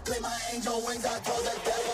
play my angel wings, I told the devil.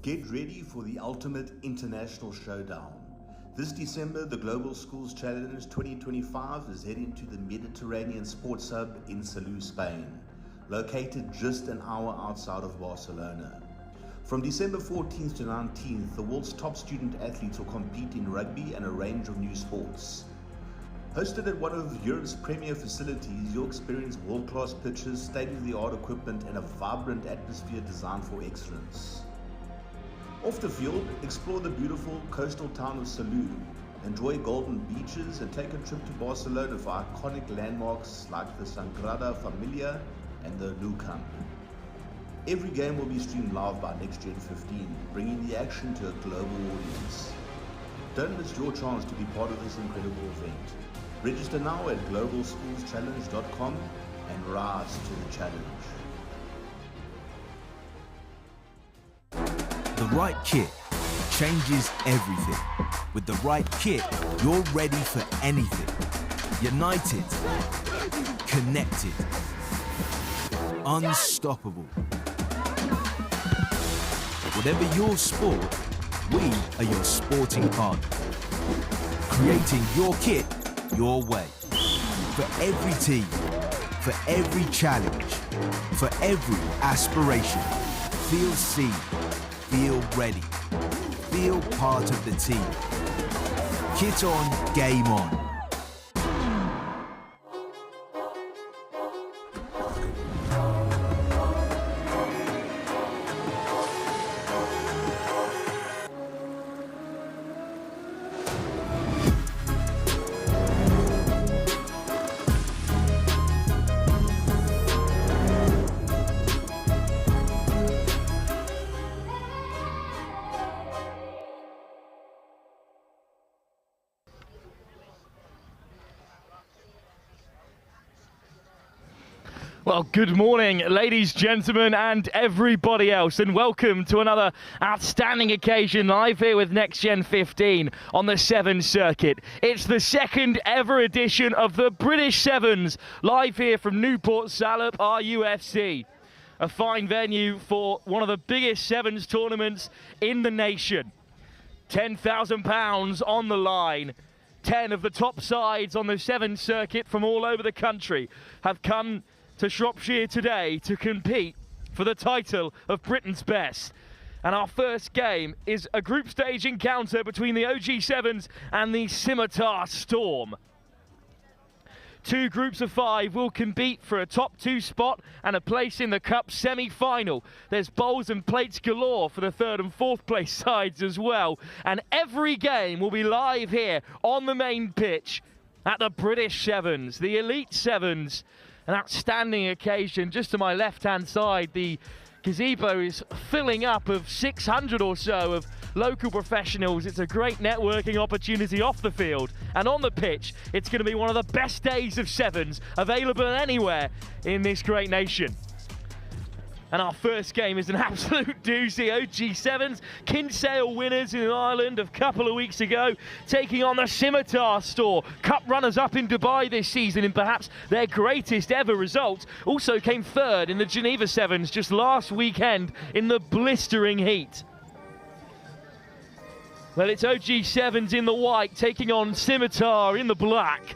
Get ready for the ultimate international showdown. This December, the Global Schools Challenge 2025 is heading to the Mediterranean Sports Hub in Salou, Spain, located just an hour outside of Barcelona. From December 14th to 19th, the world's top student athletes will compete in rugby and a range of new sports. Hosted at one of Europe's premier facilities, you'll experience world-class pitches, state-of-the-art equipment, and a vibrant atmosphere designed for excellence. Off the field, explore the beautiful coastal town of Salou, enjoy golden beaches, and take a trip to Barcelona for iconic landmarks like the Sagrada Familia and the Nou Camp. Every game will be streamed live by NextGen 15, bringing the action to a global audience. Don't miss your chance to be part of this incredible event. Register now at globalschoolschallenge.com and rise to the challenge. The right kit changes everything. With the right kit, you're ready for anything. United, connected, unstoppable. Whatever your sport, we are your sporting partner. Creating your kit your way. For every team, for every challenge, for every aspiration. Feel seen. Feel ready. Feel part of the team. Kit on, game on. Well, good morning, ladies, gentlemen, and everybody else, and welcome to another outstanding occasion live here with NextGen 15 on the Sevens circuit. It's the second ever edition of the British Sevens, live here from Newport Salop RUFC. A fine venue for one of the biggest Sevens tournaments in the nation. £10,000 on the line. 10 of the top sides on the Sevens circuit from all over the country have come to Shropshire today to compete for the title of Britain's Best. And our first game is a group stage encounter between the OG Sevens and the Scimitar Storm. Two groups of 5 will compete for a top 2 spot and a place in the Cup semi-final. There's bowls and plates galore for the 3rd and 4th place sides as well. And every game will be live here on the main pitch at the British Sevens, the Elite Sevens. An outstanding occasion. Just to my left-hand side, the gazebo is filling up of 600 or so of local professionals. It's a great networking opportunity off the field, and on the pitch, it's going to be one of the best days of sevens available anywhere in this great nation. And our first game is an absolute doozy. OG7s, Kinsale winners in Ireland a couple of weeks ago, taking on the Scimitar store. Cup runners-up in Dubai this season in perhaps their greatest ever result. Also came third in the Geneva Sevens just last weekend in the blistering heat. Well, it's OG7s in the white taking on Scimitar in the black.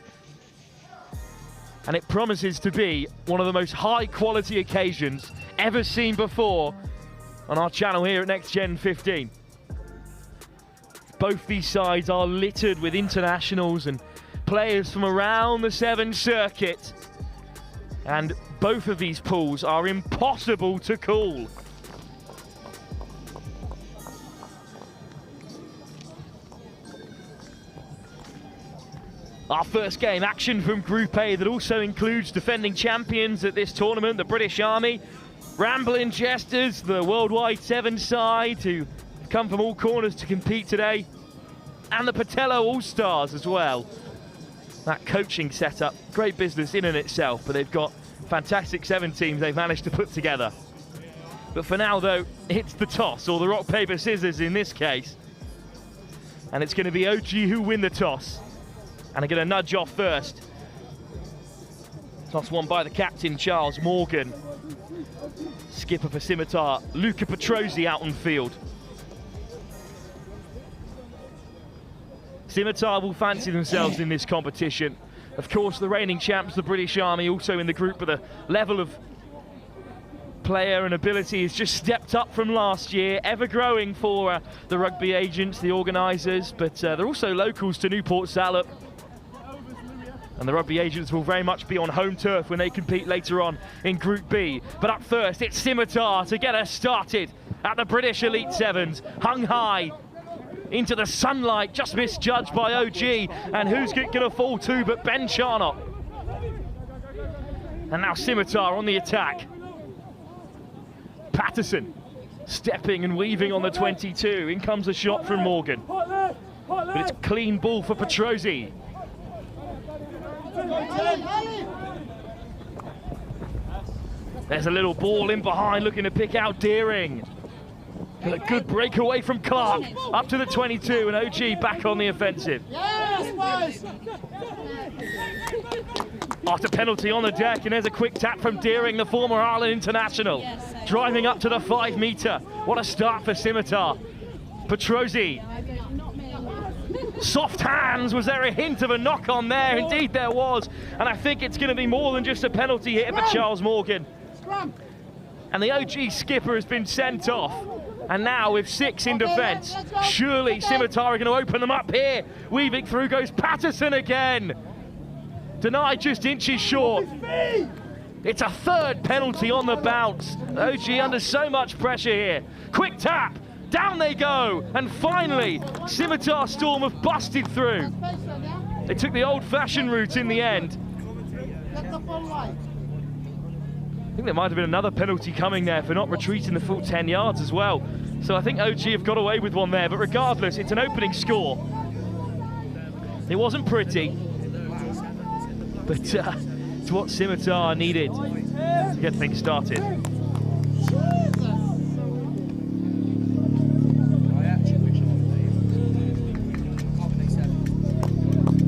And it promises to be one of the most high-quality occasions ever seen before on our channel here at Next Gen 15. Both these sides are littered with internationals and players from around the Seven circuit, and both of these pools are impossible to call. Our first game, action from Group A that also includes defending champions at this tournament, the British Army. Ramblin Jesters, the worldwide seven side, who have come from all corners to compete today. And the Petelo All-Stars as well. That coaching setup, great business in and itself, but they've got fantastic seven teams they've managed to put together. But for now though, it's the toss, or the rock, paper, scissors in this case. And it's going to be OG who win the toss. And are going to nudge off first. Toss won by the captain, Charles Morgan. Skipper for Scimitar, Luca Petrozzi out on field. Scimitar will fancy themselves in this competition. Of course, the reigning champs, the British Army, also in the group, but the level of player and ability has just stepped up from last year, ever growing for the rugby agents, the organisers, but they're also locals to Newport Salop. And the rugby agents will very much be on home turf when they compete later on in Group B. But up first, it's Scimitar to get us started at the British Elite Sevens. Hung high into the sunlight, just misjudged by OG. And who's going to fall to but Ben Charnock? And now Scimitar on the attack. Patterson stepping and weaving on the 22. In comes a shot from Morgan. But it's clean ball for Petrozzi. There's a little ball in behind looking to pick out Deering. A good breakaway from Clark up to the 22, and OG back on the offensive. After penalty on the deck, and there's a quick tap from Deering, the former Ireland international. Driving up to the 5 metre. What a start for Scimitar. Petrozzi. Soft hands, was there a hint of a knock on there? Indeed there was, and I think it's going to be more than just a penalty here for Charles Morgan. And the OG skipper has been sent off, and now with 6 in defence, surely Scimitar are going to open them up here. Weaving through goes Patterson again. Denied just inches short. It's a third penalty on the bounce. OG under so much pressure here. Quick tap. Down they go, and finally, Scimitar Storm have busted through. They took the old-fashioned route in the end. I think there might have been another penalty coming there for not retreating the full 10 yards as well. So I think OG have got away with one there, but regardless, it's an opening score. It wasn't pretty, but it's what Scimitar needed to get things started.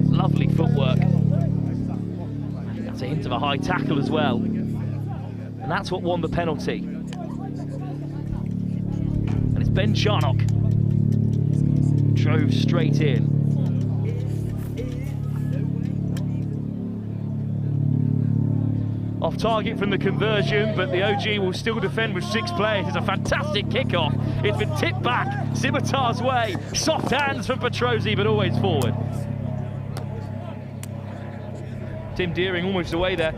Lovely footwork. That's a hint of a high tackle as well. And that's what won the penalty. And it's Ben Charnock. Drove straight in. Off target from the conversion, but the OG will still defend with 6 players. It's a fantastic kickoff. It's been tipped back Scimitar's way. Soft hands from Petrozzi, but always forward. Tim Deering almost away there.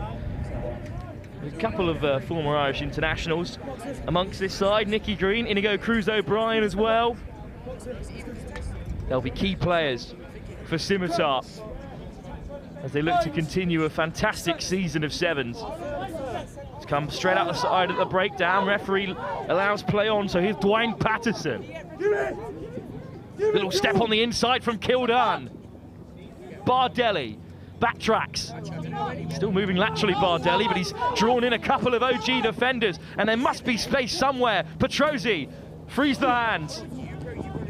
There's a couple of former Irish internationals amongst this side. Nicky Green, Inigo Cruz O'Brien as well. They'll be key players for Scimitar as they look to continue a fantastic season of sevens. It's come straight out the side at the breakdown. Referee allows play on, so here's Dwayne Patterson. Little step on the inside from Kildare. Bardelli backtracks. Still moving laterally, Bardelli, but he's drawn in a couple of OG defenders, and there must be space somewhere. Petrozzi frees the hands.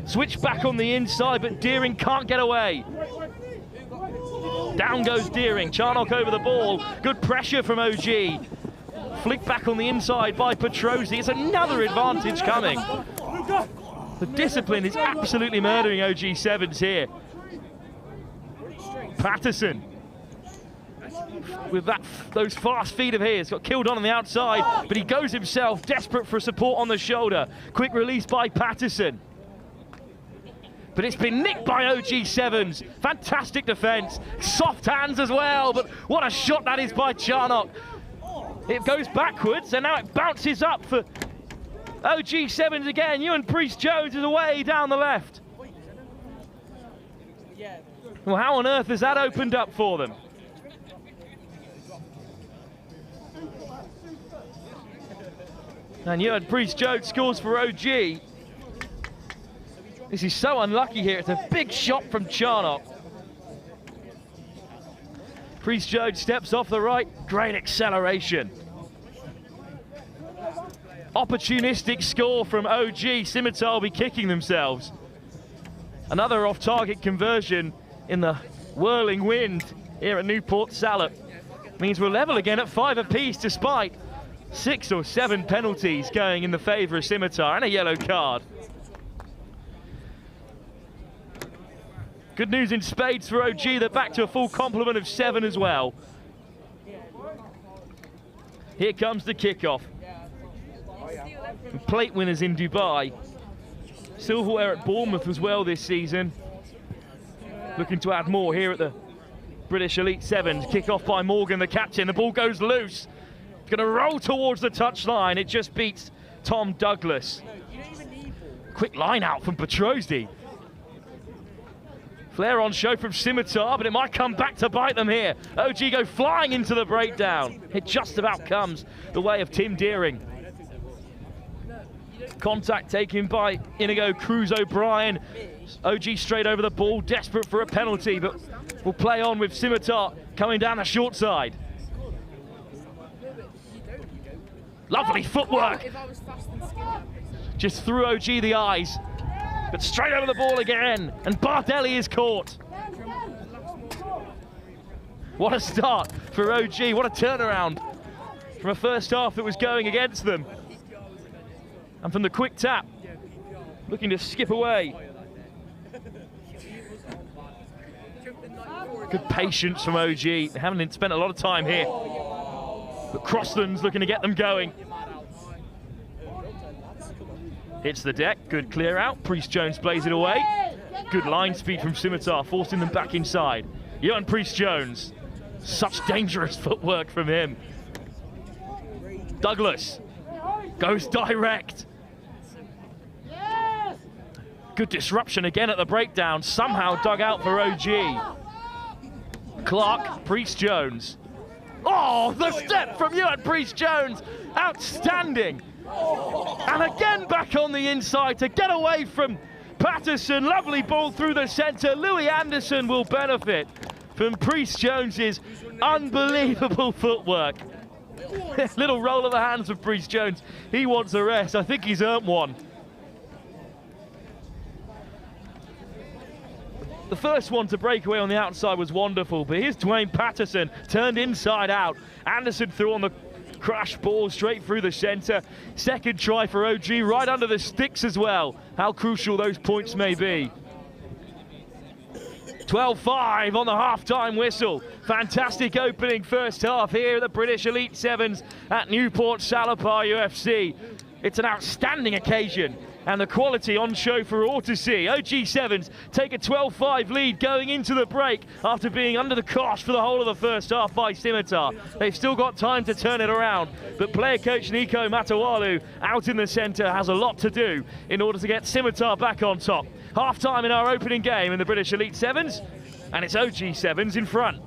Switch back on the inside, but Deering can't get away. Down goes Deering. Charnock over the ball. Good pressure from OG. Flick back on the inside by Petrozzi. It's another advantage coming. The discipline is absolutely murdering OG Sevens here. Patterson, with those fast feet of his, got killed on the outside, but he goes himself, desperate for support on the shoulder. Quick release by Patterson. But it's been nicked by OG Sevens. Fantastic defence. Soft hands as well, but what a shot that is by Charnock. It goes backwards, and now it bounces up for OG Sevens again. Ewan Priest-Jones is away down the left. Well, how on earth has that opened up for them? And Ewan Priest-Jones scores for OG. This is so unlucky here. It's a big shot from Charnock. Priest-Jones steps off the right. Great acceleration. Opportunistic score from OG. Scimitar will be kicking themselves. Another off-target conversion in the whirling wind here at Newport Salop. Means we're level again at 5 apiece, despite 6 or 7 penalties going in the favour of Scimitar and a yellow card. Good news in spades for OG. They're back to a full complement of 7 as well. Here comes the kickoff. And plate winners in Dubai. Silverware at Bournemouth as well this season. Looking to add more here at the British Elite Sevens. Kick off by Morgan, the captain. The ball goes loose. It's going to roll towards the touchline. It just beats Tom Douglas. Quick line out from Petrozzi. Flair on show from Scimitar, but it might come back to bite them here. OG go flying into the breakdown. It just about comes the way of Tim Deering. Contact taken by Inigo Cruz O'Brien. OG straight over the ball, desperate for a penalty, but will play on with Scimitar coming down the short side. Lovely footwork. Just threw OG the eyes. But straight over the ball again, and Bardelli is caught. What a start for OG, what a turnaround from a first half that was going against them. And from the quick tap, looking to skip away. Good patience from OG, they haven't spent a lot of time here. But Crossland's looking to get them going. Hits the deck, good clear out. Priest-Jones plays it away. Good line speed from Scimitar, forcing them back inside. Ewan Priest-Jones, such dangerous footwork from him. Douglas goes direct. Good disruption again at the breakdown, somehow dug out for OG. Clark, Priest-Jones. Oh, the step from Ewan Priest-Jones, outstanding. And again back on the inside to get away from Patterson. Lovely ball through the centre. Louis Anderson will benefit from Priest-Jones's unbelievable footwork. Little roll of the hands of Priest-Jones. He wants a rest. I think he's earned one. The first one to break away on the outside was wonderful, but here's Dwayne Patterson turned inside out. Anderson threw on the crash ball straight through the centre. Second try for OG, right under the sticks as well. How crucial those points may be. 12-5 on the half-time whistle. Fantastic opening first half here at the British Elite Sevens at Newport Salop RUFC. It's an outstanding occasion, and the quality on show for all to see. OG Sevens take a 12-5 lead going into the break after being under the cosh for the whole of the first half by Scimitar. They've still got time to turn it around, but player coach Nico Matawalu out in the centre has a lot to do in order to get Scimitar back on top. Half-time in our opening game in the British Elite Sevens, and it's OG Sevens in front.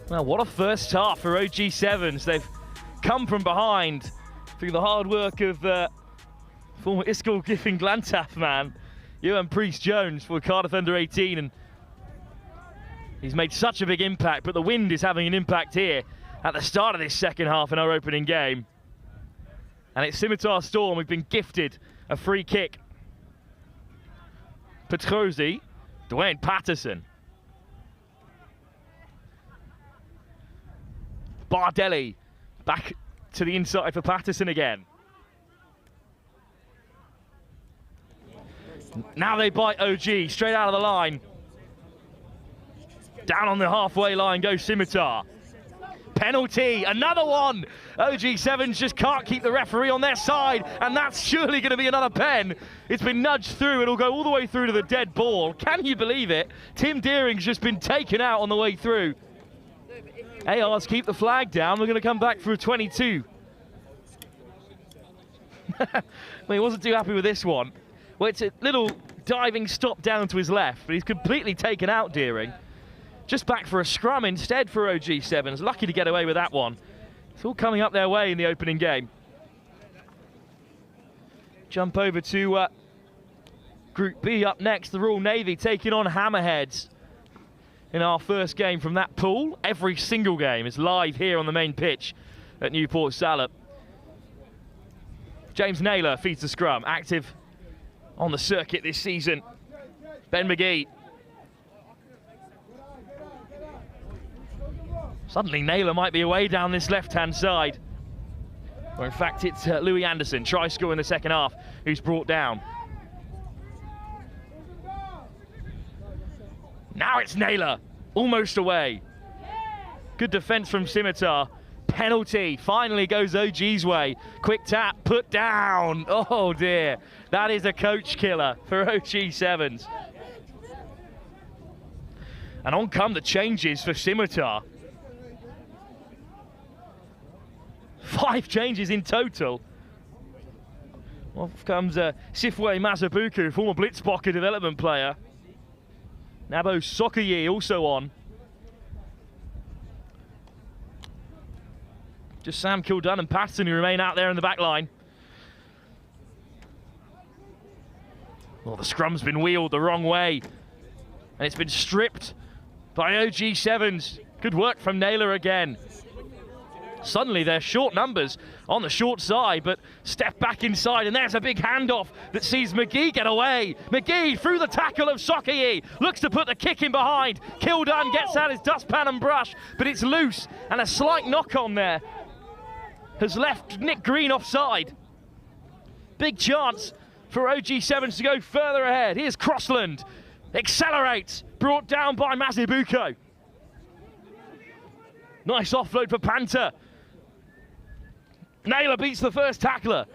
Well, what a first half for OG7s. They've come from behind through the hard work of former Iskall Giffin Glantaf man, Ewan Priest-Jones for Cardiff under-18, and he's made such a big impact, but the wind is having an impact here at the start of this second half in our opening game. And it's Scimitar Storm. We've been gifted a free kick. Petrosi, Dwayne Patterson. Bardelli back to the inside for Patterson again. Now they bite OG straight out of the line. Down on the halfway line goes Scimitar. Penalty, another one. OG7s just can't keep the referee on their side, and that's surely going to be another pen. It's been nudged through. It'll go all the way through to the dead ball. Can you believe it? Tim Deering's just been taken out on the way through. ARs keep the flag down. We're going to come back for a 22. Well, he wasn't too happy with this one. Well, it's a little diving stop down to his left, but he's completely taken out, Deering. Just back for a scrum instead for OG7s. Lucky to get away with that one. It's all coming up their way in the opening game. Jump over to Group B up next. The Royal Navy taking on Hammerheads in our first game from that pool. Every single game is live here on the main pitch at Newport Salop. James Naylor feeds the scrum, active on the circuit this season. Ben McGee. Suddenly Naylor might be away down this left-hand side. Or in fact it's Louis Anderson, try score in the second half, who's brought down. Now it's Naylor, almost away. Good defense from Scimitar. Penalty finally goes OG's way. Quick tap, put down. Oh dear, that is a coach killer for OG7s. And on come the changes for Scimitar. 5 changes in total. Off comes Sifwe Masabuku, former Blitzbokker development player. Nabo Sokoye also on. Just Sam Kildown and Patterson who remain out there in the back line. Well, the scrum's been wheeled the wrong way. And it's been stripped by OG7s. Good work from Naylor again. Suddenly they're short numbers on the short side, but step back inside, and there's a big handoff that sees McGee get away. McGee through the tackle of Sokoye, looks to put the kick in behind. Kildown gets out his dustpan and brush, but it's loose, and a slight knock on there has left Nick Green offside. Big chance for OG7s to go further ahead. Here's Crossland, accelerates, brought down by Mazibuko. Nice offload for Panther. Naylor beats the first tackler.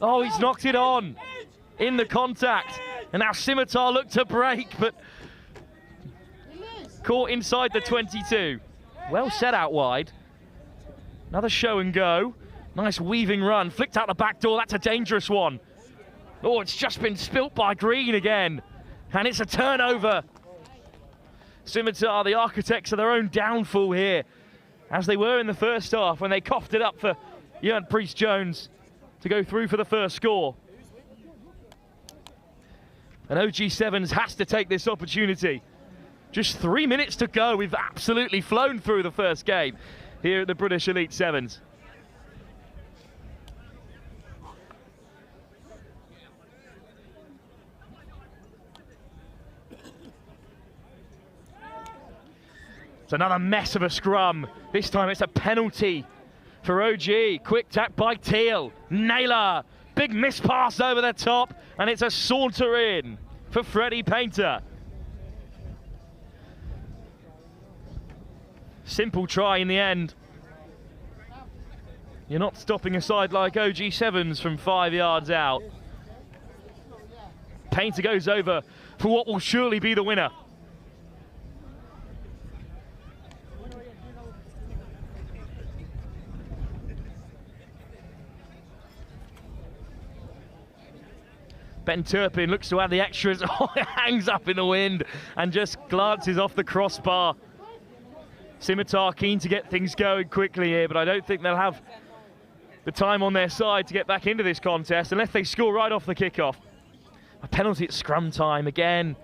Oh, he's knocked it on in the contact. And now Scimitar look to break, but caught inside the 22. Well set out wide. Another show and go. Nice weaving run, flicked out the back door. That's a dangerous one. Oh, it's just been spilt by Green again. And it's a turnover. Scimitar, the architects of their own downfall here, as they were in the first half when they coughed it up for Ewan Priest-Jones to go through for the first score. And OG7s has to take this opportunity. Just 3 minutes to go. We've absolutely flown through the first game here at the British Elite Sevens. It's another mess of a scrum. This time it's a penalty for OG. Quick tap by Teal. Naylor. Big miss pass over the top. And it's a saunter in for Freddie Painter. Simple try in the end. You're not stopping a side like OG7s from 5 yards out. Painter goes over for what will surely be the winner. Ben Turpin looks to add the extras. Oh, it hangs up in the wind and just glances off the crossbar. Scimitar keen to get things going quickly here, but I don't think they'll have the time on their side to get back into this contest unless they score right off the kickoff. A penalty at scrum time again.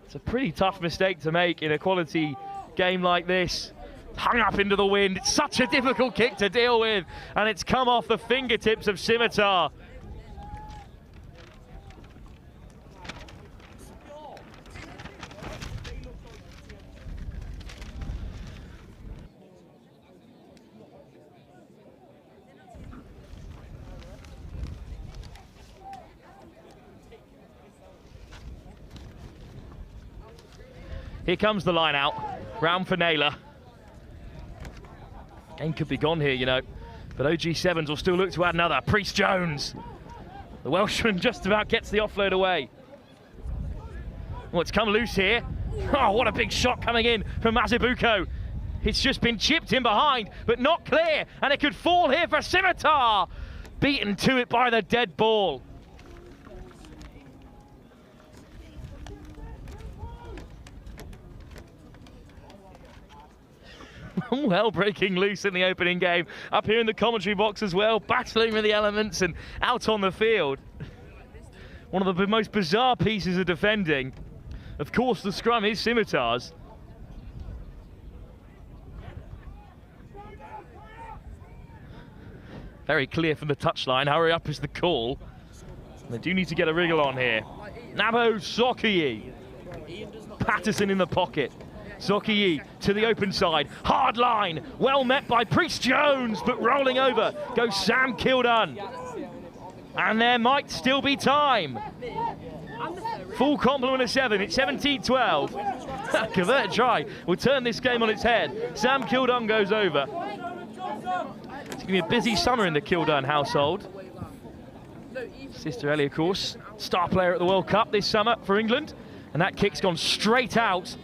It's a pretty tough mistake to make in a quality game like this. Hung up into the wind. It's such a difficult kick to deal with, and it's come off the fingertips of Scimitar. Here comes the line out. Round for Naylor. Game could be gone here, you know. But OG Sevens will still look to add another. Priest Jones. The Welshman just about gets the offload away. Well, it's come loose here. Oh, what a big shot coming in from Mazibuko. It's just been chipped in behind, but not clear. And it could fall here for Scimitar. Beaten to it by the dead ball. Well, breaking loose in the opening game. Up here in the commentary box as well, battling with the elements and out on the field. One of the most bizarre pieces of defending. Of course, the scrum is Scimitar's. Very clear from the touchline. Hurry up is the call. They do need to get a wriggle on here. Nabo Sokiyi. Patterson in the pocket. Sokiyi to the open side, hard line, well met by Priest Jones, but rolling over goes Sam Kildun. And there might still be time. Full complement of 7, it's 17-12. Converted try will turn this game on its head. Sam Kildun goes over. It's going to be a busy summer in the Kildun household. Sister Ellie, of course, star player at the World Cup this summer for England. And that kick's gone straight out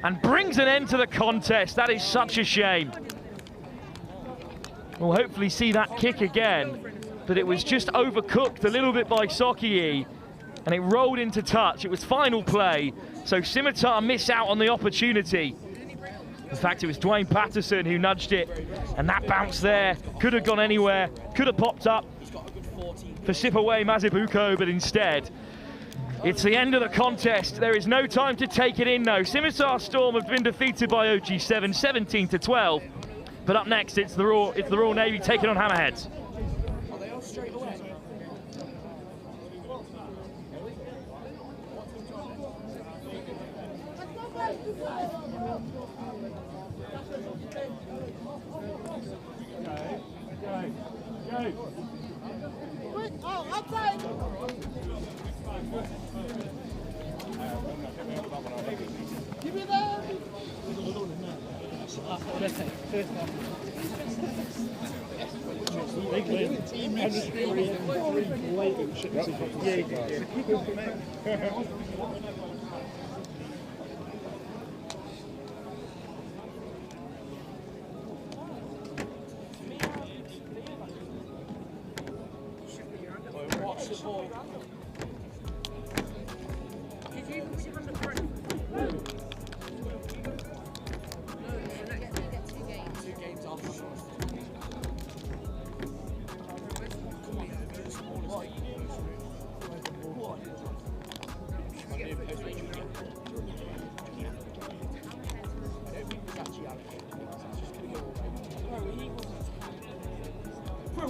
and brings an end to the contest. That is such a shame. We'll hopefully see that kick again, but it was just overcooked a little bit by Sokiyi, and it rolled into touch. It was final play, so Scimitar miss out on the opportunity. In fact, it was Dwayne Patterson who nudged it, and that bounce there could have gone anywhere, could have popped up for sip away Mazibuko, but instead, it's the end of the contest. There is no time to take it in, though. Scimitar Storm have been defeated by OG7, 17-12. But up next, it's the Royal Navy taking on Hammerheads.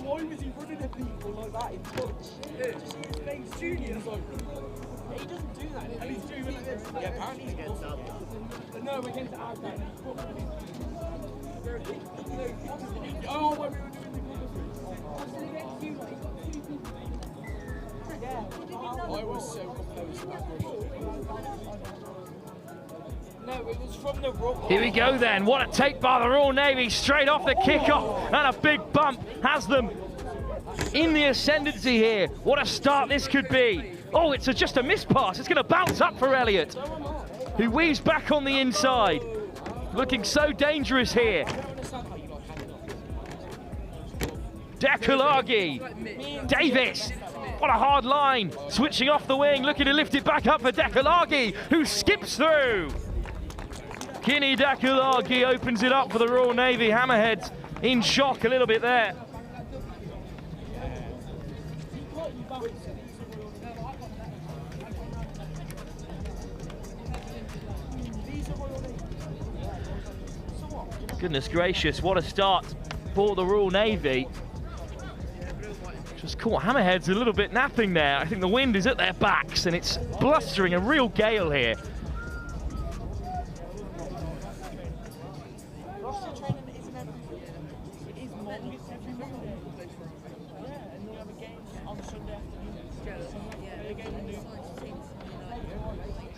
Why was he running at people like that in touch? Just his name's Junior. He doesn't do that. And he's doing like this. Yeah, apparently he's against that. No, against our guy. Oh, when we were doing the yeah. I was so composed. No, it was from the rock. Here we go then. What a take by the Royal Navy straight off the kickoff, and a big bump has them in the ascendancy here. What a start this could be. Oh, it's just a miss pass. It's going to bounce up for Elliott, who weaves back on the inside. Looking so dangerous here. Dekulagi, Davis. What a hard line. Switching off the wing, looking to lift it back up for Dekulagi, who skips through. Kinney Dakulagi opens it up for the Royal Navy. Hammerheads in shock a little bit there. Goodness gracious, what a start for the Royal Navy. Just caught Hammerheads a little bit napping there. I think the wind is at their backs and it's blustering, a real gale here.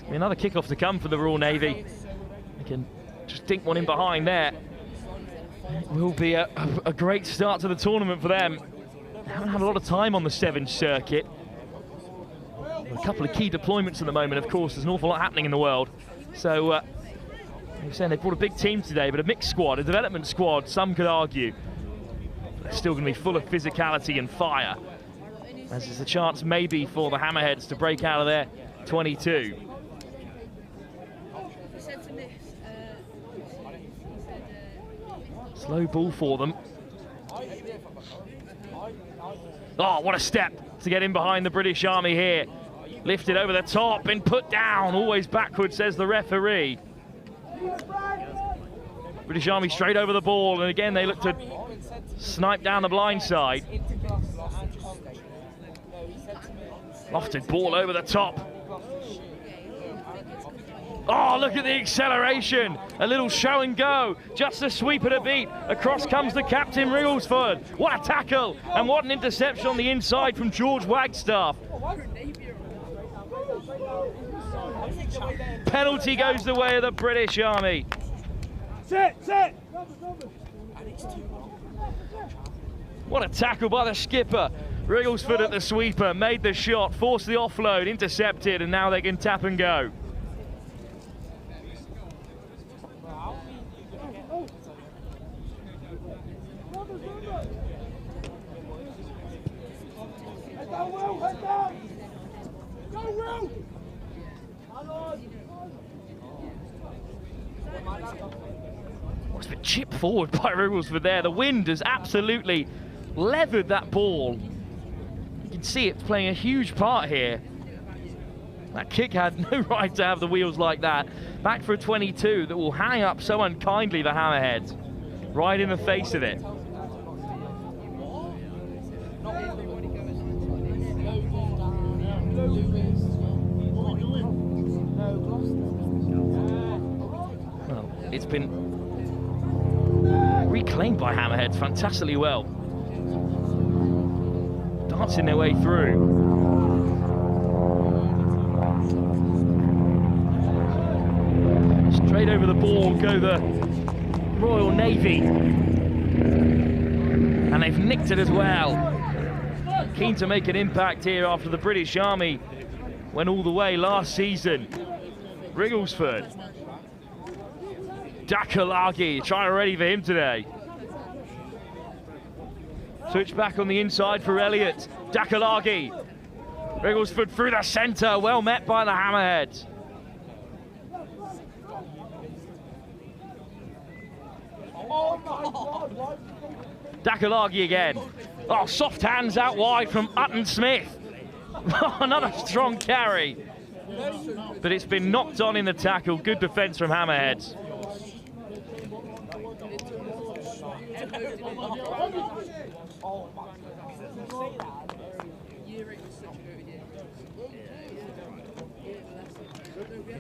Another kickoff to come for the Royal Navy. They can just dink one in behind there. It will be a great start to the tournament for them. They haven't had a lot of time on the 7th circuit. A couple of key deployments at the moment, of course. There's an awful lot happening in the world. So, I'm saying they brought a big team today, but a mixed squad, a development squad, some could argue. But they're still going to be full of physicality and fire. As there's a chance maybe for the Hammerheads to break out of their 22. Slow ball for them. Oh, what a step to get in behind the British Army here. Lifted over the top and put down. Always backwards, says the referee. British Army straight over the ball, and again they look to snipe down the blind side. Lofted ball over the top. Oh, look at the acceleration. A little show and go. Just a sweep and a beat. Across comes the captain, Wrigglesford. What a tackle. And what an interception on the inside from George Wagstaff. Penalty goes the way of the British Army. Sit. What a tackle by the skipper. Wrigglesford at the sweeper. Made the shot. Forced the offload. Intercepted. And now they can tap and go. It's been chipped forward by Wrigglesford there. The wind has absolutely leathered that ball. You can see it playing a huge part here. That kick had no right to have the wheels like that. Back for a 22 that will hang up so unkindly the Hammerheads. Right in the face of it. Well, it's been reclaimed by Hammerheads fantastically well. Dancing their way through. Straight over the ball go the Royal Navy. And they've nicked it as well. Keen to make an impact here after the British Army went all the way last season. Wrigglesford. Dakulagi, trying ready for him today. Switch back on the inside for Elliott. Dakulagi. Wrigglesford through the centre, well met by the Hammerheads. Dakulagi again. Oh, soft hands out wide from Utton Smith. Another strong carry. But it's been knocked on in the tackle. Good defence from Hammerheads.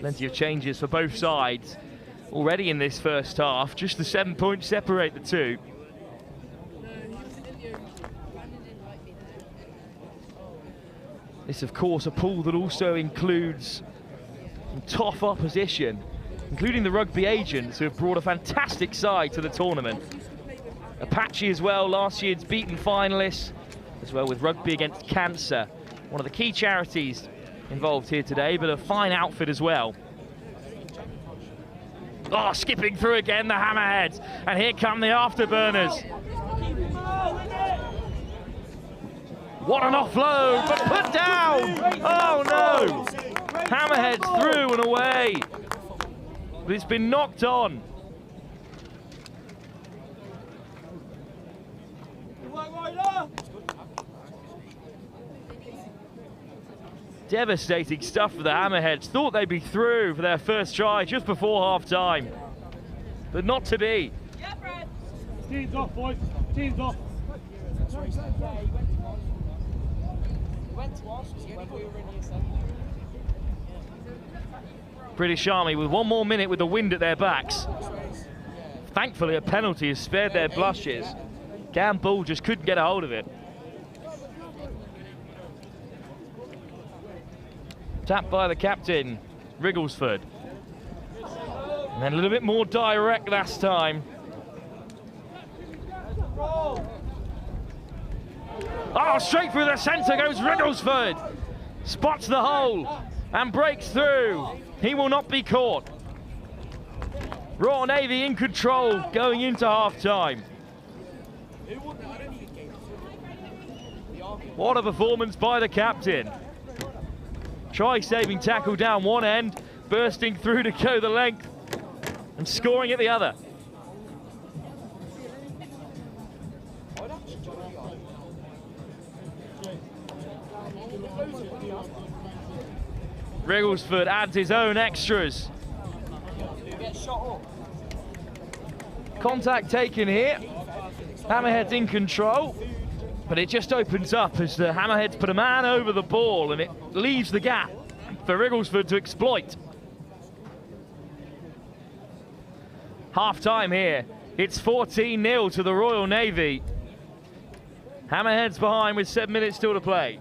Plenty of changes for both sides already in this first half. Just the 7 points separate the two. This, of course, a pool that also includes some tough opposition, including the Rugby agents, who have brought a fantastic side to the tournament. Apache as well, last year's beaten finalists, as well with Rugby Against Cancer, one of the key charities involved here today, but a fine outfit as well. Oh, skipping through again, the Hammerheads, and here come the Afterburners. What an offload, but put down! Oh no! Hammerheads through and away. but it's been knocked on. Devastating stuff for the Hammerheads. Thought they'd be through for their first try just before half-time, but not to be. Yeah, Fred. Teams off, boys. Teams off. British Army with one more minute with the wind at their backs. Thankfully, a penalty has spared their blushes. Gamble just couldn't get a hold of it. Tapped by the captain, Wrigglesford. And then a little bit more direct last time. Oh, straight through the centre goes Wrigglesford. Spots the hole and breaks through. He will not be caught. Royal Navy in control going into half-time. What a performance by the captain. Try-saving tackle down one end, bursting through to go the length and scoring at the other. Wrigglesford adds his own extras. Contact taken here. Hammerheads in control, but it just opens up as the Hammerheads put a man over the ball and it leaves the gap for Wrigglesford to exploit. Half-time here. It's 14-0 to the Royal Navy. Hammerheads behind with 7 minutes still to play.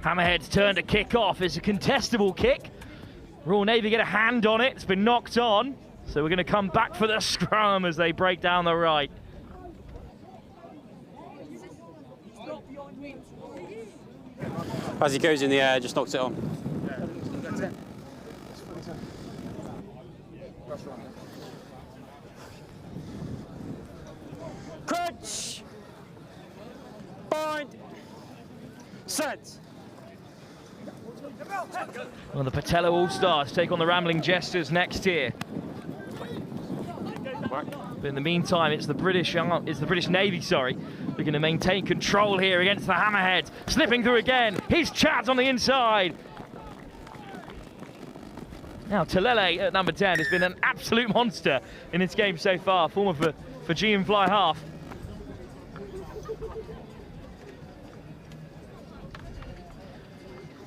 Hammerheads turn to kick off. It's a contestable kick. Royal Navy get a hand on it. It's been knocked on. So we're going to come back for the scrum as they break down the right. As he goes in the air, just knocks it on. Crunch! Bind! Set! Well, the Petelo All-Stars take on the Ramblin Jesters next here. But in the meantime, it's the British Navy, sorry, who are going to maintain control here against the Hammerheads. Slipping through again. He's Chaz on the inside. Now, Talele at number 10 has been an absolute monster in this game so far, former Fijian fly half.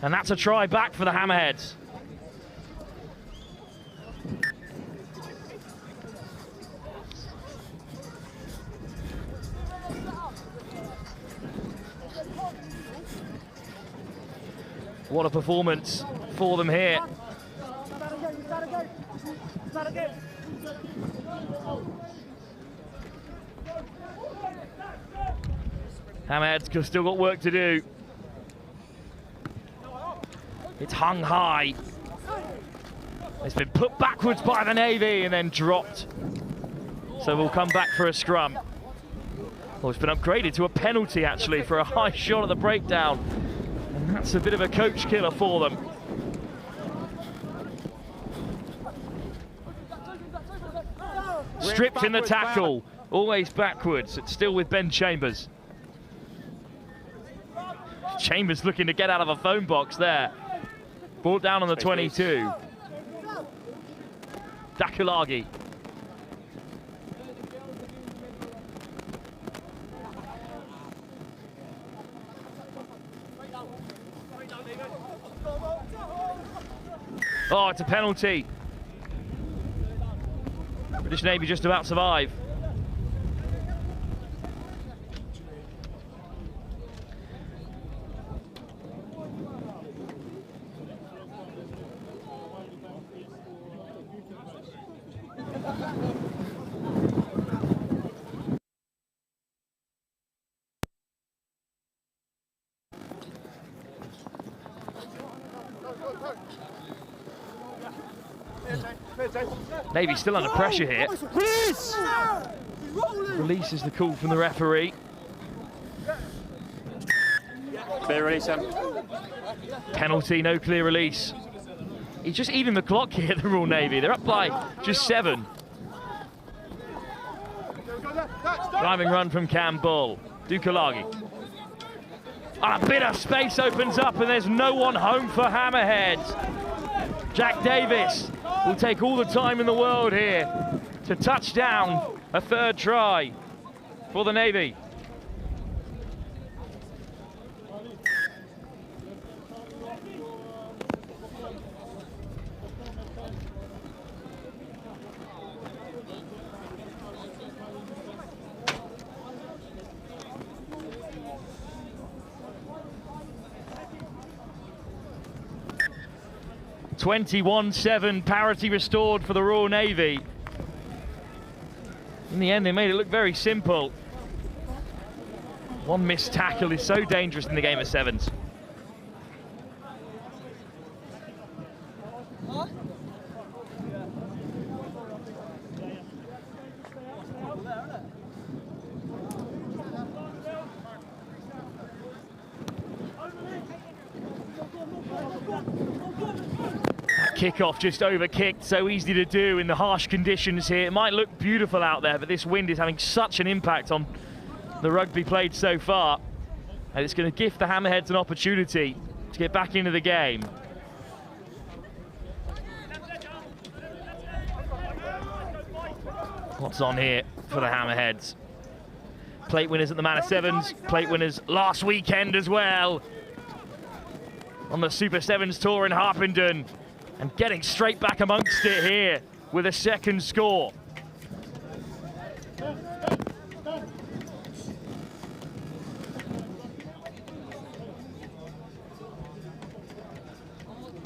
And that's a try back for the Hammerheads. What a performance for them here. Hammerheads still got work to do. It's hung high. It's been put backwards by the Navy and then dropped. So we'll come back for a scrum. Well, it's been upgraded to a penalty actually for a high shot at the breakdown. And that's a bit of a coach killer for them. Stripped in the tackle, always backwards. It's still with Ben Chambers. Chambers looking to get out of a phone box there. Brought down on the 22. Dakulagi. Oh, it's a penalty. British Navy just about survive. Navy still under pressure here. Release is the call from the referee. Clear release, Penalty, no clear release. He's just evening the clock here, the Royal Navy. They're up by just 7. Driving run from Cam Bull. Dakulagi. And a bit of space opens up and there's no one home for Hammerheads. Jack Davis will take all the time in the world here to touch down a 3rd try for the Navy. (21-7) parity restored for the Royal Navy. In the end, they made it look very simple. One missed tackle is so dangerous in the game of sevens. Kickoff just over-kicked, so easy to do in the harsh conditions here. It might look beautiful out there, but this wind is having such an impact on the rugby played so far. And it's going to give the Hammerheads an opportunity to get back into the game. What's on here for the Hammerheads? Plate winners at the Man of Sevens, plate winners last weekend as well. On the Super Sevens tour in Harpenden. And getting straight back amongst it here with a 2nd score.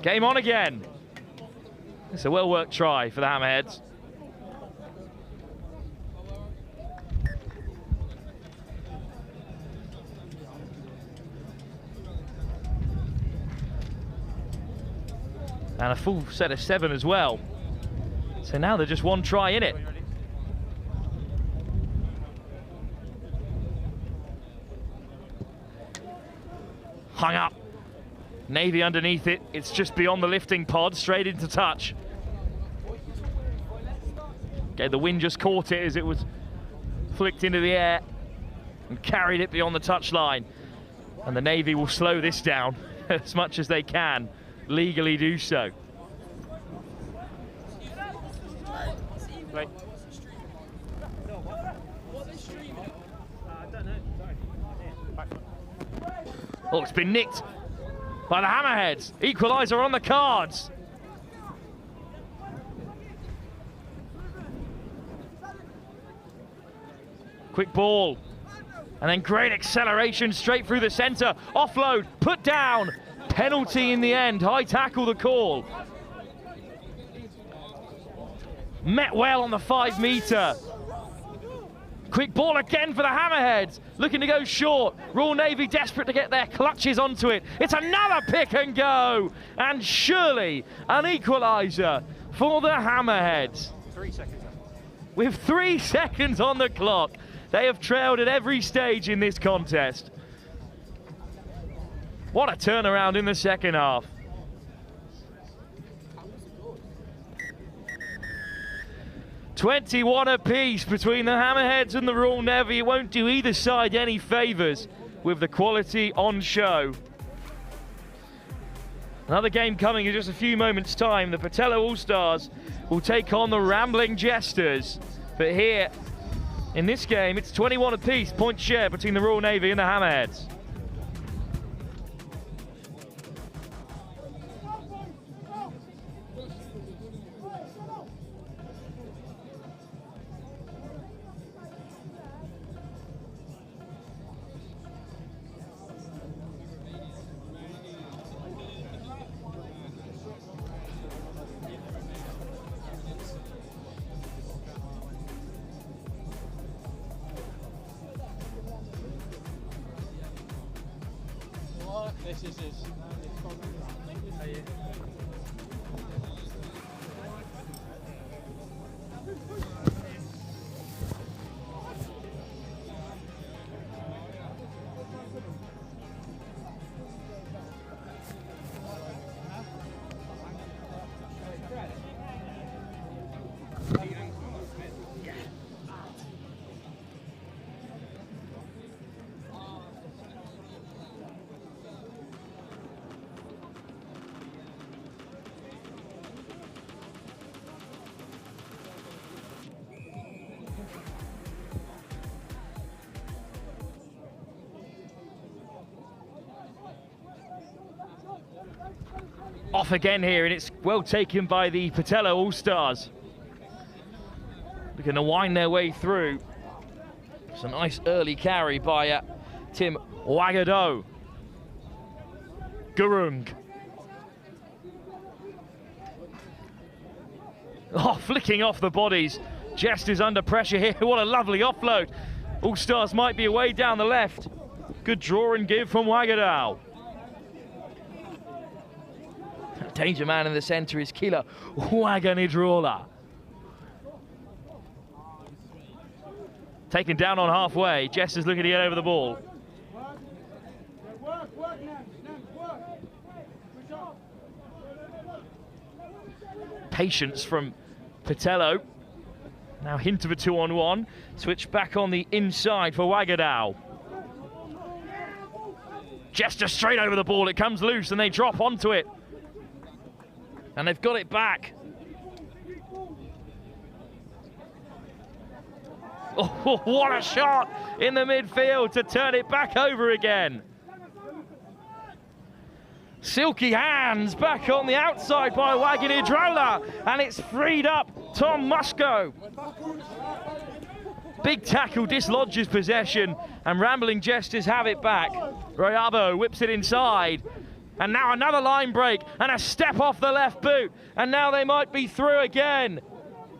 Game on again. It's a well-worked try for the Hammerheads. And a full set of 7 as well. So now they're just 1 try in it. Hung up. Navy underneath it. It's just beyond the lifting pod, straight into touch. Okay, the wind just caught it as it was flicked into the air and carried it beyond the touchline. And the Navy will slow this down as much as they can. Legally do so. Play. Oh, it's been nicked by the Hammerheads. Equaliser on the cards. Quick ball. And then great acceleration straight through the centre. Offload, put down. Penalty in the end, high tackle the call. Met well on the 5 metre. Quick ball again for the Hammerheads, looking to go short. Royal Navy desperate to get their clutches onto it. It's another pick and go, and surely an equaliser for the Hammerheads. 3 seconds. With 3 seconds on the clock, they have trailed at every stage in this contest. What a turnaround in the second half. .21 apiece between the Hammerheads and the Royal Navy. It won't do either side any favours with the quality on show. Another game coming in just a few moments' time. The Petelo All-Stars will take on the Ramblin Jesters. But here, in this game, it's 21 apiece, point share between the Royal Navy and the Hammerheads. This is. Off again here, and it's well taken by the Petelo All-Stars. They're going to wind their way through. It's a nice early carry by Tim Wagado. Gurung. Oh, flicking off the bodies. Jesters under pressure here. What a lovely offload. All-Stars might be away down the left. Good draw and give from Wagado. Danger man in the centre is Kila Waganidrola. Taken down on halfway. Jesters looking to get over the ball. Patience from Petelo. Now hint of a 2-on-1. Switch back on the inside for Wagado. Jesters straight over the ball. It comes loose and they drop onto it. And they've got it back. Oh, what a shot in the midfield to turn it back over again. Silky hands back on the outside by Waganidrola, and it's freed up Tom Musco. Big tackle dislodges possession, and Ramblin Jesters have it back. Royabo whips it inside. And now another line break and a step off the left boot. And now they might be through again.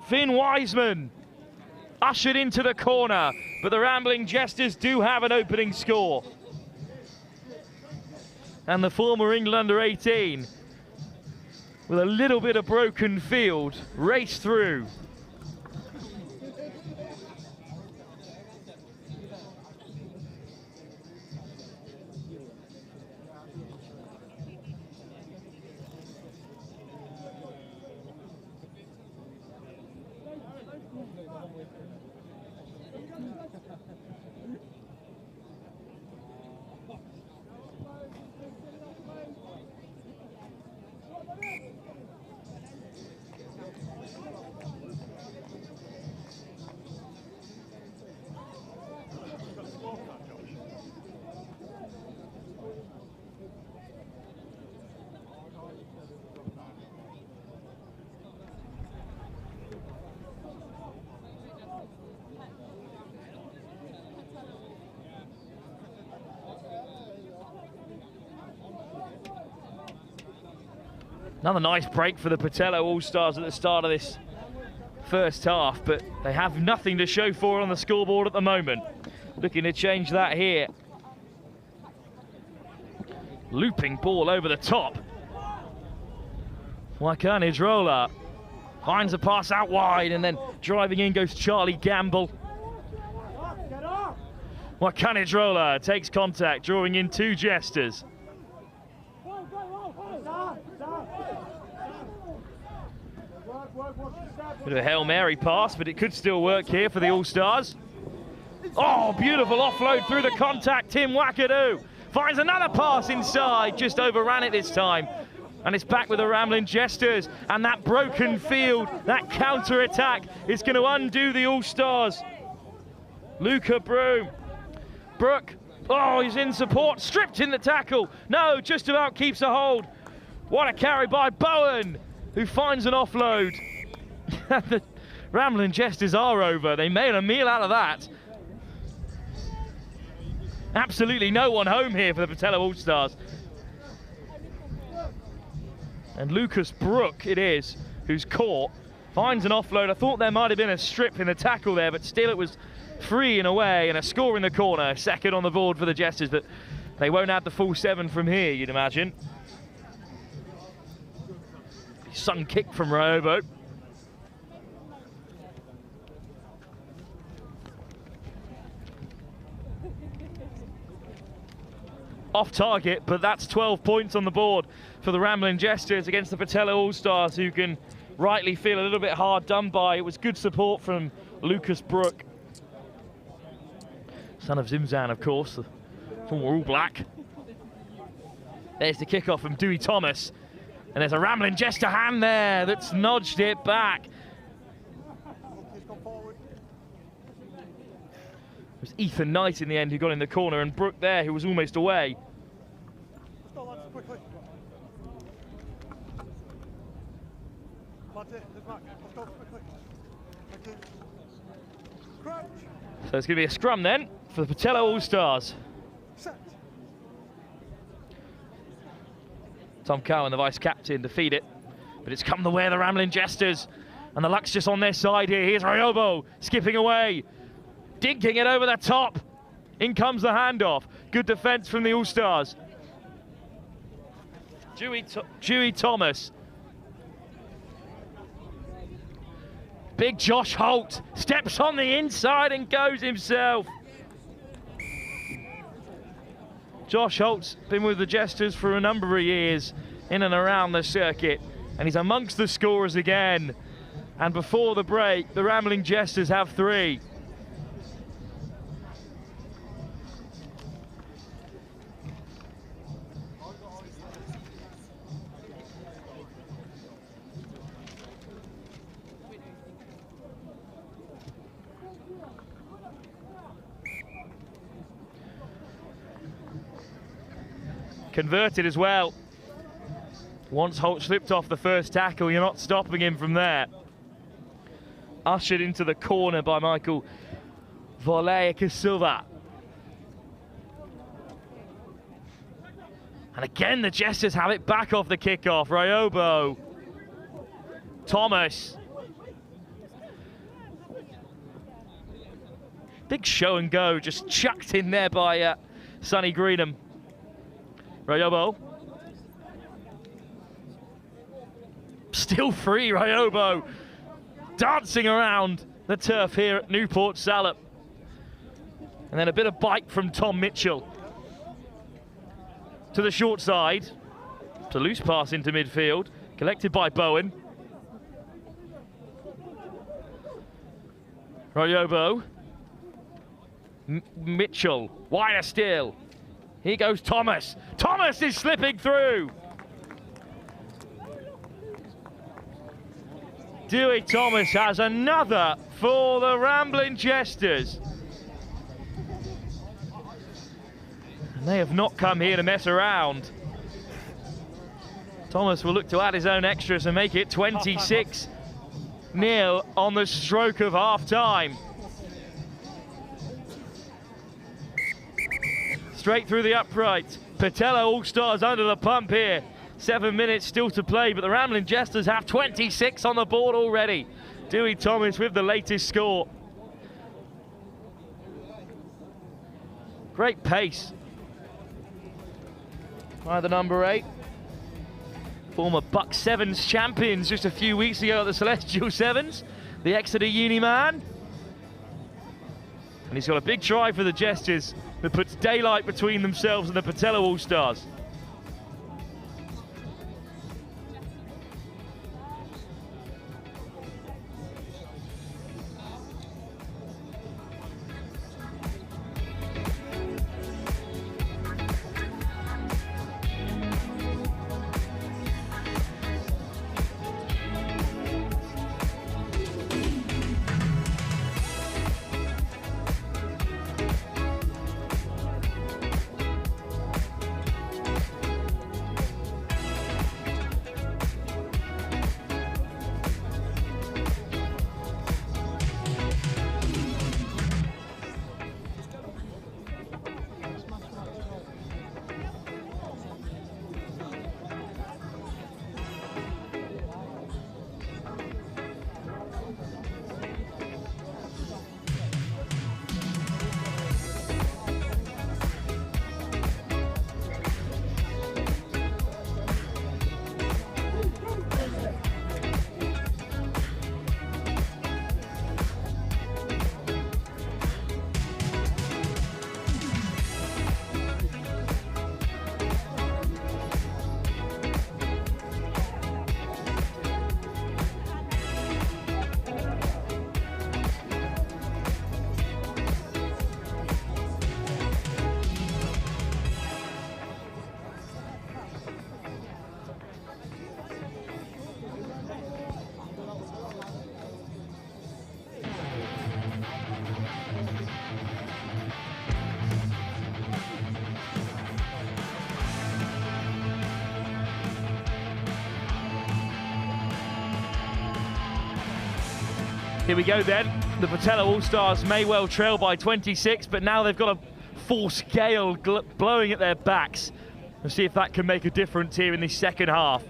Finn Wiseman ushered into the corner, but the Ramblin Jesters do have an opening score. And the former England under-18, with a little bit of broken field, race through. Another nice break for the Petelo All-Stars at the start of this first half, but they have nothing to show for it on the scoreboard at the moment. Looking to change that here. Looping ball over the top. Wakanidrola finds a pass out wide, and then driving in goes Charlie Gamble. Wakanidrola takes contact, drawing in 2 Jesters. Bit of a Hail Mary pass, but it could still work here for the All-Stars. Oh, beautiful offload through the contact. Tim Wakadu finds another pass inside, just overran it this time. And it's back with the Ramblin Jesters. And that broken field, that counter-attack is going to undo the All-Stars. Luca Broom. Brooke, oh, he's in support, stripped in the tackle. No, just about keeps a hold. What a carry by Bowen, who finds an offload. The Ramblin Jesters are over. They made a meal out of that. Absolutely no one home here for the Petelo All-Stars. And Lucas Brooke it is, who's caught, finds an offload. I thought there might have been a strip in the tackle there, but still it was free and away, and a score in the corner. Second on the board for the Jesters, but they won't have the full 7 from here, you'd imagine. Sun kick from Ryobo. Off target, but that's 12 points on the board for the Ramblin Jesters against the Petelo All-Stars, who can rightly feel a little bit hard done by. It was good support from Lucas Brooke. Son of Zimzan, of course, the former All Black. There's the kickoff from Dewey Thomas. And there's a Ramblin Jester hand there that's nudged it back. It was Ethan Knight in the end who got in the corner, and Brooke there who was almost away. So it's going to be a scrum then for the Petelo All-Stars. Tom Cowan, the vice-captain, to feed it. But it's come the way of the Ramblin Jesters. And the luck's just on their side here. Here's Ryobo skipping away. Dinking it over the top. In comes the handoff. Good defence from the All-Stars. Dewey Thomas. Big Josh Holt steps on the inside and goes himself. Josh Holt's been with the Jesters for a number of years in and around the circuit, and he's amongst the scorers again. And before the break, the Ramblin Jesters have 3. Converted as well. Once Holt slipped off the first tackle, you're not stopping him from there. Ushered into the corner by Michael Voleika-Silva. And again, the Jesters have it back off the kickoff. Ryobo. Thomas. Big show and go, just chucked in there by Sonny Greenham. Ryobo. Still free, Ryobo. Dancing around the turf here at Newport Salop. And then a bit of bite from Tom Mitchell. To the short side. It's a loose pass into midfield. Collected by Bowen. Ryobo. Mitchell. Wider still. Here goes Thomas. Thomas is slipping through. Dewey Thomas has another for the Ramblin Jesters. And they have not come here to mess around. Thomas will look to add his own extras and make it 26-0 on the stroke of half-time. Straight through the upright. Petelo All-Stars under the pump here. 7 minutes still to play, but the Ramblin Jesters have 26 on the board already. Dewey Thomas with the latest score. Great pace by the number 8. Former Buck Sevens champions just a few weeks ago at the Celestial Sevens. The Exeter Uni man. And he's got a big try for the Jesters that puts daylight between themselves and the Petelo All-Stars. Here we go then. The Petelo All-Stars may well trail by 26, but now they've got a force gale blowing at their backs. We'll see if that can make a difference here in the second half.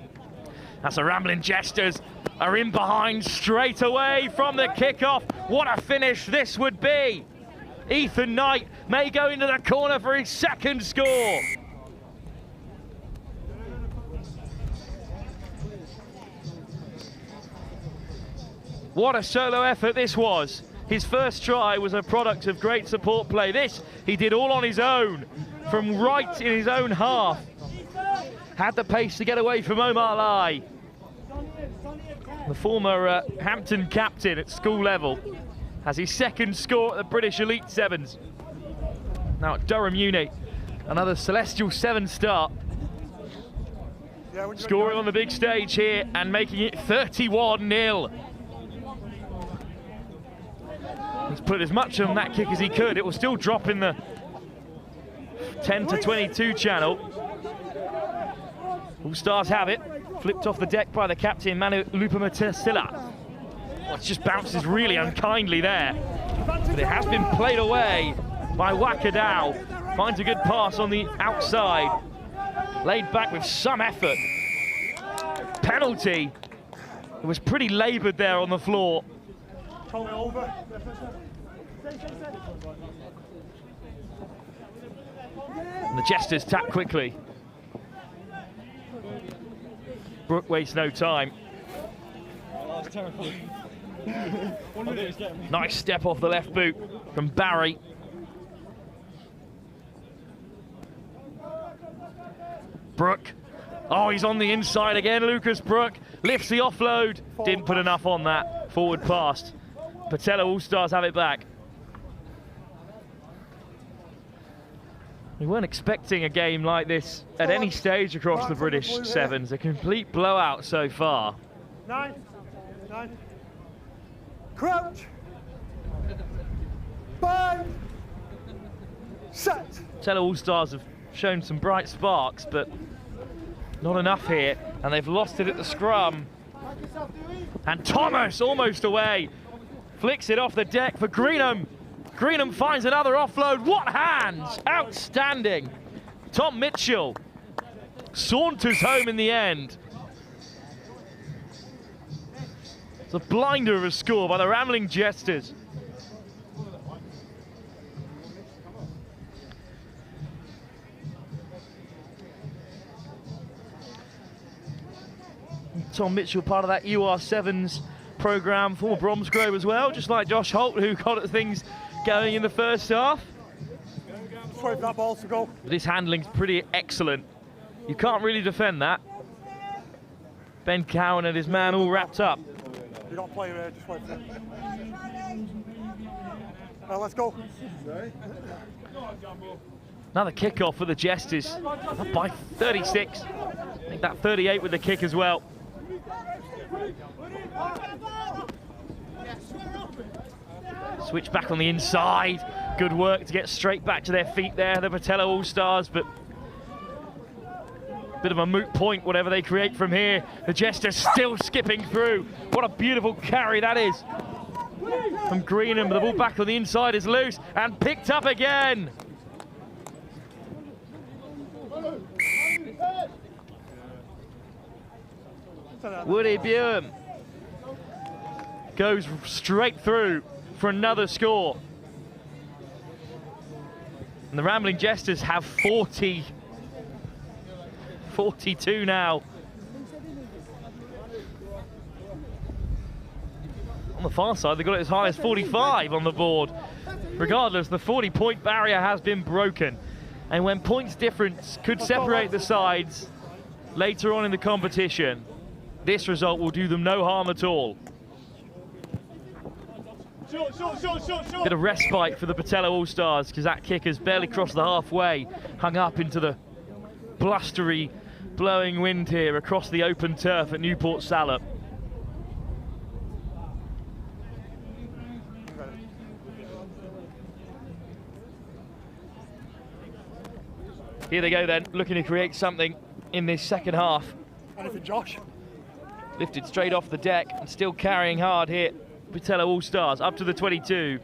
That's the Ramblin Jesters are in behind straight away from the kickoff. What a finish this would be. Ethan Knight may go into the corner for his second score. What a solo effort this was. His first try was a product of great support play. This, he did all on his own, from right in his own half. Had the pace to get away from Omar Lai. The former Hampton captain at school level has his second score at the British Elite Sevens. Now at Durham Uni, another Celestial Seven start. Scoring on the big stage here and making it 31-0. He's put as much on that kick as he could. It will still drop in the 10 to 22 channel. All Stars have it. Flipped off the deck by the captain, Manu Lupamatesila. It just bounces really unkindly there. But it has been played away by Wakadao. Finds a good pass on the outside. Laid back with some effort. Penalty. It was pretty laboured there on the floor. And the Jesters tap quickly. Brooke wastes no time. Nice step off the left boot from Barry. Brooke. Oh, he's on the inside again. Lucas Brooke lifts the offload. Didn't put enough on that forward pass. Petelo All-Stars have it back. We weren't expecting a game like this at any stage across the British Sevens. A complete blowout so far. 9. Crouch. 5. Set. Petelo All-Stars have shown some bright sparks, but not enough here. And they've lost it at the scrum. And Thomas almost away. Flicks it off the deck for Greenham. Greenham finds another offload. What hands! Outstanding. Tom Mitchell saunters home in the end. It's a blinder of a score by the Ramblin Jesters. Tom Mitchell, part of that UR7s programme, former Bromsgrove as well, just like Josh Holt, who got things going in the first half. Just wait for that ball to go. But his handling's pretty excellent. You can't really defend that. Ben Cowan and his man all wrapped up. You don't play here, just wait for it. Now let's go. Another kick-off for the Jesters, up by 36. I think that 38 with the kick as well. Switch back on the inside. Good work to get straight back to their feet there, the Petelo All-Stars, but bit of a moot point, whatever they create from here. The Jesters still skipping through. What a beautiful carry that is from Greenham, but the ball back on the inside is loose and picked up again. Woody Buham goes straight through for another score. And the Ramblin Jesters have 42 now. On the far side, they got it as high as 45 on the board. Regardless, the 40-point barrier has been broken. And when points difference could separate the sides later on in the competition, this result will do them no harm at all. Bit of respite for the Petelo All-Stars, because that kick has barely crossed the halfway, hung up into the blustery, blowing wind here across the open turf at Newport Salop. Here they go then, looking to create something in this second half. Anything, Josh? Lifted straight off the deck and still carrying hard here. Petelo All-Stars up to the 22.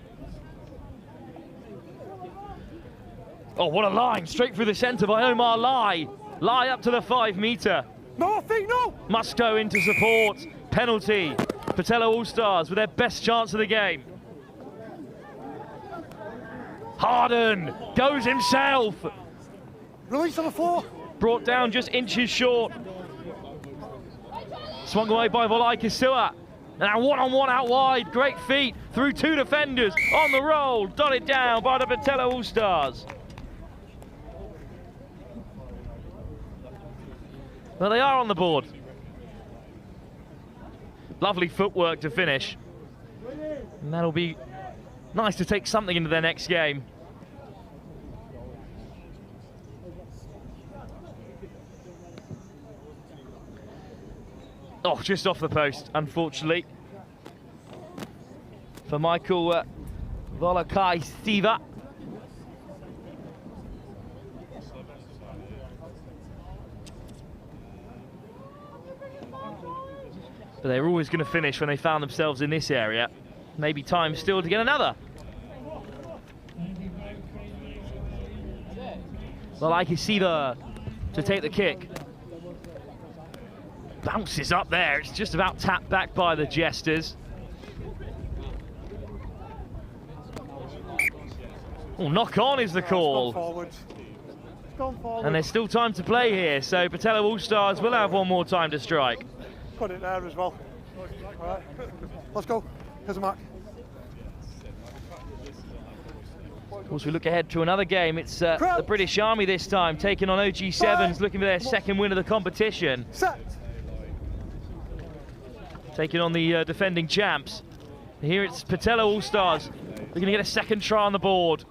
Oh, what a line, straight through the centre by Omar Lai. Lai up to the 5 metre. No, I think no. Must go into support. Penalty. Petelo All-Stars with their best chance of the game. Harden goes himself. Release on the floor. Brought down just inches short. Swung away by Volai Kisua. Now one-on-one out wide. Great feet through 2 defenders. On the roll. Dotted down by the Petelo All-Stars. Well, they are on the board. Lovely footwork to finish. And that'll be nice to take something into their next game. Oh, just off the post, unfortunately. For Michael Volakai Siva. But they were always going to finish when they found themselves in this area. Maybe time still to get another. Volakai Siva to take the kick. Bounces up there, it's just about tapped back by the Jesters. Oh, knock on is the call. And there's still time to play here, so Petelo All-Stars will have one more time to strike. Got it there as well. All right, let's go. Here's a mark. Of course, we look ahead to another game. It's the British Army this time, taking on OG7s, looking for their second win of the competition. Set. Taking on the defending champs. Here it's Petelo All-Stars. They're going to get a second try on the board.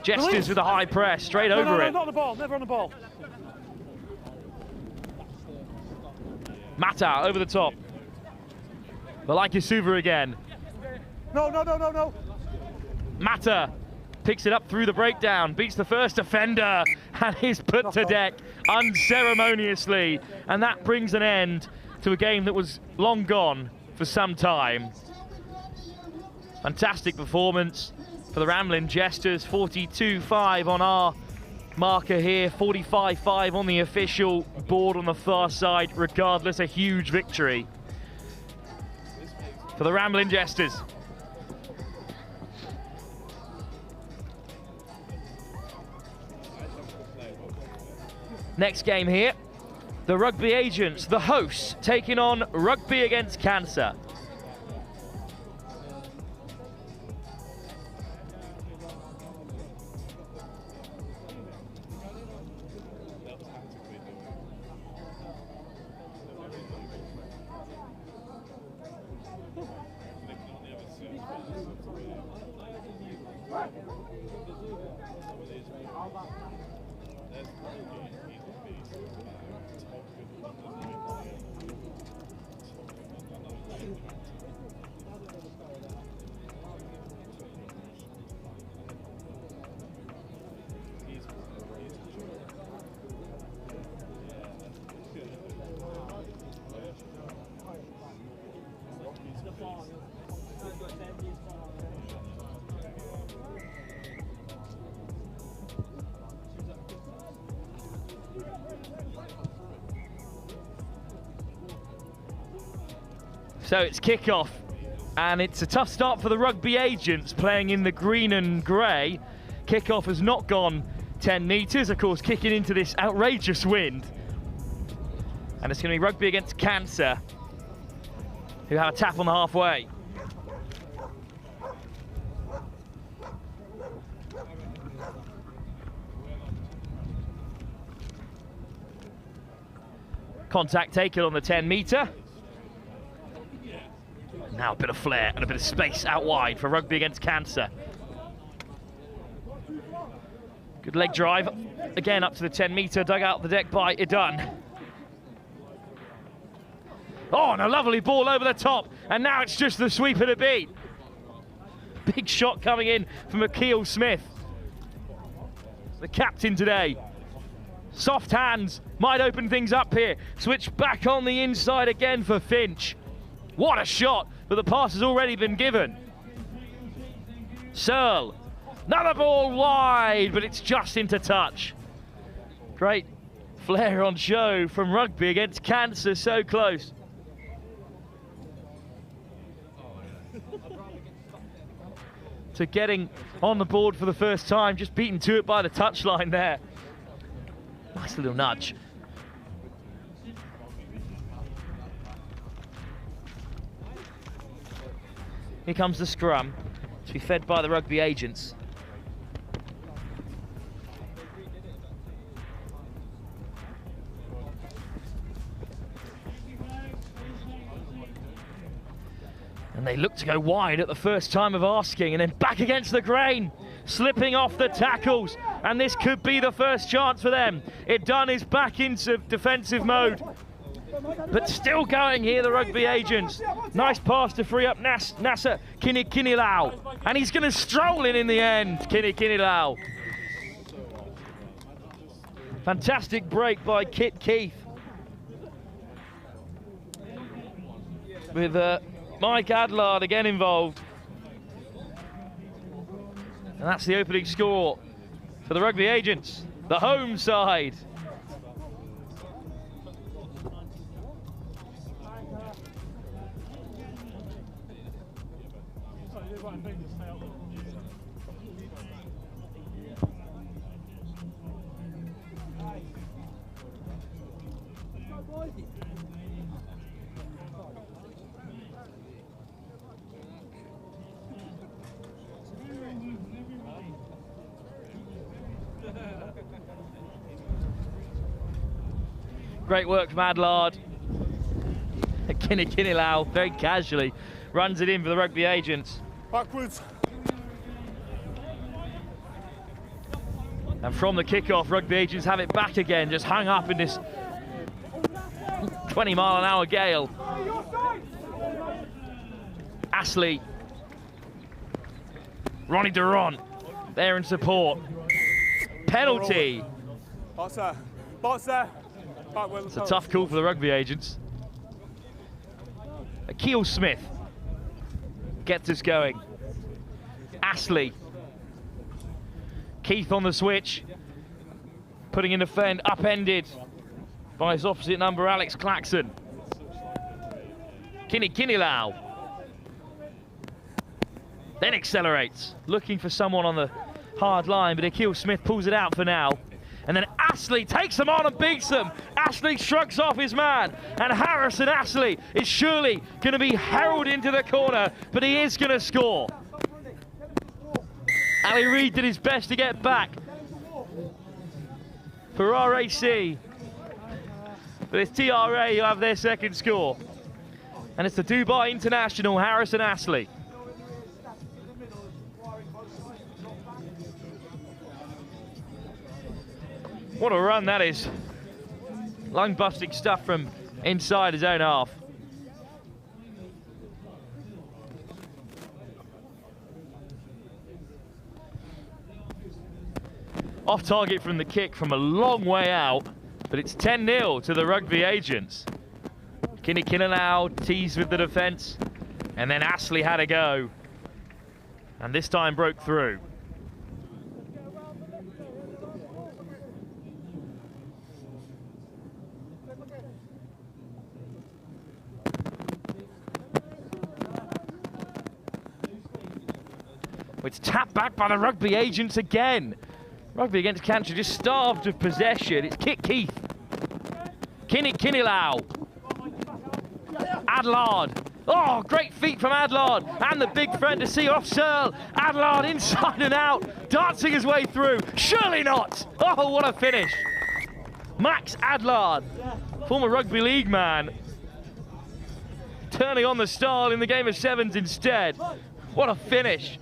Jesters with a high press, straight over it. Not on the ball, never on the ball. Mata over the top. Volai Kisua again. No. Mata picks it up through the breakdown, beats the first defender, and is put to deck unceremoniously. And that brings an end to a game that was long gone for some time. Fantastic performance for the Ramblin Jesters, 42-5 on our marker here, 45-5 on the official board on the far side. Regardless, a huge victory for the Ramblin Jesters. Next game here, the Rugby Agents, the hosts, taking on Rugby against Cancer. So it's kickoff, and it's a tough start for the Rugby Agents playing in the green and grey. Kickoff has not gone 10 metres, of course, kicking into this outrageous wind. And it's going to be Rugby against Cancer, who have a tap on the halfway. Contact taken on the 10 metre. Now a bit of flair and a bit of space out wide for Rugby against Cancer. Good leg drive. Again up to the 10 metre, dug out the deck by Idan. Oh, and a lovely ball over the top. And now it's just the sweep of the beat. Big shot coming in from Akil Smith. The captain today. Soft hands might open things up here. Switch back on the inside again for Finch. What a shot, but the pass has already been given. Searle, another ball wide, but it's just into touch. Great flair on show from Rugby against Cancer, so close. To getting on the board for the first time, just beaten to it by the touchline there. Nice little nudge. Here comes the scrum, to be fed by the Rugby Agents. And they look to go wide at the first time of asking, and then back against the grain, slipping off the tackles, and this could be the first chance for them. Idan is back into defensive mode, but still going here, the Rugby Agents. Nice pass to free up Nasser Kinilau, and he's going to stroll in the end, Kinilau. Fantastic break by Kit Keith. With Mike Adlard again involved. And that's the opening score for the Rugby Agents, the home side. Great work from Adlard. Kinilau very casually runs it in for the Rugby Agents. Backwards. And from the kickoff, Rugby Agents have it back again, just hung up in this 20-mile-an-hour gale. Astley, Ronnie Durant, there in support. Penalty. Boxer. Boxer. It's a tough call for the Rugby Agents. Akil Smith gets us going. Astley. Keith on the switch. putting in the fend, upended by his opposite number, Alex Claxon. Kinilau. Then accelerates, looking for someone on the hard line, but Akil Smith pulls it out for now. And then Astley takes them on and beats them. Astley shrugs off his man, and Harrison Astley is surely going to be heralded into the corner, but he is going to score. Ali Reid did his best to get back for RAC, but it's TRA who have their second score. And it's the Dubai international, Harrison Astley. What a run that is. Lung-busting stuff from inside his own half. Off target from the kick from a long way out, but it's 10-0 to the Rugby agents. Kinilau teased with the defence, and then Astley had a go, and this time broke through. It's tapped back by the Rugby agents again. Rugby against Cancer, just starved of possession. It's Kit Keith. Kinilau. Adlard. Oh, great feet from Adlard. And the big friend to see off Searle. Adlard inside and out, dancing his way through. Surely not. Oh, what a finish. Max Adlard, former rugby league man, turning on the style in the game of sevens instead. What a finish.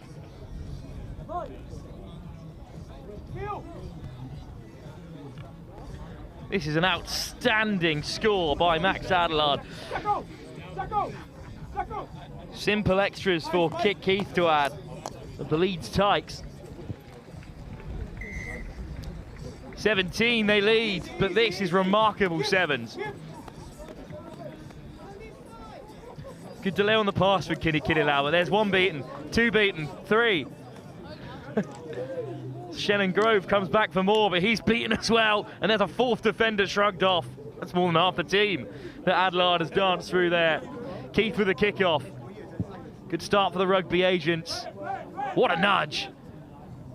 This is an outstanding score by Max Adlard. Simple extras for Kit Keith to add of the Leeds Tykes. 17 they lead, but this is remarkable sevens. Good delay on the pass for Kinilau, but there's one beaten, two beaten, three. Shannon Grove comes back for more, but he's beaten as well, and there's a fourth defender shrugged off. That's more than half the team that Adlard has danced through there. Keith with the kickoff. Good start for the Rugby agents. What a nudge.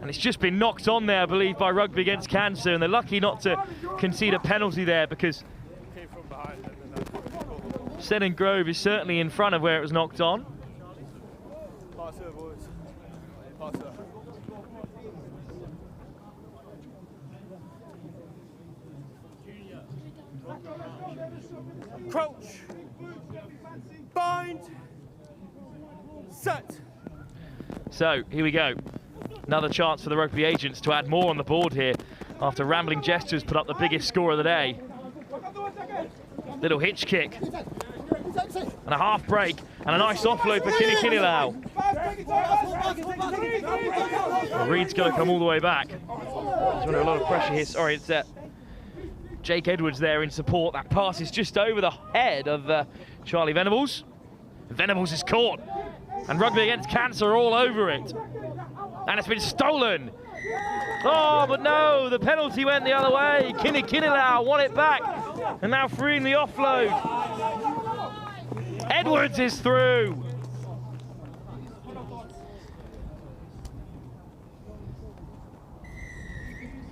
And it's just been knocked on there, I believe, by Rugby against Cancer, and they're lucky not to concede a penalty there, because Shannon Grove is certainly in front of where it was knocked on. Crouch, bind, set. So here we go. Another chance for the Rugby agents to add more on the board here after Rambling Jesters put up the biggest score of the day. Little hitch kick and a half break and a nice offload for Kinilau. Well, Reed's going to come all the way back. He's under a lot of pressure here. Sorry, it's Jake Edwards there in support. That pass is just over the head of Charlie Venables. Venables is caught, and Rugby against Cancer all over it. And it's been stolen. Oh, but no, the penalty went the other way. Kinilau won it back, and now freeing the offload. Edwards is through.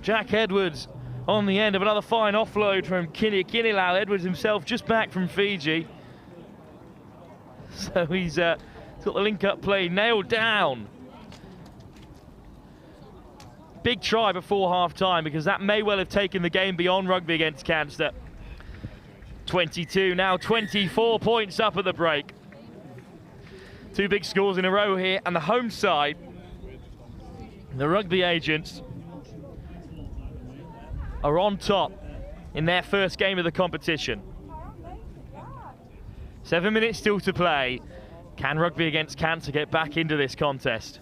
Jack Edwards on the end of another fine offload from Kinilau. Edwards himself just back from Fiji. So he's got the link-up play nailed down. Big try before half-time, because that may well have taken the game beyond Rugby against Cancer. 22, now 24 points up at the break. Two big scores in a row here, and the home side, the Rugby agents, are on top in their first game of the competition. 7 minutes still to play. Can Rugby against Cancer get back into this contest?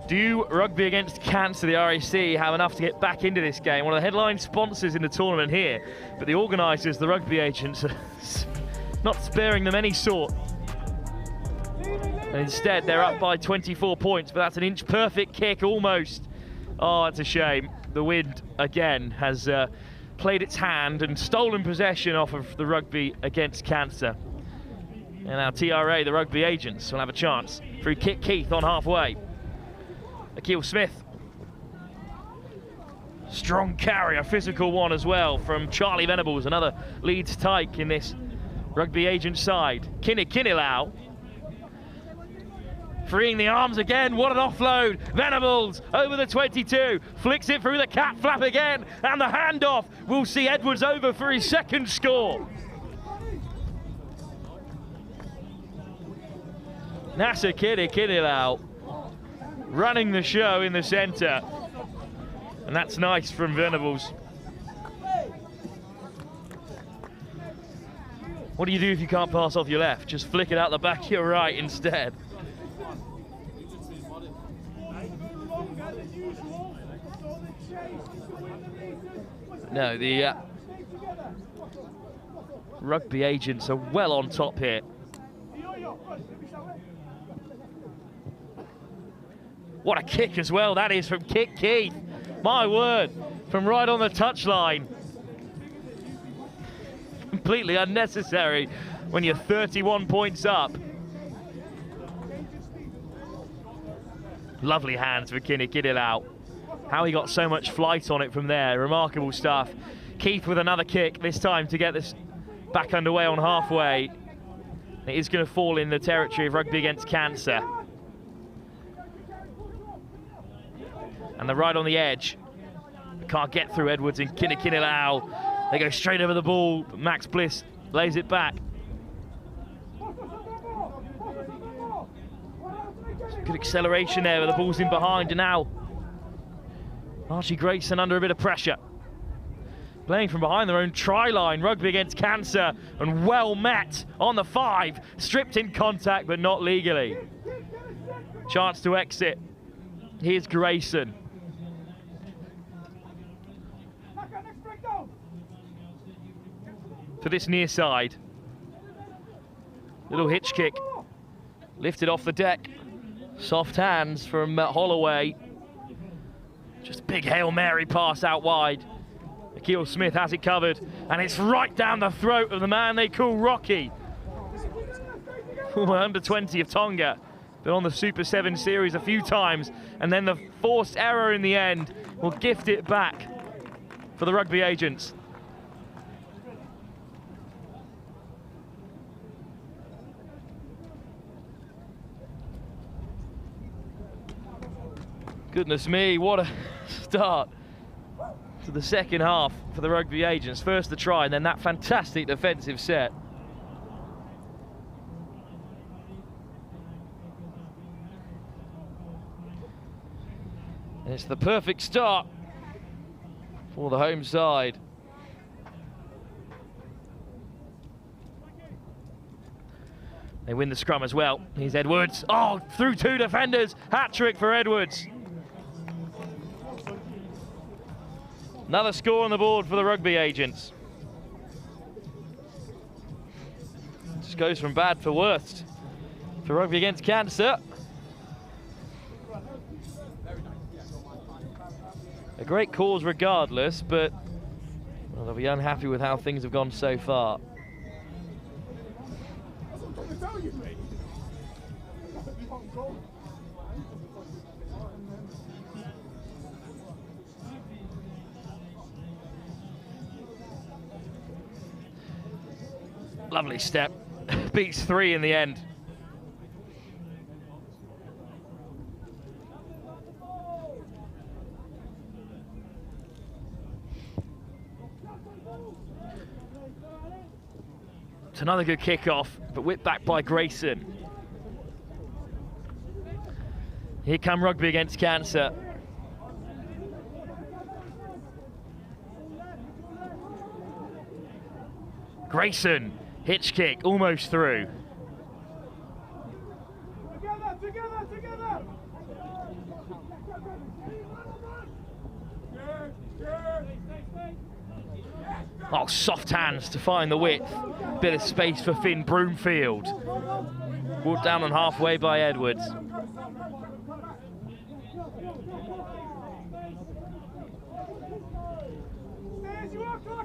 Do Rugby Against Cancer, the RAC, have enough to get back into this game? One of the headline sponsors in the tournament here, but the organisers, the rugby agents, are not sparing them any sort. And instead, they're up by 24 points, but that's an inch-perfect kick almost. Oh, it's a shame. The wind, again, has played its hand and stolen possession off of the Rugby Against Cancer. And now TRA, the rugby agents, will have a chance through kick Keith on halfway. Akil Smith. Strong carry, a physical one as well from Charlie Venables, another Leeds tyke in this rugby agent side. Kinilau. Freeing the arms again, what an offload. Venables over the 22, flicks it through the cat flap again, and the handoff will see Edwards over for his second score. Nasser Kinilau running the show in the centre. And that's nice from Venables. What do you do if you can't pass off your left? Just flick it out the back of your right instead. No, the rugby agents are well on top here. What a kick as well that is from Kick Keith. My word, from right on the touchline. Completely unnecessary when you're 31 points up. Lovely hands for Kinilau. How he got so much flight on it from there, remarkable stuff. Keith with another kick, this time to get this back underway on halfway. It is going to fall in the territory of Rugby Against Cancer. And they're right on the edge. Can't get through Edwards and Kinilau. They go straight over the ball, but Max Bliss lays it back. Good acceleration there, but the ball's in behind, and now Archie Grayson under a bit of pressure. Playing from behind their own try line, Rugby Against Cancer, and well met on the 5. Stripped in contact, but not legally. Chance to exit. Here's Grayson. To this near side. Little hitch kick. Lifted off the deck. Soft hands from Holloway. Just big Hail Mary pass out wide. Akil Smith has it covered, and it's right down the throat of the man they call Rocky. Under 20 of Tonga. Been on the Super 7 series a few times, and then the forced error in the end will gift it back for the rugby agents. Goodness me, what a start to the second half for the rugby agents. First the try, and then that fantastic defensive set. And it's the perfect start for the home side. They win the scrum as well. Here's Edwards. Oh, through 2 defenders. Hat-trick for Edwards. Another score on the board for the rugby agents. Just goes from bad for worst for Rugby Against Cancer. A great cause regardless, but well, they'll be unhappy with how things have gone so far. Lovely step, beats 3 in the end. It's another good kick-off, but whipped back by Grayson. Here come Rugby against Cancer. Grayson, hitch kick, almost through. Oh, soft hands to find the width. Bit of space for Finn Broomfield. Brought down on halfway by Edwards.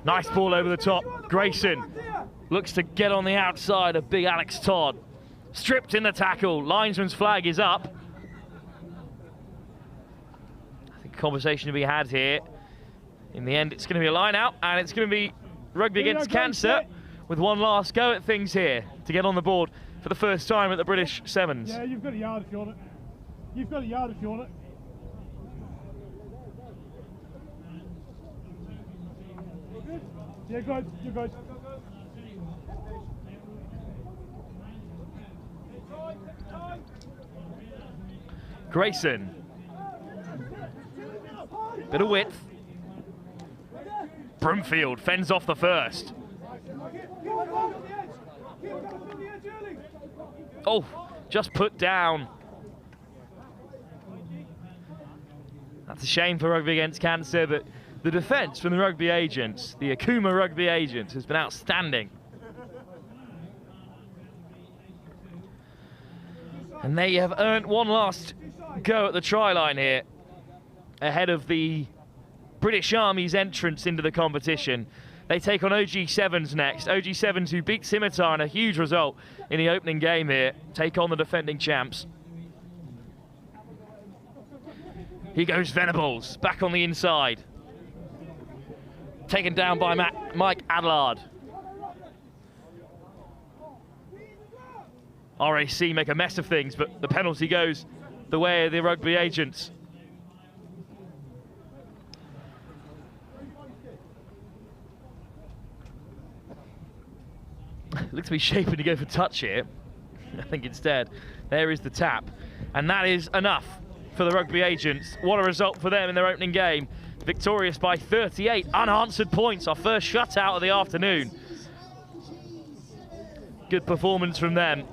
Nice ball over the top. Grayson looks to get on the outside of big Alex Todd. Stripped in the tackle. Linesman's flag is up. I think conversation to be had here. In the end, it's going to be a line out, and it's going to be Rugby against Cancer with one last go at things here to get on the board for the first time at the British Sevens. Yeah, you've got a yard if you want it. You've got a yard if you want it. Yeah, good. You're good. Grayson. Bit of width. Broomfield fends off the first. Oh, just put down. That's a shame for Rugby against Cancer, but the defence from the Rugby agents, the Akuma Rugby agents, has been outstanding. And they have earned one last go at the try line here, ahead of the British Army's entrance into the competition. They take on OG7s next. OG7s, who beat Scimitar in a huge result in the opening game here, take on the defending champs. Here goes Venables, back on the inside. Taken down by Mike Adlard. RAC make a mess of things, but the penalty goes the way of the Rugby agents. Looks to be shaping to go for touch here. I think instead, there is the tap. And that is enough for the Rugby agents. What a result for them in their opening game. Victorious by 38 unanswered points. Our first shutout of the afternoon. Good performance from them.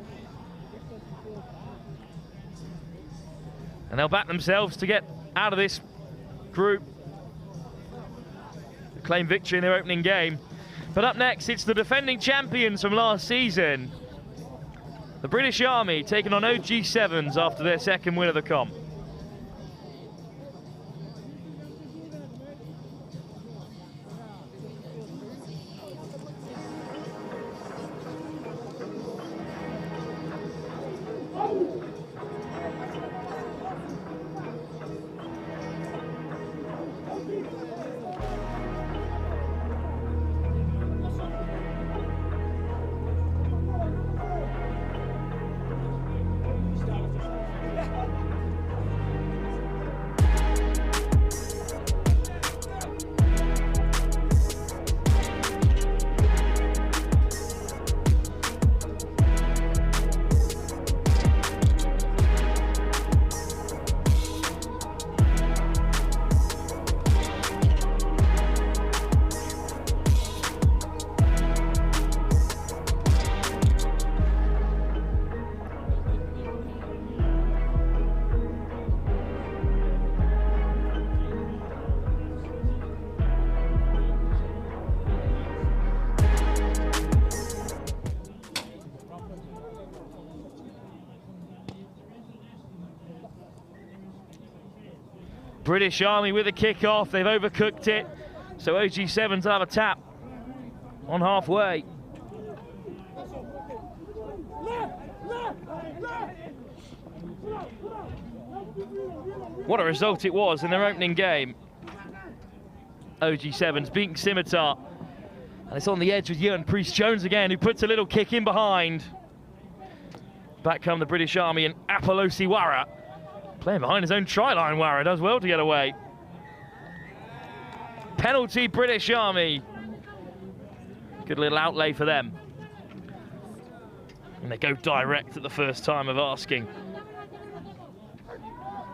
And they'll back themselves to get out of this group. Claim victory in their opening game. But up next, it's the defending champions from last season. The British Army taking on OG7s after their second win of the comp. British Army with a kick-off. They've overcooked it. So OG7s have a tap on halfway. What a result it was in their opening game. OG7s beating Scimitar. And it's on the edge with Ewan Priest-Jones again, who puts a little kick in behind. Back come the British Army and Apolosi Wara. Playing behind his own try line, Wara does well to get away. Penalty British Army. Good little outlay for them. And they go direct at the first time of asking.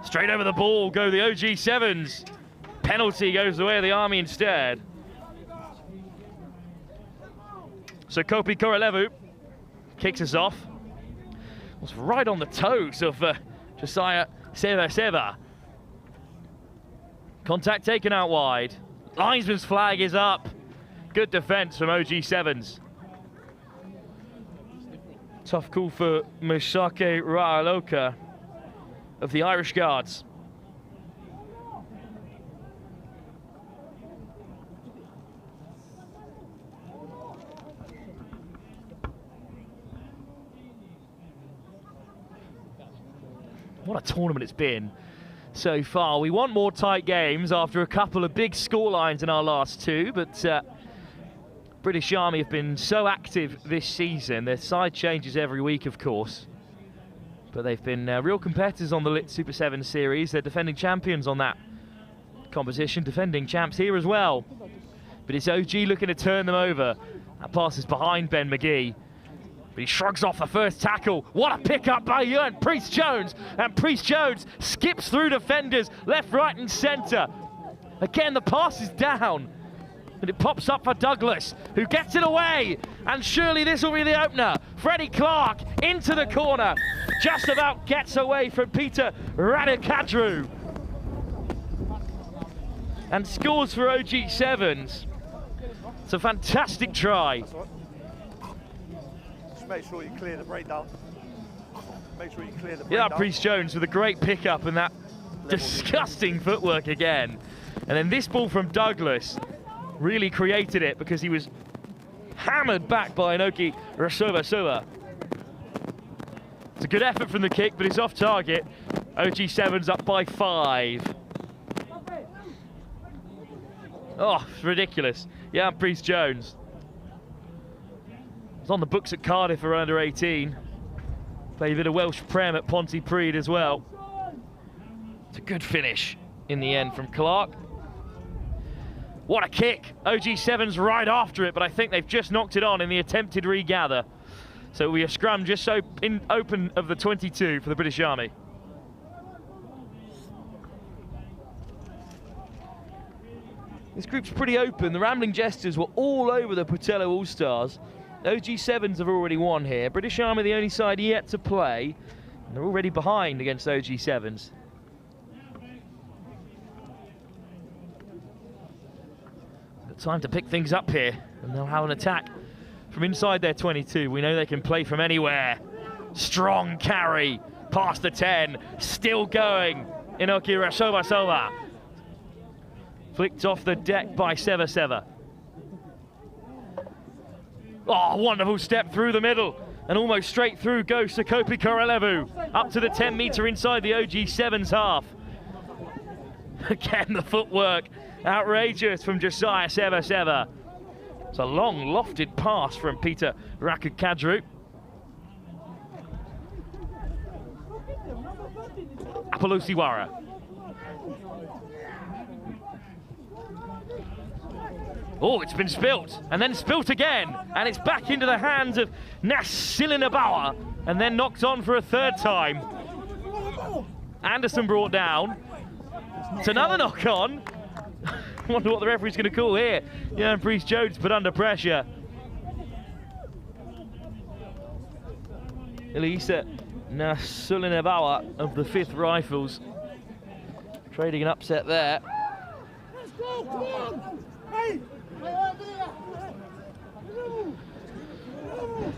Straight over the ball go the OG7s. Penalty goes the way of the Army instead. So Kopi Korolevu kicks us off. Was right on the toes of Josiah Seva. Contact taken out wide. Linesman's flag is up. Good defence from OG7s. Tough call for Musake Ra'aloka of the Irish Guards. What a tournament it's been so far. We want more tight games after a couple of big scorelines in our last two, but British Army have been so active this season. Their side changes every week, of course, but they've been real competitors on the Lit Super 7 series. They're defending champions on that competition, defending champs here as well. But it's OG looking to turn them over. That pass is behind Ben McGee. But he shrugs off the first tackle. What a pickup by Ewan Priest-Jones. And Priest-Jones skips through defenders, left, right and centre. Again, the pass is down. And it pops up for Douglas, who gets it away. And surely this will be the opener. Freddie Clark into the corner. Just about gets away from Peter Radicadru. And scores for OG7s. It's a fantastic try. Make sure you clear the breakdown. Make sure you clear the breakdown. Yeah, Priest-Jones with a great pickup and that disgusting footwork again. And then this ball from Douglas really created it because he was hammered back by Inoki Rasova. It's a good effort from the kick, but it's off target. OG7's up by 5. Oh, it's ridiculous. Yeah, Priest-Jones. On the books at Cardiff for under 18. Played a bit of Welsh Prem at Pontypridd as well. It's a good finish in the end from Clark. What a kick. OG7's right after it, but I think they've just knocked it on in the attempted regather. So we are scrum just so in open of the 22 for the British Army. This group's pretty open. The Ramblin Jesters were all over the Petelo All-Stars. OG7s have already won here. British Army the only side yet to play. And they're already behind against OG7s. Time to pick things up here. And they'll have an attack from inside their 22. We know they can play from anywhere. Strong carry past the 10. Still going. Inoki Rasova. Flicked off the deck by Seva. Oh, wonderful step through the middle. And almost straight through goes Kopi Korolevu. Up to the 10 metre inside the OG7's half. Again, the footwork. Outrageous from Josiah Seva. It's a long, lofted pass from Peter Radicadru. Apolosiwara. Oh, it's been spilt, and then spilt again, and it's back into the hands of Nasilinabawa, and then knocked on for a third time. Anderson brought down. It's another knock on. Wonder what the referee's going to call here. Yeah, and Priest-Jones put under pressure. Elisa Nasilinabawa of the 5th Rifles trading an upset there.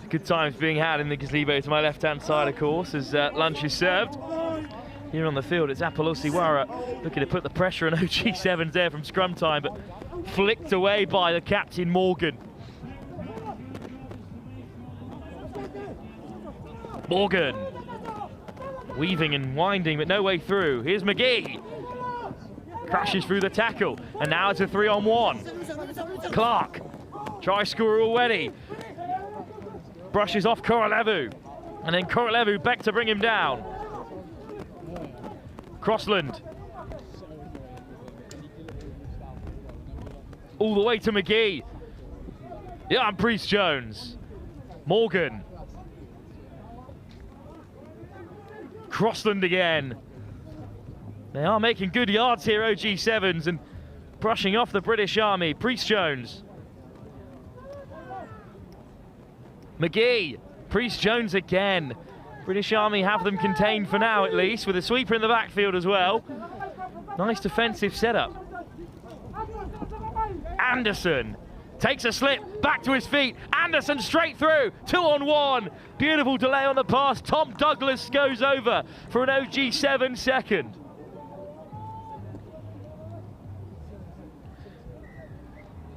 Good times being had in the gazebo to my left-hand side, of course, as lunch is served. Here on the field, it's Apolosiwara looking to put the pressure on OG7's there from scrum time, but flicked away by the captain, Morgan. Morgan. Weaving and winding, but no way through. Here's McGee. Crashes through the tackle, and now it's a 3-on-1. Clark. Try scorer already. Brushes off Korolevu, and then Korolevu back to bring him down. Crossland. All the way to McGee. Yeah, and Priest Jones. Morgan. Crossland again. They are making good yards here, OG7s, and brushing off the British Army. Priest Jones. McGee. Priest Jones again. British Army have them contained for now, at least, with a sweeper in the backfield as well. Nice defensive setup. Anderson takes a slip, back to his feet. Anderson straight through, 2-on-1. Beautiful delay on the pass. Tom Douglas goes over for an OG7 second.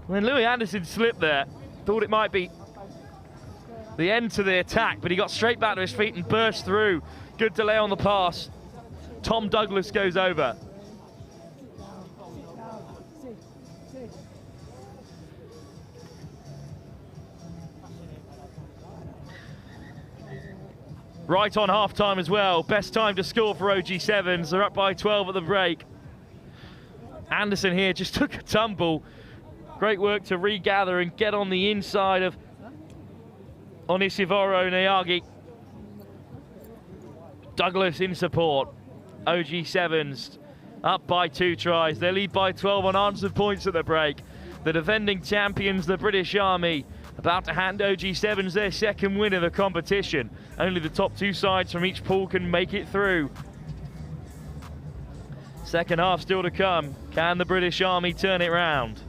When Louis Anderson slipped there, thought it might be the end to the attack, but he got straight back to his feet and burst through. Good delay on the pass. Tom Douglas goes over. Right on half-time as well. Best time to score for OG7s. They're up by 12 at the break. Anderson here just took a tumble. Great work to regather and get on the inside of Onisivoro Nayagi. Douglas in support. OG7s up by 2 tries. They lead by 12 unanswered points at the break. The defending champions, the British Army, about to hand OG7s their second win of the competition. Only the top 2 sides from each pool can make it through. Second half still to come. Can the British Army turn it round?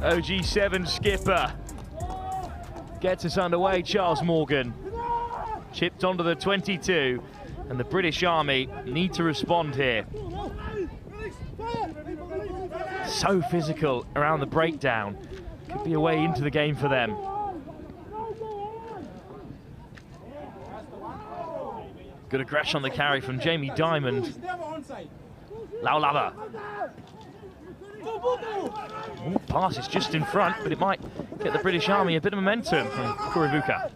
OG7 skipper gets us underway. Charles Morgan chipped onto the 22, and the British Army need to respond here. So physical around the breakdown. Could be a way into the game for them. Good aggression on the carry from Jamie Diamond. Laulava. Pass is just in front, but it might get the British Army a bit of momentum from Kurivuka.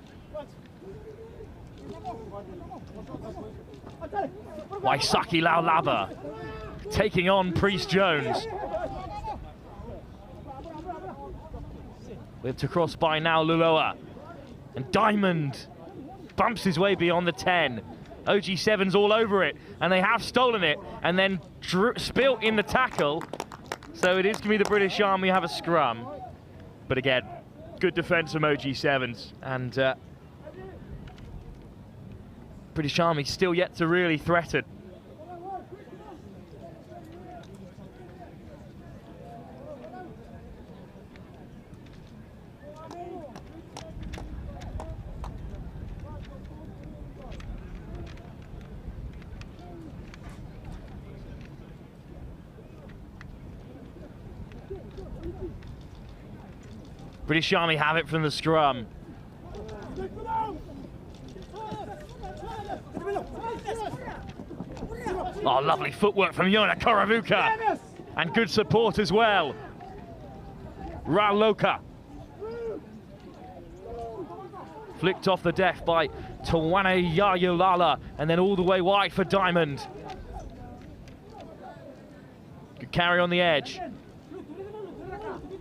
Waisaki Laulava taking on Priest Jones. With to cross by now Luloa. And Diamond bumps his way beyond the 10. OG7's all over it, and they have stolen it, and then spilt in the tackle. So it is going to be the British Army have a scrum. But again, good defence from OG7s. And British Army still yet to really threaten. British Army have it from the scrum. Oh, lovely footwork from Yona Koravuka. And good support as well. Raloka. Flicked off the deck by Tawane Yayulala, and then all the way wide for Diamond. Good carry on the edge.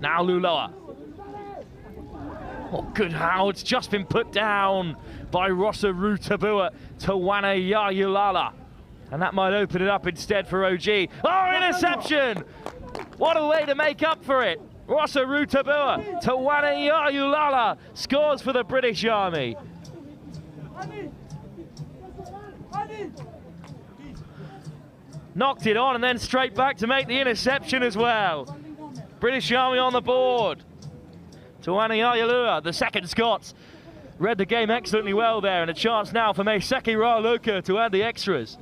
Now Luloa. Oh, good how it's just been put down by Rossa Rutabua. Tawane Yayulala. And that might open it up instead for OG. Oh, interception! What a way to make up for it. Rossa Rutabua, Tawana Yayulala scores for the British Army. Knocked it on and then straight back to make the interception as well. British Army on the board. Tawana Yayulala, the second Scots, read the game excellently well there, and a chance now for Meiseki Raloka to add the extras.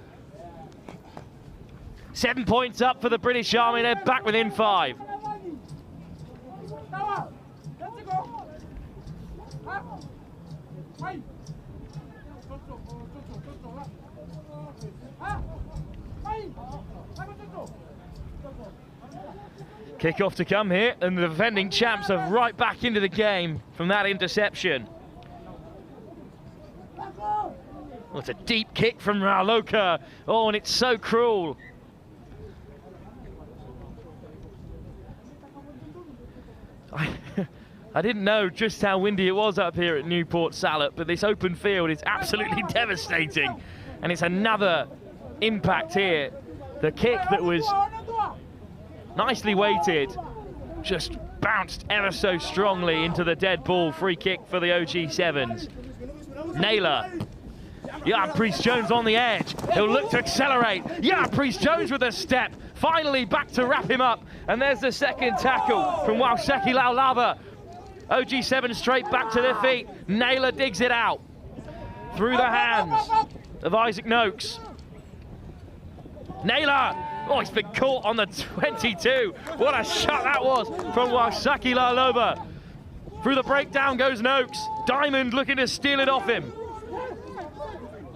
7 points up for the British Army, they're back within 5. Kick-off to come here, and the defending champs are right back into the game from that interception. Oh, it's a deep kick from Raloka. Oh, and it's so cruel. I didn't know just how windy it was up here at Newport Salop, but this open field is absolutely devastating. And it's another impact here. The kick that was nicely weighted just bounced ever so strongly into the dead ball. Free kick for the OG7s. Naylor. Yeah, Priest-Jones on the edge. He'll look to accelerate. Yeah, Priest-Jones with a step. Finally back to wrap him up. And there's the second tackle from Wauseki Laulava. OG7 straight back to their feet. Naylor digs it out. Through the hands of Isaac Noakes. Naylor! Oh, he's been caught on the 22. What a shot that was from Wauseki Laulava. Through the breakdown goes Noakes. Diamond looking to steal it off him.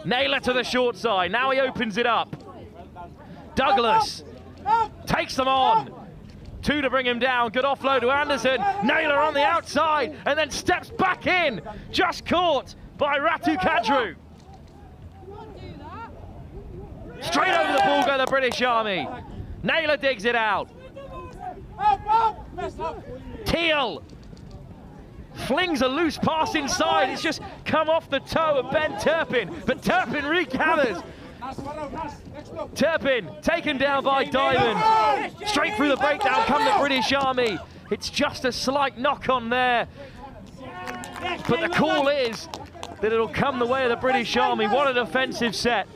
Naylor to the short side. Now he opens it up. Douglas takes them on. 2 to bring him down. Good offload to Anderson. Naylor on the outside and then steps back in. Just caught by Ratu Kadru. Straight over the ball go the British Army. Naylor digs it out. Teal flings a loose pass inside. It's just come off the toe of Ben Turpin, but Turpin regathers. Turpin taken down by Diamond. Straight through the breakdown come the British Army. It's just a slight knock on there, but the call is that it'll come the way of the British Army. What a defensive set.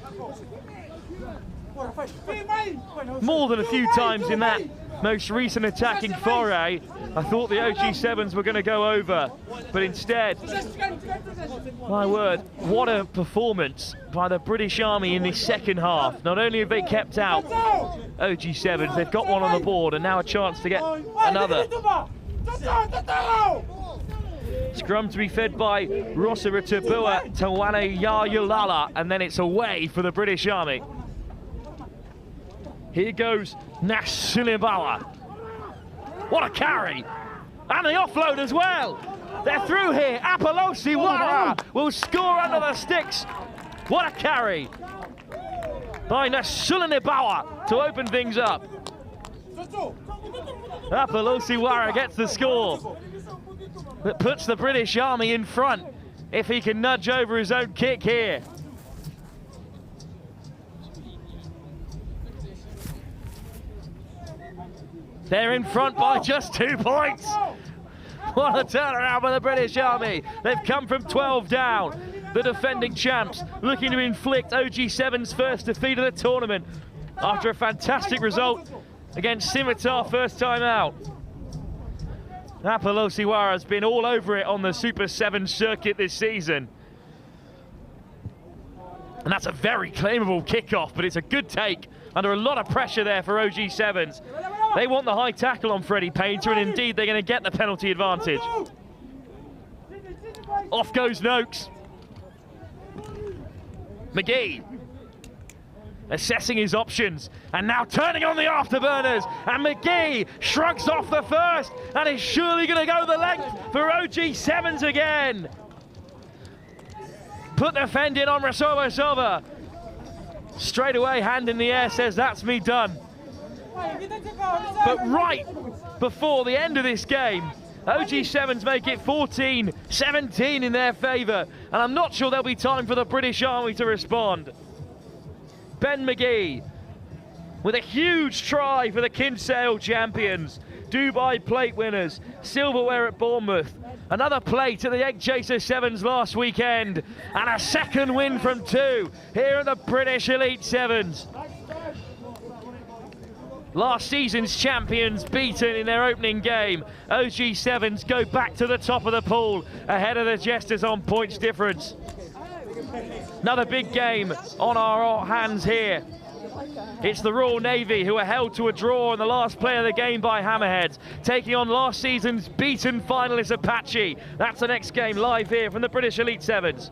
More than a few times in that most recent attacking foray, I thought the OG7s were going to go over, but instead, my word, what a performance by the British Army in this second half. Not only have they kept out OG7s, they've got one on the board and now a chance to get another. Scrum to be fed by Rossa Rutabua, Tawana Yayulala, and then it's away for the British Army. Here goes Nasulibawa. What a carry! And the offload as well. They're through here. Apolosi Wara will score under the sticks. What a carry by Nasulibawa to open things up. Apolosi Wara gets the score that puts the British Army in front if he can nudge over his own kick here. They're in front by just 2 points. What a turnaround by the British Army. They've come from 12 down. The defending champs looking to inflict OG7's first defeat of the tournament after a fantastic result against Scimitar first time out. Apolosi Wara has been all over it on the Super 7 circuit this season. And that's a very claimable kickoff, but it's a good take under a lot of pressure there for OG7s. They want the high tackle on Freddie Painter, and indeed they're going to get the penalty advantage. Off goes Noakes. McGee assessing his options and now turning on the afterburners, and McGee shrugs off the first and is surely going to go the length for OG7s again. Put the fend in on Rasova Silva. Straight away, hand in the air, says that's me done. But right before the end of this game, OG7s make it 14-17 in their favour, and I'm not sure there'll be time for the British Army to respond. Ben McGee with a huge try for the Kinsale champions. Dubai plate winners, silverware at Bournemouth. Another plate at the Egg Chaser Sevens last weekend, and a second win from 2 here at the British Elite Sevens. Last season's champions beaten in their opening game. OG Sevens go back to the top of the pool, ahead of the Jesters on points difference. Another big game on our hands here. It's the Royal Navy, who are held to a draw in the last play of the game by Hammerheads, taking on last season's beaten finalist Apache. That's the next game live here from the British Elite Sevens.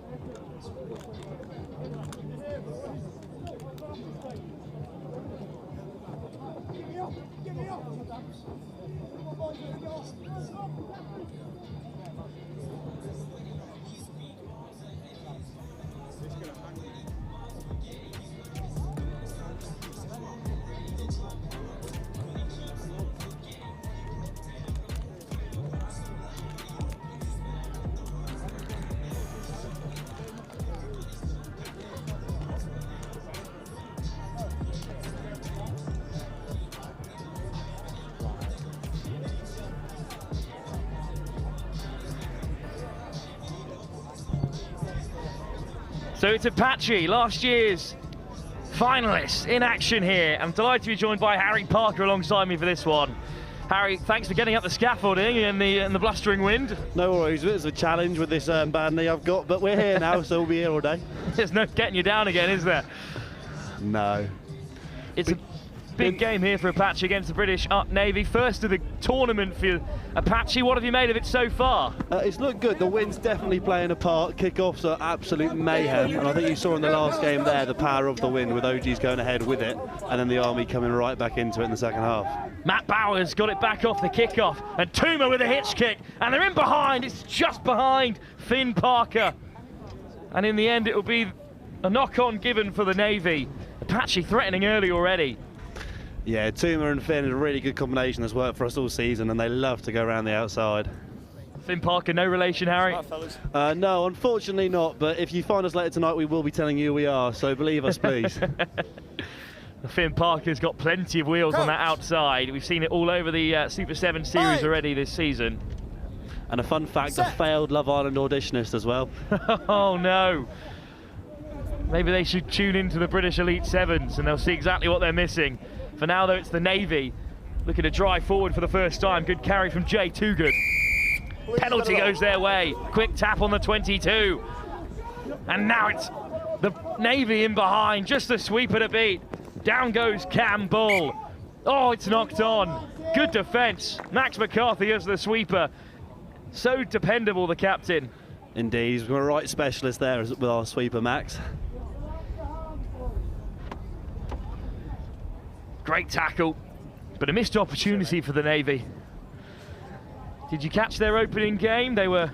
So it's Apache, last year's finalists in action here. I'm delighted to be joined by Harry Parker alongside me for this one. Harry, thanks for getting up the scaffolding in the blustering wind. No worries, it's a challenge with this bad knee I've got, but we're here now, so we'll be here all day. There's no getting you down again, is there? No. It's a big game here for Apache against the British Navy. First of the tournament for Apache. What have you made of it so far? It's looked good. The wind's definitely playing a part. Kickoffs are absolute mayhem, and I think you saw in the last game there the power of the wind, with OGs going ahead with it, and then the Army coming right back into it in the second half. Matt Bowers got it back off the kickoff, and Tuma with a hitch kick, and they're in behind. It's just behind Finn Parker, and in the end it will be a knock-on given for the Navy. Apache threatening early already. Yeah, Tuma and Finn is a really good combination that's worked for us all season, and they love to go around the outside. Finn Parker, no relation, Harry? No, unfortunately not, but if you find us later tonight, we will be telling you who we are, so believe us, please. Finn Parker's got plenty of wheels on that outside. We've seen it all over the Super 7 series already this season. And a fun fact, a failed Love Island auditionist as well. Oh no. Maybe they should tune into the British Elite Sevens and they'll see exactly what they're missing. For now, though, it's the Navy looking to drive forward for the first time. Good carry from Jay Toogood. Penalty goes their way. Quick tap on the 22. And now it's the Navy in behind. Just the sweeper to beat. Down goes Cam Bull. Oh, it's knocked on. Good defence. Max McCarthy as the sweeper. So dependable, the captain. Indeed, he's got a right specialist there with our sweeper, Max. Great tackle, but a missed opportunity for the Navy. Did you catch their opening game? They were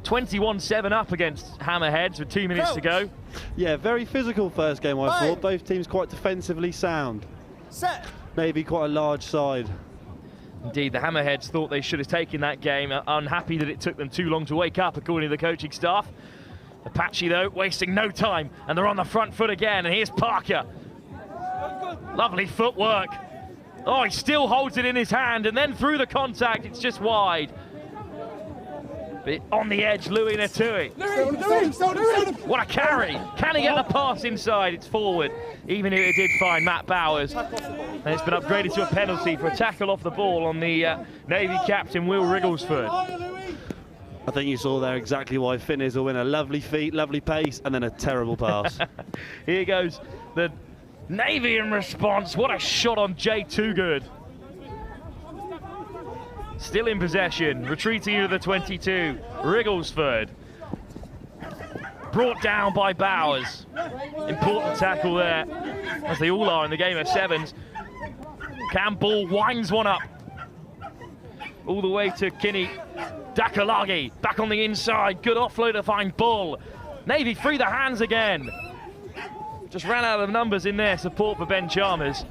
21-7 up against Hammerheads with 2 minutes to go. Yeah, very physical first game, I thought. Both teams quite defensively sound. Set. Navy quite a large side. Indeed, the Hammerheads thought they should have taken that game. Unhappy that it took them too long to wake up, according to the coaching staff. Apache, though, wasting no time, and they're on the front foot again, and here's Parker. Lovely footwork. Oh, he still holds it in his hand, and then through the contact, it's just wide. But on the edge, Louis Natui. What a carry. Can he get the pass inside? It's forward, even if it did find Matt Bowers. And it's been upgraded to a penalty for a tackle off the ball on the Navy captain, Will Rigglesford. I think you saw there exactly why Finn is a winner. Lovely feet, lovely pace, and then a terrible pass. Here goes the Navy in response. What a shot on Jay Toogood. Still in possession, retreating to the 22. Rigglesford. Brought down by Bowers. Important tackle there, as they all are in the game of sevens. Campbell winds one up. All the way to Kinney. Dakalagi back on the inside. Good offload to find Bull. Navy free the hands again. Just ran out of numbers in there. Support for Ben Chalmers.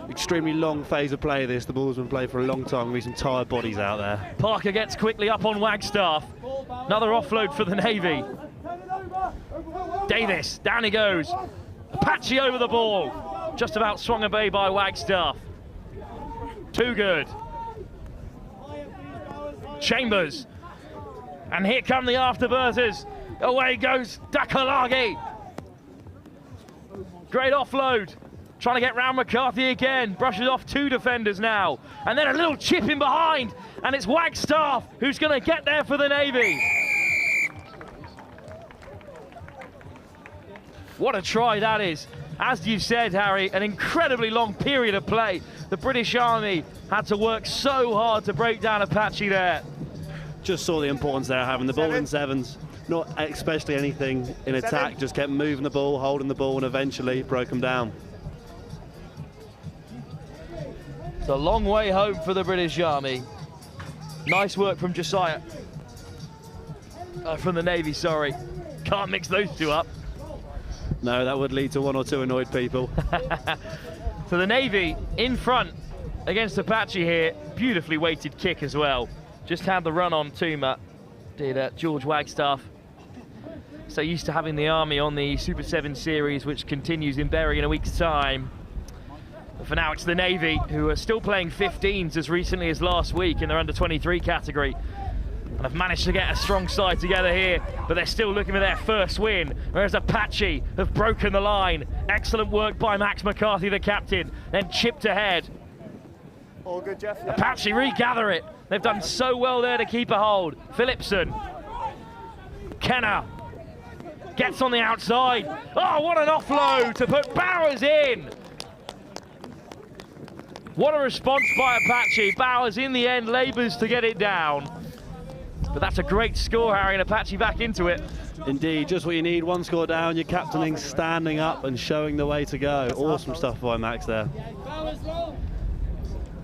Extremely long phase of play this. The ball's been played for a long time. There'll be some tired bodies out there. Parker gets quickly up on Wagstaff. Another offload for the Navy. Davis, down he goes. Apache over the ball. Just about swung away by Wagstaff. Too good. Chambers. And here come the afterburners. Away goes Dakalagi. Great offload. Trying to get round McCarthy again. Brushes off 2 defenders now. And then a little chip in behind. And it's Wagstaff who's going to get there for the Navy. What a try that is. As you said, Harry, an incredibly long period of play. The British Army had to work so hard to break down Apache there. Just saw the importance there of having the ball in sevens. Not especially anything in attack, just kept moving the ball, holding the ball, and eventually broke them down. It's a long way home for the British Army. Nice work from Josiah. From the Navy, sorry. Can't mix those two up. No, that would lead to 1 or 2 annoyed people. So the Navy in front against Apache here. Beautifully weighted kick as well. Just had the run on Tuma. Did George Wagstaff. So used to having the Army on the Super 7 series, which continues in Bury in a week's time. But for now, it's the Navy, who are still playing 15s as recently as last week in their under-23 category. And have managed to get a strong side together here, but they're still looking for their first win, whereas Apache have broken the line. Excellent work by Max McCarthy, the captain, then chipped ahead. All good, Jeff. Yeah. Apache regather it. They've done so well there to keep a hold. Phillipson. Kenner gets on the outside. Oh, what an offload to put Bowers in. What a response by Apache. Bowers in the end labours to get it down. But that's a great score, Harry, and Apache back into it. Indeed, just what you need. 1 score down, your captaining standing up and showing the way to go. Awesome stuff by Max there.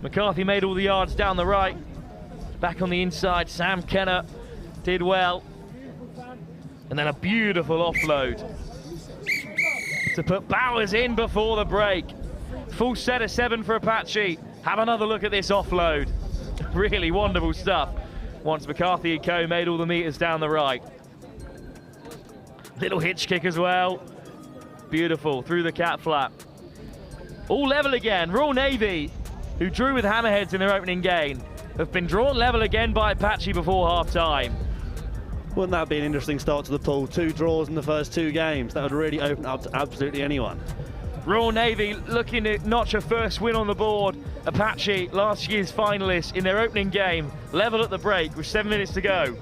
McCarthy made all the yards down the right. Back on the inside, Sam Kenner did well. And then a beautiful offload to put Bowers in before the break. Full set of 7 for Apache. Have another look at this offload. Really wonderful stuff. Once McCarthy and co made all the meters down the right. Little hitch kick as well. Beautiful, through the cat flap. All level again. Royal Navy, who drew with Hammerheads in their opening game, have been drawn level again by Apache before half-time. Wouldn't that be an interesting start to the pool? 2 draws in the first 2 games. That would really open up to absolutely anyone. Royal Navy looking to notch a first win on the board. Apache, last year's finalists in their opening game, level at the break with 7 minutes to go.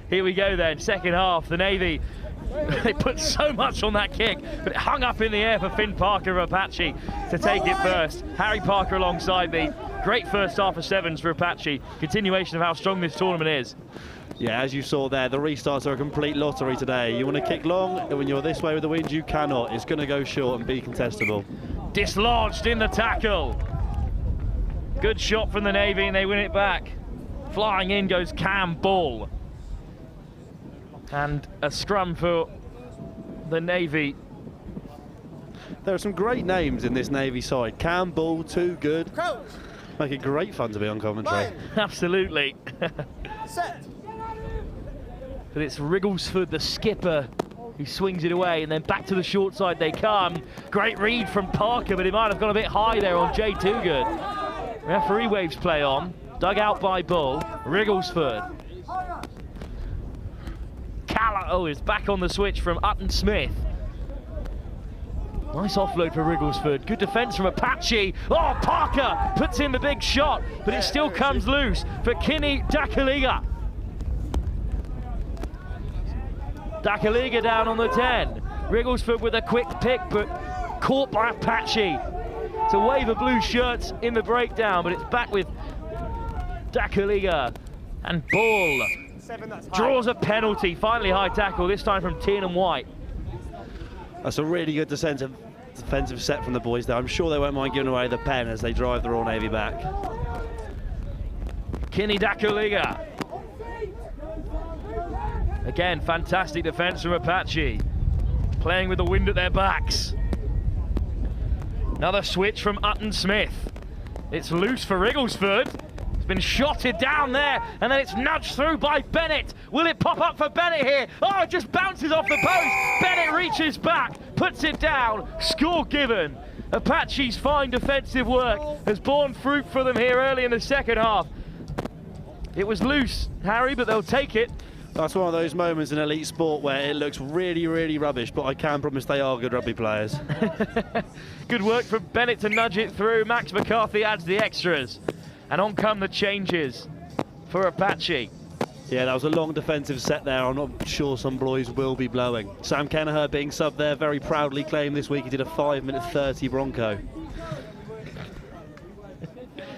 Here we go then, second half, the Navy, they put so much on that kick, but it hung up in the air for Finn Parker of Apache to take it first. Harry Parker alongside me. Great first half of 7s for Apache. Continuation of how strong this tournament is. Yeah, as you saw there, the restarts are a complete lottery today. You want to kick long, and when you're this way with the wind, you cannot. It's going to go short and be contestable. Dislodged in the tackle. Good shot from the Navy, and they win it back. Flying in goes Cam Bull. And a scrum for the Navy. There are some great names in this Navy side. Cam Bull, too good. Make it great fun to be on commentary. Absolutely. Set. But it's Wrigglesford, the skipper, who swings it away, and then back to the short side they come. Great read from Parker, but he might have gone a bit high there on Jay Toogood. Referee waves play on, dug out by Bull. Wrigglesford. Oh, is back on the switch from Utton Smith. Nice offload for Wrigglesford. Good defence from Apache. Oh, Parker puts in the big shot, but it still comes loose for Kinney Dakaliga. Dakaliga down on the 10. Wrigglesford with a quick pick, but caught by Apache. It's a wave of blue shirts in the breakdown, but it's back with Dakaliga. And Bull draws a penalty. Finally high tackle, this time from Tiernan White. That's a really good defensive set from the boys there. I'm sure they won't mind giving away the pen as they drive the Royal Navy back. Kinney Dakaliga. Again, fantastic defence from Apache. Playing with the wind at their backs. Another switch from Utton Smith. It's loose for Wrigglesford. It's been shotted down there, and then it's nudged through by Bennett. Will it pop up for Bennett here? Oh, it just bounces off the post. Bennett reaches back, puts it down. Score given. Apache's fine defensive work has borne fruit for them here early in the second half. It was loose, Harry, but they'll take it. That's one of those moments in elite sport where it looks really, really rubbish, but I can promise they are good rugby players. Good work from Bennett to nudge it through. Max McCarthy adds the extras. And on come the changes for Apache. Yeah, that was a long defensive set there. I'm not sure some boys will be blowing. Sam Kenneher being subbed there, very proudly claimed this week he did a 5-minute 30 Bronco.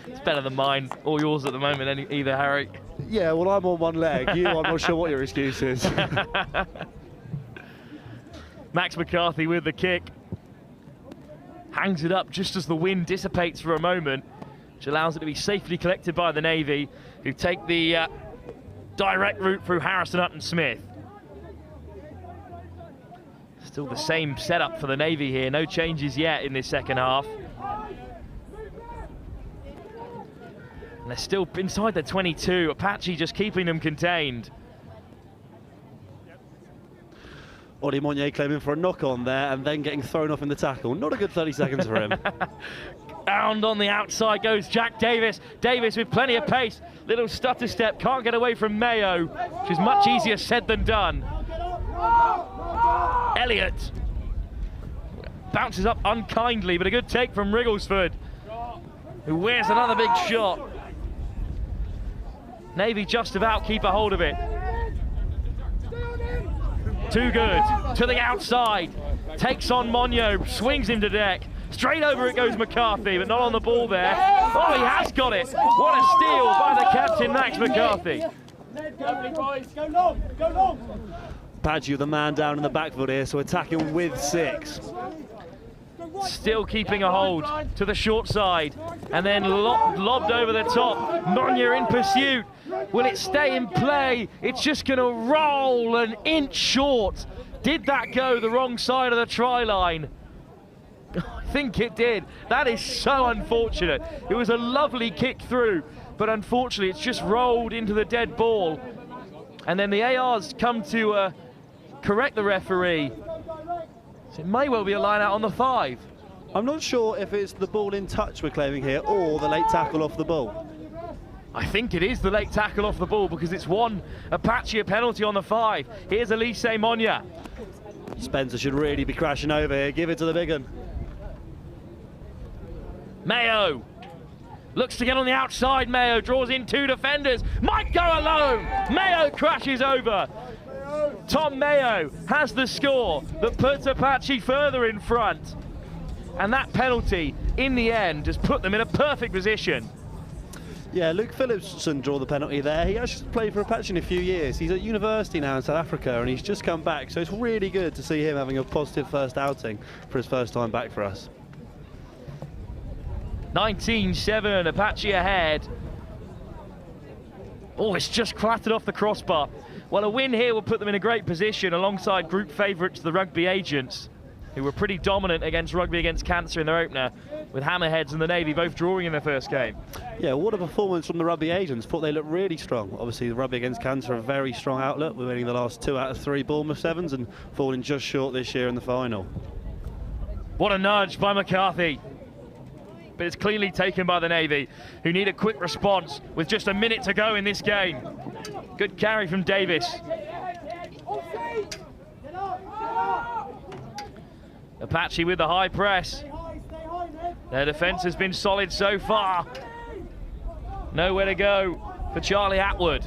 It's better than mine or yours at the moment either, Harry. Yeah, well, I'm on one leg. I'm not sure what your excuse is. Max McCarthy with the kick. Hangs it up just as the wind dissipates for a moment, which allows it to be safely collected by the Navy, who take the direct route through Harrison Utton Smith. Still the same setup for the Navy here, no changes yet in this second half. And they're still inside the 22, Apache just keeping them contained. Ollie Monnier claiming for a knock-on there and then getting thrown off in the tackle. Not a good 30 seconds for him. Round on the outside goes Jack Davis. Davis with plenty of pace. Little stutter step, can't get away from Mayo, which is much easier said than done. Elliott bounces up unkindly, but a good take from Wrigglesford, who wears another big shot. Navy just about keep a hold of it. Too good, to the outside, takes on Monyo, swings him to deck. Straight over it goes McCarthy, but not on the ball there. Oh, he has got it. What a steal by the captain, Max McCarthy. Go long, go long. Apache with the man down in the back foot here, so attacking with 6. Still keeping a hold to the short side, and then lobbed over the top. Monyo in pursuit. Will it stay in play? It's just going to roll an inch short. Did that go the wrong side of the try line? I think it did. That is so unfortunate. It was a lovely kick through, but unfortunately it's just rolled into the dead ball. And then the ARs come to correct the referee. So it may well be a line out on the 5. I'm not sure if it's the ball in touch we're claiming here or the late tackle off the ball. I think it is the late tackle off the ball because it's won Apache a penalty on the 5. Here's Elise Monya. Spencer should really be crashing over here. Give it to the big one. Mayo looks to get on the outside. Mayo draws in 2 defenders. Might go alone. Mayo crashes over. Tom Mayo has the score that puts Apache further in front. And that penalty, in the end, has put them in a perfect position. Yeah, Luke Phillipson drew the penalty there. He actually played for Apache in a few years. He's at university now in South Africa and he's just come back. So it's really good to see him having a positive first outing for his first time back for us. 19-7, Apache ahead. Oh, it's just clattered off the crossbar. Well, a win here will put them in a great position alongside group favourites, the Rugby Agents. who were pretty dominant against Rugby against Cancer in their opener, with Hammerheads and the Navy both drawing in their first game. Yeah, what a performance from the Rugby agents. Thought they looked really strong. Obviously, the Rugby against Cancer are a very strong outlet. We're winning the last 2 out of 3 Bournemouth Sevens and falling just short this year in the final. What a nudge by McCarthy. But it's cleanly taken by the Navy, who need a quick response with just a minute to go in this game. Good carry from Davis. Apache with the high press. Their defence has been solid so far. Nowhere to go for Charlie Atwood.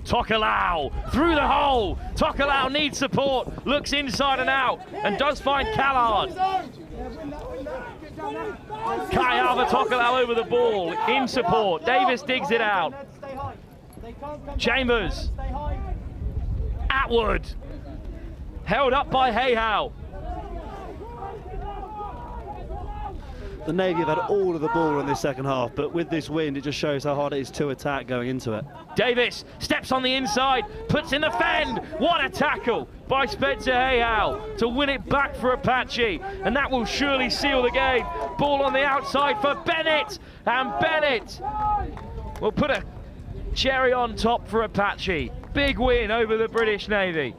Tokelau through the hole. Tokelau needs support, looks inside and out, and does find Callard. Kayava Tokelau over the ball, in support. Davis digs it out. Chambers. Atwood. Held up by Hayhow. The Navy have had all of the ball in this second half, but with this wind, it just shows how hard it is to attack going into it. Davis steps on the inside, puts in the fend. What a tackle by Spencer Hayhow to win it back for Apache, and that will surely seal the game. Ball on the outside for Bennett, and Bennett will put a cherry on top for Apache. Big win over the British Navy.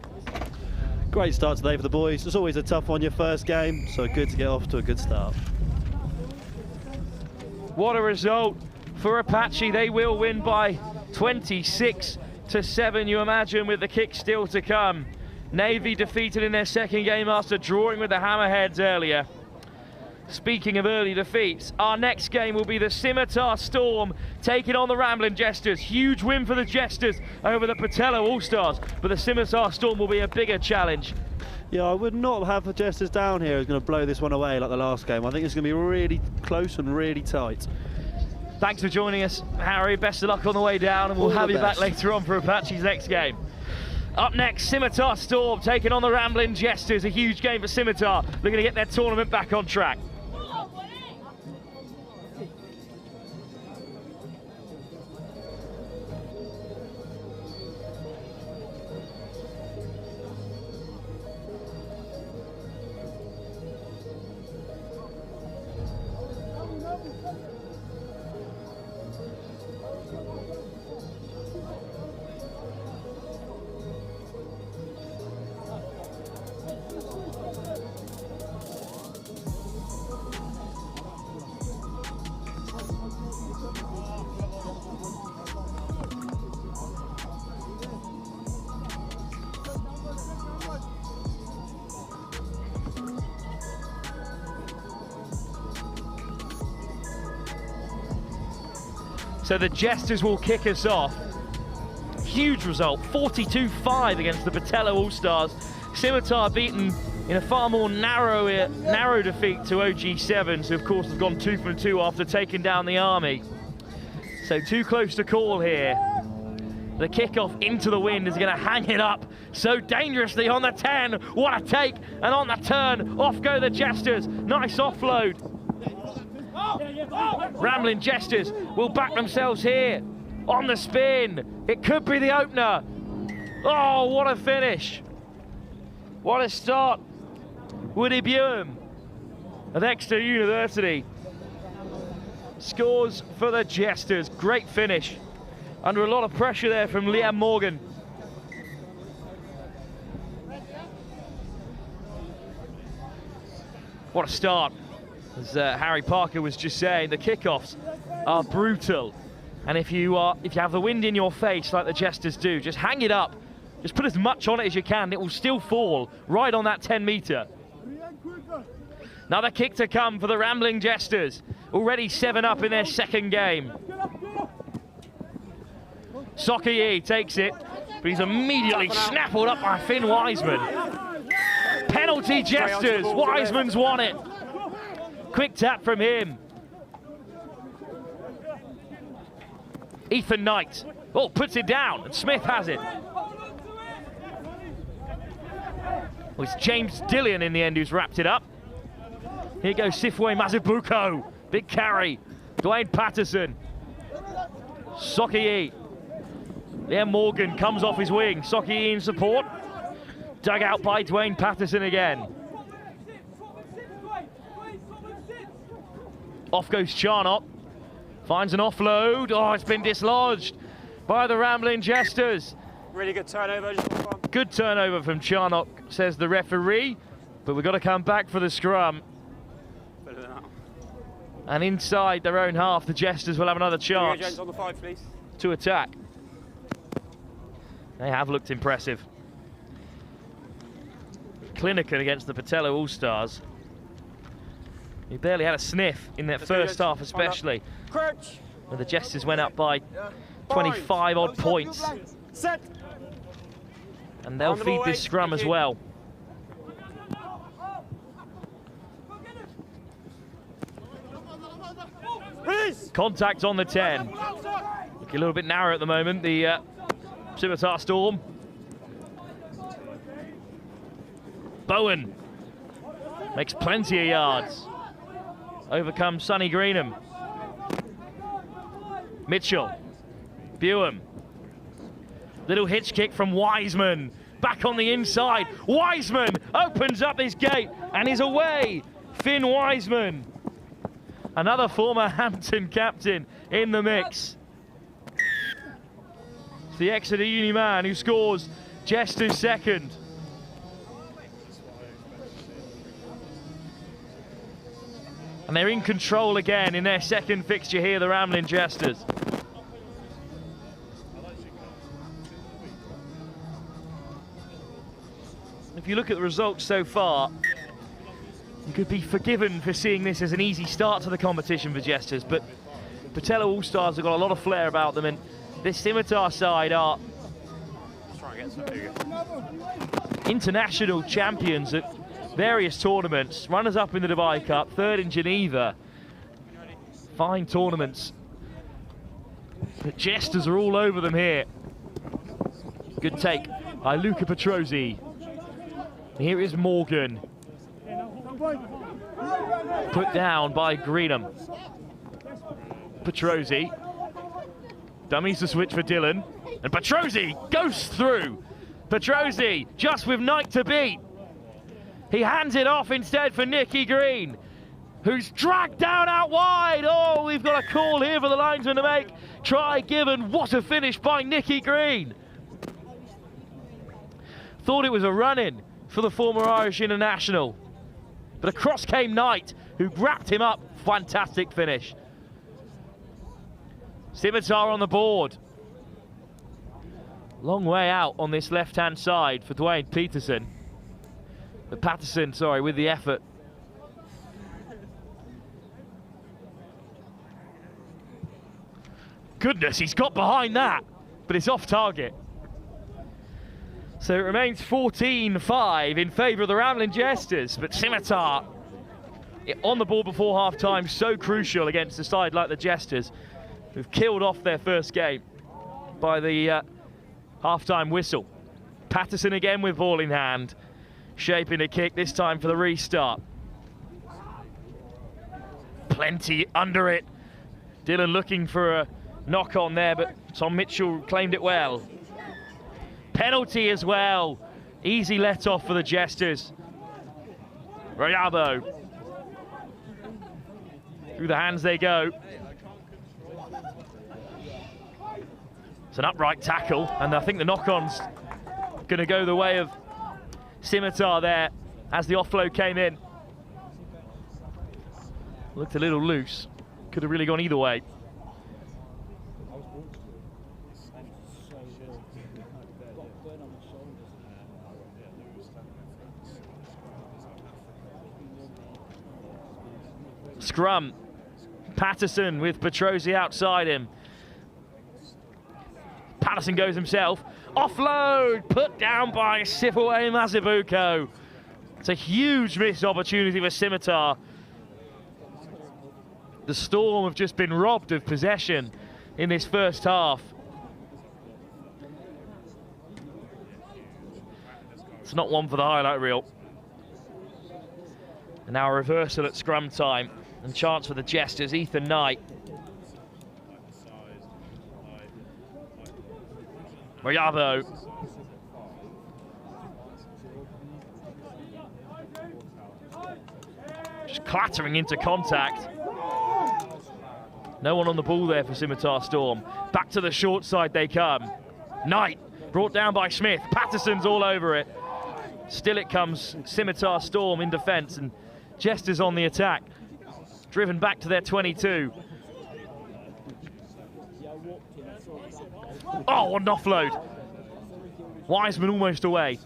Great start today for the boys. It's always a tough one your first game, so good to get off to a good start. What a result for Apache. They will win by 26-7, you imagine, with the kick still to come. Navy defeated in their second game after drawing with the Hammerheads earlier. Speaking of early defeats, our next game will be the Scimitar Storm taking on the Ramblin Jesters. Huge win for the Jesters over the Petelo All-Stars, but the Scimitar Storm will be a bigger challenge. Yeah, I would not have the Jesters down here who's going to blow this one away like the last game. I think it's going to be really close and really tight. Thanks for joining us, Harry. Best of luck on the way down, and we'll have you back later on for Apache's next game. Up next, Scimitar Storm taking on the Ramblin Jesters. A huge game for Scimitar. They're going to get their tournament back on track. So the Jesters will kick us off. Huge result, 42-5 against the Petelo All-Stars. Scimitar beaten in a far more narrow defeat to OG7s, who of course have gone 2 from 2 after taking down the Army. So too close to call here. The kickoff into the wind is going to hang it up so dangerously on the 10. What a take, and on the turn, off go the Jesters. Nice offload. Ramblin Jesters will back themselves here on the spin. It could be the opener. Oh, what a finish. What a start. Woody Buem of Exeter University scores for the Jesters. Great finish. Under a lot of pressure there from Liam Morgan. What a start. As Harry Parker was just saying, the kickoffs are brutal, and if you have the wind in your face like the Jesters do, just hang it up, just put as much on it as you can. It will still fall right on that 10 metre. Another kick to come for the Ramblin Jesters, already 7 up in their second game. Sokayi takes it, but he's immediately snaffled up by Finn Wiseman. Penalty Jesters, Wiseman's won it. Quick tap from him. Ethan Knight, oh, puts it down, and Smith has it. Well, it's James Dillian in the end who's wrapped it up. Here goes Sifwe Mazubuko, big carry. Dwayne Patterson. Sokayi. Liam Morgan comes off his wing. Sokayi in support. Dug out by Dwayne Patterson again. Off goes Charnock. Finds an offload. Oh, it's been dislodged by the Ramblin Jesters. Really good turnover. Good turnover from Charnock, says the referee. But we've got to come back for the scrum. Better than that. And inside their own half, the Jesters will have another chance On the 5, please. to attack. They have looked impressive. Clinical against the Petelo All-Stars. He barely had a sniff in their first half, especially. Where the Jesters went up by 25 odd points. Set. And they'll feed this scrum as well. Contact on the 10. Looking a little bit narrow at the moment, the Scimitar Storm. Bowen makes plenty of yards. Overcomes Sonny Greenham. Mitchell. Bewham. Little hitch kick from Wiseman. Back on the inside. Wiseman opens up his gate and is away. Finn Wiseman. Another former Hampton captain in the mix. It's the Exeter Uni man who scores Jesters second. And they're in control again in their second fixture here, the Ramblin Jesters. If you look at the results so far, you could be forgiven for seeing this as an easy start to the competition for Jesters, but Petelo All-Stars have got a lot of flair about them, and this Scimitar side are international champions at various tournaments, runners-up in the Dubai Cup, third in Geneva. Fine tournaments. The Jesters are all over them here. Good take by Luca Petrozzi. Here is Morgan. Put down by Greenham. Petrozzi. Dummies to switch for Dylan. And Petrozzi goes through. Petrozzi just with Knight to beat. He hands it off instead for Nicky Green, who's dragged down out wide. Oh, we've got a call here for the linesman to make. Try given. What a finish by Nicky Green. Thought it was a run-in for the former Irish international. But across came Knight, who wrapped him up. Fantastic finish. Scimitar on the board. Long way out on this left-hand side for Dwayne Peterson. Patterson, sorry, with the effort. Goodness, he's got behind that, but it's off target. So it remains 14-5 in favour of the Ramblin Jesters, but Scimitar on the board before half-time, so crucial against a side like the Jesters, who've killed off their first game by the half-time whistle. Patterson again with ball in hand, shaping a kick, this time for the restart. Plenty under it. Dylan looking for a knock on there, but Tom Mitchell claimed it well. Penalty as well. Easy let off for the Jesters. Royabo. Through the hands they go. It's an upright tackle, and I think the knock-on's going to go the way of Scimitar there as the offload came in. Looked a little loose. Could have really gone either way. Scrum. Patterson with Petrozzi outside him. Patterson goes himself. Offload, put down by Sifaway Mazibuko. It's a huge missed opportunity for Scimitar. The Storm have just been robbed of possession in this first half. It's not one for the highlight reel. And now a reversal at scrum time. And chance for the Jesters, Ethan Knight. Royabo. clattering into contact. No one on the ball there for Scimitar Storm. Back to the short side they come. Knight brought down by Smith. Patterson's all over it. Still it comes Scimitar Storm in defence, and Jesters on the attack. Driven back to their 22. Oh, what an offload. Wiseman almost away.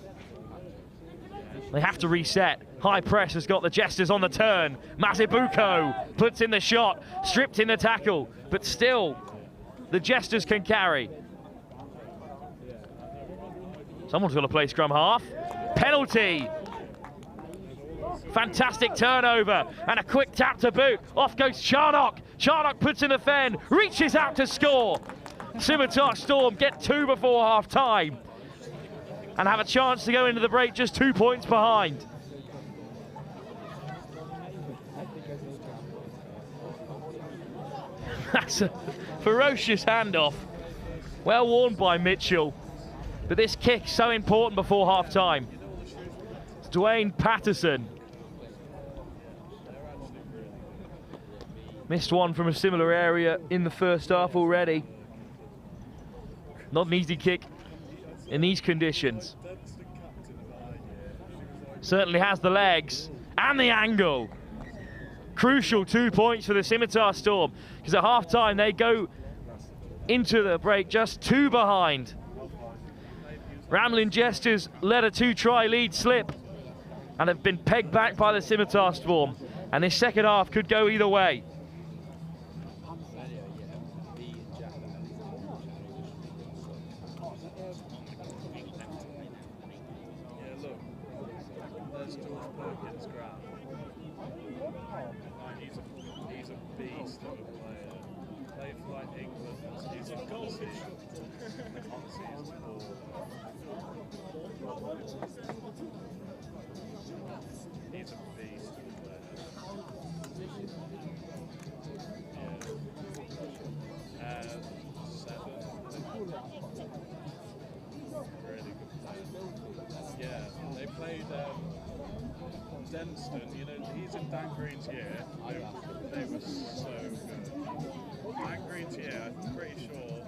They have to reset. High press has got the Jesters on the turn. Mazibuko puts in the shot, stripped in the tackle, but still the Jesters can carry. Someone's got to play scrum half. Penalty. Fantastic turnover and a quick tap to boot. Off goes Charnock. Charnock puts in the fend, reaches out to score. Scimitar Storm get 2 before half time and have a chance to go into the break just 2 points behind. That's a ferocious handoff. Well worn by Mitchell. But this kick so important before half time. It's Dwayne Patterson. Missed one from a similar area in the first half already. Not an easy kick in these conditions. Certainly has the legs and the angle. Crucial 2 points for the Scimitar Storm, because at half time they go into the break just 2 behind. Ramblin Jesters let a 2-try lead slip and have been pegged back by the Scimitar Storm, and this second half could go either way. You know, he's in Dan Green's year. They were so good. Dan Green's year, I'm pretty sure.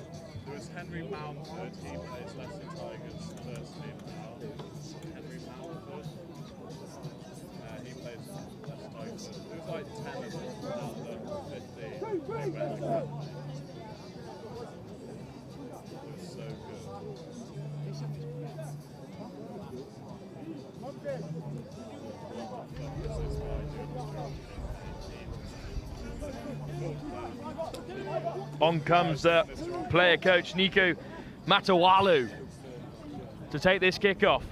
There was Henry Mountford, he plays Leicester Tigers first team now. Henry Mountford. He plays Leicester Tigers. There was like 10 of them out of the 15. They went to It was so good. On comes player coach Nico Matawalu to take this kickoff.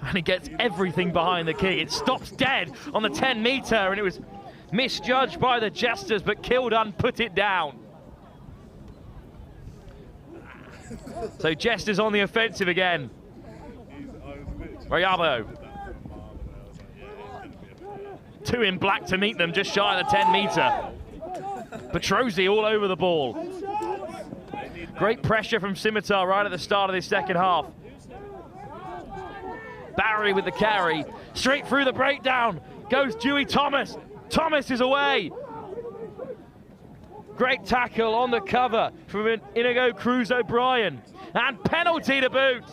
And he gets everything behind the kick. It stops dead on the 10-metre, and it was misjudged by the Jesters, but Kildan put it down. So Jesters on the offensive again. Rayabo. 2 in black to meet them, just shy of the 10-metre. Petrozzi all over the ball. Great pressure from Scimitar right at the start of this second half. Barry with the carry. Straight through the breakdown goes Dewey Thomas. Thomas is away. Great tackle on the cover from Inigo Cruz O'Brien. And penalty to boot.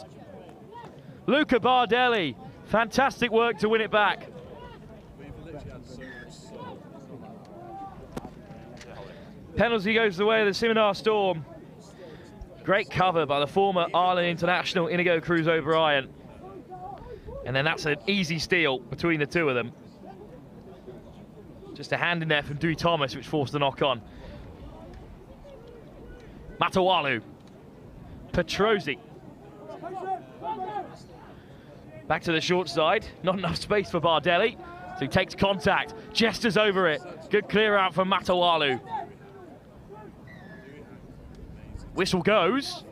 Luca Bardelli. Fantastic work to win it back. Penalty goes the way of the Scimitar Storm. Great cover by the former Ireland international Inigo Cruz O'Brien. And then that's an easy steal between the two of them. Just a hand in there from Dewey Thomas, which forced the knock on. Matawalu. Petrozzi. Back to the short side. Not enough space for Bardelli. So he takes contact. Jesters over it. Good clear out from Matawalu. Whistle goes.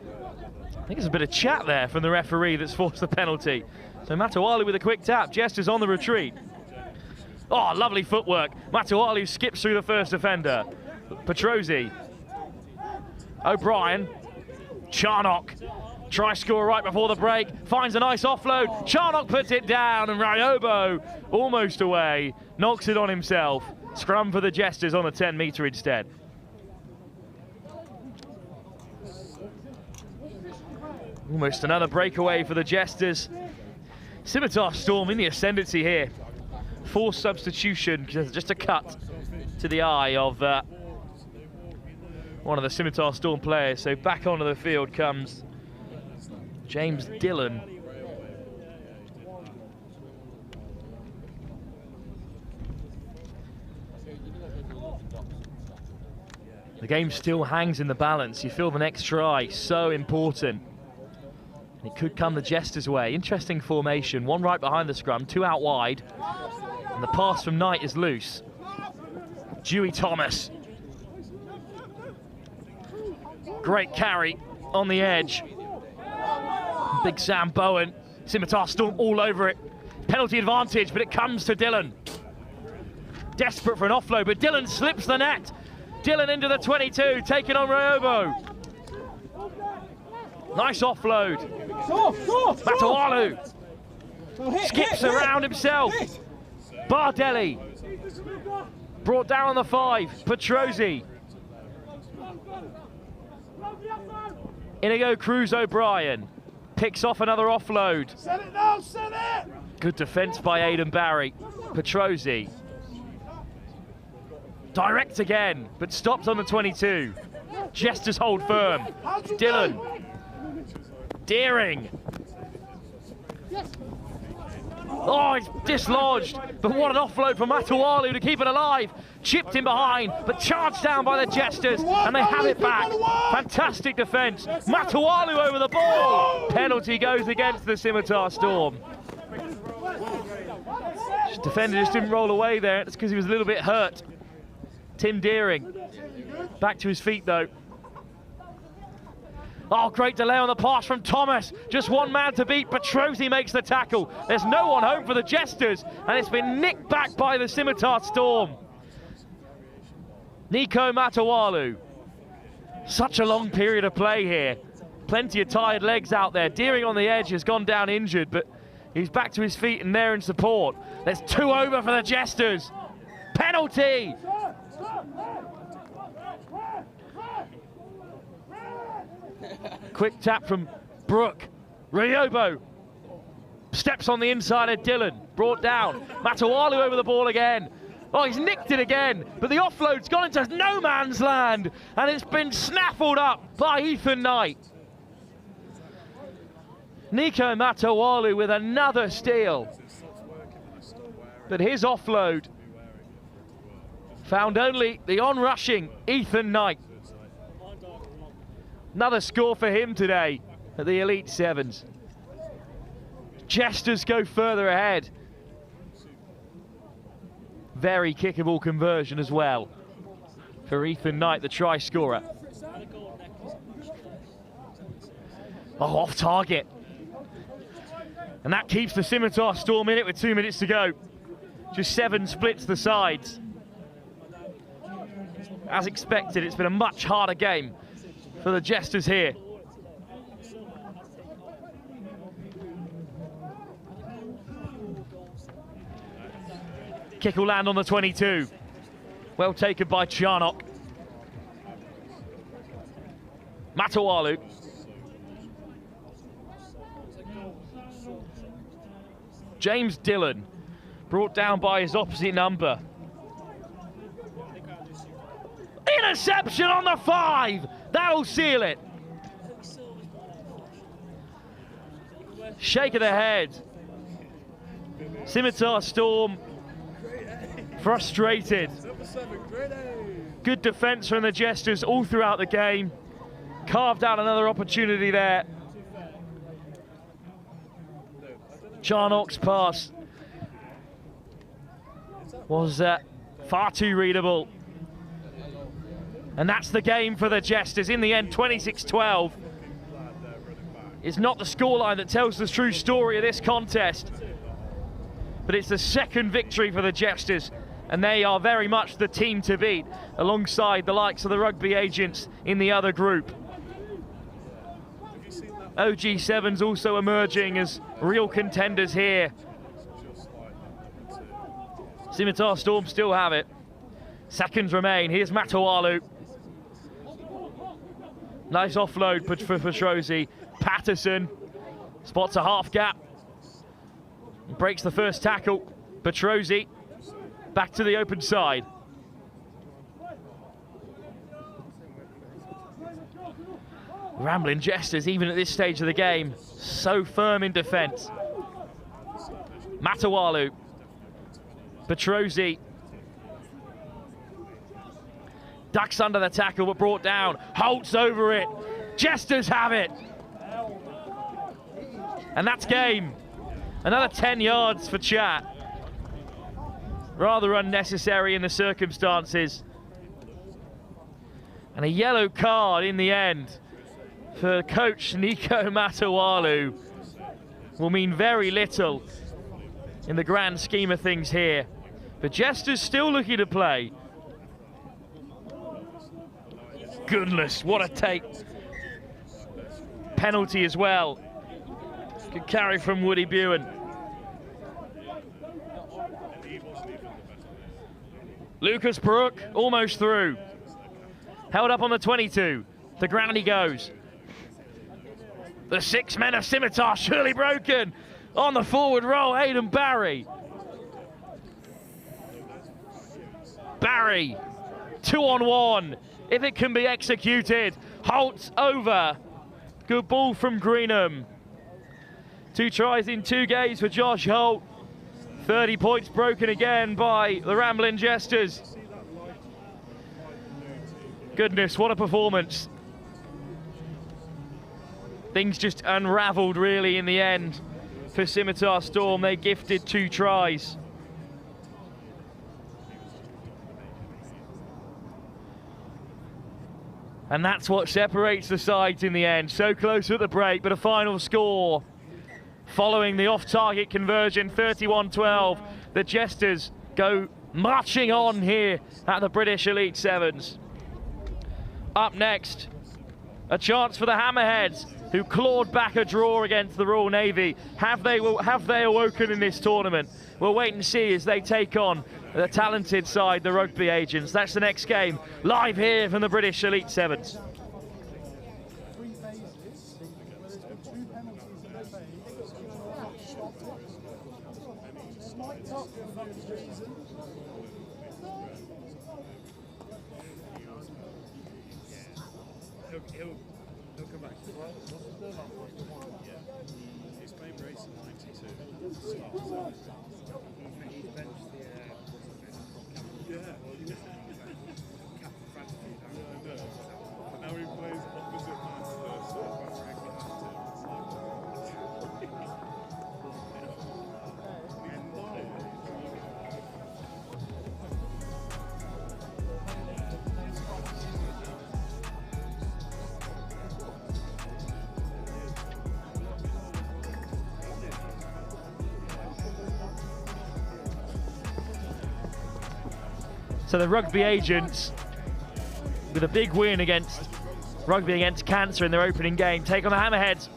I think there's a bit of chat there from the referee that's forced the penalty. So Matawalu with a quick tap. Jesters on the retreat. Oh, lovely footwork. Matawalu skips through the first defender. Petrozzi. O'Brien. Charnock. Try score right before the break, finds a nice offload. Charnock puts it down, and Ryobo almost away, knocks it on himself. Scrum for the Jesters on a 10-metre instead. Almost another breakaway for the Jesters. Scimitar Storm in the ascendancy here. Forced substitution, just a cut to the eye of one of the Scimitar Storm players. So back onto the field comes James Dillon. The game still hangs in the balance. You feel the next try so important. It could come the Jesters' way. Interesting formation. One right behind the scrum, two out wide. And the pass from Knight is loose. Dewey Thomas. Great carry on the edge. Big Sam Bowen. Scimitar Storm all over it. Penalty advantage, but it comes to Dillon. Desperate for an offload, but Dillon slips the net. Dillon into the 22, taking on Ryobo. Nice offload. Matawalu skips around himself. Bardelli brought down on the 5. Petrozzi. Inigo Cruz O'Brien picks off another offload. Set it now, set it! Good defence by Aidan Barry. Petrozzi. Direct again, but stops on the 22. Jesters hold firm. Dillon. Deering. Oh, it's dislodged, but what an offload from Matawalu to keep it alive. Chipped in behind, but charged down by the Jesters, and they have it back. Fantastic defence. Matawalu over the ball. Penalty goes against the Scimitar Storm. Defender just didn't roll away there. It's because he was a little bit hurt. Tim Deering. Back to his feet, though. Oh, great delay on the pass from Thomas. Just one man to beat. Petrozzi makes the tackle. There's no one home for the Jesters, and it's been nicked back by the Scimitar Storm. Nico Matawalu. Such a long period of play here. Plenty of tired legs out there. Deering on the edge has gone down injured, but he's back to his feet and there in support. There's 2 over for the Jesters. Penalty! Quick tap from Brooke. Ryobo steps on the inside of Dillon. Brought down. Matawalu over the ball again. Oh, he's nicked it again, but the offload's gone into no man's land, and it's been snaffled up by Ethan Knight. Nico Matawalu with another steal. But his offload found only the on-rushing Ethan Knight. Another score for him today at the Elite Sevens. Jesters go further ahead. Very kickable conversion as well for Ethan Knight, the try scorer. Oh, off target. And that keeps the Scimitar Storm in it with 2 minutes to go. Just 7 splits the sides. As expected, it's been a much harder game for the Jesters here. Kick will land on the 22. Well taken by Charnock. Matawalu. James Dillon, brought down by his opposite number. Interception on the 5. That'll seal it. Shake of the head. Scimitar Storm frustrated. Good defence from the Jesters all throughout the game. Carved out another opportunity there. Charnock's pass was far too readable. And that's the game for the Jesters. In the end, 26-12. It's not the scoreline that tells the true story of this contest, but it's the second victory for the Jesters, and they are very much the team to beat, alongside the likes of the Rugby agents in the other group. Have you seen that OG7's also emerging as real contenders here. Scimitar Storm still have it. Seconds remain. Here's Matawalu. Nice offload for Petrosi. Patterson spots a half gap. Breaks the first tackle. Petrosi back to the open side. Ramblin Jesters, even at this stage of the game, so firm in defence. Matawalu. Petrosi ducks under the tackle but brought down. Holtz over it. Jesters have it. And that's game. Another 10 yards for Chat. Rather unnecessary in the circumstances. And a yellow card in the end for coach Nico Matawalu will mean very little in the grand scheme of things here. But Jesters still looking to play. Goodness, what a take. Penalty as well. Good carry from Woody Buan. Lucas Brook almost through. Held up on the 22. The ground he goes. The 6 men of Scimitar surely broken. On the forward roll, Aidan Barry. Barry, 2-on-1. If it can be executed. Holtz over. Good ball from Greenham. 2 tries in 2 games for Josh Holt. 30 points broken again by the Ramblin Jesters. Goodness, what a performance. Things just unravelled really in the end for Scimitar Storm. They gifted 2 tries. And that's what separates the sides in the end. So close at the break, but a final score following the off-target conversion, 31-12. The Jesters go marching on here at the British Elite Sevens. Up next, a chance for the Hammerheads, who clawed back a draw against the Royal Navy. Have they awoken in this tournament? We'll wait and see as they take on the talented side, the Rugby Agents. That's the next game, live here from the British Elite Sevens. He'll come back. He's playing race in 92. He's benched the but now he plays opposite So the Rugby Agents, with a big win against Rugby against Cancer in their opening game, take on the Hammerheads,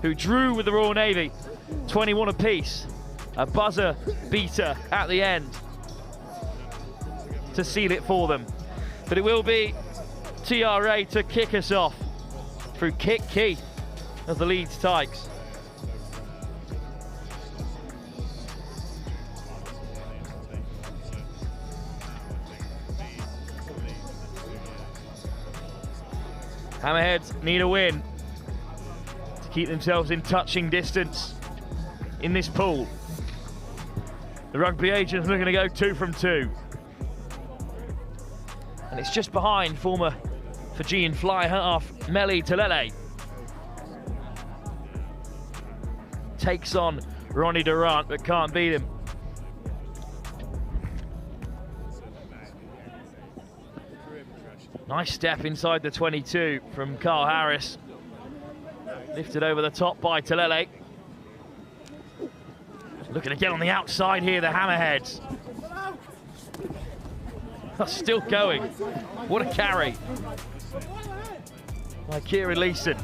who drew with the Royal Navy, 21 apiece. A buzzer beater at the end to seal it for them. But it will be TRA to kick us off through Kit Keith of the Leeds Tykes. Hammerheads need a win to keep themselves in touching distance in this pool. The Rugby Agents are looking to go 2 from 2. And it's just behind former Fijian fly half Meli Telele. Takes on Ronnie Durant but can't beat him. Nice step inside the 22 from Carl Harris. Lifted over the top by Telele. Looking to get on the outside here, the Hammerheads. Still going. What a carry by Kieran Leeson.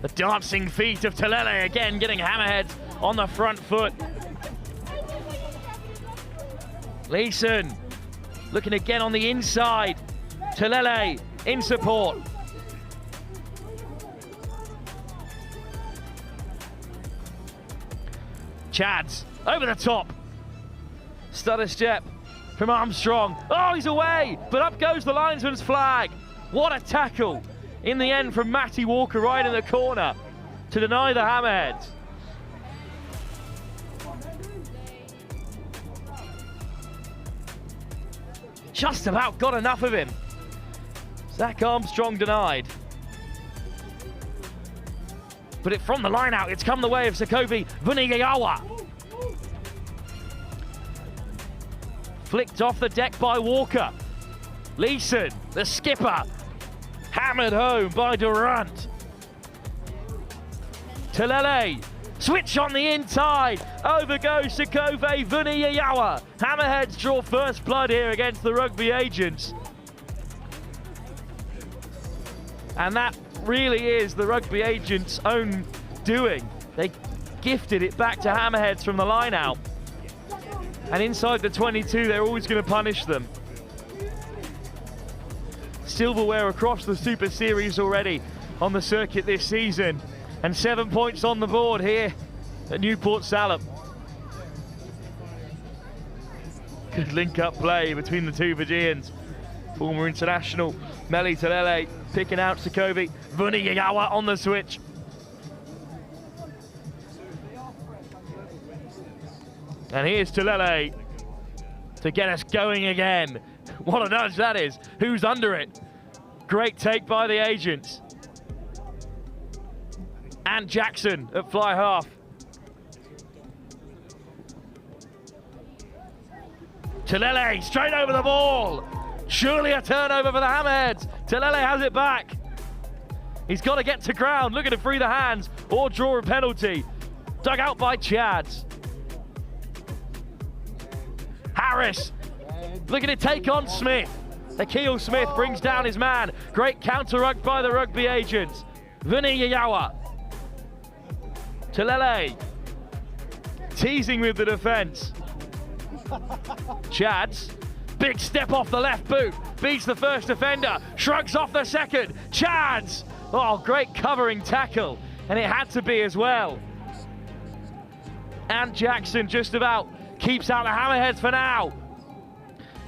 The dancing feet of Telele again getting Hammerheads on the front foot. Leeson looking again on the inside. Telele in support. Chads over the top. Stutter step from Armstrong. Oh, he's away, but up goes the linesman's flag. What a tackle in the end from Matty Walker right in the corner to deny the Hammerheads. Just about got enough of him. Zach Armstrong denied. But it from the line out, it's come the way of Sokovi Vuniyawa. Flicked off the deck by Walker. Leeson, the skipper, hammered home by Durant. Telele, switch on the inside. Over goes Sokovi Vuniyawa. Hammerheads draw first blood here against the Rugby Agents. And that really is the Rugby Agents' own doing. They gifted it back to Hammerheads from the line out. And inside the 22, they're always going to punish them. Silverware across the Super Series already on the circuit this season. And 7 points on the board here at Newport Salop. Good link-up play between the two Fijians. Former international Meli Telele picking out Sokovi Vuniyawa on the switch. And here's Telele to get us going again. What a nudge that is. Who's under it? Great take by the Agents. And Jackson at fly half. Telele straight over the ball. Surely a turnover for the Hammerheads. Telele has it back. He's got to get to ground, looking to free the hands or draw a penalty. Dug out by Chads. Harris looking to take on Smith. Akil Smith brings down his man. Great counter-ruck by the Rugby Agents. Vuniyawa. Telele teasing with the defence. Chads, big step off the left boot, beats the first defender, shrugs off the second. Chads, oh, great covering tackle, and it had to be as well. And Jackson just about keeps out the Hammerheads for now.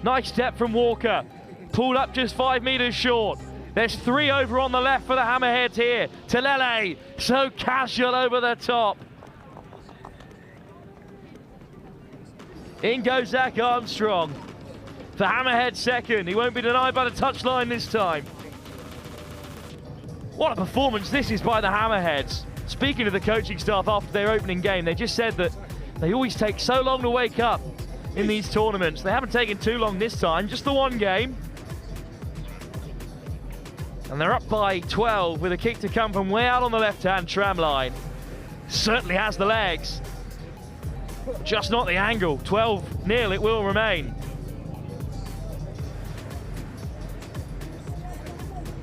Nice step from Walker, pulled up just 5 metres short. There's 3 over on the left for the Hammerheads here. Telele, so casual over the top. In goes Zach Armstrong. For Hammerhead second, he won't be denied by the touchline this time. What a performance this is by the Hammerheads. Speaking to the coaching staff after their opening game, they just said that they always take so long to wake up in these tournaments. They haven't taken too long this time, just the one game. And they're up by 12 with a kick to come from way out on the left-hand tram line. Certainly has the legs. Just not the angle. 12-0 it will remain.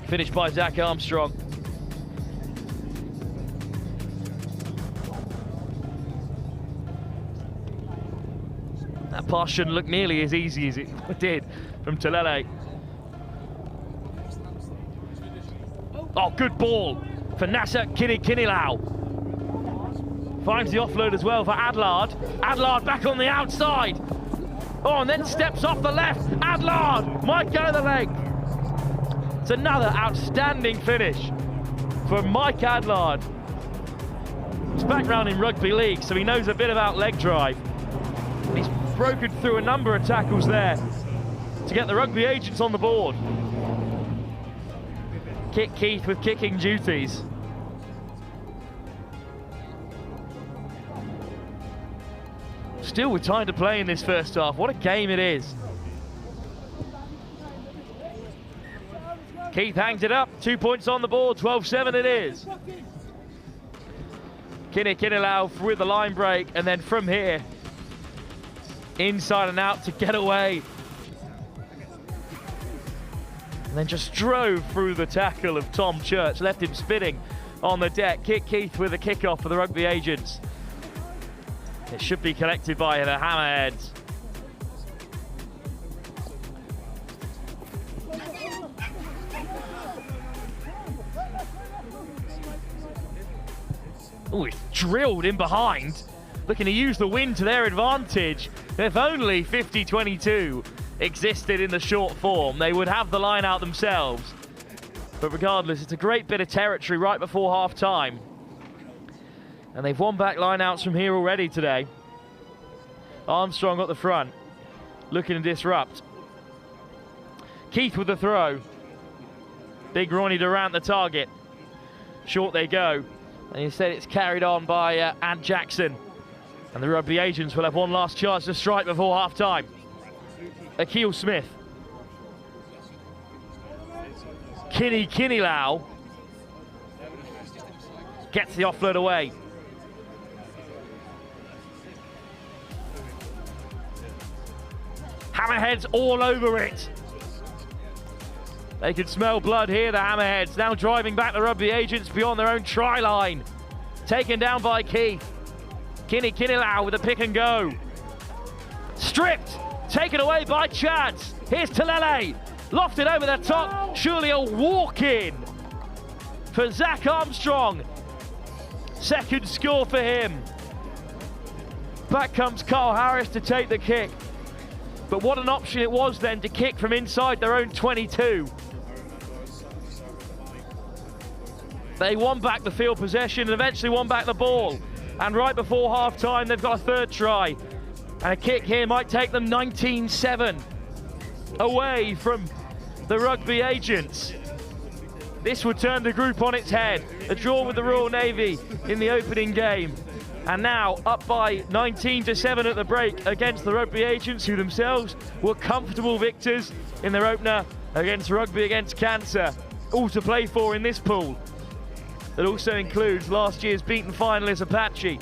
Finished by Zach Armstrong. That pass shouldn't look nearly as easy as it did from Telele. Oh, good ball for Nasser Kinilau. Finds the offload as well for Adlard. Adlard back on the outside. Oh, and then steps off the left. Adlard might go to the leg. It's another outstanding finish for Mike Adlard. His background in rugby league, so he knows a bit about leg drive. He's broken through a number of tackles there to get the Rugby Agents on the board. Kick Keith with kicking duties. Still with time to play in this first half. What a game it is. Keith hangs it up, 2 points on the board, 12-7 it is. Kinilau with the line break, and then from here, inside and out to get away. And then just drove through the tackle of Tom Church, left him spinning on the deck. Kit Keith with a kickoff for the Rugby Agents. It should be collected by the Hammerheads. Oh, it's drilled in behind. Looking to use the wind to their advantage. If only 50-22 existed in the short form, they would have the line out themselves. But regardless, it's a great bit of territory right before half-time. And they've won back line-outs from here already today. Armstrong at the front, looking to disrupt. Keith with the throw. Big Ronnie Durant the target. Short they go. And instead it's carried on by Ant Jackson. And the Rugby Agents will have one last chance to strike before half-time. Akil Smith. Kinney Lau gets the offload away. Hammerheads all over it. They could smell blood here, the Hammerheads, now driving back the Rugby Agents beyond their own try line. Taken down by Keith. Kinney Lau with a pick and go. Stripped, taken away by Chads. Here's Talele, lofted over the top. Surely a walk-in for Zach Armstrong. Second score for him. Back comes Carl Harris to take the kick. But what an option it was then to kick from inside their own 22. They won back the field possession and eventually won back the ball. And right before half-time, they've got a third try. And a kick here might take them 19-7 away from the Rugby Agents. This would turn the group on its head. A draw with the Royal Navy in the opening game. And now up by 19-7 at the break against the Rugby Agents, who themselves were comfortable victors in their opener against Rugby Against Cancer. All to play for in this pool. That also includes last year's beaten finalist Apache.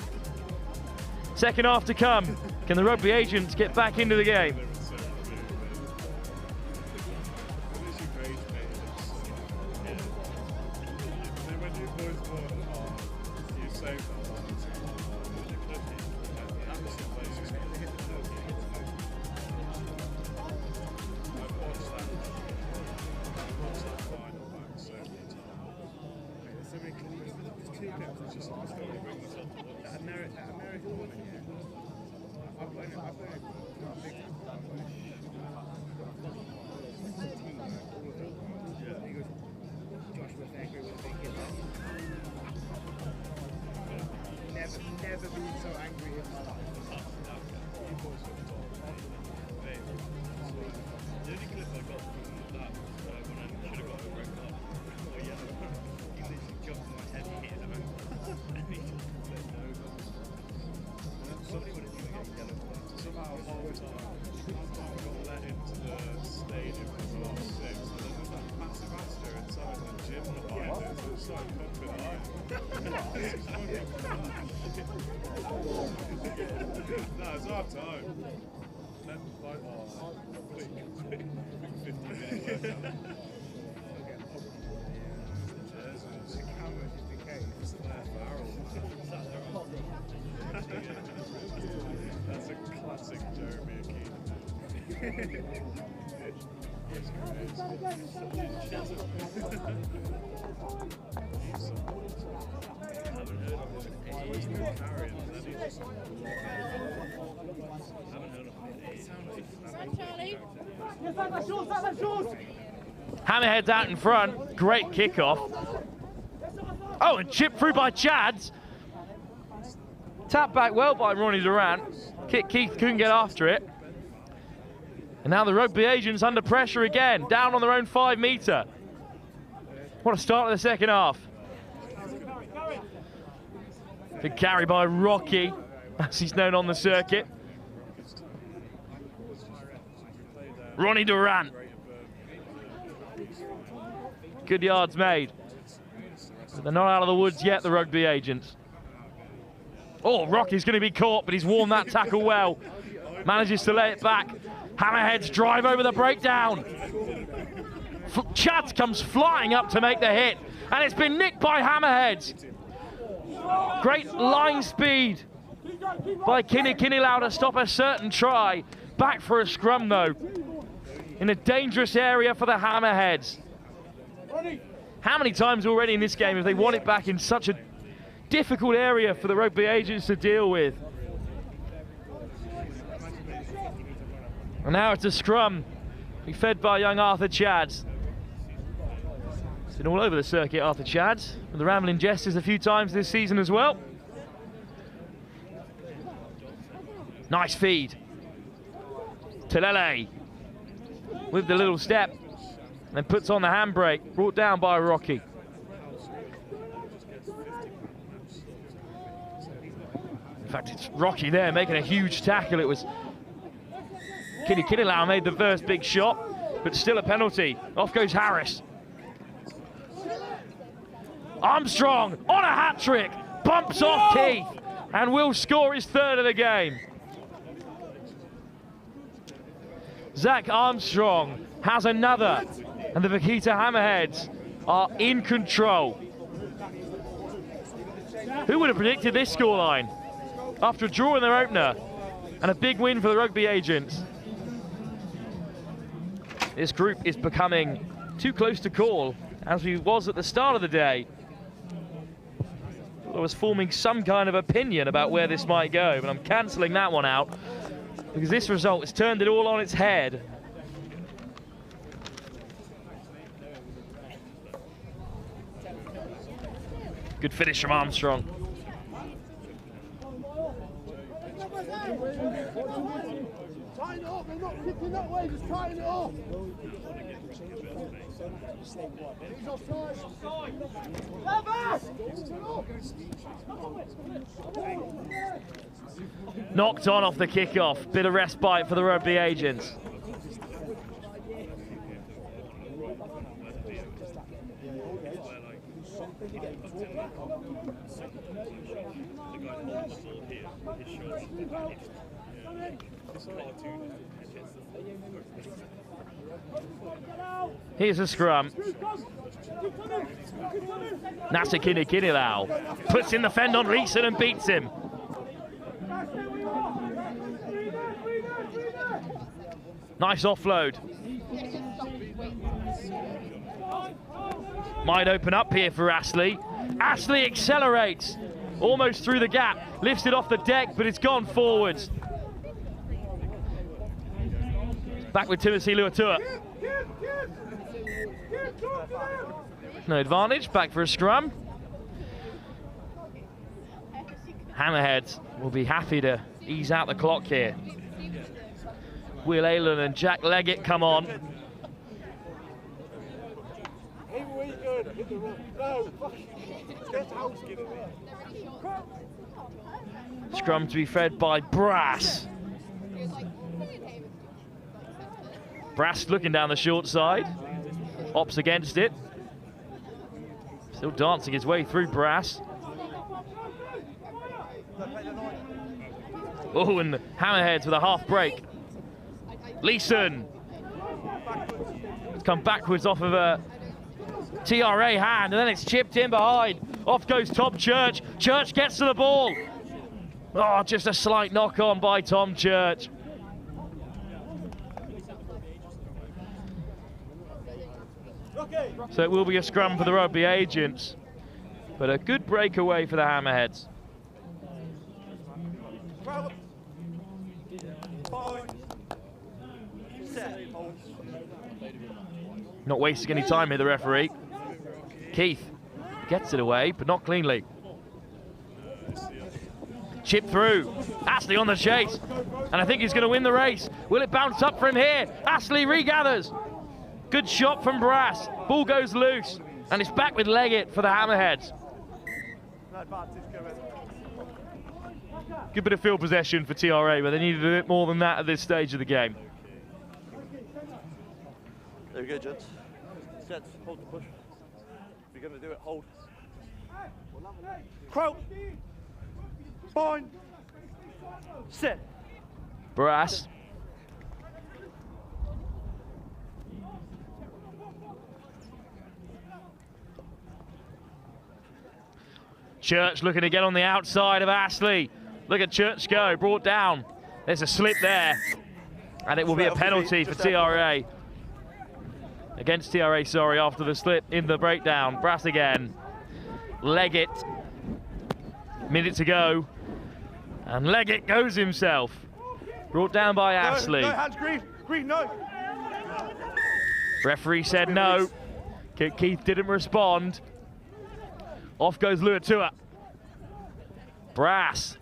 Second half to come. Can the Rugby Agents get back into the game? Never been so angry in my life. The only clip I got from that when I should have got a red card. Oh yeah, he literally jumped in my head and hit him. And he just flipped over. Somebody would have even get yellow cards. Somehow whole time got let into the stadium for the last six. And then there's that massive Astor inside the gym behind it. So it's so pumping iron. No, it's half time. Then like, quick 50-minute workout. The camera just in case. That's a classic Jeremy Akeen. Hammerheads out in front. Great kickoff. Oh, and chipped through by Chads. Tapped back well by Ronnie Durant. Keith couldn't get after it. And now the Rugby Agents under pressure again, down on their own 5 metre. What a start of the second half. Big carry by Rocky, as he's known on the circuit. Ronnie Durant. Good yards made. But they're not out of the woods yet, the Rugby Agents. Oh, Rocky's going to be caught, but he's worn that tackle well. Manages to lay it back. Hammerheads drive over the breakdown. Chads comes flying up to make the hit. and it's been nicked by Hammerheads. Great line speed by Kinilau to stop a certain try. Back for a scrum though, in a dangerous area for the Hammerheads. How many times already in this game have they won it back in such a difficult area for the Rugby agents to deal with? And now it's a scrum, fed by young Arthur Chads. He's been all over the circuit, Arthur Chads, with the Ramblin Jesters a few times this season as well. Nice feed. Petelo with the little step, and then puts on the handbrake, brought down by Rocky. In fact, it's Rocky there making a huge tackle. It was Kinilau made the first big shot, but still a penalty. Off goes Harris. Armstrong on a hat trick, bumps off Keith, and will score his third of the game. Zach Armstrong has another, and the Vaquita Hammerheads are in control. Who would have predicted this scoreline? After a draw in their opener, and a big win for the Rugby agents. This group is becoming too close to call, as we was at the start of the day. I was forming some kind of opinion about where this might go, but I'm cancelling that one out, because this result has turned it all on its head. Good finish from Armstrong. Tighten it up, they're not kicking that way, just tighten it up. He's offside. Knocked on off the kickoff. Bit of respite for the Rugby agents. Here's a scrum. Nasa Kinilau puts in the fend on Leeson and beats him. Nice offload. Might open up here for Astley. Astley accelerates, almost through the gap, lifts it off the deck, but it's gone forwards. Back with Timothy Luatua. No advantage, back for a scrum. Hammerheads will be happy to ease out the clock here. Will Aylan and Jack Leggett come on. Scrum to be fed by Brass. Brass looking down the short side. Opts against it. Still dancing his way through Brass. Oh, and Hammerheads with a half break. Leeson. It's come backwards off of a TRA hand, and then it's chipped in behind. Off goes Tom Church. Church gets to the ball. Oh, just a slight knock on by Tom Church. So it will be a scrum for the Rugby agents, but a good breakaway for the Hammerheads. Not wasting any time here, the referee. Keith gets it away, but not cleanly. Chip through. Astley on the chase, and I think he's going to win the race. Will it bounce up for him here? Astley regathers. Good shot from Brass. Ball goes loose, and it's back with Leggett for the Hammerheads. Good bit of field possession for TRA, but they needed a bit more than that at this stage of the game. There we go, gents. Sets, hold the push. If you're going to do it, hold. Crow. Fine. Sit. Brass. Church looking to get on the outside of Astley. Look at Church go, brought down. There's a slip there. And it will be a penalty for TRA. Against TRA, sorry, after the slip in the breakdown. Brass again. Leggett. Minute to go. And Leggett goes himself. Brought down by Astley. No hands, Green. Green, no. Referee said no. Keith didn't respond. Off goes Luatua. Brass.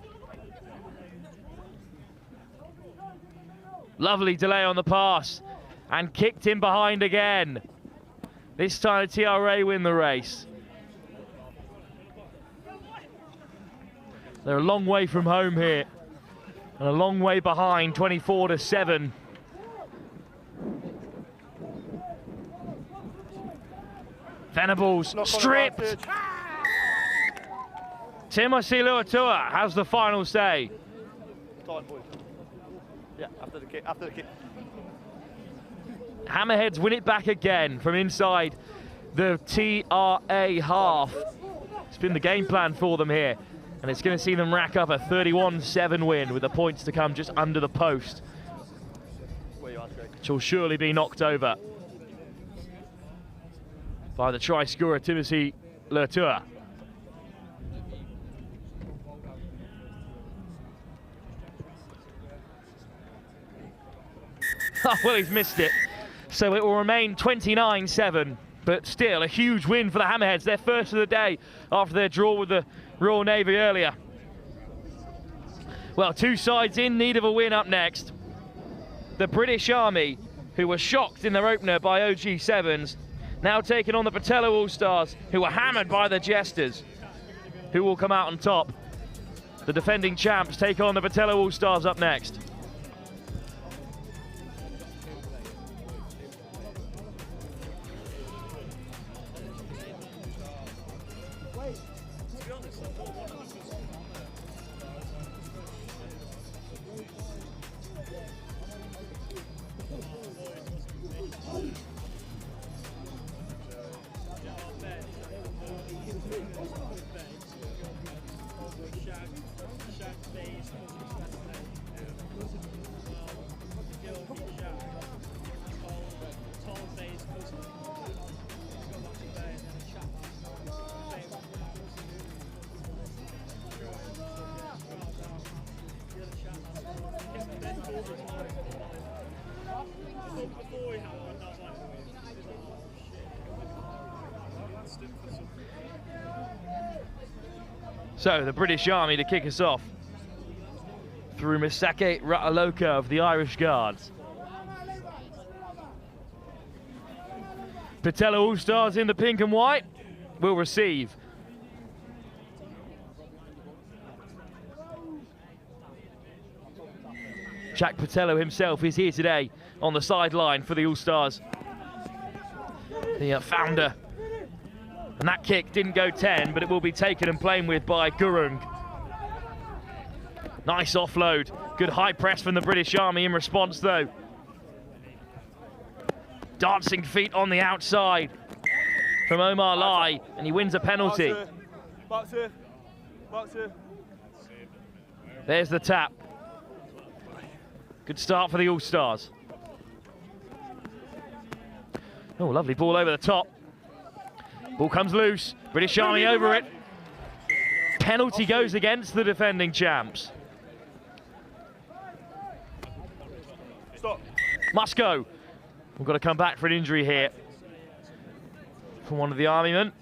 Lovely delay on the pass. And kicked in behind again. This time TRA win the race. They're a long way from home here. And a long way behind, 24-7. Venables stripped. Timothy Luatua has the final say. Yeah, after the kick, after the kick. Hammerheads win it back again from inside the TRA half. It's been the game plan for them here, and it's going to see them rack up a 31-7 win with the points to come just under the post, which will surely be knocked over by the try scorer Timothy Luatua. Oh, well, he's missed it. So it will remain 29-7, but still a huge win for the Hammerheads. Their first of the day after their draw with the Royal Navy earlier. Well, two sides in need of a win up next. The British Army, who were shocked in their opener by OG7s, now taking on the Petelo All-Stars, who were hammered by the Jesters. Who will come out on top? The defending champs take on the Petelo All-Stars up next. So the British Army to kick us off through Misake Rataloka of the Irish Guards. Petelo All-Stars in the pink and white will receive. Jack Petelo himself is here today on the sideline for the All-Stars. The founder. And that kick didn't go 10, but it will be taken and played with by Gurung. Nice offload. Good high press from the British Army in response, though. Dancing feet on the outside from Omar Lai, and he wins a penalty. There's the tap. Good start for the All-Stars. Oh, lovely ball over the top. Ball comes loose. British Army over it. Penalty goes against the defending champs. Stop. Must go. We've got to come back for an injury here from one of the Army men.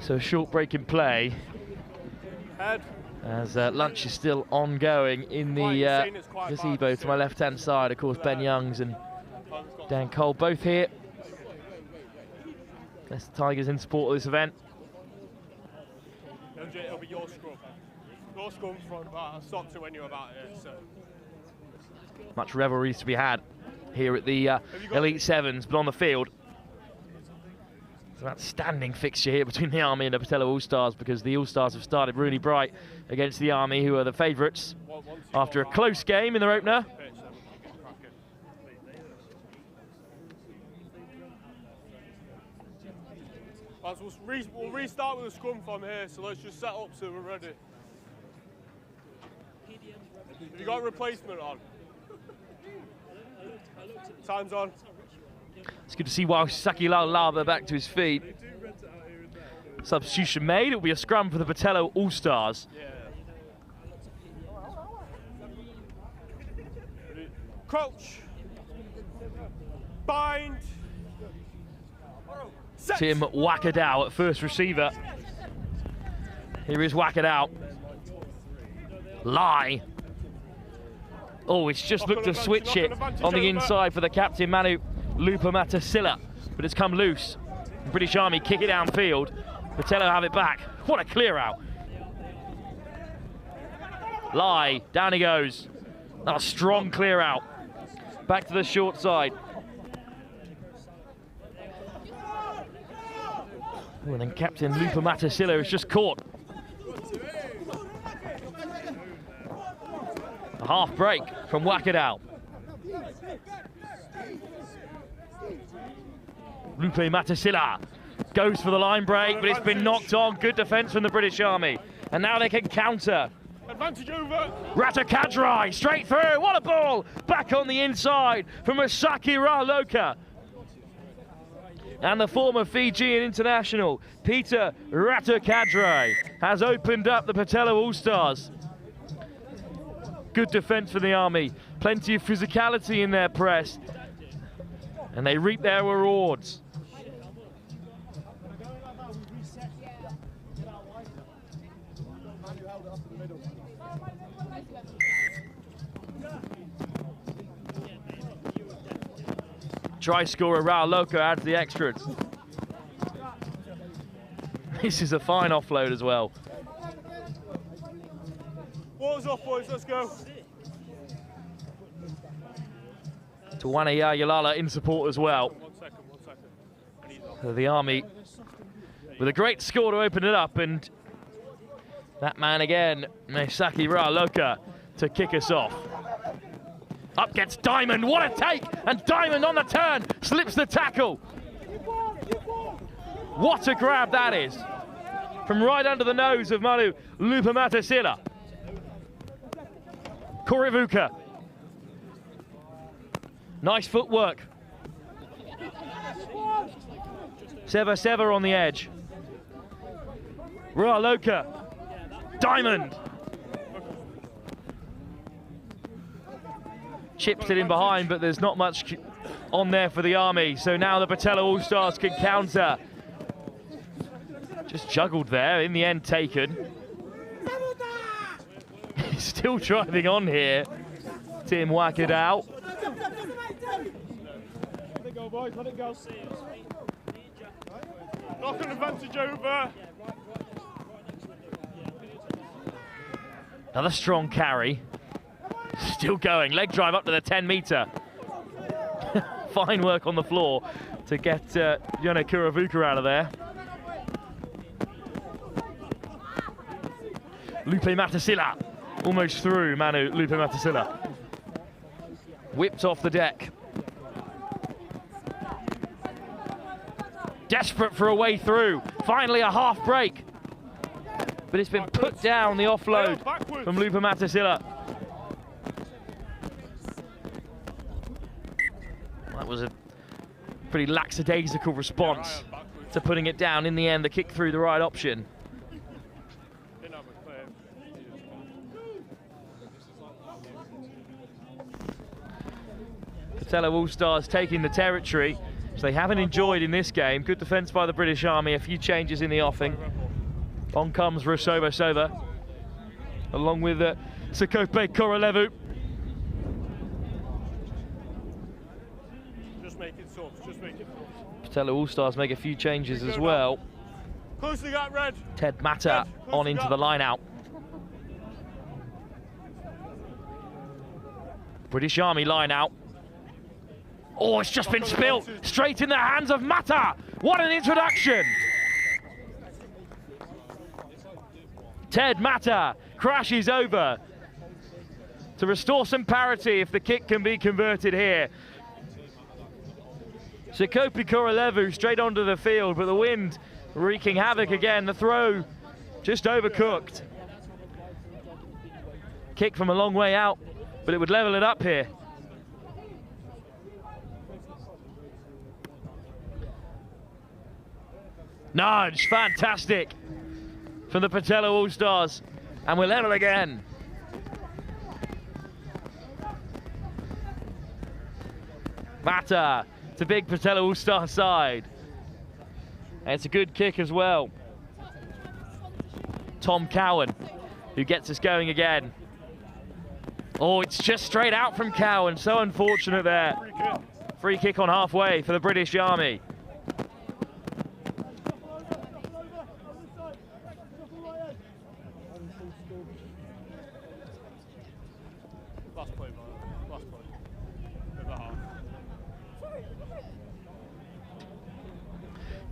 So a short break in play. As lunch is still ongoing in the gazebo to my left-hand side. Of course, Ben Youngs and Dan Cole both here. That's the Tigers in support of this event. It'll be your scrum. Your scrum from I stopped to when you were about here. So. Much revelries to be had here at the Elite Sevens, but on the field. It's an outstanding fixture here between the Army and the Petelo All-Stars, because the All-Stars have started really bright against the Army, who are the favourites after a close game in their opener. Lads, we'll restart with a scrum from here, so let's just set up so we're ready. Have you got a replacement on? Time's on. It's good to see Waisaki Lava back to his feet. Substitution made. It'll be a scrum for the Petelo All-Stars. Yeah. Crouch. Bind. Set. Tim Wakadao at first receiver. Here is Wakadao. Lie. Oh, it's just looked to switch it on the inside for the captain, Manu Lupamatasila. But it's come loose. British Army kick it downfield. Petelo have it back. What a clear out. Lie. Down he goes. Not a strong clear out. Back to the short side. Oh, and then Captain Lupamatasila is just caught. A half break from Wakadao. Lupamatasila goes for the line break, but it's been knocked on. Good defence from the British Army. And now they can counter. Advantage over. Ratakadrai straight through. What a ball! Back on the inside from Masaki Raloka. And the former Fijian international, Peter Ratakadrai, has opened up the Petelo All-Stars. Good defence for the Army. Plenty of physicality in their press. And they reap their rewards. Try scorer Raul Loco adds the extras. This is a fine offload as well. Water's off, boys, let's go. Tawana Yayalala in support as well. 1 second. So the Army with a great score to open it up, and that man again, Mesaki Raloka, to kick us off. Up gets Diamond, what a take! And Diamond on the turn, slips the tackle. What a grab that is. From right under the nose of Manu Lupamatasila. Korivuka. Nice footwork. Seva on the edge. Raloka. Diamond. Chips it in behind, but there's not much on there for the Army. So now the Petelo All-Stars can counter. Just juggled there, in the end taken. Still driving on here. Tim Wakadao. Let it go, boys, let it go. Knock an advantage over. Another strong carry. Still going, leg drive up to the 10-metre. Fine work on the floor to get Yone Kuravuka out of there. Lupamatasila almost through Manu Lupamatasila. Whipped off the deck. Desperate for a way through. Finally a half break. But it's been put down, the offload from Lupamatasila. That was a pretty lackadaisical response to putting it down. In the end, the kick through the right option. Petelo All-Stars taking the territory, which they haven't enjoyed in this game. Good defence by the British Army, a few changes in the offing. On comes Rusova Sova, along with Sekope Korolevu. Just make it soft, just make it soft. Petelo All-Stars make a few changes as well. Closely got red. Ted Mata on into the line out. British Army line out. Oh, it's just been spilt straight in the hands of Mata. What an introduction. Ted Mata crashes over to restore some parity if the kick can be converted here. Sekope Korolevu straight onto the field, but the wind wreaking havoc again. The throw just overcooked. Kick from a long way out, but it would level it up here. Nudge, fantastic from the Petelo All-Stars, and we're level again. Mata to big Petelo All-Star side. And it's a good kick as well. Tom Cowan, who gets us going again. Oh, it's just straight out from Cowan. So unfortunate there. Free kick on halfway for the British Army.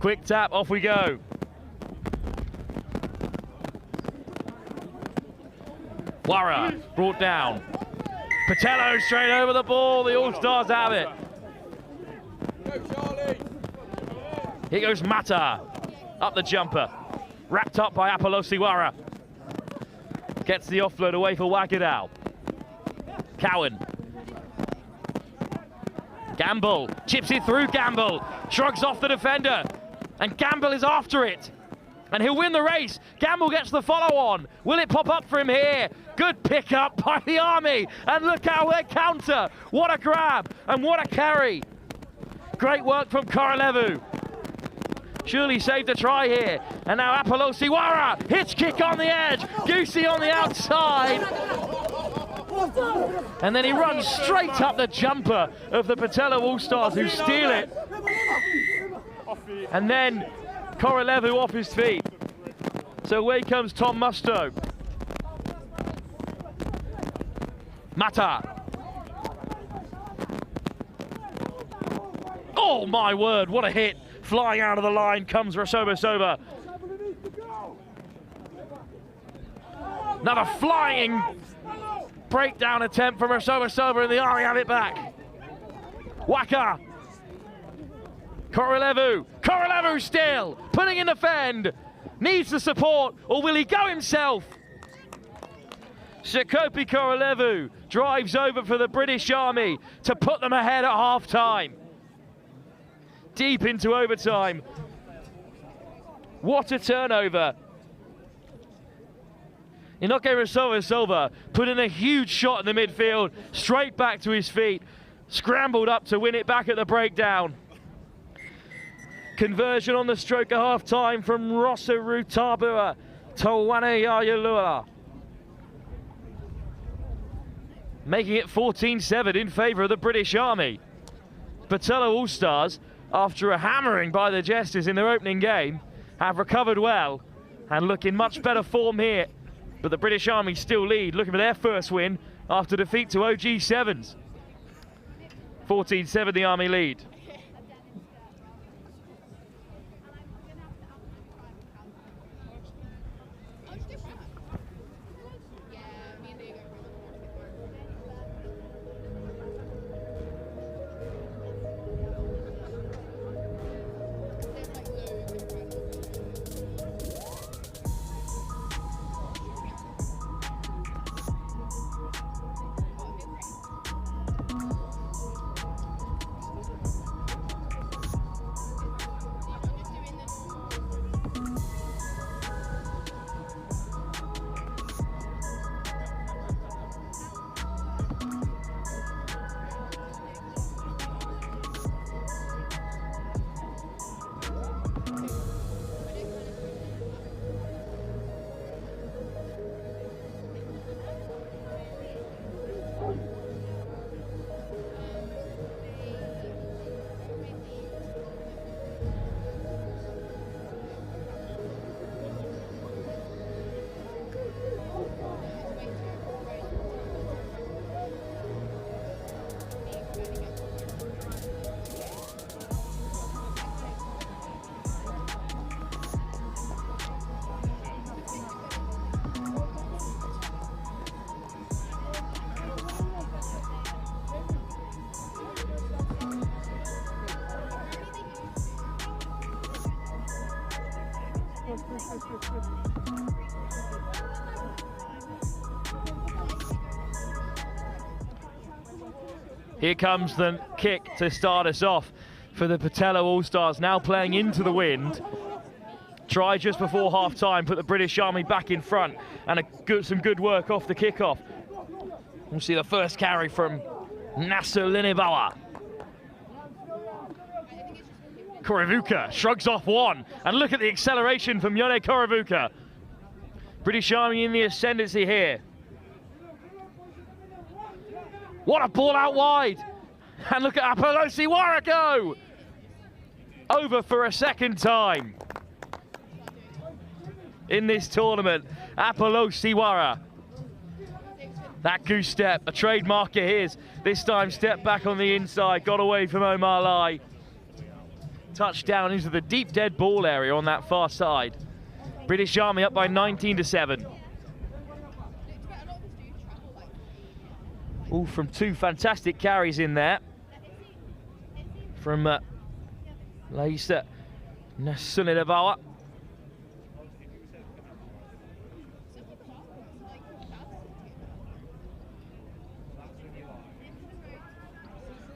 Quick tap, off we go. Wara brought down. Petelo straight over the ball. The All-Stars have it. Here goes Mata. Up the jumper. Wrapped up by Apolosi Wara. Gets the offload away for Wagadao. Cowan. Gamble. Chips it through Gamble. Shrugs off the defender. And Gamble is after it. And he'll win the race. Gamble gets the follow-on. Will it pop up for him here? Good pick up by the Army. And look how they counter. What a grab and what a carry. Great work from Korolevu. Surely saved a try here. And now Apolosi Wara. Hitch kick on the edge. Goosey on the outside. And then he runs straight up the jumper of the Petelo All-Stars, who steal it. And then Korolevu off his feet. So away comes Tom Musto. Mata. Oh my word, what a hit. Flying out of the line comes Rasobasova. Another flying breakdown attempt from Rasobasova, and the Army have it back. Waka. Korolevu. Korolevu still putting in the fend. Needs the support, or will he go himself? Sekopi Korolevu drives over for the British Army to put them ahead at half-time. Deep into overtime. What a turnover. Inoke Rasobasova put in a huge shot in the midfield, straight back to his feet, scrambled up to win it back at the breakdown. Conversion on the stroke at half-time from Rosaru Tabua, Tawane Yayalua. Making it 14-7 in favour of the British Army. Petelo All-Stars, after a hammering by the Jesters in their opening game, have recovered well and look in much better form here. But the British Army still lead, looking for their first win after defeat to OG Sevens. 14-7 the Army lead. Here comes the kick to start us off for the Petelo All-Stars, now playing into the wind. Try just before half-time, put the British Army back in front, and some good work off the kick-off. We'll see the first carry from Nasser Linibawa. Koravuka shrugs off one, and look at the acceleration from Yone Koravuka. British Army in the ascendancy here. What a ball out wide! And look at Apolosi Wara go! Over for a second time in this tournament. Apolosi Wara. That goose step, a trademark of his. This time step back on the inside, got away from Omar Lai. Touchdown into the deep dead ball area on that far side. British Army up by 19-7. All from two fantastic carries in there. From Laisa Nasunidabawa.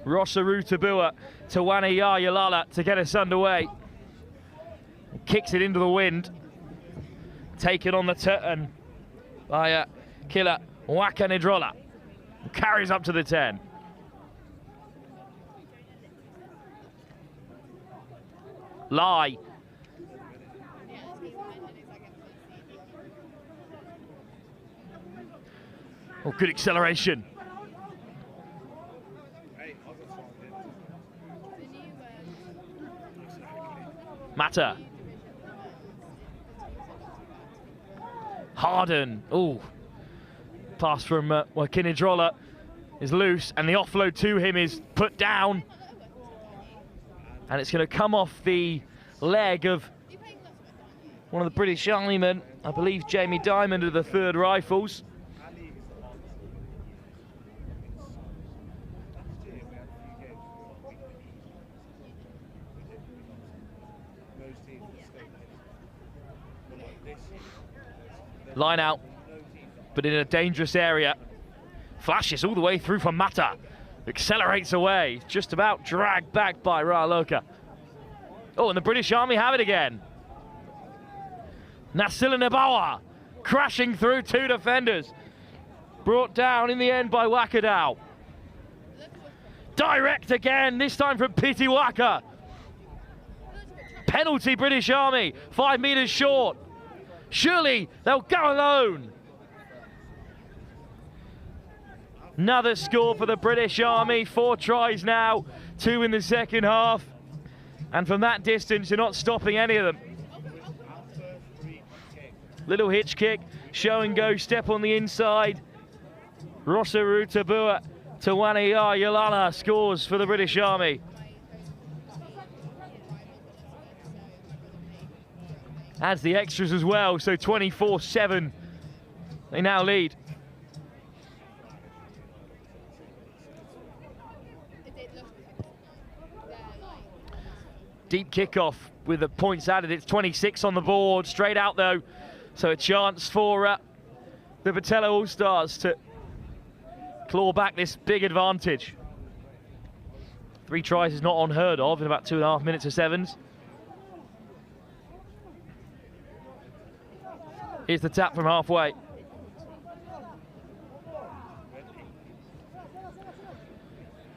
Rosaru Tabua to Wanaya Yalala to get us underway. Kicks it into the wind. Taken on the turn by Killer Wakanidrola. Carries up to the 10. Lai. Oh, good acceleration. Mata. Harden. Oh. Pass from Wakinidrola is loose, and the offload to him is put down. And it's going to come off the leg of one of the British Armymen, I believe Jamie Diamond of the 3rd Rifles. Line out, but in a dangerous area. Flashes all the way through for Mata. Accelerates away, just about dragged back by Raloka. Oh, and the British Army have it again. Nasila Nabawa crashing through 2 defenders. Brought down in the end by Wakadao. Direct again, this time from Piti Waka. Penalty British Army, 5 meters short. Surely they'll go alone. Another score for the British Army, 4 tries now, 2 in the second half. And from that distance, you're not stopping any of them. Little hitch kick, show and go, step on the inside. Rosaru Tabua to Wanaya Yalala scores for the British Army. Adds the extras as well, so 24-7. They now lead. Deep kickoff with the points added. It's 26 on the board, straight out though. So a chance for the Petelo All-Stars to claw back this big advantage. 3 tries is not unheard of in about 2.5 minutes of sevens. Here's the tap from halfway.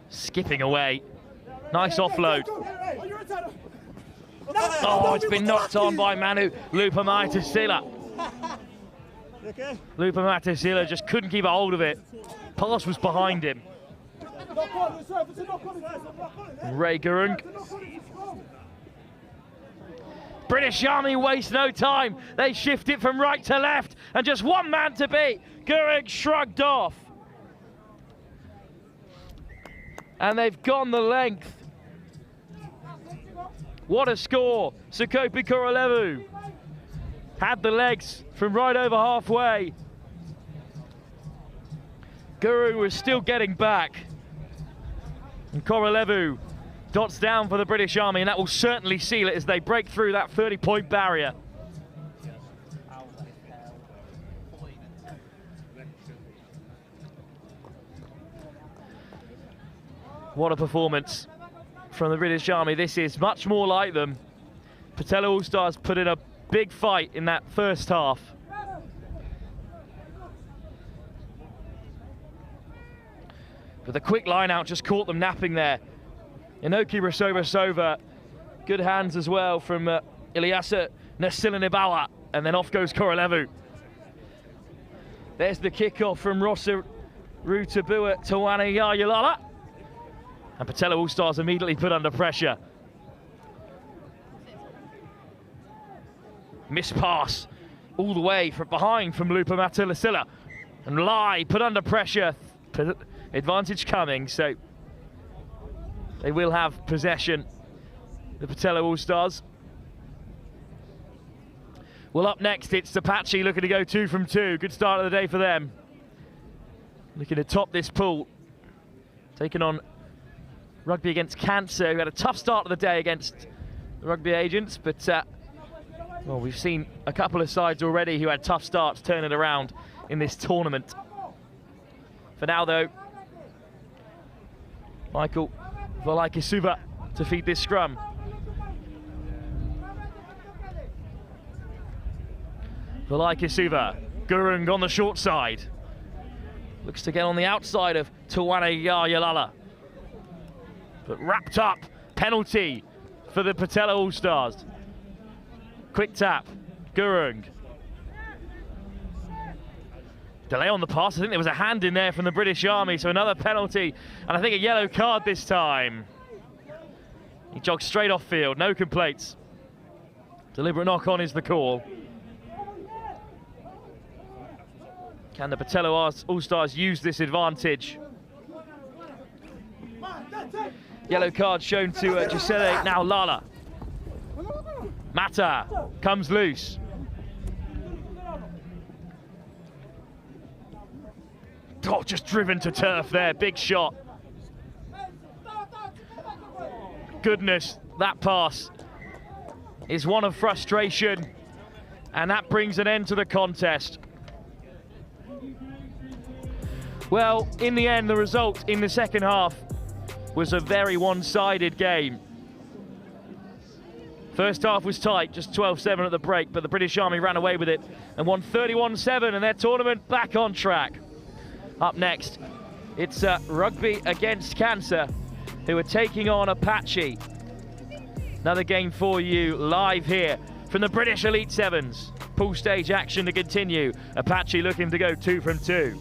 Skipping away. Nice offload. Oh, it's been knocked on by Manu Lupamatasila. Lupamatasila just couldn't keep a hold of it. Pass was behind him. Ray Gurung. British Army waste no time. They shift it from right to left, and just one man to beat. Gurung shrugged off. And they've gone the length. What a score. Sukopi Korolevu had the legs from right over halfway. Guru was still getting back. And Korolevu dots down for the British Army, and that will certainly seal it as they break through that 30-point barrier. What a performance from the British Army. This is much more like them. Petelo All-Stars put in a big fight in that first half. But the quick line out just caught them napping there. Inoki Rasova, good hands as well from Ilyasa Nasilinibawa, and then off goes Korolevu. There's the kickoff from Rossa Rutabua Tawana Yayalala. And Petelo All-Stars immediately put under pressure. Miss pass all the way from behind from Lupa Matalasilla. And Lai put under pressure. Advantage coming, so they will have possession, the Petelo All-Stars. Well, up next, it's Apache looking to go 2 from 2. Good start of the day for them. Looking to top this pool. Taking on Rugby against Cancer, who had a tough start of the day against the Rugby Agents, but well, we've seen a couple of sides already who had tough starts turn it around in this tournament. For now, though, Michael Valaikisuva to feed this scrum. Valaikisuva, Gurung on the short side. Looks to get on the outside of Tawana Yayalala. But wrapped up, penalty for the Petelo All-Stars. Quick tap, Gurung. Delay on the pass. I think there was a hand in there from the British Army, so another penalty, and I think a yellow card this time. He jogs straight off field, no complaints. Deliberate knock-on is the call. Can the Petelo All-Stars use this advantage? Yellow card shown to Gisele, now Lala. Mata comes loose. Oh, just driven to turf there, big shot. Goodness, that pass is one of frustration, and that brings an end to the contest. Well, in the end, the result in the second half was a very one-sided game. First half was tight, just 12-7 at the break, but the British Army ran away with it and won 31-7, and their tournament back on track. Up next, it's Rugby against Cancer, who are taking on Apache. Another game for you live here from the British Elite Sevens. Pool stage action to continue. Apache looking to go 2 from 2.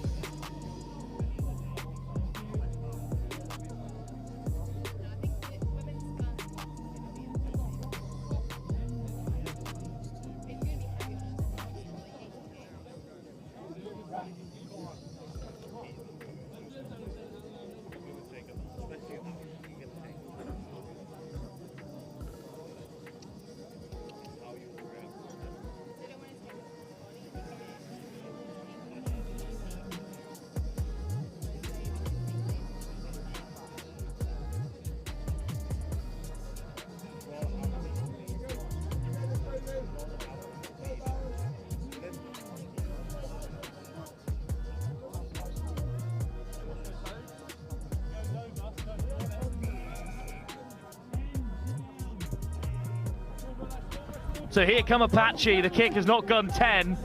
So here come Apache, the kick has not gone 10.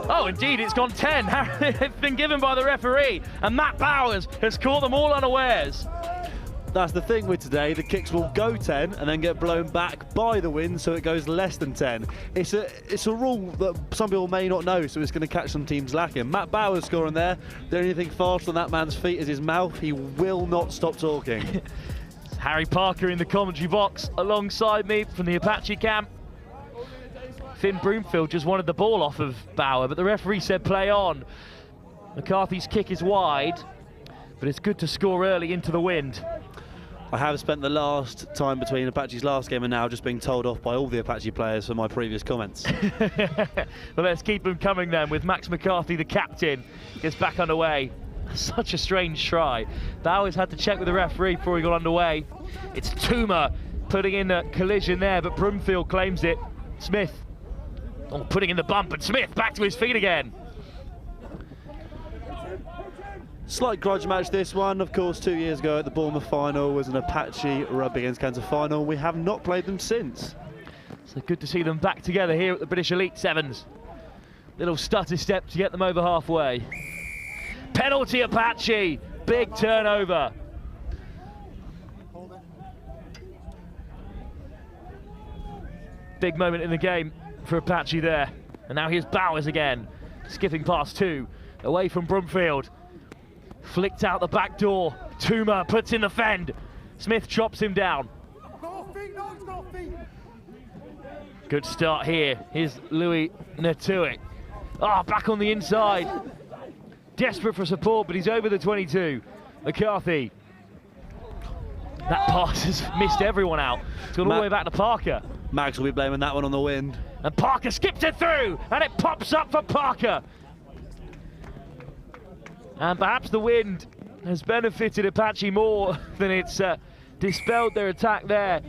Oh, indeed, it's gone 10. It's been given by the referee, and Matt Bowers has caught them all unawares. That's the thing with today, the kicks will go 10 and then get blown back by the wind, so it goes less than 10. It's a rule that some people may not know, so it's going to catch some teams lacking. Matt Bowers scoring there. The only thing faster than that man's feet is his mouth. He will not stop talking. Harry Parker in the commentary box alongside me from the Apache camp. Finn Broomfield just wanted the ball off of Bauer, but the referee said play on. McCarthy's kick is wide, but it's good to score early into the wind. I have spent the last time between Apache's last game and now just being told off by all the Apache players for my previous comments. Well, let's keep them coming then, with Max McCarthy, the captain, gets back underway. Such a strange try. Bowers had to check with the referee before he got underway. It's Tuma putting in a collision there, but Broomfield claims it. Smith putting in the bump, and Smith back to his feet again. Slight grudge match this one. Of course, 2 years ago at the Bournemouth final was an Apache Rugby against Cancer final. We have not played them since. So good to see them back together here at the British Elite Sevens. Little stutter step to get them over halfway. Penalty Apache, big turnover. Big moment in the game for Apache there. And now here's Bowers again, skipping past two, away from Brumfield. Flicked out the back door, Tuma puts in the fend. Smith chops him down. Good start here. Here's Louis Natuic. Back on the inside. Desperate for support, but he's over the 22. McCarthy. That pass has missed everyone out. It's gone all the way back to Parker. Max will be blaming that one on the wind. And Parker skips it through, and it pops up for Parker. And perhaps the wind has benefited Apache more than it's dispelled their attack there.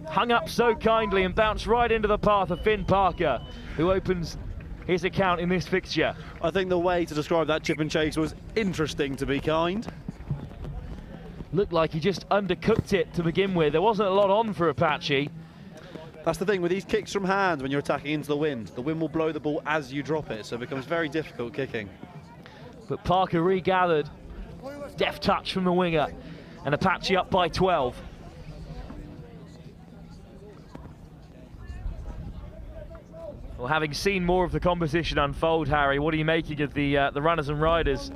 Hung up so kindly and bounced right into the path of Finn Parker, who opens his account in this fixture. I think the way to describe that chip and chase was interesting, to be kind. Looked like he just undercooked it to begin with. There wasn't a lot on for Apache. That's the thing with these kicks from hands when you're attacking into the wind. The wind will blow the ball as you drop it, so it becomes very difficult kicking. But Parker regathered. Deft touch from the winger. And Apache up by 12. Well, having seen more of the competition unfold, Harry, what are you making of the runners and riders?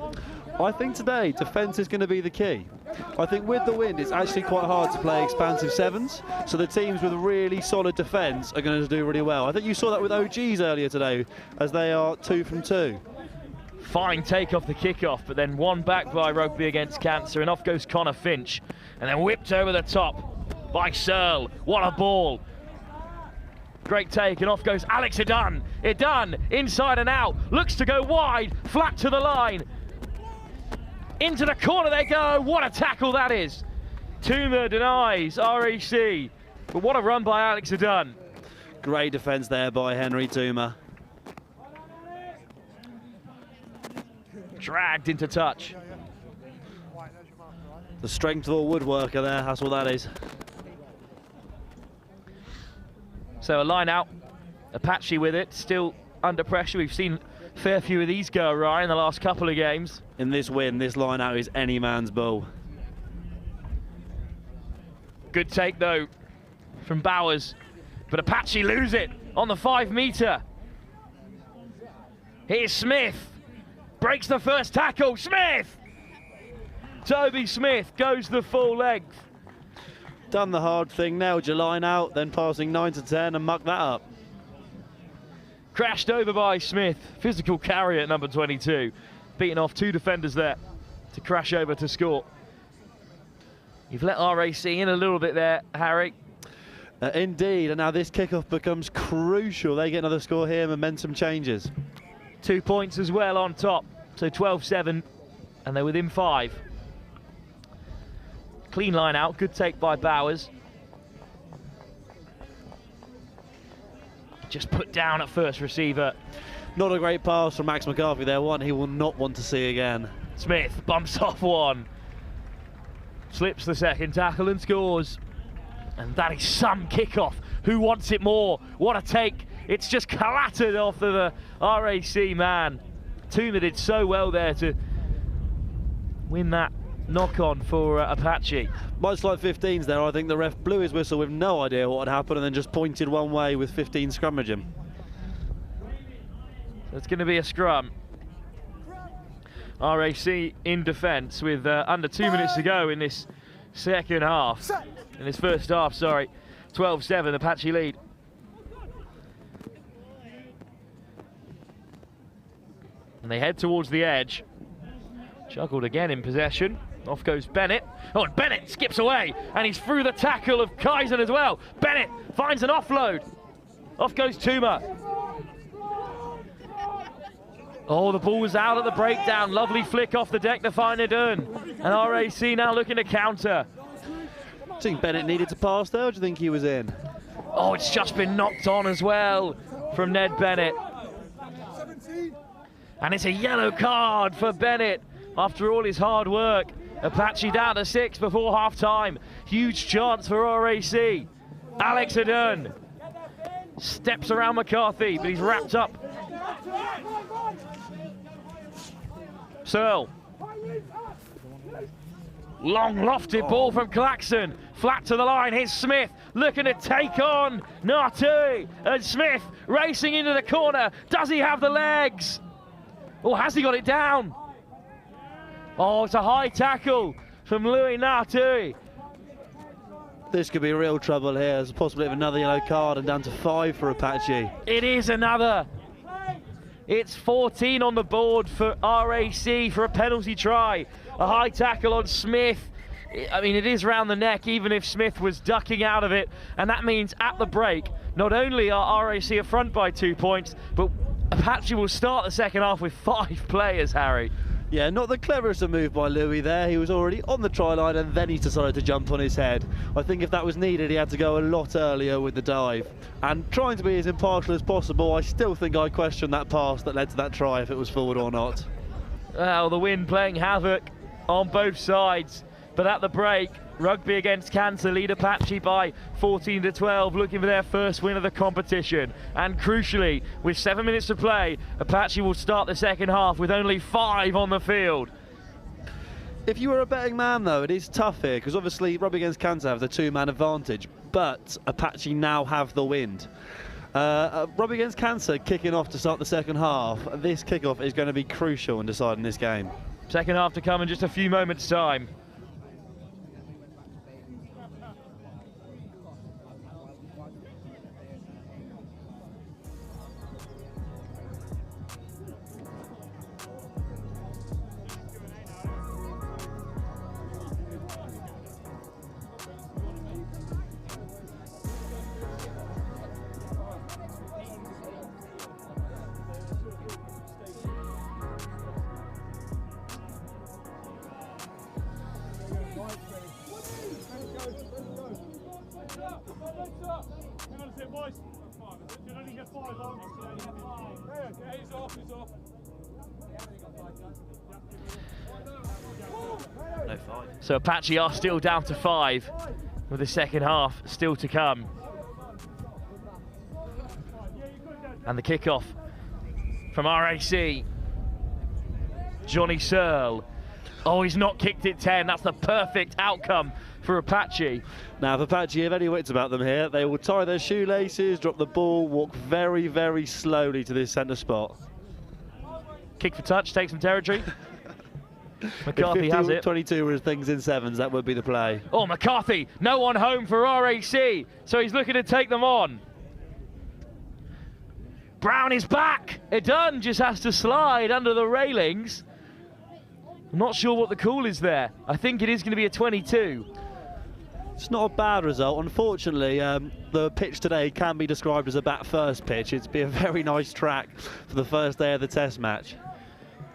I think today, defence is going to be the key. I think with the wind, it's actually quite hard to play expansive sevens, so the teams with really solid defence are going to do really well. I think you saw that with OGs earlier today, as they are 2 from 2. Fine take off the kickoff, but then one back by Rugby against Cancer, and off goes Connor Finch, and then whipped over the top by Searle. What a ball! Great take, and off goes Alex Idan. Idan, inside and out, looks to go wide, flat to the line. Into the corner they go, what a tackle that is. Tuma denies RAC, but what a run by Alex Idan. Great defence there by Henry Tuma. Dragged into touch. The strength of a woodworker there, that's what that is. So a line out, Apache with it, still under pressure. We've seen a fair few of these go awry in the last couple of games. In this win, this line out is any man's ball. Good take though from Bowers, but Apache lose it on the 5 metre. Here's Smith, breaks the first tackle, Smith! Toby Smith goes the full length. Done the hard thing, nailed your line out, then passing 9 to 10 and mucked that up. Crashed over by Smith, physical carry at number 22. Beating off 2 defenders there to crash over to score. You've let RAC in a little bit there, Harry. Indeed, and now this kickoff becomes crucial. They get another score here, momentum changes. 2 points as well on top, so 12-7, and they're within 5. Clean line out, good take by Bowers. Just put down at first receiver. Not a great pass from Max McCarthy there, one he will not want to see again. Smith bumps off one. Slips the second tackle and scores. And that is some kickoff. Who wants it more? What a take. It's just clattered off of the RAC man. Tuma did so well there to win that knock-on for Apache. Much like 15s there, I think the ref blew his whistle with no idea what had happened and then just pointed one way with 15 scrummaging. So it's going to be a scrum. RAC in defence with under 2 minutes to go in this second half. In this first half, sorry. 12-7, Apache lead. And they head towards the edge. Juggled again in possession. Off goes Bennett. Oh, and Bennett skips away, and he's through the tackle of Kaizen as well. Bennett finds an offload. Off goes Tuma. Oh, the ball was out at the breakdown. Lovely flick off the deck to find Nadun. And RAC now looking to counter. Do you think Bennett needed to pass there, or do you think he was in? Oh, it's just been knocked on as well from Ned Bennett. And it's a yellow card for Bennett after all his hard work. Apache down to 6 before half-time. Huge chance for RAC. Alex Adun steps around McCarthy, but he's wrapped up. Searle. Long lofted ball from Claxon. Flat to the line. Here's Smith looking to take on Natu. And Smith racing into the corner. Does he have the legs? Or has he got it down? Oh, it's a high tackle from Louis Natu. This could be real trouble here. There's a possibility of another yellow card and down to 5 for Apache. It is another. It's 14 on the board for RAC for a penalty try. A high tackle on Smith. I mean, it is round the neck, even if Smith was ducking out of it. And that means at the break, not only are RAC a front by 2 points, but Apache will start the second half with 5 players, Harry. Yeah, not the cleverest of move by Louis there. He was already on the try line and then he decided to jump on his head. I think if that was needed, he had to go a lot earlier with the dive. And trying to be as impartial as possible, I still think I question that pass that led to that try, if it was forward or not. Well, the wind playing havoc on both sides. But at the break, Rugby against Cancer lead Apache by 14-12, looking for their first win of the competition. And crucially, with 7 minutes to play, Apache will start the second half with only 5 on the field. If you were a betting man, though, it is tough here, because obviously Rugby against Cancer have the 2-man advantage, but Apache now have the wind. Rugby against Cancer kicking off to start the second half. This kickoff is going to be crucial in deciding this game. Second half to come in just a few moments' time. So Apache are still down to 5 with the second half still to come. And the kickoff from RAC. Johnny Searle. Oh, he's not kicked it 10. That's the perfect outcome for Apache. Now, if Apache have any wits about them here, they will tie their shoelaces, drop the ball, walk very, very slowly to this centre spot. Kick for touch, take some territory. McCarthy has it. 22 were things in sevens, that would be the play. Oh, McCarthy, no one home for RAC, so he's looking to take them on. Brown is back. Edun just has to slide under the railings. I'm not sure what the call is there. I think it is going to be a 22. It's not a bad result. Unfortunately, the pitch today can be described as a bat-first pitch. It's been a very nice track for the first day of the test match.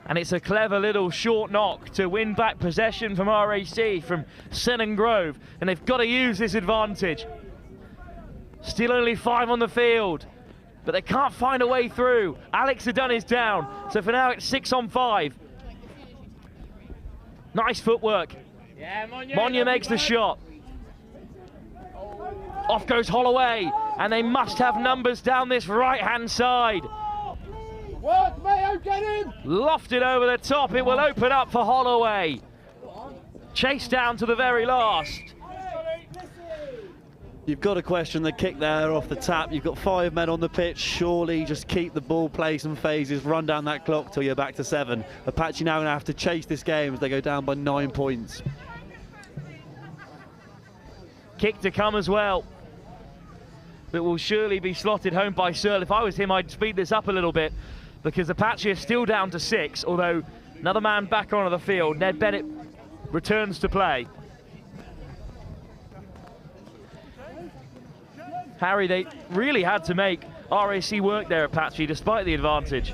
And it's a clever little short knock to win back possession from RAC, from Senon Grove. And they've got to use this advantage. Still only 5 on the field, but they can't find a way through. Alex Adun is down, so for now it's 6 on 5. Nice footwork. Yeah, Monya makes the shot. Off goes Holloway, and they must have numbers down this right-hand side. Work, Mayo, get him! Lofted over the top, it will open up for Holloway. Chased down to the very last. You've got to question the kick there off the tap. You've got 5 men on the pitch. Surely just keep the ball, play some phases, run down that clock till you're back to 7. Apache now going to have to chase this game as they go down by 9 points. Kick to come as well. That will surely be slotted home by Searle. If I was him, I'd speed this up a little bit, because Apache is still down to 6, although another man back onto the field. Ned Bennett returns to play. Harry, they really had to make RAC work there, Apache, despite the advantage.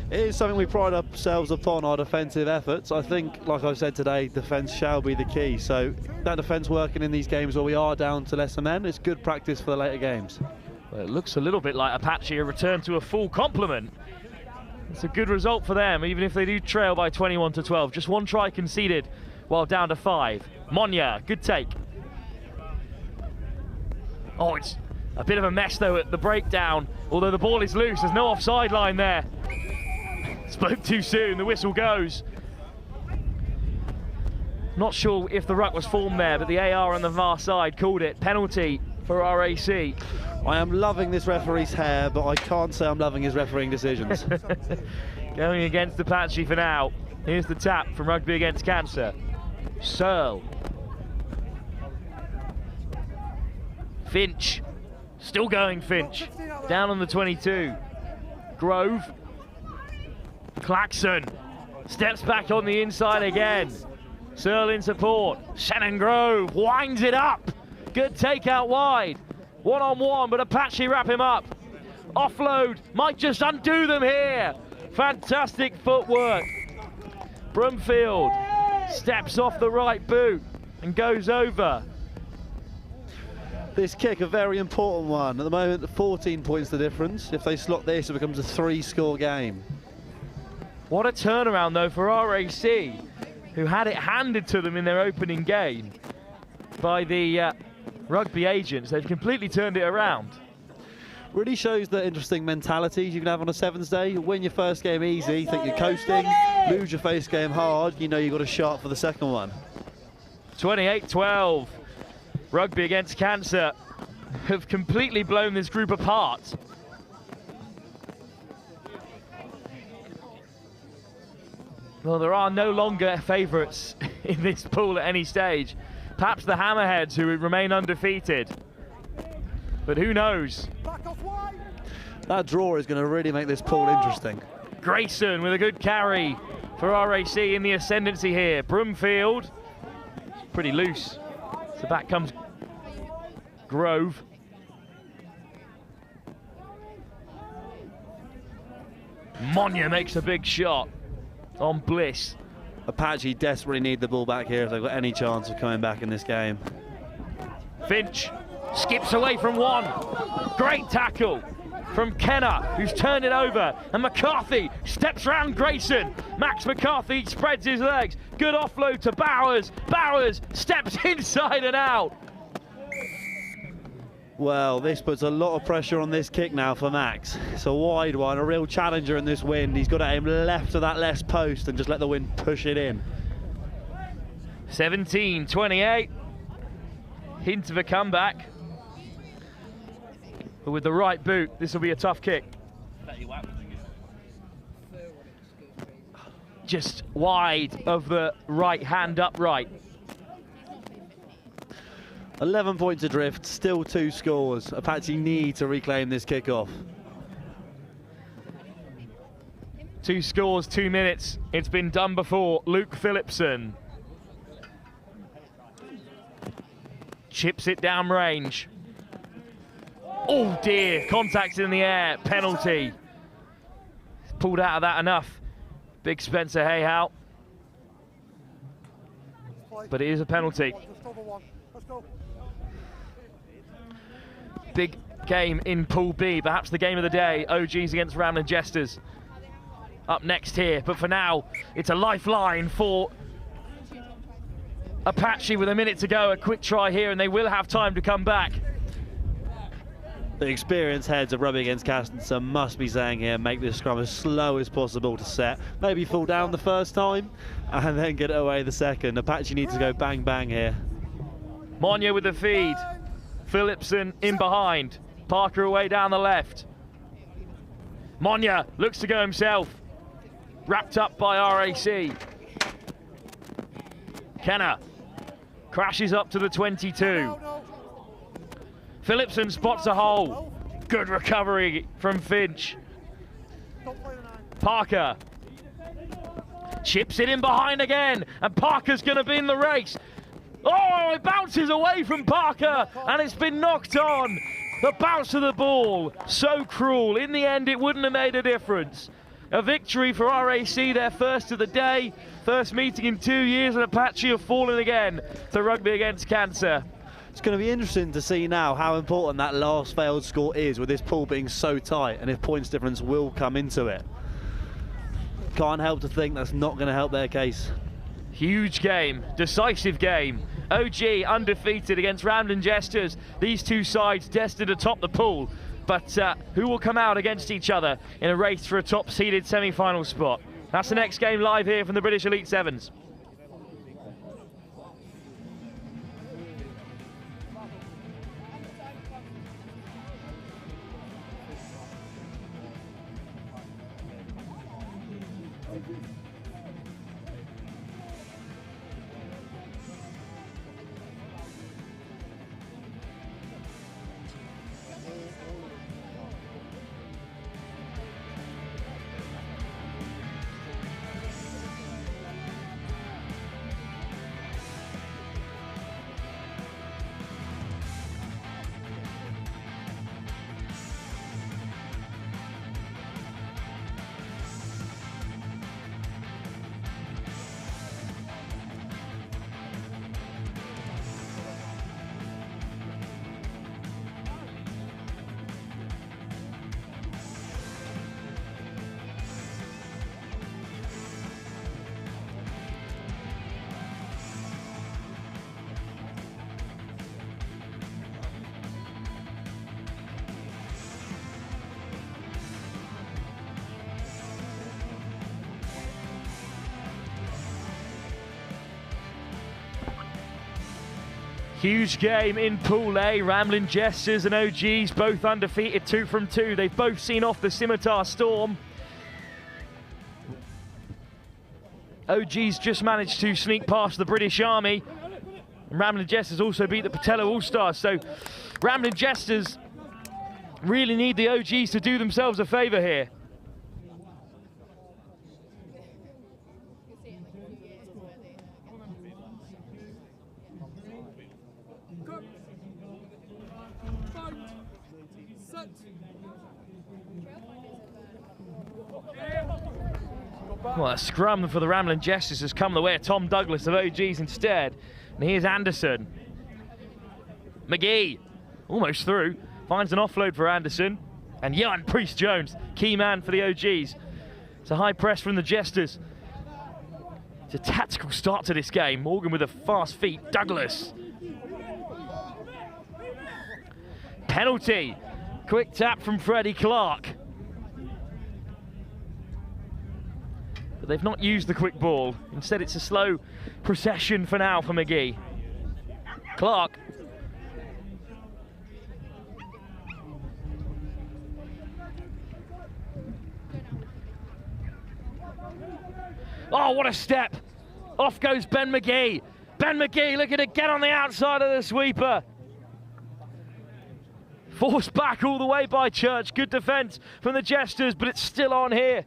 It is something we pride ourselves upon, our defensive efforts. I think, like I said today, defence shall be the key. So that defence working in these games where we are down to lesser men is good practice for the later games. Well, it looks a little bit like Apache a return to a full complement. It's a good result for them, even if they do trail by 21-12. Just one try conceded while down to 5. Monya, good take. Oh, it's a bit of a mess though at the breakdown, although the ball is loose. There's no offside line there. Spoke too soon, the whistle goes. Not sure if the ruck was formed there, but the AR on the VAR side called it. Penalty for RAC. I am loving this referee's hair, but I can't say I'm loving his refereeing decisions. Going against Apache for now. Here's the tap from Rugby against Cancer. Searle. Finch. Still going Finch. Down on the 22. Grove. Claxon. Steps back on the inside again. Searle in support. Shannon Grove winds it up. Good take out wide. One-on-one, but Apache wrap him up. Offload might just undo them here. Fantastic footwork. Brumfield steps off the right boot and goes over. This kick, a very important one. At the moment, 14 points the difference. If they slot this, it becomes a 3-score game. What a turnaround, though, for RAC, who had it handed to them in their opening game by the Rugby agents. They've completely turned it around. Really shows the interesting mentalities you can have on a Sevens day. Win your first game easy, think you're coasting. Lose your first game hard, you know you've got a shot for the second one. 28-12. Rugby against Cancer have completely blown this group apart. Well, there are no longer favourites in this pool at any stage. Perhaps the Hammerheads, who remain undefeated. But who knows? That draw is going to really make this pool interesting. Grayson with a good carry for RAC in the ascendancy here. Brumfield, pretty loose. So back comes Grove. Monya makes a big shot on Bliss. Apache desperately need the ball back here if they've got any chance of coming back in this game. Finch skips away from one. Great tackle from Kenner, who's turned it over. And McCarthy steps round Grayson. Max McCarthy spreads his legs. Good offload to Bowers. Bowers steps inside and out. Well, this puts a lot of pressure on this kick now for Max. It's a wide one, a real challenger in this wind. He's got to aim left of that left post and just let the wind push it in. 17-28. Hint of a comeback. But with the right boot, this will be a tough kick. Just wide of the right hand upright. 11 points adrift, still 2 scores. Apache need to reclaim this kickoff. 2 scores, 2 minutes. It's been done before. Luke Phillipson chips it down range. Oh dear, contact in the air, penalty. Pulled out of that enough. Big Spencer Hayhout. But it is a penalty. Big game in Pool B, perhaps the game of the day. OGs against Ramblin Jesters up next here. But for now, it's a lifeline for Apache with a minute to go. A quick try here, and they will have time to come back. The experienced heads of Rugby against Castenson must be saying here, make this scrum as slow as possible to set. Maybe fall down the first time, and then get it away the second. Apache needs to go bang bang here. Monya with the feed. Phillipson in behind. Parker away down the left. Monya looks to go himself. Wrapped up by RAC. Kenner crashes up to the 22. Phillipson spots a hole. Good recovery from Finch. Parker chips it in behind again, and Parker's going to be in the race. Oh, it bounces away from Parker, and it's been knocked on. The bounce of the ball, so cruel. In the end, it wouldn't have made a difference. A victory for RAC, their first of the day. First meeting in 2 years, and Apache have fallen again to Rugby against Cancer. It's going to be interesting to see now how important that last failed score is with this pool being so tight, and if points difference will come into it. can't help to think that's not going to help their case. Huge game, decisive game. OG undefeated against Ramblin Jesters. These two sides destined to top the pool. But who will come out against each other in a race for a top-seeded semi-final spot? That's the next game live here from the British Elite Sevens. Huge game in Pool A. Ramblin Jesters and OGs both undefeated, 2 from 2. They've both seen off the Scimitar Storm. OGs just managed to sneak past the British Army. And Ramblin Jesters also beat the Petelo All-Stars. So Ramblin Jesters really need the OGs to do themselves a favour here. Well, a scrum for the Ramblin Jesters has come the way of Tom Douglas of OGs instead. And here's Anderson. McGee, almost through, finds an offload for Anderson. And Jan Priest-Jones, key man for the OGs. It's a high press from the Jesters. It's a tactical start to this game. Morgan with a fast feet, Douglas. Penalty, quick tap from Freddie Clark. They've not used the quick ball. Instead, it's a slow procession for now for McGee. Clark. Oh, what a step. Off goes Ben McGee. Ben McGee looking to get on the outside of the sweeper. Forced back all the way by Church. Good defence from the Jesters, but it's still on here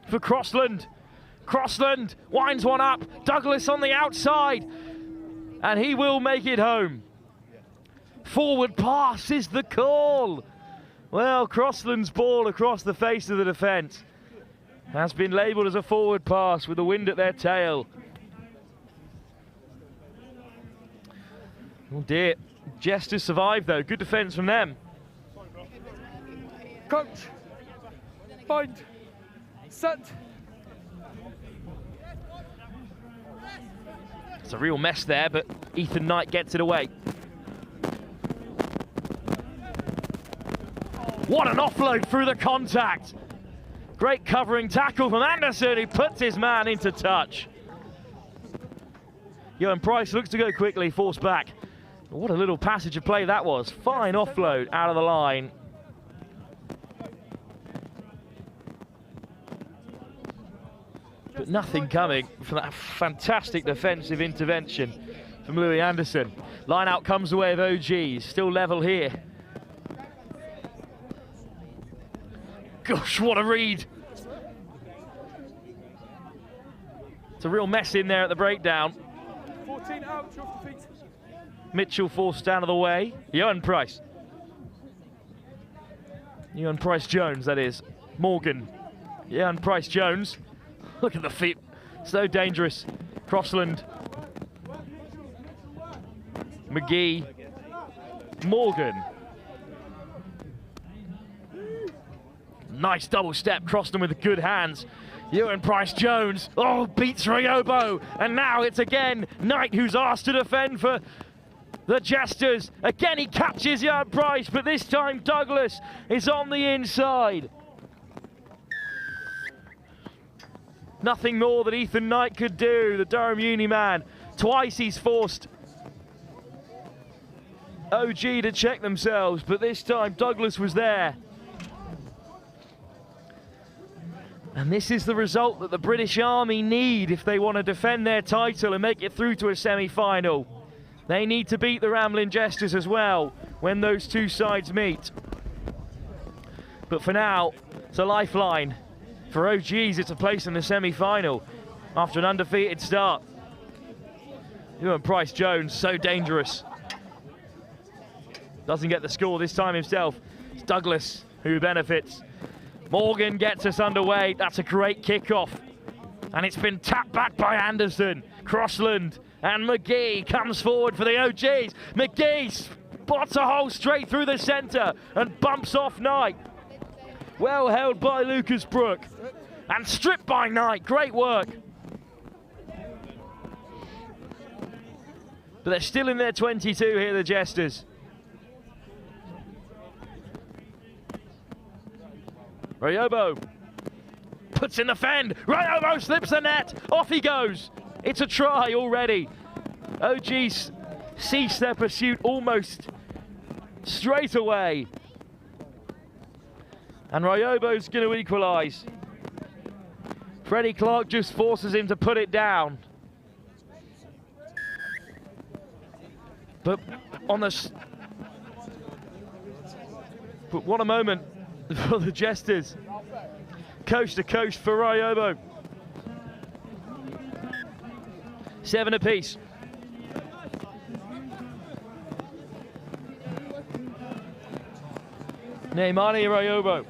for Crossland. Crossland winds one up. Douglas on the outside. And he will make it home. Forward pass is the call. Well, Crossland's ball across the face of the defence has been labelled as a forward pass with the wind at their tail. Oh dear. Jesters survived though. Good defence from them. Coach. Bind. Set. It's a real mess there, but Ethan Knight gets it away. What an offload through the contact. Great covering tackle from Anderson, who puts his man into touch. Johan Price looks to go quickly, forced back. What a little passage of play that was. Fine offload out of the line. But nothing coming from that fantastic defensive intervention from Louis Anderson. Line out comes the way of OGs, still level here. Gosh, what a read. It's a real mess in there at the breakdown. 14 out, off the feet. Mitchell forced out of the way. Johan Price. Johan Price-Jones, that is. Morgan. Johan Price-Jones. Look at the feet. So dangerous. Crossland. McGee. Morgan. Nice double step. Crossland with the good hands. Ewan Price-Jones, beats Ryobo, and now it's again Knight who's asked to defend for the Jesters. Again he catches Ewan Price, but this time Douglas is on the inside. Nothing more that Ethan Knight could do, the Durham Uni man. Twice he's forced OG to check themselves, but this time Douglas was there. And this is the result that the British Army need if they want to defend their title and make it through to a semi-final. They need to beat the Ramblin Jesters as well when those two sides meet. But for now, it's a lifeline. For OGs, it's a place in the semi-final after an undefeated start. Ewan Price-Jones, so dangerous. Doesn't get the score this time himself. It's Douglas who benefits. Morgan gets us underway. That's a great kickoff. And it's been tapped back by Anderson. Crossland and McGee comes forward for the OGs. McGee spots a hole straight through the centre and bumps off Knight. Well held by Lucas Brook. And stripped by Knight. Great work. But they're still in their 22 here, the Jesters. Ryobo puts in the fend. Ryobo slips the net. Off he goes. It's a try already. OGs cease their pursuit almost straight away. And Ryobo's going to equalise. Freddie Clark just forces him to put it down. But what a moment for the Jesters. Coast to coast for Ryobo. 7 apiece. Neymani Ryobo.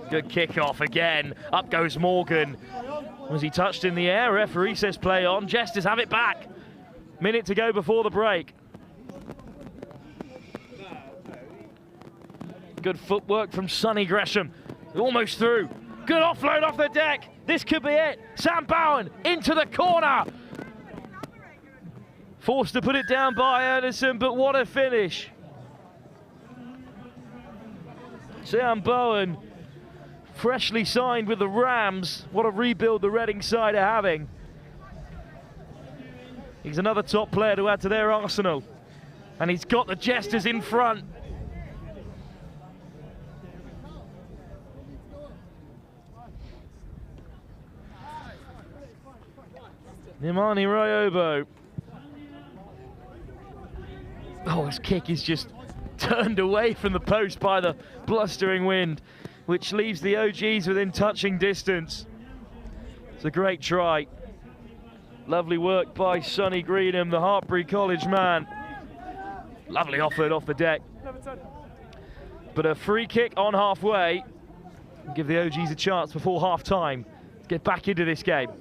Good kick-off again. Up goes Morgan. Was he touched in the air? Referee says play on. Jesters have it back. Minute to go before the break. Good footwork from Sonny Gresham. Almost through. Good offload off the deck. This could be it. Sam Bowen into the corner. Forced to put it down by Anderson, but what a finish. Sam Bowen, freshly signed with the Rams. What a rebuild the Reading side are having. He's another top player to add to their arsenal. And he's got the Jesters in front. Neymani Ryobo. Oh, his kick is just turned away from the post by the blustering wind, which leaves the OGs within touching distance. It's a great try. Lovely work by Sonny Greenham, the Hartbury College man. Lovely offload off the deck. But a free kick on halfway. Give the OGs a chance before half-time to get back into this game.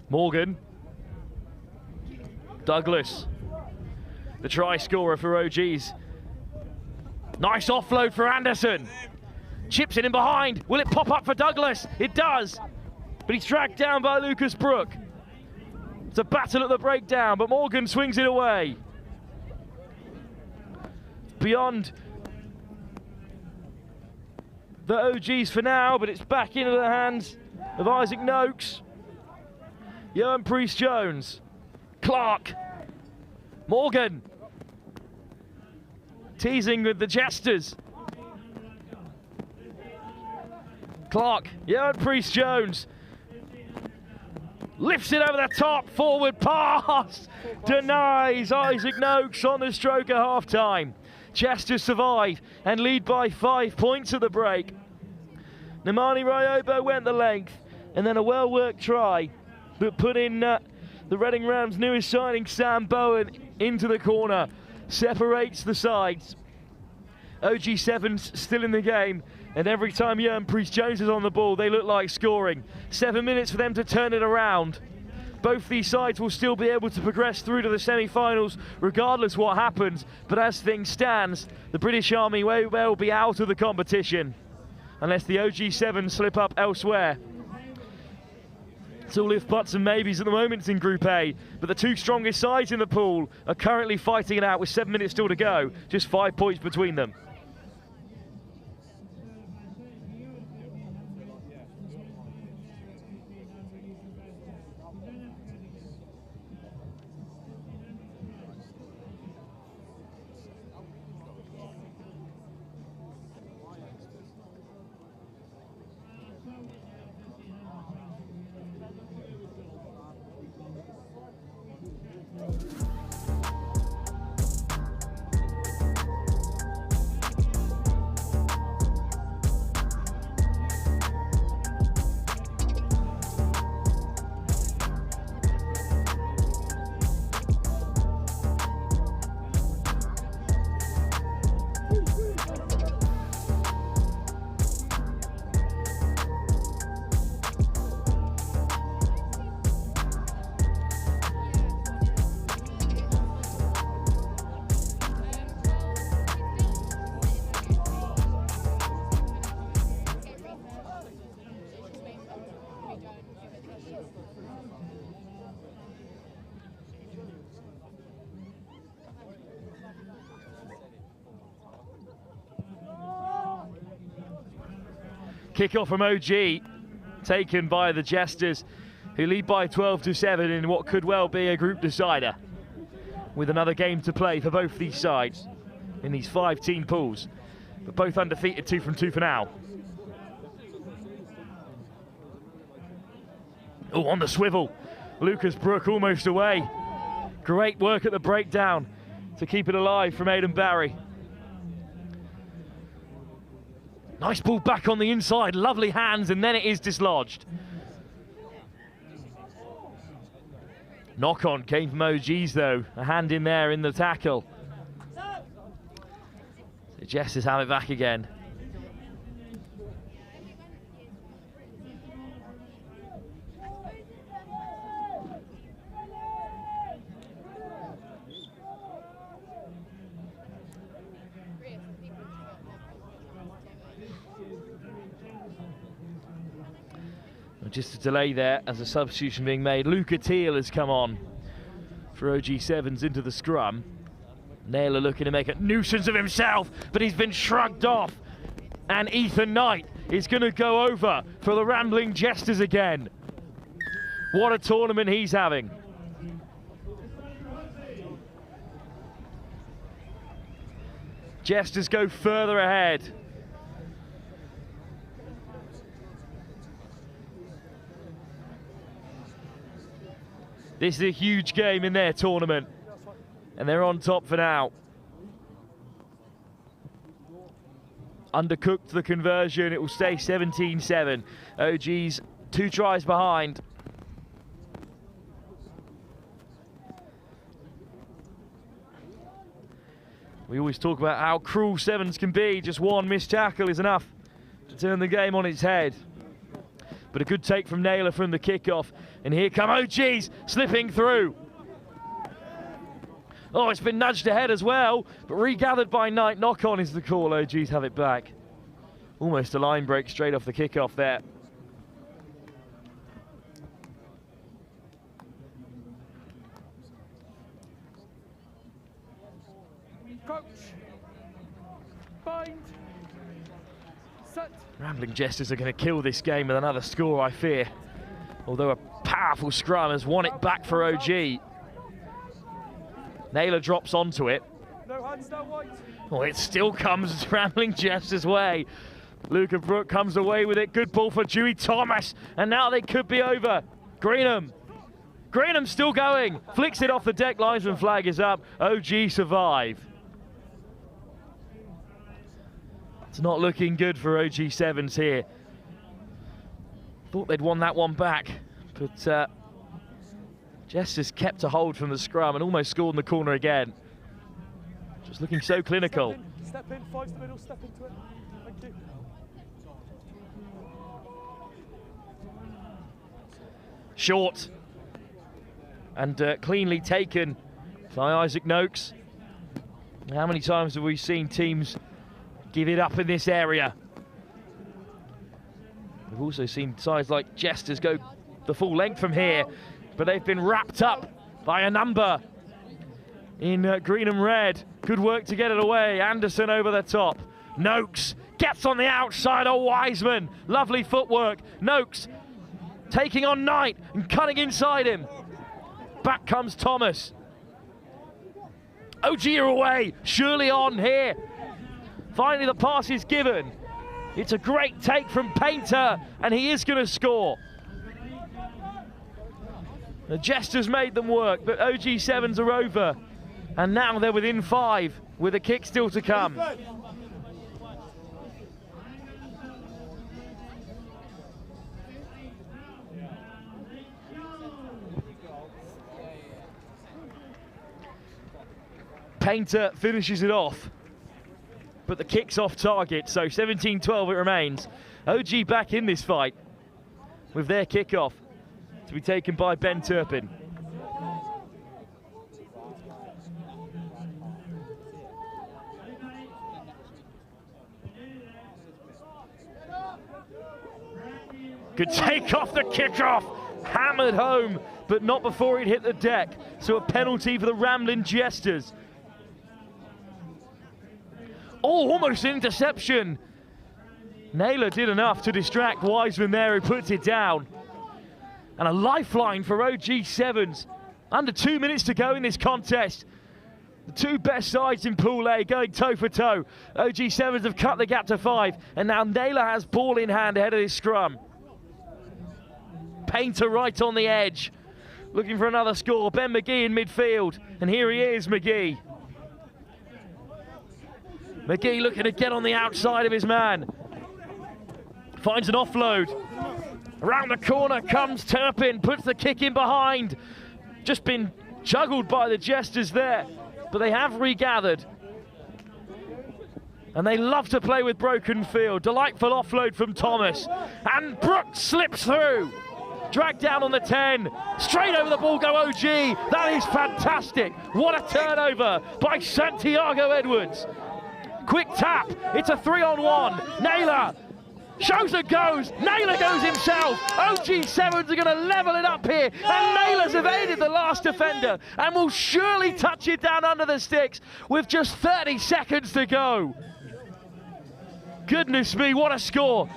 Morgan. Douglas. The try scorer for OGs. Nice offload for Anderson. Chips it in behind. Will it pop up for Douglas? It does. But he's dragged down by Lucas Brook. It's a battle at the breakdown, but Morgan swings it away. Beyond the OGs for now, but it's back into the hands of Isaac Noakes. Ewan Price-Jones. Clark. Morgan. Teasing with the Jesters. Clark. Ewan Price-Jones. Lifts it over the top. Forward pass. Denies Isaac Noakes on the stroke at half-time. Jesters survive and lead by 5 points at the break. Neymani Ryobo went the length, and then a well-worked try that put in the Reading Rams' newest signing, Sam Bowen, into the corner. Separates the sides. OG7's still in the game, and every time Jurgen Priest-Jones is on the ball, they look like scoring. 7 minutes for them to turn it around. Both these sides will still be able to progress through to the semi-finals regardless what happens, but as things stands, the British Army may well be out of the competition unless the OG7 slip up elsewhere. It's all if, buts and maybes at the moment in Group A, but the two strongest sides in the pool are currently fighting it out with 7 minutes still to go, just 5 points between them. Kick-off from OG, taken by the Jesters, who lead by 12-7 in what could well be a group decider, with another game to play for both these sides in these 5-team pools, but both undefeated 2 from 2 for now. Oh, on the swivel, Lucas Brook almost away. Great work at the breakdown to keep it alive from Aidan Barry. Nice ball back on the inside, lovely hands, and then it is dislodged. Knock on came from OGs though, a hand in there in the tackle. The Jesters have it back again. Just a delay there as a substitution being made. Luca Teal has come on for OG7s into the scrum. Naylor looking to make a nuisance of himself, but he's been shrugged off. And Ethan Knight is going to go over for the Rambling Jesters again. What a tournament he's having. Jesters go further ahead. This is a huge game in their tournament, and they're on top for now. Undercooked the conversion, it will stay 17-7. OG's 2 tries behind. We always talk about how cruel 7s can be. Just one missed tackle is enough to turn the game on its head. But a good take from Naylor from the kickoff. And here come OGs slipping through. Oh, it's been nudged ahead as well, but regathered by Knight. Knock on is the call. OGs have it back. Almost a line break straight off the kickoff there. Coach. Bind. Set. Rambling Jesters are going to kill this game with another score, I fear. Although a powerful scrum has won it back for OG. Naylor drops onto it. No hands, no white. Oh, it still comes Rambling Jesters' way. Luca Brook comes away with it. Good ball for Dewey Thomas. And now they could be over. Greenham. Greenham still going. Flicks it off the deck. Linesman flag is up. OG survive. It's not looking good for OG7s here. Thought they'd won that one back, but Jesters kept a hold from the scrum and almost scored in the corner again. Just looking so clinical. Step in, 5's the middle, step into it. Thank you. Short. And cleanly taken by Isaac Noakes. How many times have we seen teams give it up in this area? We've also seen sides like Jesters go the full length from here, but they've been wrapped up by a number in green and red. Good work to get it away. Anderson over the top. Noakes gets on the outside of Wiseman. Lovely footwork. Noakes taking on Knight and cutting inside him. Back comes Thomas. OG are away. Surely on here. Finally the pass is given. It's a great take from Painter, and he is going to score. The Jesters made them work, but OG Sevens are over. And now they're within 5, with a kick still to come. Painter finishes it off, but the kick's off target, so 17-12 it remains. OG back in this fight with their kickoff to be taken by Ben Turpin. Good take off the kickoff, hammered home, but not before it hit the deck. So a penalty for the Ramblin Jesters. Oh, almost an interception. Naylor did enough to distract Wiseman there, who puts it down. And a lifeline for OG Sevens. Under 2 minutes to go in this contest. The two best sides in Pool A going toe for toe. OG Sevens have cut the gap to 5, and now Naylor has ball in hand ahead of his scrum. Painter right on the edge, looking for another score. Ben McGee in midfield, and here he is, McGee. McGee looking to get on the outside of his man. Finds an offload. Around the corner comes Turpin, puts the kick in behind. Just been juggled by the Jesters there, but they have regathered. And they love to play with broken field. Delightful offload from Thomas. And Brooks slips through. Dragged down on the 10. Straight over the ball go OG. That is fantastic. What a turnover by Santiago Edwards. Quick tap. It's a 3-on-1. Naylor shows and goes. Naylor goes himself. OG Sevens are going to level it up here. And Naylor's evaded the last defender and will surely touch it down under the sticks with just 30 seconds to go. Goodness me, what a score.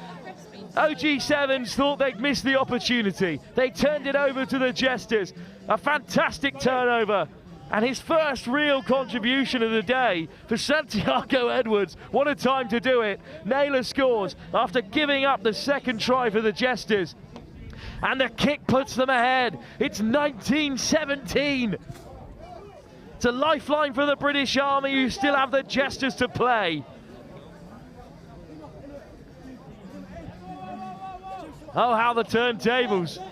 OG Sevens thought they'd missed the opportunity. They turned it over to the Jesters. A fantastic turnover. And his first real contribution of the day for Santiago Edwards. What a time to do it. Naylor scores after giving up the second try for the Jesters. And the kick puts them ahead. It's 19-17. It's a lifeline for the British Army, who still have the Jesters to play. Oh, how the turntables.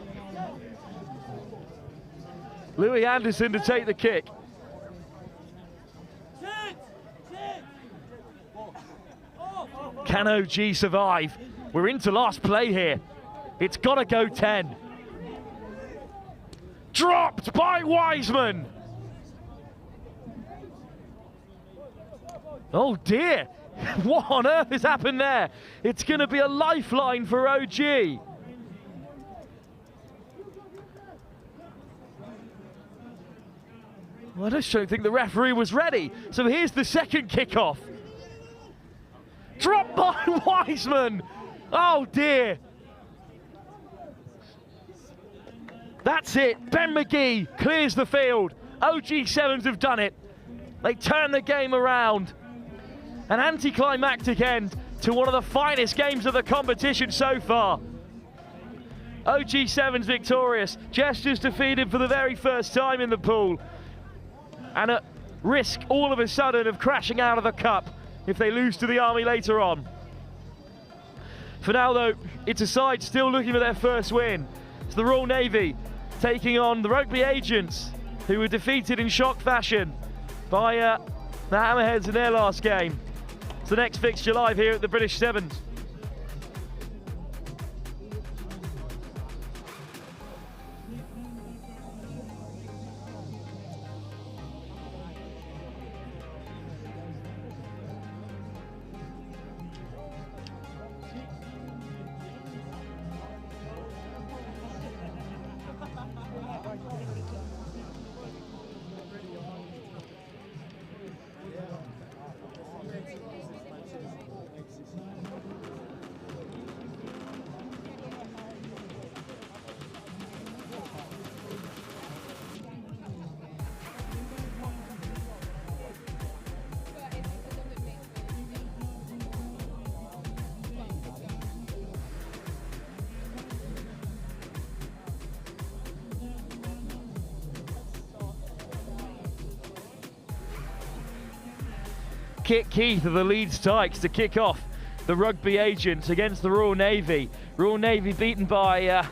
Louis Anderson to take the kick. Can OG survive? We're into last play here. It's got to go 10. Dropped by Wiseman. Oh dear. What on earth has happened there? It's going to be a lifeline for OG. Well, I just don't think the referee was ready. So here's the second kickoff. Dropped by Wiseman. Oh dear. That's it. Ben McGee clears the field. OG Sevens have done it. They turn the game around. An anticlimactic end to one of the finest games of the competition so far. OG Sevens victorious. Jesters defeated for the very first time in the pool. And at risk all of a sudden of crashing out of the cup if they lose to the Army later on. For now though, it's a side still looking for their first win. It's the Royal Navy taking on the Rugby Agents, who were defeated in shock fashion by the Hammerheads in their last game. It's the next fixture live here at the British Sevens. Kit Keith of the Leeds Tykes to kick off the Rugby Agents against the Royal Navy. Royal Navy beaten by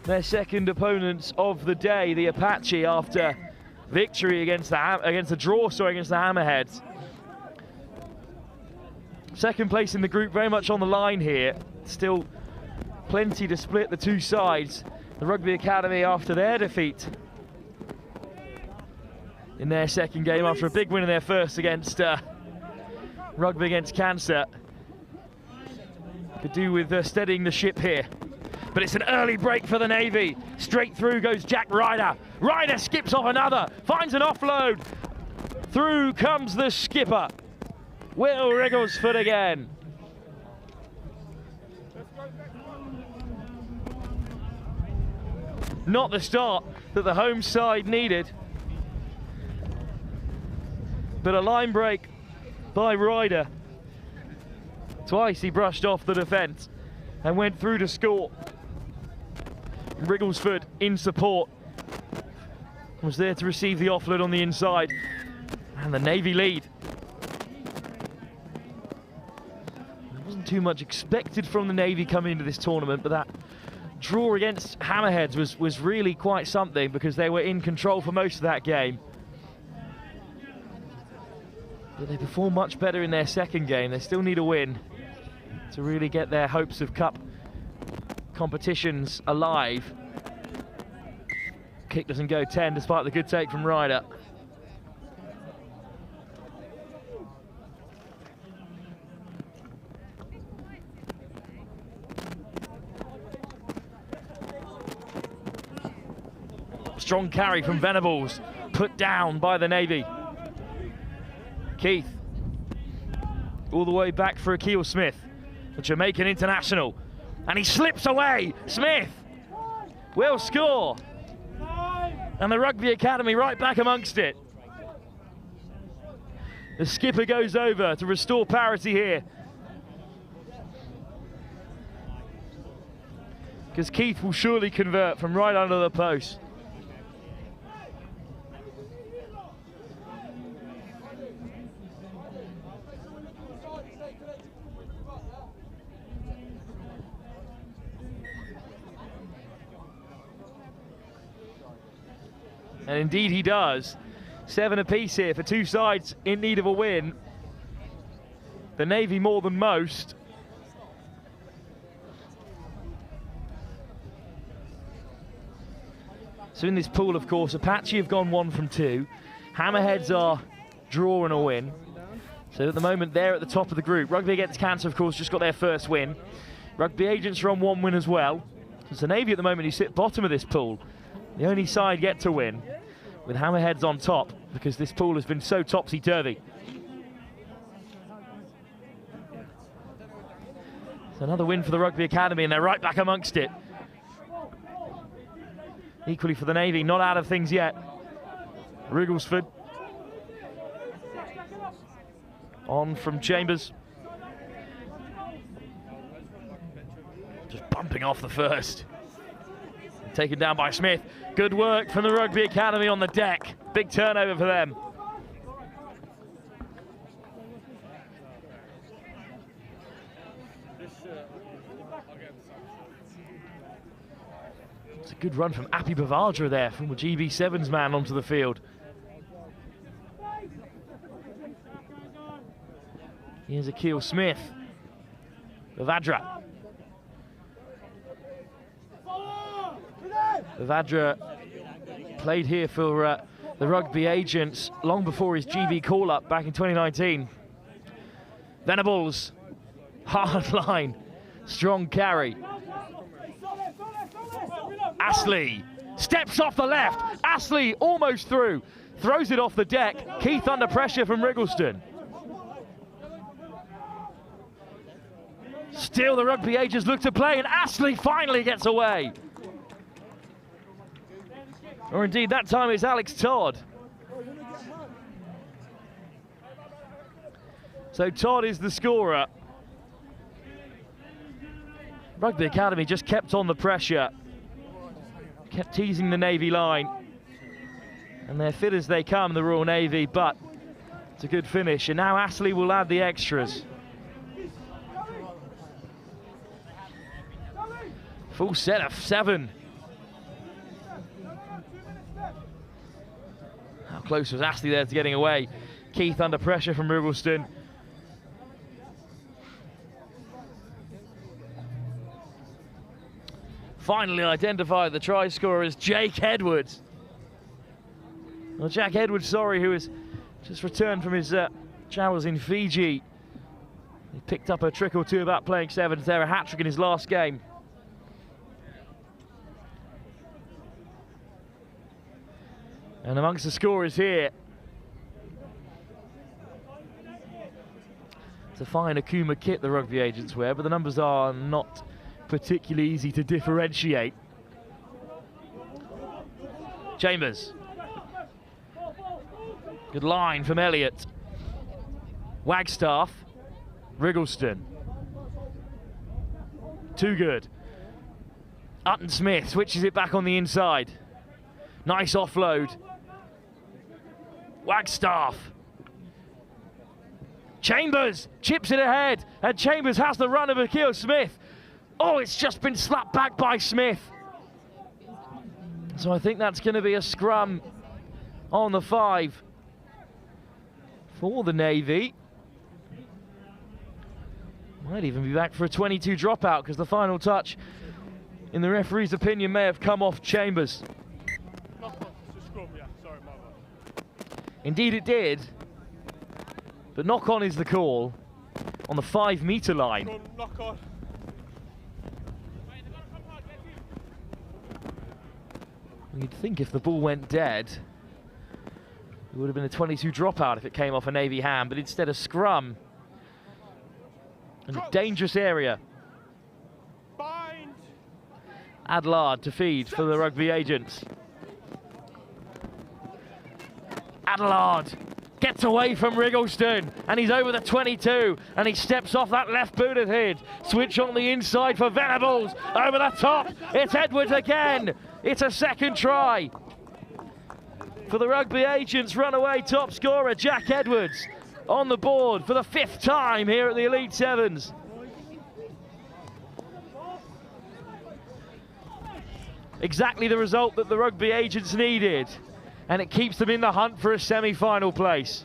their second opponents of the day, the Apache, after victory against the draw against the Hammerheads. Second place in the group, very much on the line here. Still plenty to split the two sides. The Rugby Academy, after their defeat in their second game, after a big win in their first against Rugby Against Cancer, could do with steadying the ship here. But it's an early break for the Navy. Straight through goes Jack Ryder. Ryder skips off another, finds an offload. Through comes the skipper, Will Wrigglesford again. Not the start that the home side needed, but a line break by Ryder. Twice he brushed off the defence and went through to score. Wrigglesford in support was there to receive the offload on the inside, and the Navy lead. There wasn't too much expected from the Navy coming into this tournament, but that draw against Hammerheads was really quite something, because they were in control for most of that game. But they performed much better in their second game. They still need a win to really get their hopes of cup competitions alive. Kick doesn't go 10 despite the good take from Ryder. Strong carry from Venables, put down by the Navy. Keith, all the way back for Akil Smith, the Jamaican international, and he slips away. Smith will score, and the Rugby Academy right back amongst it. The skipper goes over to restore parity here, because Keith will surely convert from right under the post. And indeed he does. 7 apiece here for two sides in need of a win. The Navy more than most. So in this pool, of course, Apache have gone 1 from 2. Hammerheads are draw and a win. So at the moment they're at the top of the group. Rugby Against Cancer, of course, just got their first win. Rugby Agents are on 1 win as well. It's the Navy at the moment who sit bottom of this pool. The only side yet to win, with Hammerheads on top, because this pool has been so topsy-turvy. It's another win for the Rugby Academy, and they're right back amongst it. Equally for the Navy, not out of things yet. Wrigglesford. On from Chambers. Just bumping off the first. Taken down by Smith. Good work from the Rugby Academy on the deck. Big turnover for them. It's a good run from Appy Bavardra there, from the GB7's man onto the field. Here's Akil Smith Vavadra. Vavadra played here for the Rugby Agents long before his GB call-up back in 2019. Venables, hard line, strong carry. Astley steps off the left. Astley almost through, throws it off the deck. Keith under pressure from Wriggleston. Still the Rugby Agents look to play, and Astley finally gets away. Or indeed, that time it's Alex Todd. So Todd is the scorer. Rugby Academy just kept on the pressure. Kept teasing the Navy line. And they're fit as they come, the Royal Navy, but it's a good finish. And now Astley will add the extras. Full set of 7. How close was Astley there to getting away? Keith under pressure from Wriggleston. Finally identified the try scorer as Jake Edwards. Well, Jack Edwards, sorry, who has just returned from his travels in Fiji. He picked up a trick or two about playing sevens there, a hat-trick in his last game. And amongst the scorers here, it's a fine Akuma kit the Rugby Agents wear, but the numbers are not particularly easy to differentiate. Chambers. Good line from Elliott. Wagstaff. Wriggleston. Too good. Utton Smith switches it back on the inside. Nice offload. Wagstaff. Chambers chips it ahead, and Chambers has the run of Akil Smith. Oh, it's just been slapped back by Smith. So I think that's going to be a scrum on the 5 for the Navy. Might even be back for a 22 dropout, because the final touch, in the referee's opinion, may have come off Chambers. Indeed it did, but knock on is the call on the 5-metre line. Knock on. You'd think if the ball went dead, it would have been a 22 dropout if it came off a Navy hand, but instead a scrum in a dangerous area. Bind. Adlard to feed for the Rugby Agents. Adlard gets away from Wriggleston, and he's over the 22, and he steps off that left boot of his. Switch on the inside for Venables, over the top. It's Edwards again. It's a second try for the Rugby Agents. Runaway top scorer Jack Edwards on the board for the 5th time here at the Elite Sevens. Exactly the result that the Rugby Agents needed, and it keeps them in the hunt for a semi-final place.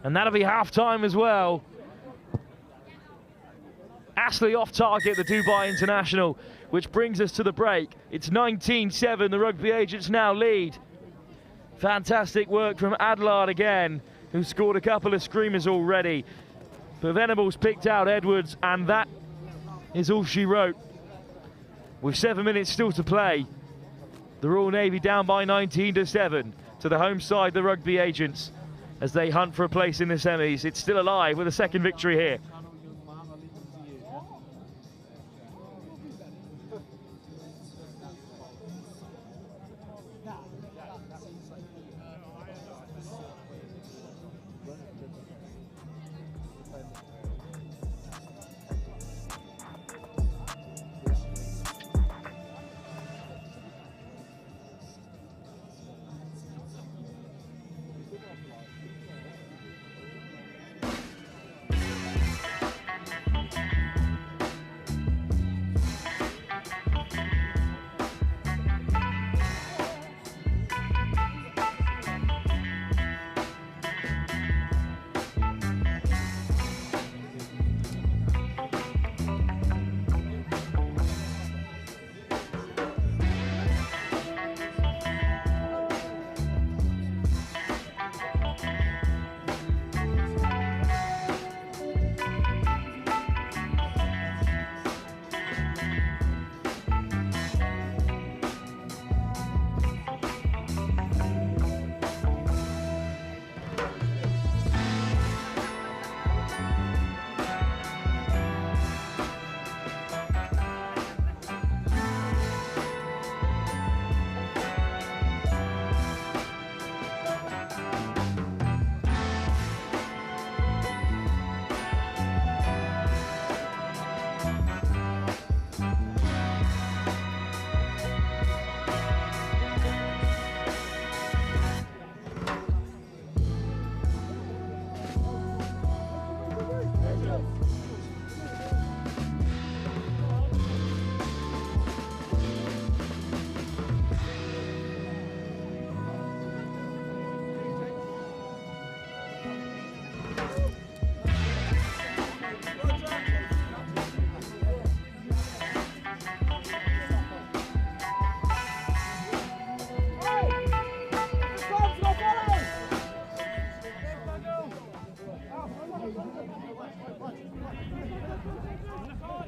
And that'll be half-time as well. Astley off target, the Dubai International, which brings us to the break. It's 19-7, the Rugby Agents now lead. Fantastic work from Adlard again, who scored a couple of screamers already. But Venables picked out Edwards, and that is all she wrote. With 7 minutes still to play, the Royal Navy down by 19-7 to the home side, the Rugby Agents, as they hunt for a place in the semis. It's still alive with a second victory here.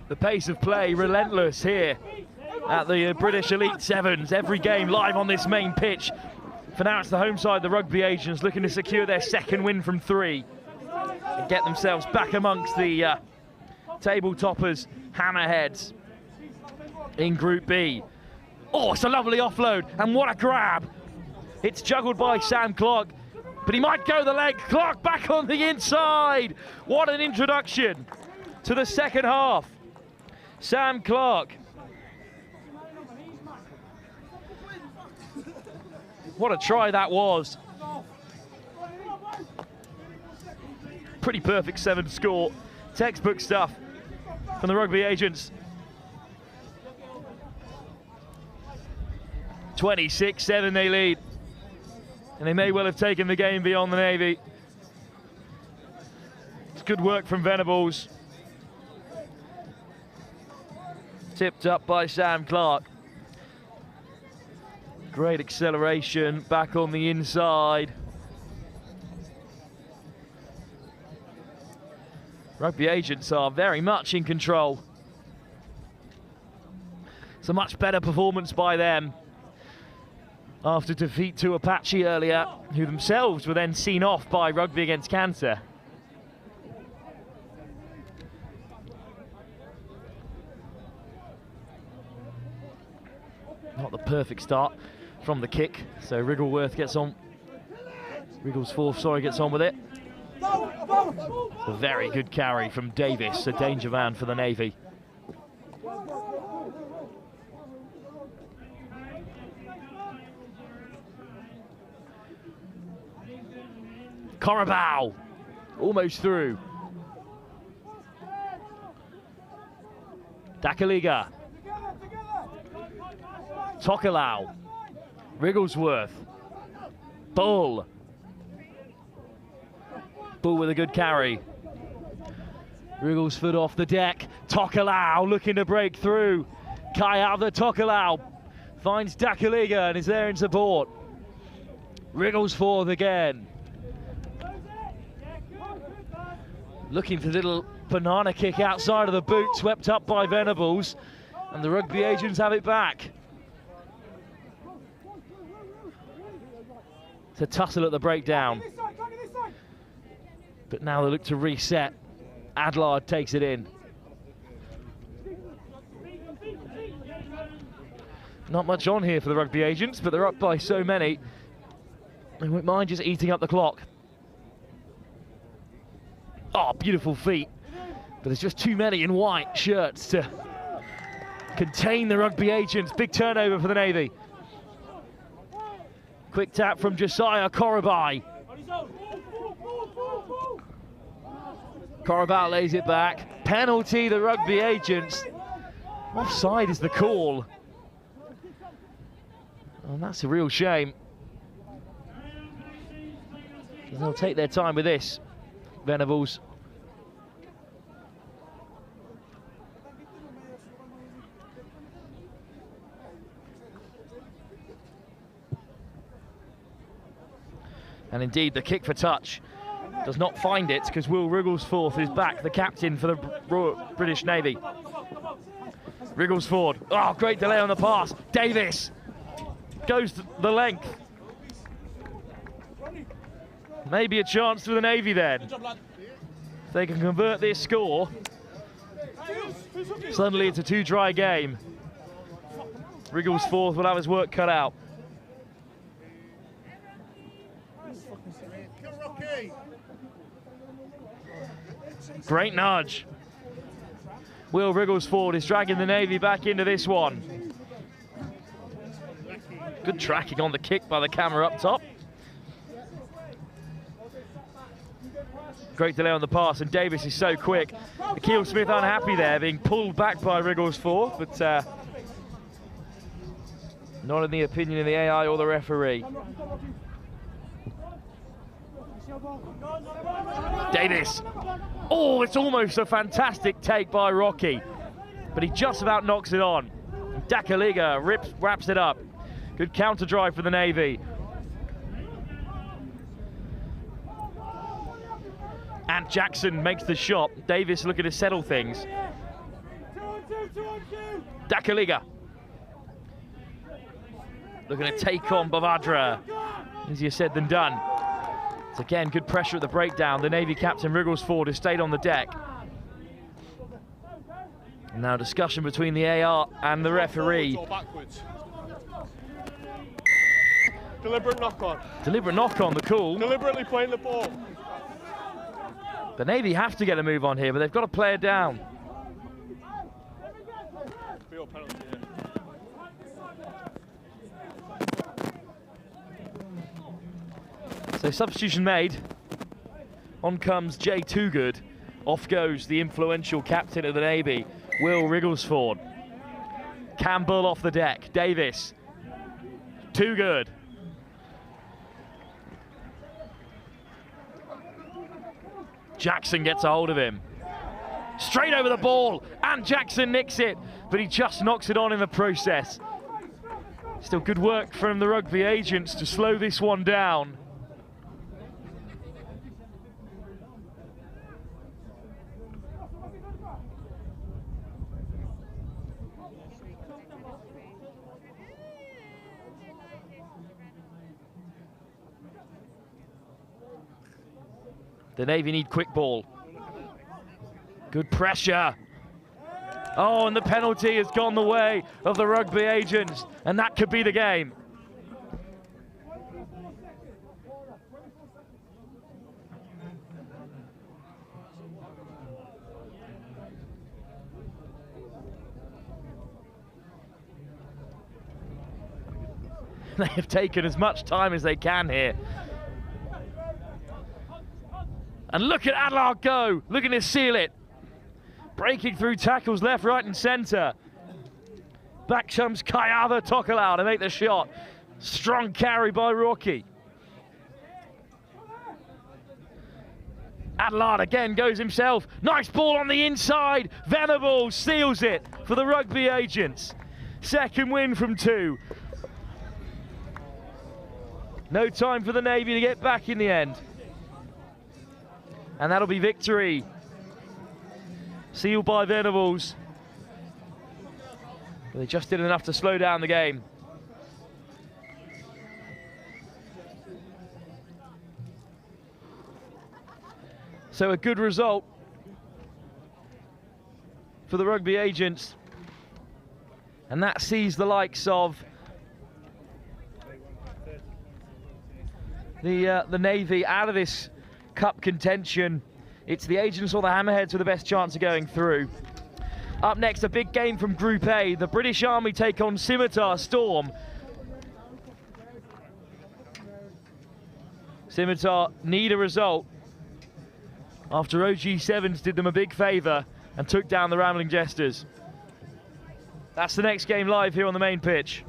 The pace of play relentless here at the British Elite Sevens. Every game live on this main pitch. For now, it's the home side, the Rugby Agents, looking to secure their second win from 3 and get themselves back amongst the table toppers, Hammerheads, in Group B. Oh, it's a lovely offload, and what a grab. It's juggled by Sam Clark, but he might go the leg. Clark back on the inside. What an introduction to the second half. Sam Clark. What a try that was. Pretty perfect 7 score. Textbook stuff from the Rugby Agents. 26-7 they lead. And they may well have taken the game beyond the Navy. It's good work from Venables. Tipped up by Sam Clark. Great acceleration, back on the inside. Rugby Agents are very much in control. It's a much better performance by them after defeat to Apache earlier, who themselves were then seen off by Rugby Against Cancer. Not the perfect start from the kick, so Wrigglesforth gets on. Wrigglesforth, sorry, gets on with it. A very good carry from Davis, a danger man for the Navy. Korobau, almost through. Dakaliga. Tokelau. Wrigglesworth. Bull. Bull with a good carry. Wrigglesford off the deck. Tokelau looking to break through. Kayava Tokelau finds Dakaliga and is there in support. Wrigglesforth again. Looking for a little banana kick outside of the boot, swept up by Venables, and the Rugby Agents have it back. It's a tussle at the breakdown. But now they look to reset. Adlard takes it in. Not much on here for the Rugby Agents, but they're up by so many. They won't mind just eating up the clock. Oh, beautiful feet. But there's just too many in white shirts to contain the Rugby Agents. Big turnover for the Navy. Quick tap from Josiah Korobai. Korobau lays it back. Penalty, the Rugby Agents. Offside is the call. And that's a real shame. They'll take their time with this. Venables. And indeed, the kick for touch does not find it because Will Wrigglesforth is back, the captain for the British Navy. Wrigglesforth, oh, great delay on the pass. Davis goes the length. Maybe a chance for the Navy then. If they can convert this score, suddenly it's a too dry game. Wrigglesforth will have his work cut out. Great nudge. Will Wrigglesford is dragging the Navy back into this one. Good tracking on the kick by the camera up top. Great delay on the pass, and Davis is so quick. Akil Smith unhappy there, being pulled back by Wrigglesford, but not in the opinion of the AI or the referee. Davis. Oh, it's almost a fantastic take by Rocky, but he just about knocks it on. Dakaliga wraps it up. Good counter drive for the Navy. And Jackson makes the shot. Davis looking to settle things. Dakaliga looking to take on Bavadra. Easier said than done. It's again good pressure at the breakdown. The Navy captain Wrigglesford has stayed on the deck. And now discussion between the AR and the referee. Deliberate knock on. Deliberate knock on, the call. Deliberately playing the ball. The Navy have to get a move on here, but they've got to play it down. Penalty here. So substitution made. On comes Jay Toogood. Off goes the influential captain of the Navy, Will Wrigglesford. Campbell off the deck. Davis. Toogood. Jackson gets a hold of him. Straight over the ball, and Jackson nicks it, but he just knocks it on in the process. Still good work from the rugby agents to slow this one down. The Navy need quick ball. Good pressure. Oh, and the penalty has gone the way of the rugby agents, and that could be the game. They have taken as much time as they can here. And look at Adler go, looking to seal it. Breaking through tackles left, right and centre. Back comes Kayava Tokelau to make the shot. Strong carry by Rocky. Adelaide again goes himself. Nice ball on the inside. Venable seals it for the rugby agents. Second win from 2. No time for the Navy to get back in the end. And that'll be victory. Sealed by Venables. But they just did enough to slow down the game. So a good result for the rugby agents. And that sees the likes of the Navy out of this cup contention. It's the agents or the Hammerheads with the best chance of going through. Up next, a big game from Group A. The British Army take on Scimitar Storm. Scimitar need a result after OG7s did them a big favour and took down the Ramblin Jesters. That's the next game live here on the main pitch.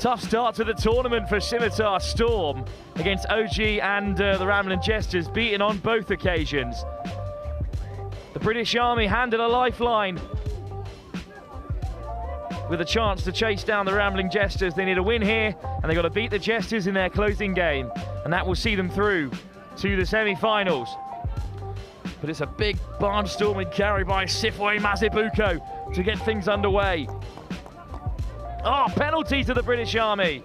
Tough start to the tournament for Scimitar Storm against OG and the Ramblin Jesters, beaten on both occasions. The British Army handed a lifeline with a chance to chase down the Ramblin Jesters. They need a win here, and they've got to beat the Jesters in their closing game, and that will see them through to the semi-finals. But it's a big barnstorming carry by Sifwe Mazibuko to get things underway. Oh, penalty to the British Army.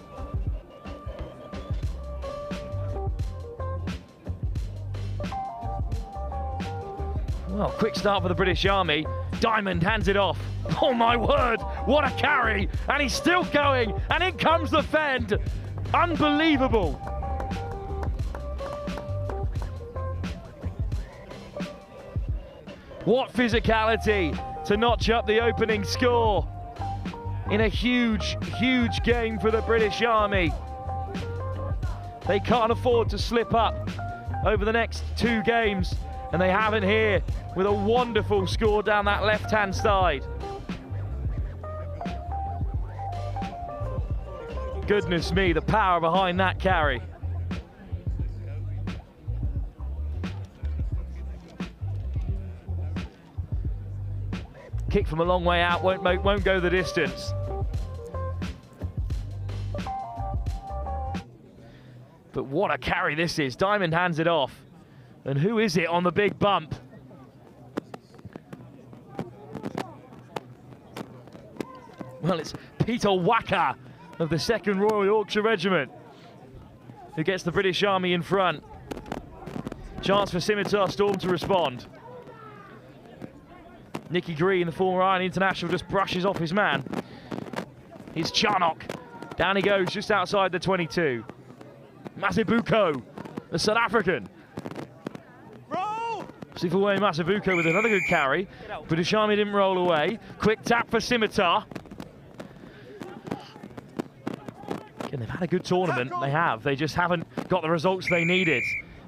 Well, quick start for the British Army. Diamond hands it off. Oh my word, what a carry. And he's still going, and in comes the fend. Unbelievable. What physicality to notch up the opening score in a huge, huge game for the British Army. They can't afford to slip up over the next 2 games, and they haven't here with a wonderful score down that left-hand side. Goodness me, the power behind that carry. Kick from a long way out, won't go the distance. But what a carry this is. Diamond hands it off. And who is it on the big bump? Well, it's Peter Waka of the 2nd Royal Yorkshire Regiment who gets the British Army in front. Chance for Scimitar Storm to respond. Nicky Green, the former Iron International, just brushes off his man. Here's Charnock. Down he goes, just outside the 22. Mazibuko, the South African. Sifwe Mazibuko with another good carry. British Army didn't roll away. Quick tap for Scimitar. Again, they've had a good tournament. They have. They just haven't got the results they needed.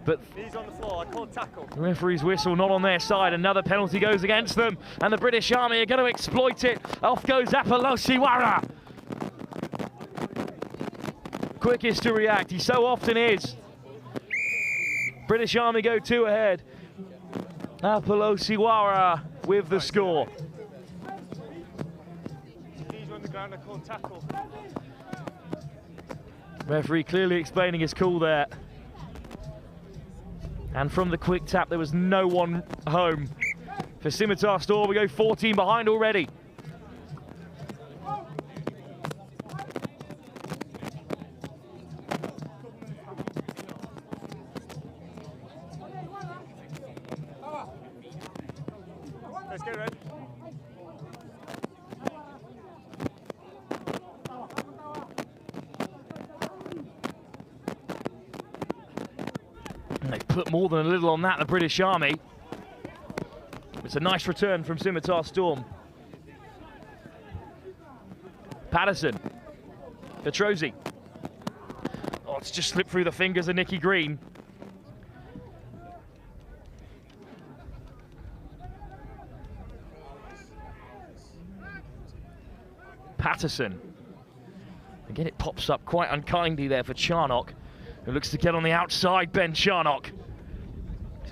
But he's on the floor. I called tackle. The referee's whistle not on their side. Another penalty goes against them, and the British Army are going to exploit it. Off goes Apolosiwara. Quickest to react. He so often is. British Army go 2 ahead. Apolosiwara with the score. He's on the ground. I called tackle. Referee clearly explaining his call there. And from the quick tap, there was no one home. For Scimitar Storm, we go 14 behind already. Let's get ready. They've put more than a little on that, the British Army. It's a nice return from Scimitar Storm. Patterson. Petrosi. Oh, it's just slipped through the fingers of Nicky Green. Patterson. Again, it pops up quite unkindly there for Charnock, who looks to get on the outside, Ben Charnock.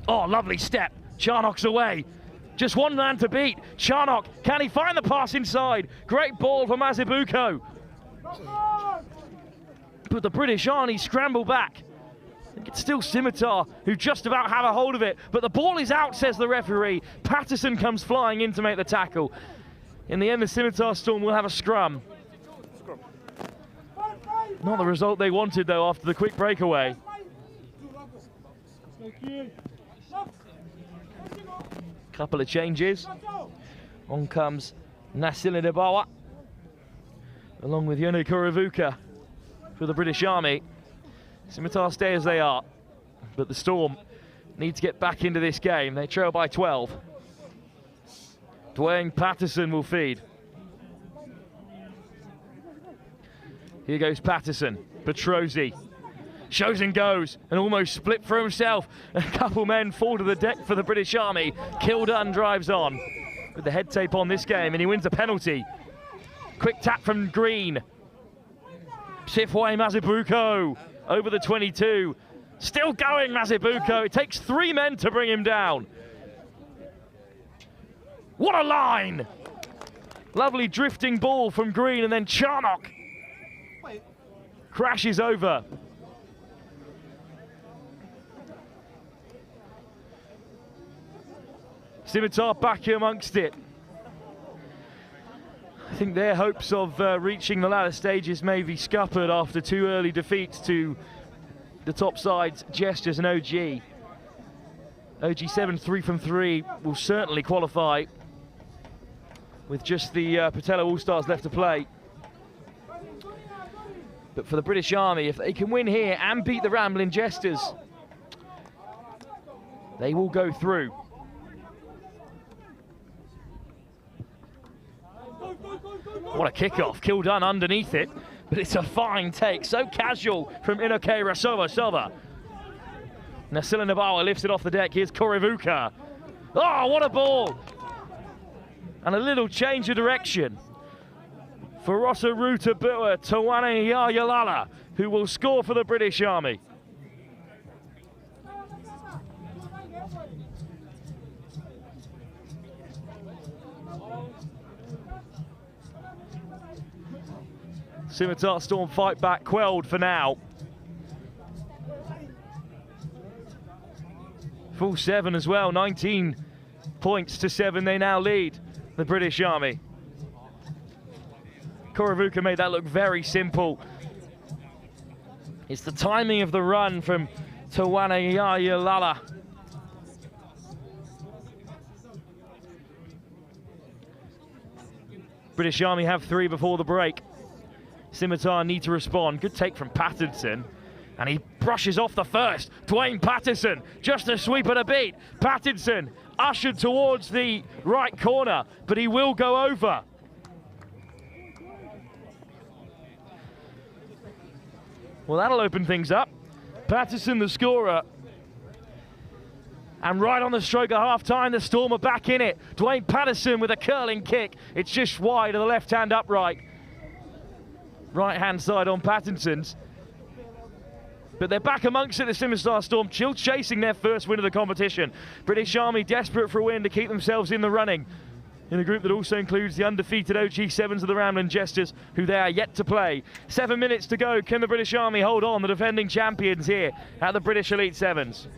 Oh, lovely step. Charnock's away. Just one man to beat. Charnock, can he find the pass inside? Great ball for Mazibuko. But the British Army scramble back. It's still Scimitar who just about have a hold of it. But the ball is out, says the referee. Patterson comes flying in to make the tackle. In the end, the Scimitar Storm will have a scrum. Not the result they wanted, though, after the quick breakaway. Couple of changes. On comes Nasila Debawa, along with Yone Kuravuka for the British Army. Scimitar stay as they are, but the Storm need to get back into this game. They trail by 12. Dwayne Patterson will feed. Here goes Patterson. Petrosi shows and goes and almost split for himself. A couple men fall to the deck for the British Army. Kildun drives on with the head tape on this game, and he wins a penalty. Quick tap from Green. Sifway Mazibuko over the 22. Still going, Mazibuko. It takes 3 men to bring him down. What a line! Lovely drifting ball from Green, and then Charnock crashes over. Scimitar back amongst it. I think their hopes of reaching the latter stages may be scuppered after 2 early defeats to the top sides, Jesters and OG. OG7 3 from 3 will certainly qualify with just the Petelo All-Stars left to play. But for the British Army, if they can win here and beat the Ramblin Jesters, they will go through. What a kickoff, Kildun underneath it, but it's a fine take, so casual from Inoke Rasova. Nasila Nabawa lifts it off the deck, here's Korivuka. Oh, what a ball! And a little change of direction for Rosa Ruta Bua Tawane Yayalala, who will score for the British Army. Scimitar Storm fight back, quelled for now. Full 7 as well, 19 points to 7 they now lead, the British Army. Korivuka made that look very simple. It's the timing of the run from Tawane Yayalala. British Army have 3 before the break. Scimitar need to respond. Good take from Patterson. And he brushes off the first. Dwayne Patterson, just a sweep and a beat. Patterson ushered towards the right corner, but he will go over. Well, that'll open things up. Patterson, the scorer. And right on the stroke at half-time, the Storm are back in it. Dwayne Patterson with a curling kick. It's just wide of the left-hand upright. Right-hand side on Patterson's. But they're back amongst it, the Scimitar Storm, still chasing their first win of the competition. British Army desperate for a win to keep themselves in the running. In a group that also includes the undefeated OG7s of the Ramblin Jesters, who they are yet to play. 7 minutes to go. Can the British Army hold on, the defending champions here at the British Elite Sevens?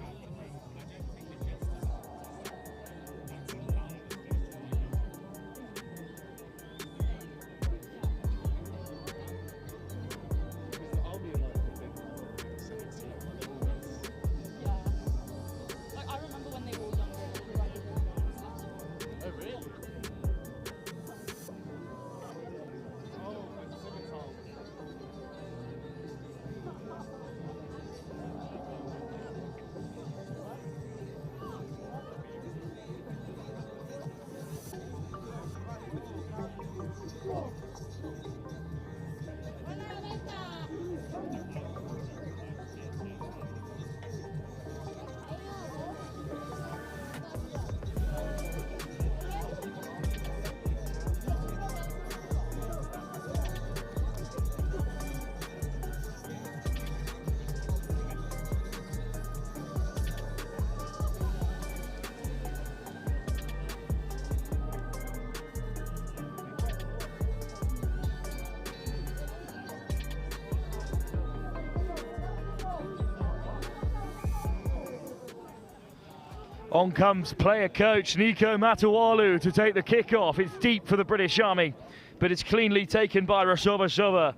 On comes player coach Nico Matawalu to take the kick-off. It's deep for the British Army, but it's cleanly taken by Rasova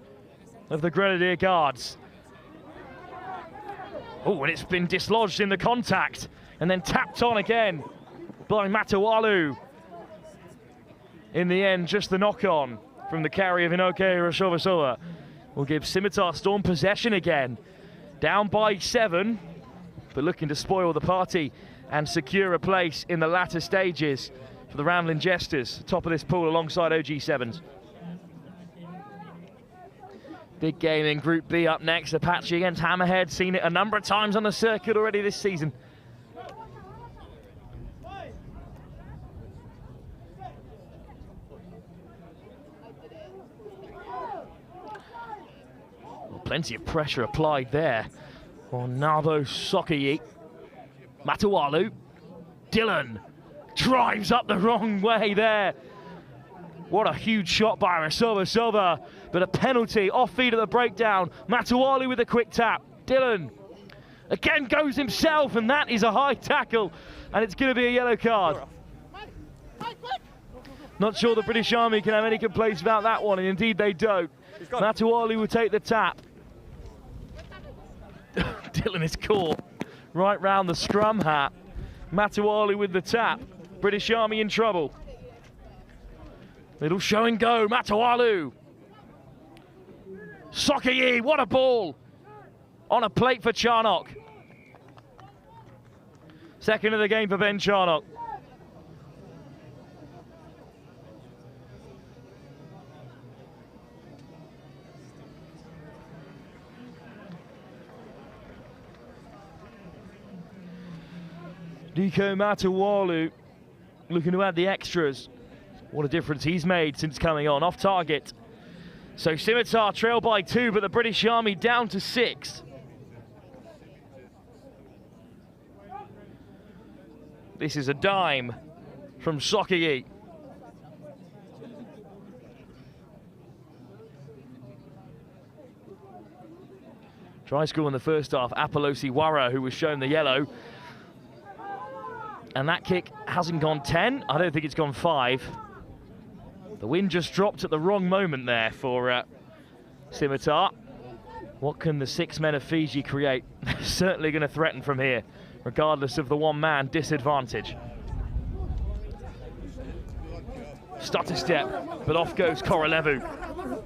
of the Grenadier Guards. Oh, and it's been dislodged in the contact and then tapped on again by Matawalu. In the end, just the knock-on from the carry of Inoke Rasova will give Scimitar Storm possession again. Down by 7, but looking to spoil the party and secure a place in the latter stages for the Ramblin Jesters, top of this pool alongside OG7s. Big game in Group B up next. Apache against Hammerheads, seen it a number of times on the circuit already this season. Plenty of pressure applied there on Nabo Sokayi. Matawalu. Dylan drives up the wrong way there. What a huge shot by Rasoba, but a penalty off feet at the breakdown. Matawalu with a quick tap. Dylan again goes himself, and that is a high tackle, and it's going to be a yellow card. Not sure the British Army can have any complaints about that one, and indeed they don't. Matawalu will take the tap. Dylan is caught right round the scrum hat. Matawalu with the tap. British Army in trouble. Little show and go. Matawalu. Sokayi, what a ball. On a plate for Charnock. Second of the game for Ben Charnock. Nico Matawalu looking to add the extras. What a difference he's made since coming on, off target. So Scimitar trail by 2, but the British Army down to 6. This is a dime from Sokayi. Try score in the first half, Apolosi Wara, who was shown the yellow. And that kick hasn't gone 10. I don't think it's gone 5. The wind just dropped at the wrong moment there for Scimitar. What can the 6 men of Fiji create? They're certainly going to threaten from here, regardless of the one-man disadvantage. Stutter step, but off goes Korolevu.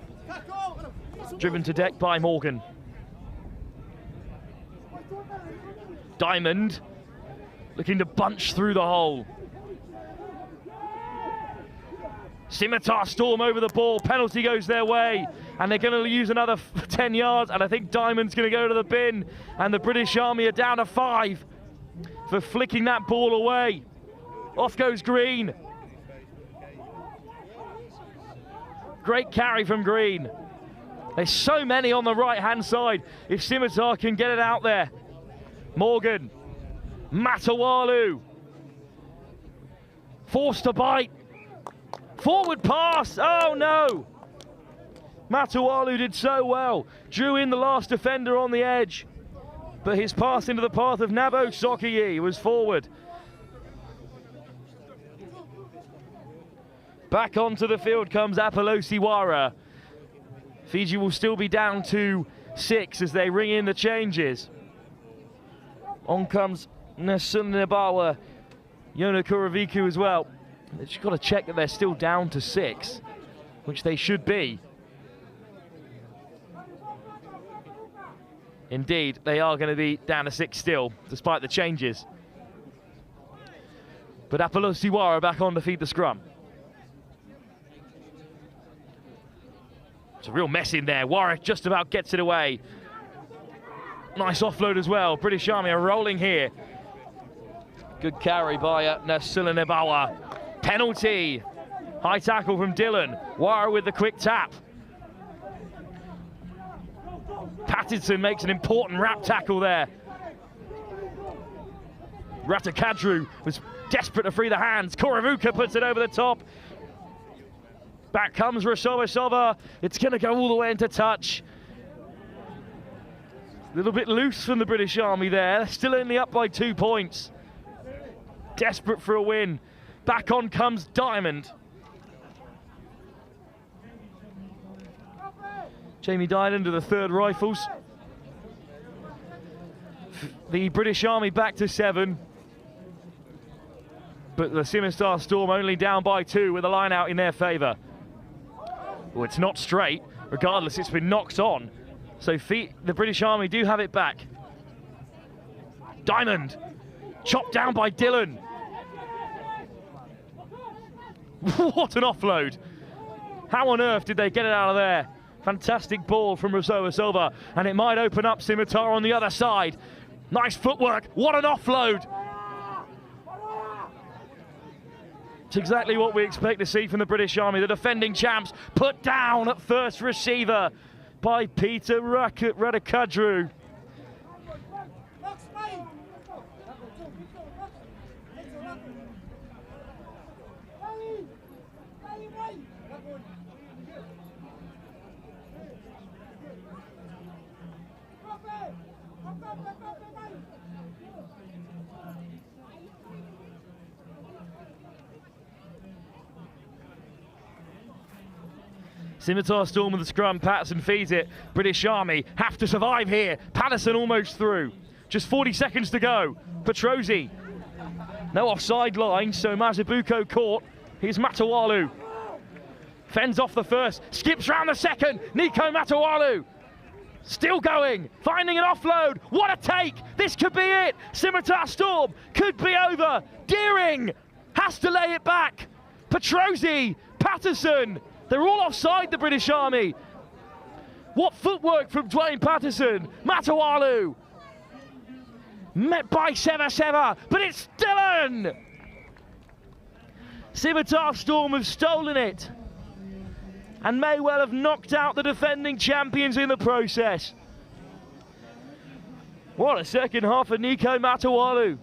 Driven to deck by Morgan. Diamond looking to bunch through the hole. Scimitar storm over the ball, penalty goes their way, and they're going to use another 10 yards, and I think Diamond's going to go to the bin, and the British Army are down to 5 for flicking that ball away. Off goes Green. Great carry from Green. There's so many on the right-hand side if Scimitar can get it out there. Morgan. Matawalu. Forced to bite. Forward pass. Oh no. Matawalu did so well. Drew in the last defender on the edge. But his pass into the path of Nabo Sokayi was forward. Back onto the field comes Apolosi Wara. Fiji will still be down to 6 as they ring in the changes. On comes Nesunabawa, Yona Kuraviku as well. They've just got to check that they're still down to 6, which they should be. Indeed, they are going to be down to 6 still, despite the changes. But Apolosi Wara back on to feed the scrum. It's a real mess in there. Warwick just about gets it away. Nice offload as well. British Army are rolling here. Good carry by Nasulenebawa. Penalty. High tackle from Dylan. Wara with the quick tap. Pattinson makes an important wrap tackle there. Ratakadru was desperate to free the hands. Koravuka puts it over the top. Back comes Rasoba. It's going to go all the way into touch. A little bit loose from the British Army there. Still only up by 2 points. Desperate for a win. Back on comes Diamond. Jamie Dylan to the 3rd Rifles. The British Army back to 7. But the Scimitar Storm only down by 2 with a line out in their favour. Well, it's not straight. Regardless, it's been knocked on. So the British Army do have it back. Diamond. Chopped down by Dylan. What an offload. How on earth did they get it out of there? Fantastic ball from Rosoa Silva. And it might open up Scimitar on the other side. Nice footwork. What an offload. It's exactly what we expect to see from the British Army. The defending champs put down at first receiver. by Peter Radakadru. Scimitar Storm with the scrum, Patterson feeds it. British Army have to survive here. Patterson almost through. Just 40 seconds to go. Petrozzi. No offside line, so Mazibuko caught. Here's Matawalu. Fends off the first, skips round the second. Nico Matawalu. Still going, finding an offload. What a take! This could be it. Scimitar Storm could be over. Deering has to lay it back. Petrozzi, Patterson. They're all offside, the British Army. What footwork from Dwayne Patterson. Matawalu. Met by Seva, but it's Dillon. Scimitar Storm have stolen it and may well have knocked out the defending champions in the process. What a second half for Nico Matawalu.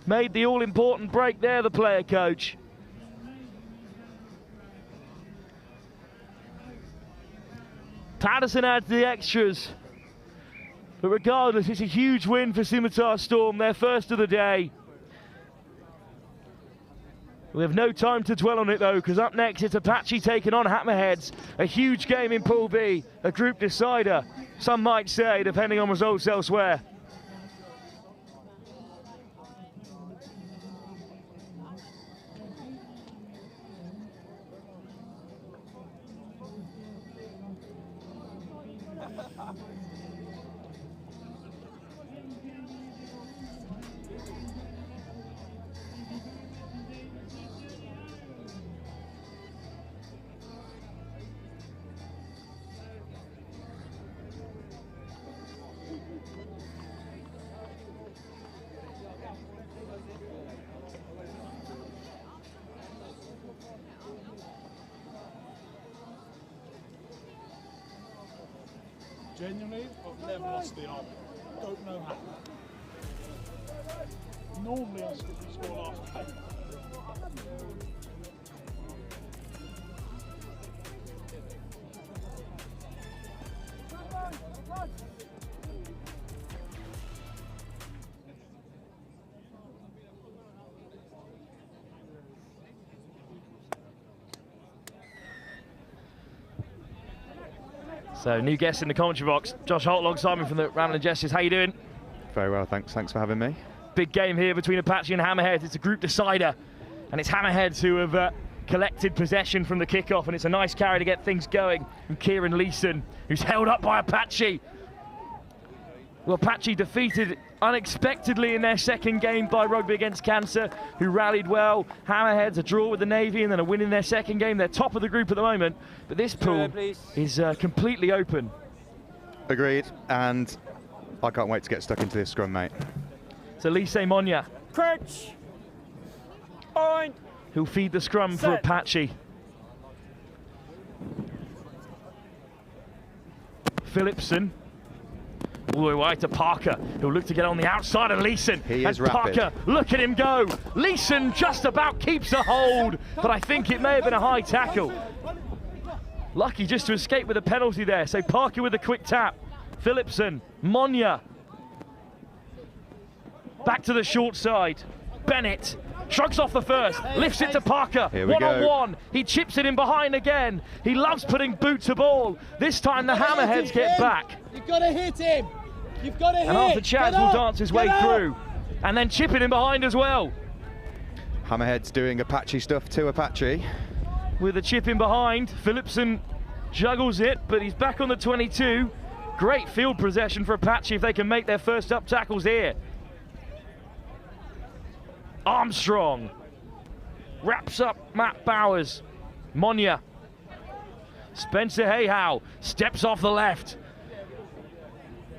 Made the all-important break there, the player coach. Patterson adds the extras. But regardless, it's a huge win for Scimitar Storm, their first of the day. We have no time to dwell on it though, because up next it's Apache taking on Hammerheads. A huge game in Pool B, a group decider, some might say, depending on results elsewhere. Genuinely, I've never lost the arm. Don't know how. Normally I score last 10. So, new guest in the commentary box, Josh Holt alongside me from the Ramblin Jesters. How you doing? Very well, thanks. Thanks for having me. Big game here between Apache and Hammerheads. It's a group decider, and it's Hammerheads who have collected possession from the kickoff, and it's a nice carry to get things going from Kieran Leeson, who's held up by Apache. Well, Apache defeated unexpectedly in their second game by Rugby against Cancer, who rallied well. Hammerheads a draw with the Navy and then a win in their second game. They're top of the group at the moment, but this pool is completely open. Agreed, and I can't wait to get stuck into this scrum, mate. So Lise Monya, Crunch. Point. who'll feed the scrum for Apache. Phillipson. All the way to Parker, who'll look to get on the outside of Leeson. He is rapid. Parker, look at him go. Leeson just about keeps a hold, but I think it may have been a high tackle. Lucky just to escape with a penalty there. So Parker with a quick tap. Phillipson, Monya. Back to the short side. Bennett shrugs off the first, lifts it to Parker. One-on-one. He chips it in behind again. He loves putting boot to ball. This time the Hammerheads get back. You've got to hit him. You've got to hit. And Arthur Chads will dance his way through. And then chip it in behind as well. Hammerheads doing Apache stuff to Apache. With a chip in behind, Phillipson juggles it, but he's back on the 22. Great field possession for Apache if they can make their first up tackles here. Armstrong wraps up Matt Bowers. Monya. Spencer Hayhow steps off the left.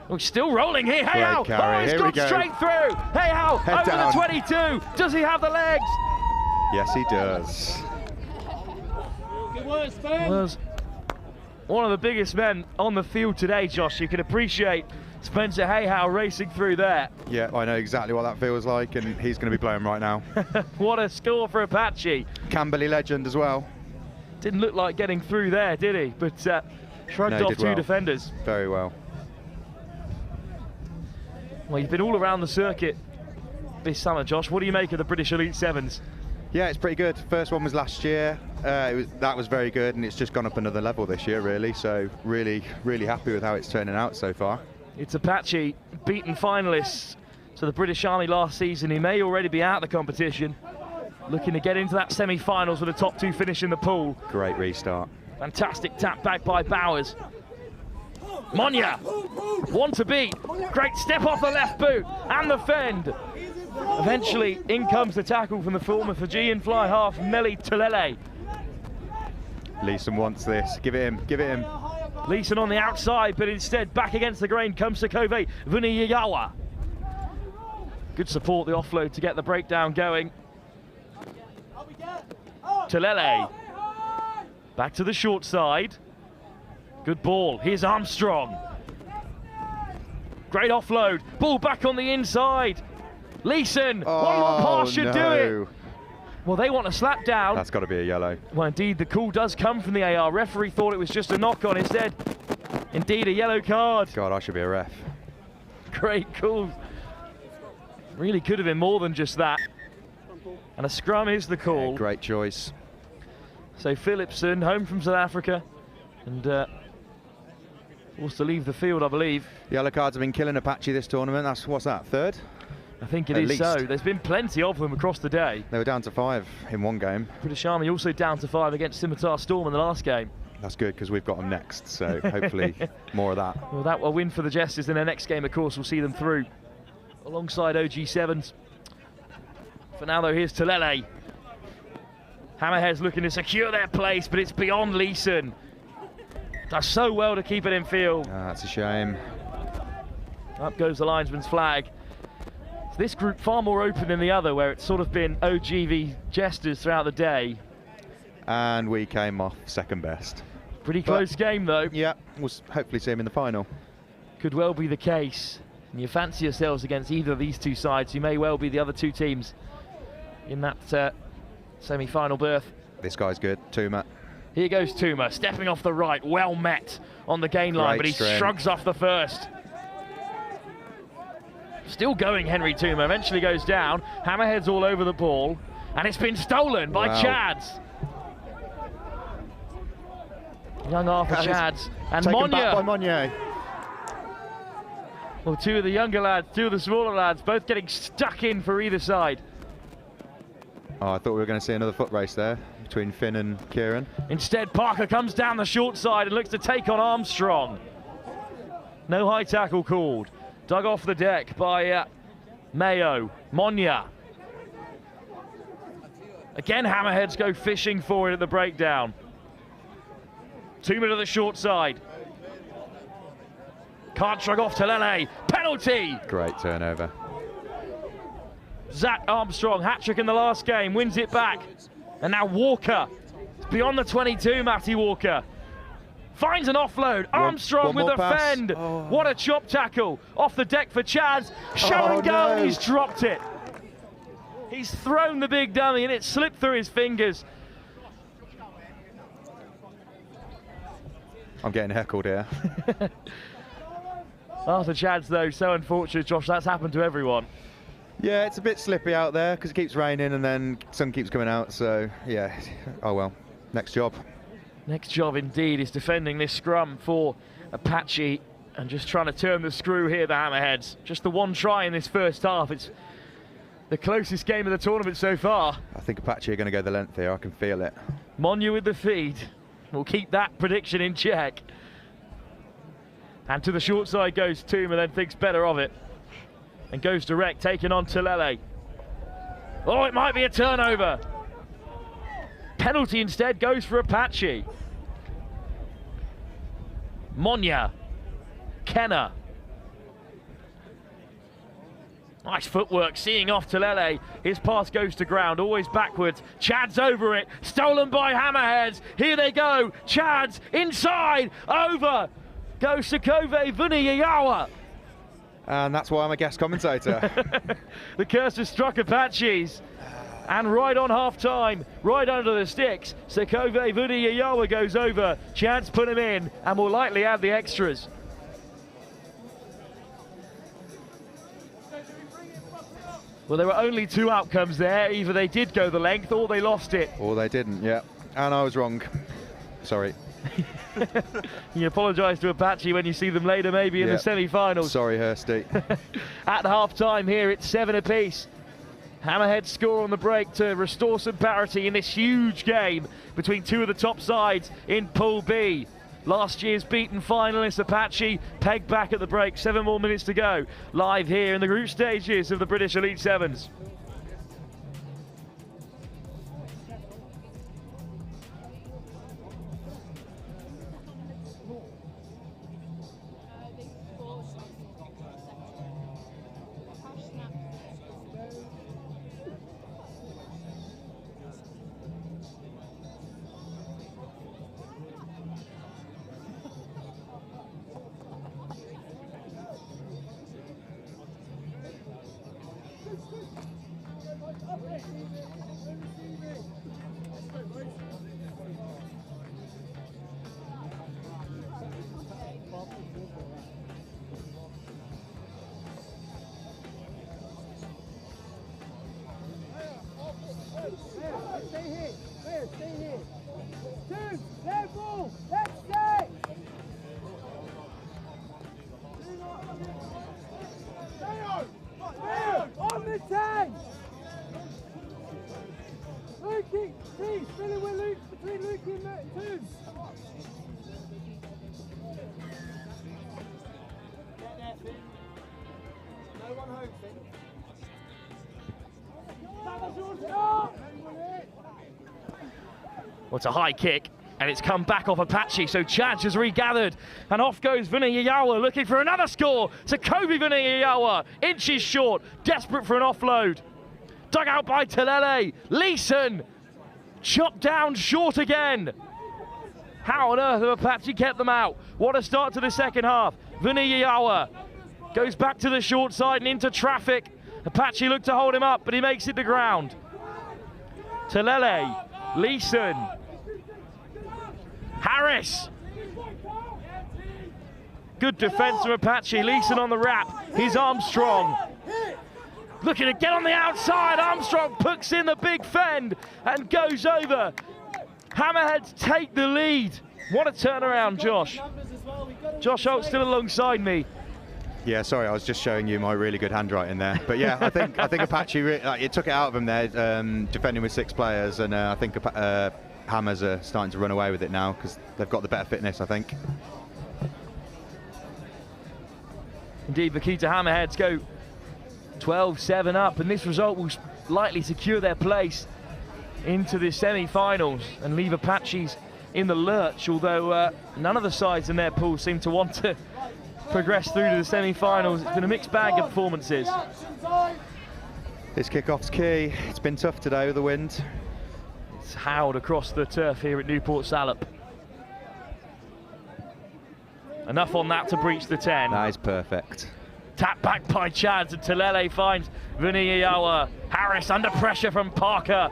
Oh, still rolling here. Hayhow. Oh, he's gone straight through. Hayhow over the 22. Does he have the legs? Yes, he does. Good work, Spen. one of the biggest men on the field today, Josh. You can appreciate Spencer Hayhow racing through there. Yeah, I know exactly what that feels like, and he's going to be blowing right now. What a score for Apache. Camberley legend as well. Didn't look like getting through there, did he? But shrugged off two defenders. Very well. Well, you've been all around the circuit this summer, Josh. What do you make of the British Elite Sevens? Yeah, it's pretty good. First one was last year. That was very good, and it's just gone up another level this year, really. So really happy with how it's turning out so far. It's Apache, beaten finalists to the British Army last season, who may already be out of the competition, looking to get into that semi-finals with the top two finish in the pool. Great restart. Fantastic tap back by Bowers. Monya, one to beat. Great step off the left boot and the fend. Eventually, in comes the tackle from the former Fijian fly half, Meli Tulele. Leeson wants this. Give it him. Give it him. Leeson on the outside, but instead back against the grain comes Sakove Vuniyawa. Good support, the offload to get the breakdown going. Tulele. Back to the short side. Good ball. Here's Armstrong. Great offload. Ball back on the inside. Leeson. One more pass should do it. Well, they want a slap down. That's got to be a yellow. Well, indeed, the call does come from the AR. Referee thought it was just a knock on. Instead, indeed, a yellow card. God, I should be a ref. Great call. Really could have been more than just that. And a scrum is the call. Yeah, great choice. So Philipson, home from South Africa, and forced to leave the field, I believe. Yellow cards have been killing Apache this tournament. What's that, third? I think it is so. There's been plenty of them across the day. They were down to 5 in one game. British Army also down to 5 against Scimitar Storm in the last game. That's good, because we've got them next, so hopefully more of that. Well, that will win for the Jesters in their next game, of course. We'll see them through alongside OG7s. For now, though, here's Tulele. Hammerheads looking to secure their place, but it's beyond Leeson. Does so well to keep it in field. That's a shame. Up goes the linesman's flag. So this group far more open than the other, where it's sort of been OG v Jesters throughout the day. And we came off second best. Pretty close game, though. Yeah, we'll hopefully see him in the final. Could well be the case. And you fancy yourselves against either of these two sides, you may well be the other two teams in that semi-final berth. This guy's good, Tuma. Here goes Tuma, stepping off the right, well met on the gain line, but he shrugs off the first. Still going, Henry Tuma, eventually goes down. Hammerheads all over the ball, and it's been stolen by Chads. Young Arthur Chads, and Taken back by Monya. Monye. Well, two of the younger lads, two of the smaller lads, both getting stuck in for either side. Oh, I thought we were going to see another foot race there between Finn and Kieran. Instead, Parker comes down the short side and looks to take on Armstrong. No high tackle called. Dug off the deck by Mayo. Monya. Again, Hammerheads go fishing for it at the breakdown. 2 minutes to the short side. Can't shrug off Tulele. Penalty! Great turnover. Zach Armstrong, hat-trick in the last game, wins it back. And now Walker. It's beyond the 22, Matty Walker. Finds an offload. Armstrong with the fend. Oh. What a chop tackle. Off the deck for Chads. Show and go, and he's dropped it. He's thrown the big dummy, and it slipped through his fingers. I'm getting heckled here. Arthur Chads, though, so unfortunate, Josh. That's happened to everyone. Yeah, it's a bit slippy out there because it keeps raining and then sun keeps coming out. So, yeah, oh well, next job. Next job, indeed, is defending this scrum for Apache and just trying to turn the screw here, the Hammerheads. Just the one try in this first half. It's the closest game of the tournament so far. I think Apache are going to go the length here. I can feel it. Monya with the feed. We'll keep that prediction in check. And to the short side goes Tuma, then thinks better of it. And goes direct, taking on Tulele. Oh, it might be a turnover. Penalty instead goes for Apache. Monya. Kenner. Nice footwork, seeing off Telele. His pass goes to ground, always backwards. Chad's over it, stolen by Hammerheads. Here they go, Chad's inside, over. Goes Sakove Vuniyawa. And that's why I'm a guest commentator. The curse has struck Apaches. And right on half-time, right under the sticks, Sakove Vuniyawa goes over. Chad's put him in and will likely add the extras. Well, there were only two outcomes there. Either they did go the length or they lost it. Or they didn't, yeah. And I was wrong. Sorry. You apologise to Apache when you see them later, maybe in the semi-finals. Sorry, Hursty. At half-time here, it's 7 apiece. Hammerheads score on the break to restore some parity in this huge game between two of the top sides in Pool B. Last year's beaten finalist Apache pegged back at the break. 7 more minutes to go. Live here in the group stages of the British Elite Sevens. Well, it's a high kick, and it's come back off Apache, so Chad has regathered, and off goes Vuniyawa looking for another score. Sakove Vuniyawa, inches short, desperate for an offload. Dug out by Telele. Leeson, chopped down short again. How on earth have Apache kept them out? What a start to the second half. Vuniyawa goes back to the short side and into traffic. Apache looked to hold him up, but he makes it to ground. Telele, Leeson, Harris. Good defense from Apache. Leeson on the wrap. He's Armstrong. Looking to get on the outside. Armstrong puts in the big fend and goes over. Hammerheads take the lead. What a turnaround, Josh. Josh Holt still alongside me. Yeah, sorry, I was just showing you my really good handwriting there. But yeah, I think Apache it took it out of him there, defending with 6 players, and I think Hammers are starting to run away with it now because they've got the better fitness, I think. Indeed, Vakita Hammerheads go 12-7 up, and this result will likely secure their place into the semi-finals and leave Apaches in the lurch, although none of the sides in their pool seem to want to progress through to the semi-finals. It's been a mixed bag of performances. This kickoff's key. It's been tough today with the wind. It's howled across the turf here at Newport Salop. Enough on that to breach the 10. That is perfect. Tap back by Chads, and Telele finds Vuniyawa. Harris under pressure from Parker,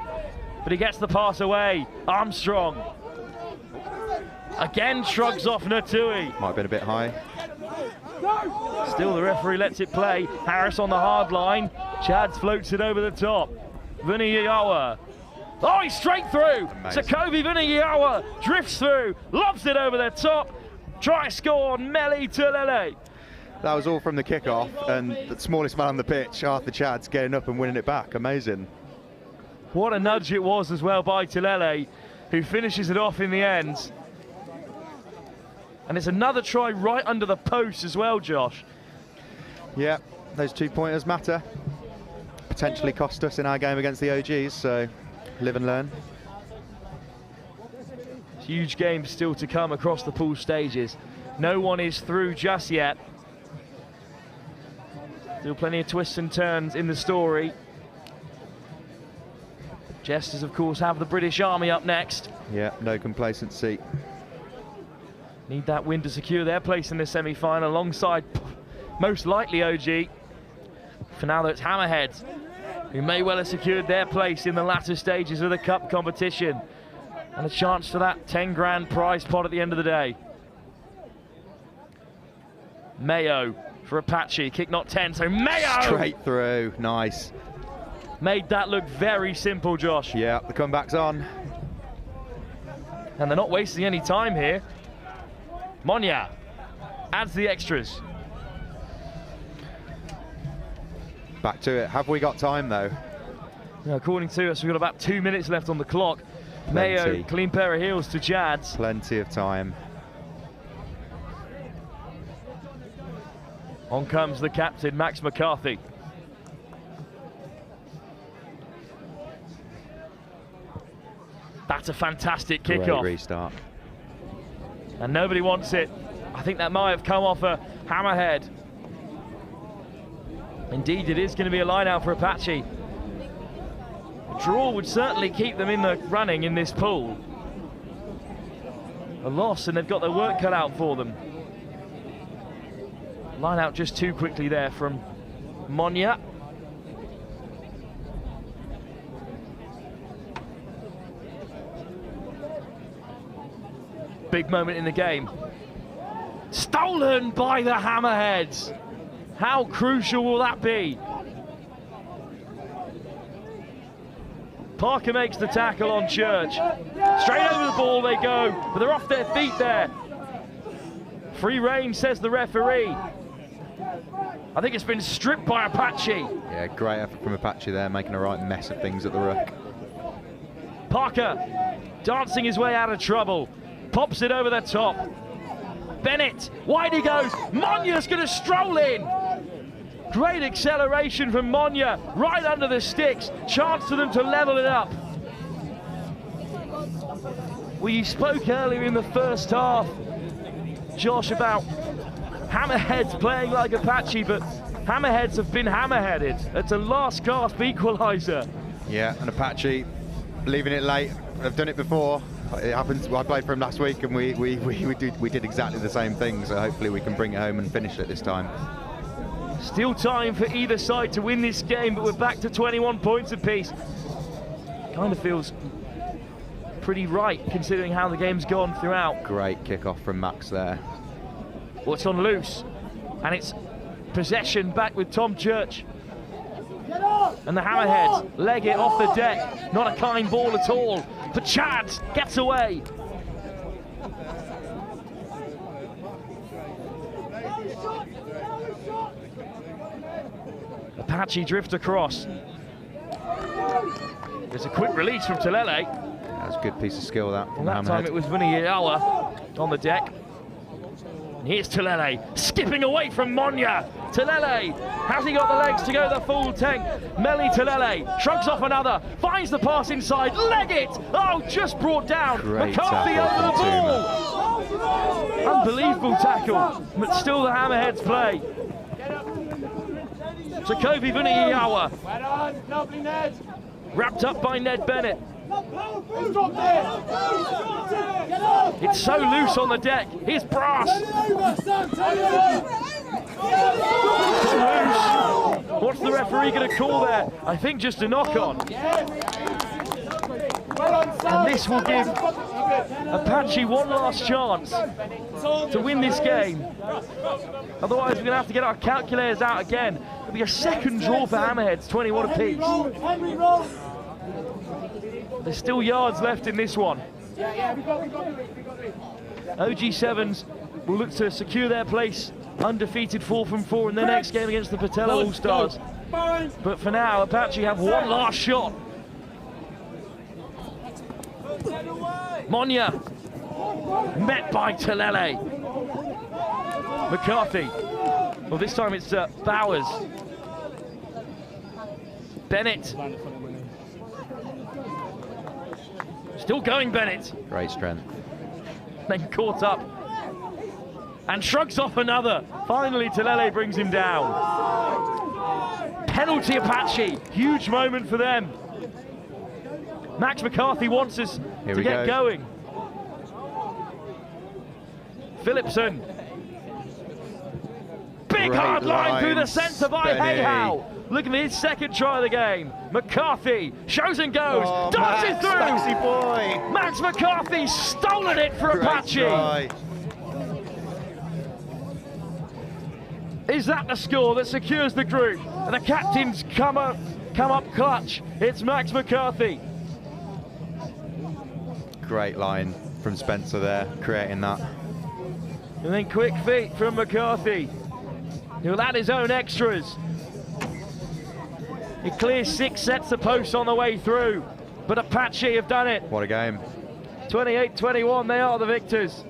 but he gets the pass away. Armstrong again shrugs off Natui. Might have been a bit high. Still the referee lets it play. Harris on the hard line. Chads floats it over the top. Vuniyawa. Oh, he's straight through. Sakove Vuniyawa drifts through, lobs it over the top. Try score on Meli Telele. That was all from the kickoff, and the smallest man on the pitch, Arthur Chads, getting up and winning it back. Amazing. What a nudge it was as well by Telele, who finishes it off in the end. And it's another try right under the post as well, Josh. Yeah, those 2 pointers matter. Potentially cost us in our game against the OGs, so live and learn. Huge games still to come across the pool stages. No one is through just yet. Still plenty of twists and turns in the story. Jesters, of course, have the British Army up next. Yeah, no complacency. Need that win to secure their place in the semi-final alongside, most likely, OG. For now, though, it's Hammerheads, who may well have secured their place in the latter stages of the cup competition. And a chance for that 10 grand prize pot at the end of the day. Mayo for Apache, kick not 10, so Mayo! Straight through, nice. Made that look very simple, Josh. Yeah, the comeback's on. And they're not wasting any time here. Monya adds the extras. Back to it. Have we got time, though? Now, according to us, we've got about 2 minutes left on the clock. Plenty. Mayo, clean pair of heels to Jads. Plenty of time. On comes the captain, Max McCarthy. That's a fantastic kickoff. Great restart. And nobody wants it. I think that might have come off a hammerhead. Indeed, it is going to be a line out for Apache. A draw would certainly keep them in the running in this pool. A loss and they've got their work cut out for them. Line out just too quickly there from Monya. Big moment in the game. Stolen by the Hammerheads. How crucial will that be? Parker makes the tackle on Church. Straight over the ball they go, but they're off their feet there. Free rein, says the referee. I think it's been stripped by Apache. Yeah, great effort from Apache there, making a right mess of things at the ruck. Parker dancing his way out of trouble. Pops it over the top. Bennett, wide he goes. Monya's going to stroll in. Great acceleration from Monya, right under the sticks. Chance for them to level it up. We spoke earlier in the first half, Josh, about Hammerheads playing like Apache, but Hammerheads have been hammerheaded. It's a last gasp equaliser. Yeah, and Apache leaving it late. I've done it before. It happens. I played for him last week, and we did exactly the same thing. So hopefully we can bring it home and finish it this time. Still time for either side to win this game, but we're back to 21 points apiece. Kind of feels pretty right, considering how the game's gone throughout. Great kickoff from Max there. Well, it's on loose, and it's possession back with Tom Church. And the Hammerheads leg it off the deck. Not a kind ball at all. But Chad gets away. Apache drift across. There's a quick release from Telele. That was a good piece of skill, that. From that time it was Vuniyawa on the deck. And here's Telele, skipping away from Monya. Telele, has he got the legs to go the full tank? Meli Telele shrugs off another, finds the pass inside, leg it! Oh, just brought down. Great McCarthy over the ball. Unbelievable tackle, but still the Hammerheads play. So Kobe Vuniyawa, wrapped up by Ned Bennett. It's so loose on the deck. Here's Brass. Loose. What's the referee going to call there? I think just a knock on. And this will give Apache one last chance to win this game. Otherwise, we're going to have to get our calculators out again. It'll be a second draw for Hammerheads, 21 apiece. There's still yards left in this one. OG7s will look to secure their place, undefeated 4 from 4 in their next game against the Petelo All-Stars. But for now, Apache have one last shot. Monya, met by Telele. McCarthy. Well, this time it's Bowers. Bennett. Still going, Bennett. Great strength. Then caught up. And shrugs off another. Finally, Telele brings him down. penalty Apache. Huge moment for them. Max McCarthy wants us to get going. Phillipson. Big hard line through the centre by Hayhow. Look at his second try of the game. McCarthy shows and goes, dances through. Maxi boy. Max McCarthy stolen it for Apache. Try. Is that the score that secures the group? And the captains come up clutch. It's Max McCarthy. Great line from Spencer there, creating that. And then quick feet from McCarthy. He'll add his own extras. He clears 6 sets of posts on the way through, but Apache have done it. What a game. 28-21, they are the victors.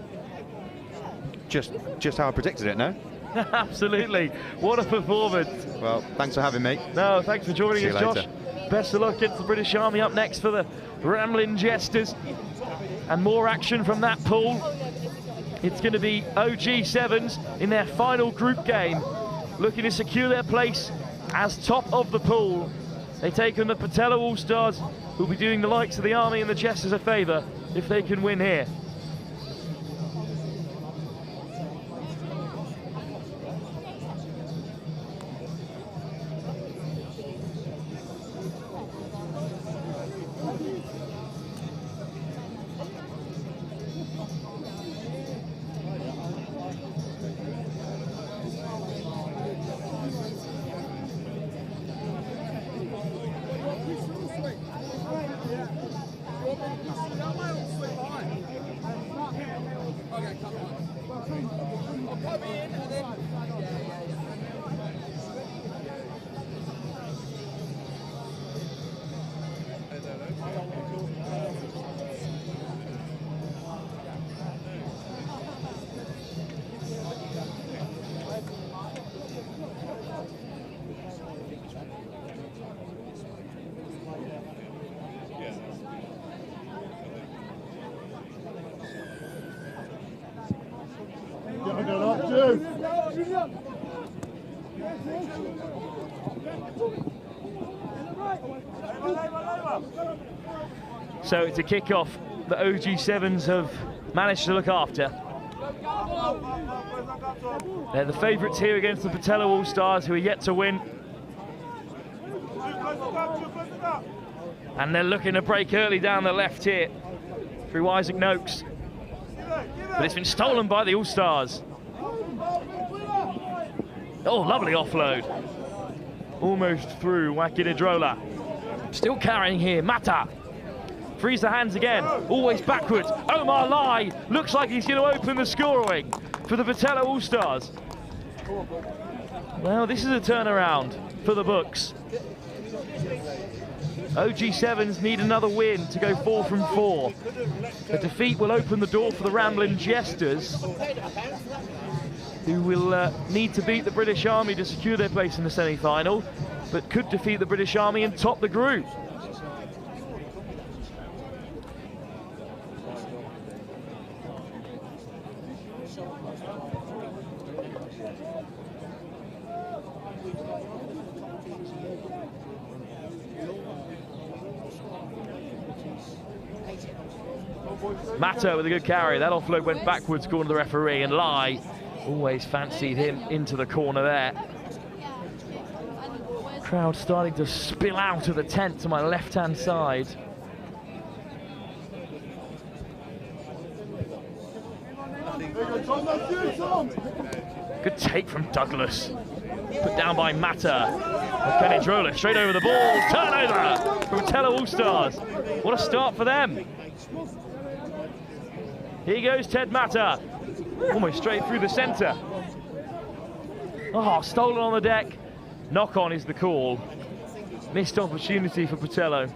Just how I predicted it, no? Absolutely. What a performance. Well, thanks for having me. No, thanks for joining us, Josh. Later. Best of luck against the British Army up next for the Ramblin Jesters. And more action from that pool. It's going to be OG Sevens in their final group game, looking to secure their place as top of the pool. They take on the Petelo All-Stars, who'll be doing the likes of the Army and the Jesters a favour if they can win here. So it's a kick-off that OG Sevens have managed to look after. They're the favourites here against the Petelo All-Stars, who are yet to win. And they're looking to break early down the left here through Isaac Noakes. But it's been stolen by the All-Stars. Oh, lovely offload. Almost through Wakinidrola. Still carrying here, Mata. Frees the hands again, always backwards. Omar Lai looks like he's going to open the scoring for the Petelo All-Stars. Well, this is a turnaround for the books. OG Sevens need another win to go 4 from 4. A defeat will open the door for the Ramblin Jesters, who will need to beat the British Army to secure their place in the semi-final, but could defeat the British Army and top the group. Mato with a good carry. That offload went backwards, according to the referee, and Lai always fancied him into the corner there. Crowd starting to spill out of the tent to my left-hand side. Good take from Douglas. Put down by Mata. Wakinidrola straight over the ball. Turnover from Petelo All-Stars. What a start for them. Here goes Ted Mata. Almost straight through the centre. Oh, stolen on the deck. Knock on is the call. Missed opportunity for Petelo.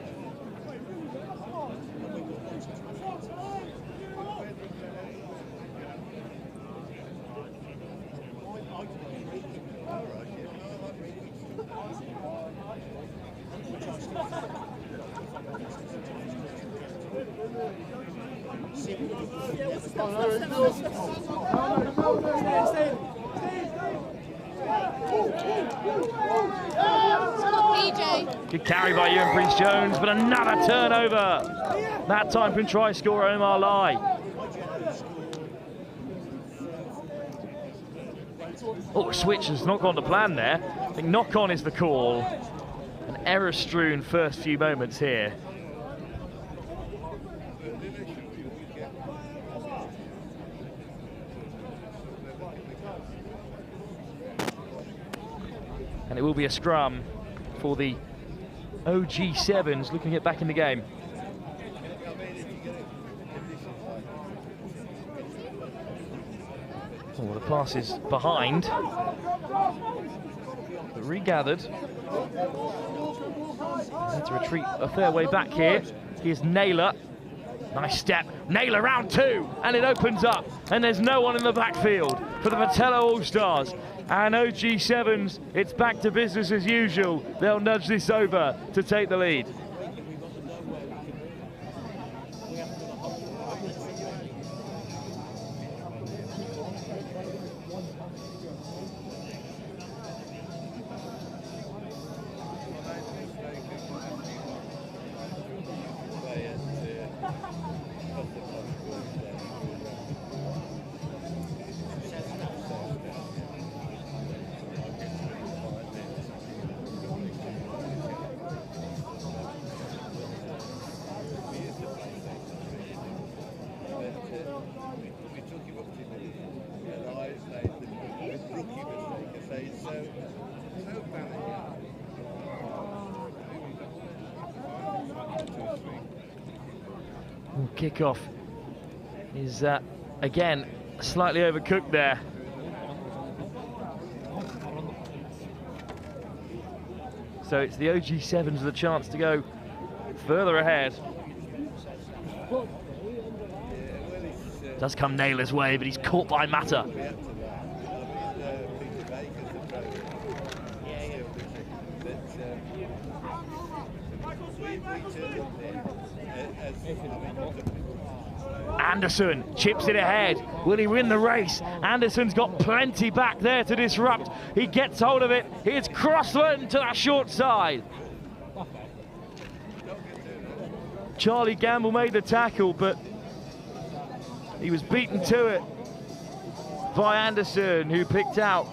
Good carry by Ewan Priest-Jones, but another turnover. That time from try scorer Omar Lai. Oh, switch has not gone to plan there. I think knock-on is the call. An error-strewn first few moments here. And it will be a scrum for the OG7s looking to get back in the game. Oh, the pass is behind, but regathered. Had to retreat a fair way back here. Here's Naylor. Nice step. Naylor round two, and it opens up, and there's no one in the backfield for the Petelo All-Stars. And OG7s, it's back to business as usual. They'll nudge this over to take the lead. Kickoff is again slightly overcooked there. So it's the OG7s with a chance to go further ahead. Does come Naylor's way, but he's caught by Mata. Anderson chips it ahead. Will he win the race? Anderson's got plenty back there to disrupt. He gets hold of it. Here's Crossland to that short side. Charlie Gamble made the tackle, but he was beaten to it by Anderson, who picked out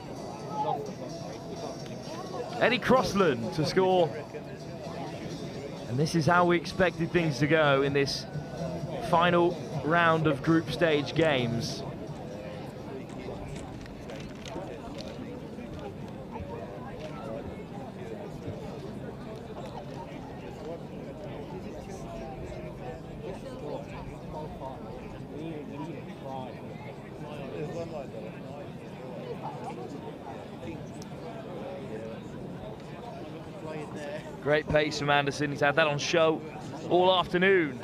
Eddie Crossland to score. And this is how we expected things to go in this final round of group stage games. Great pace from Anderson. He's had that on show all afternoon.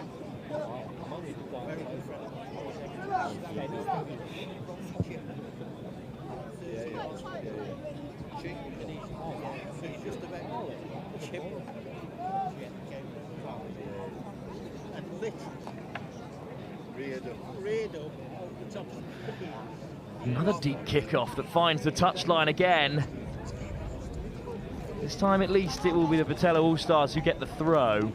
Another deep kickoff that finds the touchline again. This time at least it will be the Petelo All-Stars who get the throw.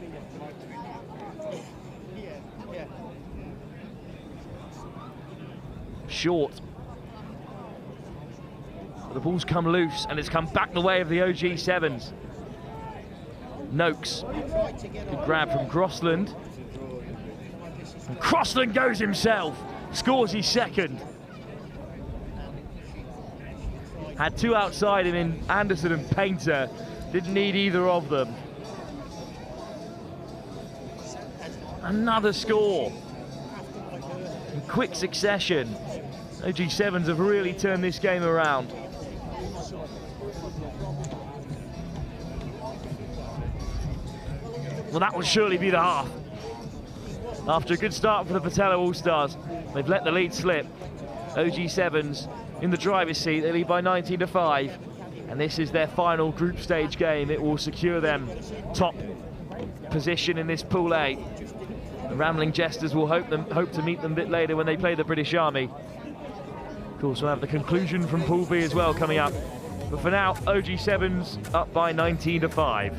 Short. But the ball's come loose and it's come back the way of the OG7s. Noakes. Good grab from Crossland. And Crossland goes himself. Scores his second. Had two outside him in Anderson and Painter. Didn't need either of them. Another score. In quick succession. OG7s have really turned this game around. Well, that will surely be the half. After a good start for the Petelo All-Stars, they've let the lead slip. OG7s in the driver's seat, they lead by 19-5. And this is their final group stage game. It will secure them top position in this Pool A. The Ramblin Jesters will hope to meet them a bit later when they play the British Army. Of course, we'll have the conclusion from Pool B as well coming up. But for now, OG7s up by 19-5.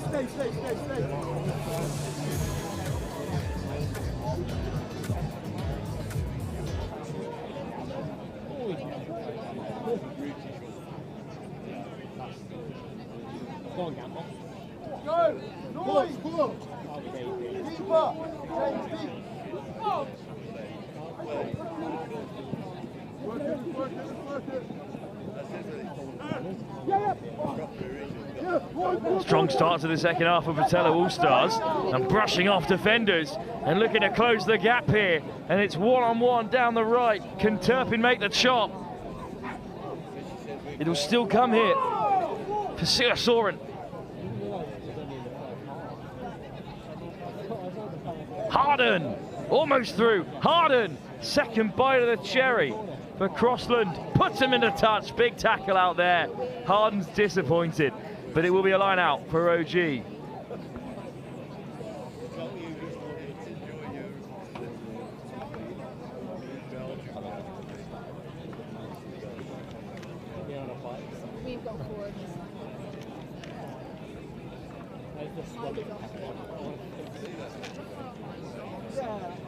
Stay. Go on, Gamble. Go! Noise! Keep up! James, deep! Strong start to the second half of Petelo All-Stars, and brushing off defenders and looking to close the gap here, and it's one-on-one down the right. Can Turpin make the chop? It'll still come here for Soren. Harden, almost through. Harden, second bite of the cherry for Crossland. Puts him into touch, big tackle out there. Harden's disappointed, but it will be a line out for OG. We've got forwards.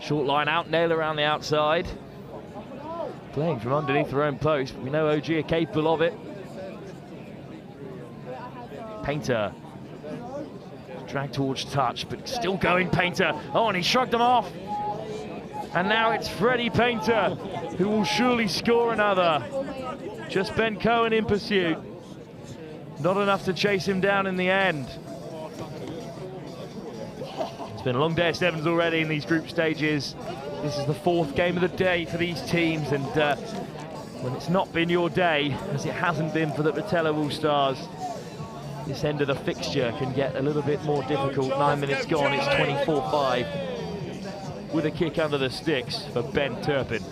Short line out, Naylor around the outside. Playing from underneath their own post, but we know OG are capable of it. Painter. Dragged towards touch, but still going Painter. Oh, and he shrugged them off. And now it's Freddie Painter, who will surely score another. Just Ben Cohen in pursuit. Not enough to chase him down in the end. It's been a long day of sevens already in these group stages. This is the fourth game of the day for these teams, and when it's not been your day, as it hasn't been for the Petelo All-Stars, this end of the fixture can get a little bit more difficult. 9 minutes gone, it's 24-5. With a kick under the sticks for Ben Turpin.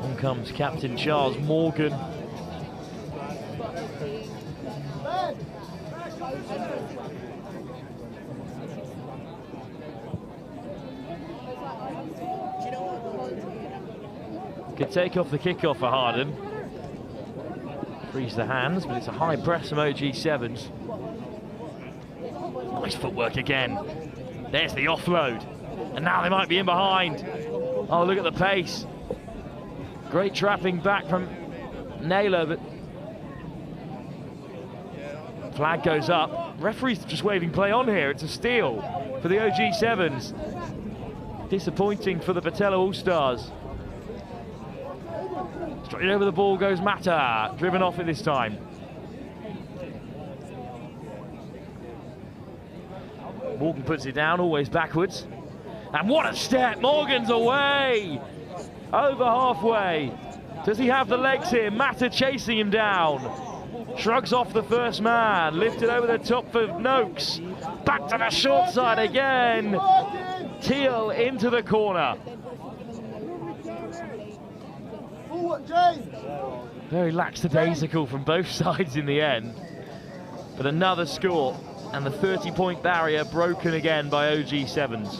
On comes Captain Charles Morgan. Could take off the kickoff for Harden. Frees the hands, but it's a high press from OG7s. Nice footwork again. There's the offload. And now they might be in behind. Oh, look at the pace. Great trapping back from Naylor, but flag goes up. Referee's just waving play on here. It's a steal for the OG7s. Disappointing for the Petelo All-Stars. Straight over the ball goes Mata, driven off it this time. Morgan puts it down, always backwards. And what a step, Morgan's away! Over halfway. Does he have the legs here? Mata chasing him down. Shrugs off the first man, lifted over the top for Noakes. Back to the short side again. Teal into the corner. Very lackadaisical from both sides in the end. But another score, and the 30-point barrier broken again by OG7s.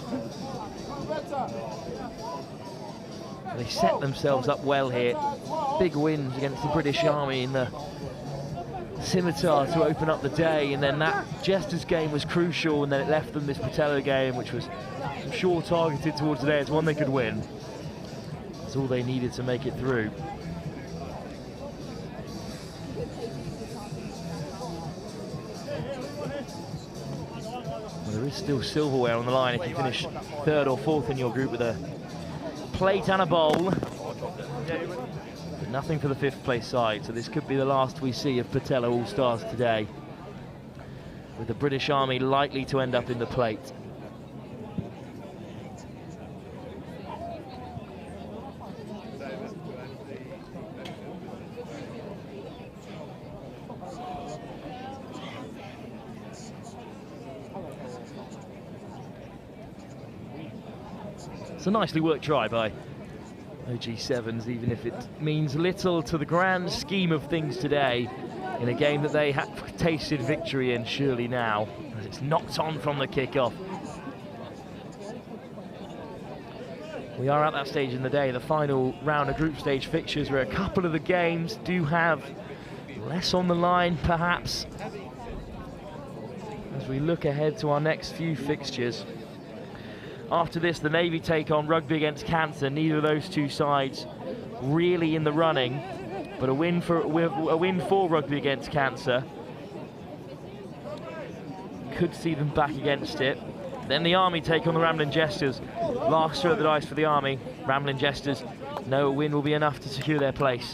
They set themselves up well here. Big wins against the British Army in the Scimitar to open up the day, and then that Jesters game was crucial, and then it left them this Petelo game, which was, I'm sure, targeted towards the day. It's one they could win. That's all they needed to make it through. Well, there is still silverware on the line if you finish 3rd or 4th in your group with a plate and a bowl. But nothing for the 5th place side, so this could be the last we see of Petelo All-Stars today, with the British Army likely to end up in the plate. It's a nicely worked try by OG7s, even if it means little to the grand scheme of things today, in a game that they have tasted victory in surely now, as it's knocked on from the kickoff. We are at that stage in the day, the final round of group stage fixtures, where a couple of the games do have less on the line, perhaps, as we look ahead to our next few fixtures. After this, the Navy take on Rugby against Cancer. Neither of those two sides really in the running, but a win for Rugby against Cancer could see them back against it. Then the Army take on the Ramblin Jesters. Last throw of the dice for the Army. Ramblin Jesters know a win will be enough to secure their place.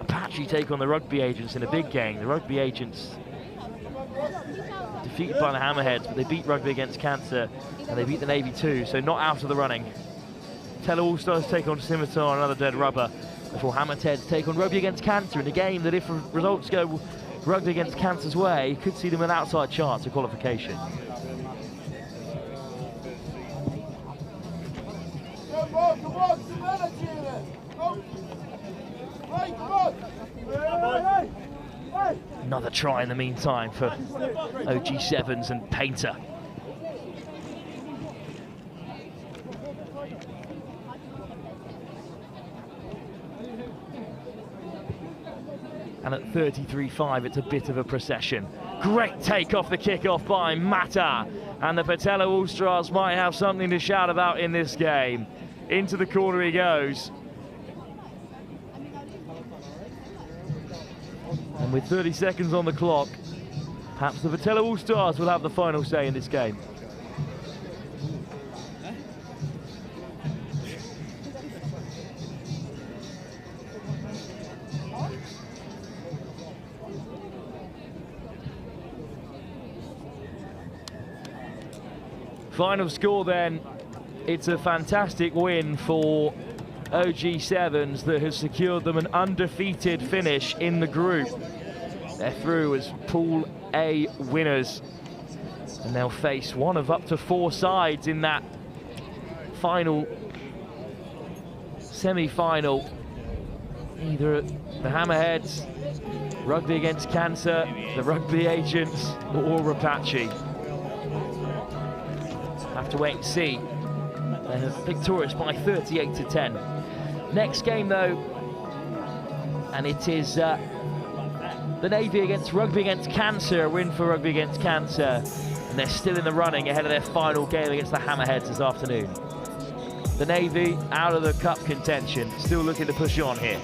Apache take on the Rugby Agents in a big game. The Rugby Agents defeated by the Hammerheads, but they beat Rugby against Cancer, and they beat the Navy too, so not out of the running. Petelo All-Stars take on Scimitar, another dead rubber, before Hammerheads take on Rugby against Cancer in a game that, if results go Rugby against Cancer's way, could see them an outside chance of qualification. Another try in the meantime for OG7s and Painter. And at 33-5, it's a bit of a procession. Great take off the kickoff by Mata. And the Petelo All-Stars might have something to shout about in this game. Into the corner he goes. And with 30 seconds on the clock, perhaps the Petelo All-Stars will have the final say in this game. Final score then, it's a fantastic win for OG7s that has secured them an undefeated finish in the group. They're through as Pool A winners, and they'll face one of up to 4 sides in that final semi-final. Either the Hammerheads, Rugby against Cancer, the Rugby Agents, or Apache. Have to wait and see. They're victorious by 38-10. Next game though, and it is the Navy against Rugby against Cancer, a win for Rugby against Cancer, and they're still in the running ahead of their final game against the Hammerheads this afternoon. The Navy out of the cup contention, still looking to push on here.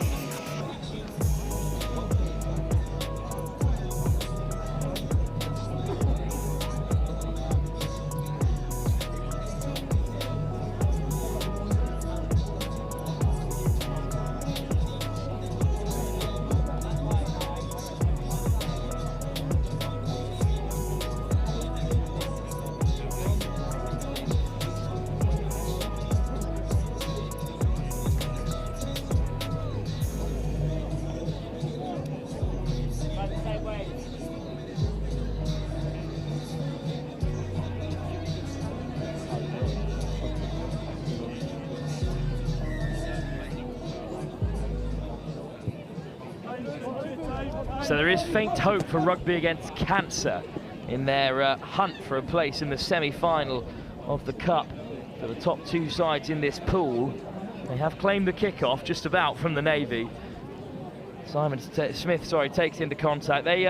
So there is faint hope for Rugby against Cancer in their hunt for a place in the semi-final of the Cup for the top 2 sides in this pool. They have claimed the kickoff just about from the Navy. Smith takes into contact. They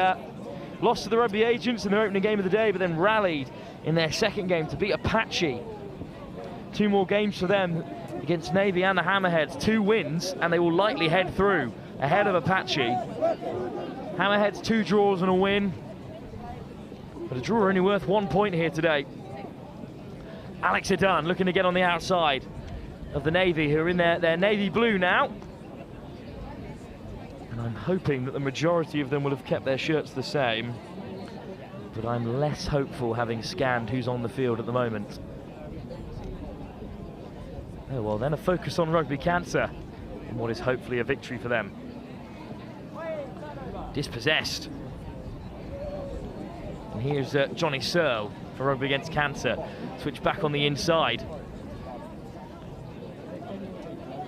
lost to the Rugby Agents in their opening game of the day, but then rallied in their second game to beat Apache. 2 more games for them against Navy and the Hammerheads. 2 wins, and they will likely head through ahead of Apache. Hammerheads 2 draws and a win, but a draw only worth 1 point here today. Alex Edun looking to get on the outside of the Navy, who are in their navy blue now. And I'm hoping that the majority of them will have kept their shirts the same, but I'm less hopeful having scanned who's on the field at the moment. Oh well, then a focus on rugby cancer in what is hopefully a victory for them. Dispossessed. And here's Johnny Searle for Rugby Against Cancer. Switch back on the inside.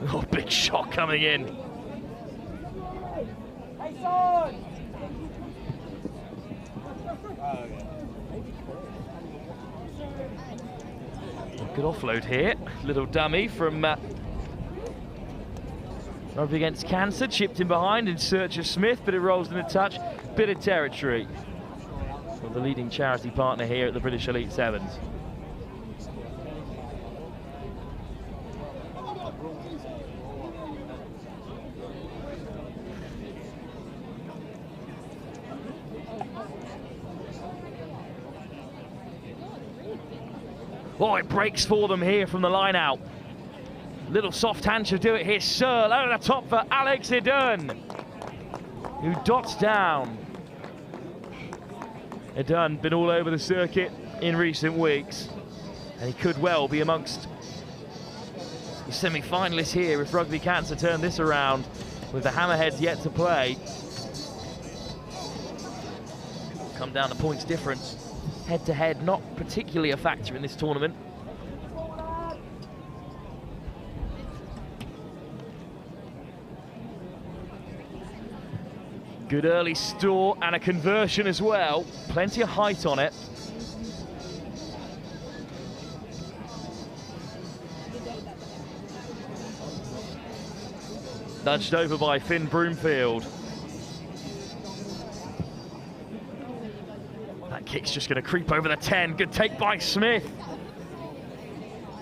Oh, big shot coming in. Good offload here. Little dummy from Rugby Against Cancer. Chipped in behind in search of Smith, but it rolls in a touch. Bit of territory for the leading charity partner here at the British Elite Sevens. Oh, it breaks for them here from the line out. Little soft hand should do it here. Searle over the top for Alex Edun, who dots down. Edun been all over the circuit in recent weeks, and he could well be amongst the semi-finalists here if Rugby Cancer turn this around with the Hammerheads yet to play. Come down to points difference. Head-to-head, not particularly a factor in this tournament. Good early store and a conversion as well. Plenty of height on it. Nudged over by Finn Broomfield. That kick's just going to creep over the 10. Good take by Smith.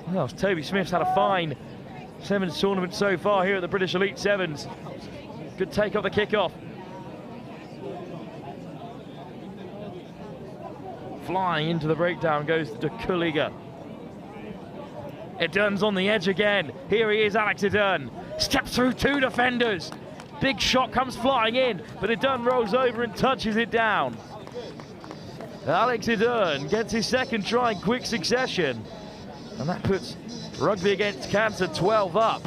Well, Toby Smith's had a fine Sevens tournament so far here at the British Elite Sevens. Good take off the kickoff. Flying into the breakdown goes to Kulliga. Edun's on the edge again. Here he is, Alex Edun. Steps through 2 defenders. Big shot comes flying in, but Edun rolls over and touches it down. Alex Edun gets his second try in quick succession, and that puts Rugby Against Cancer 12 up.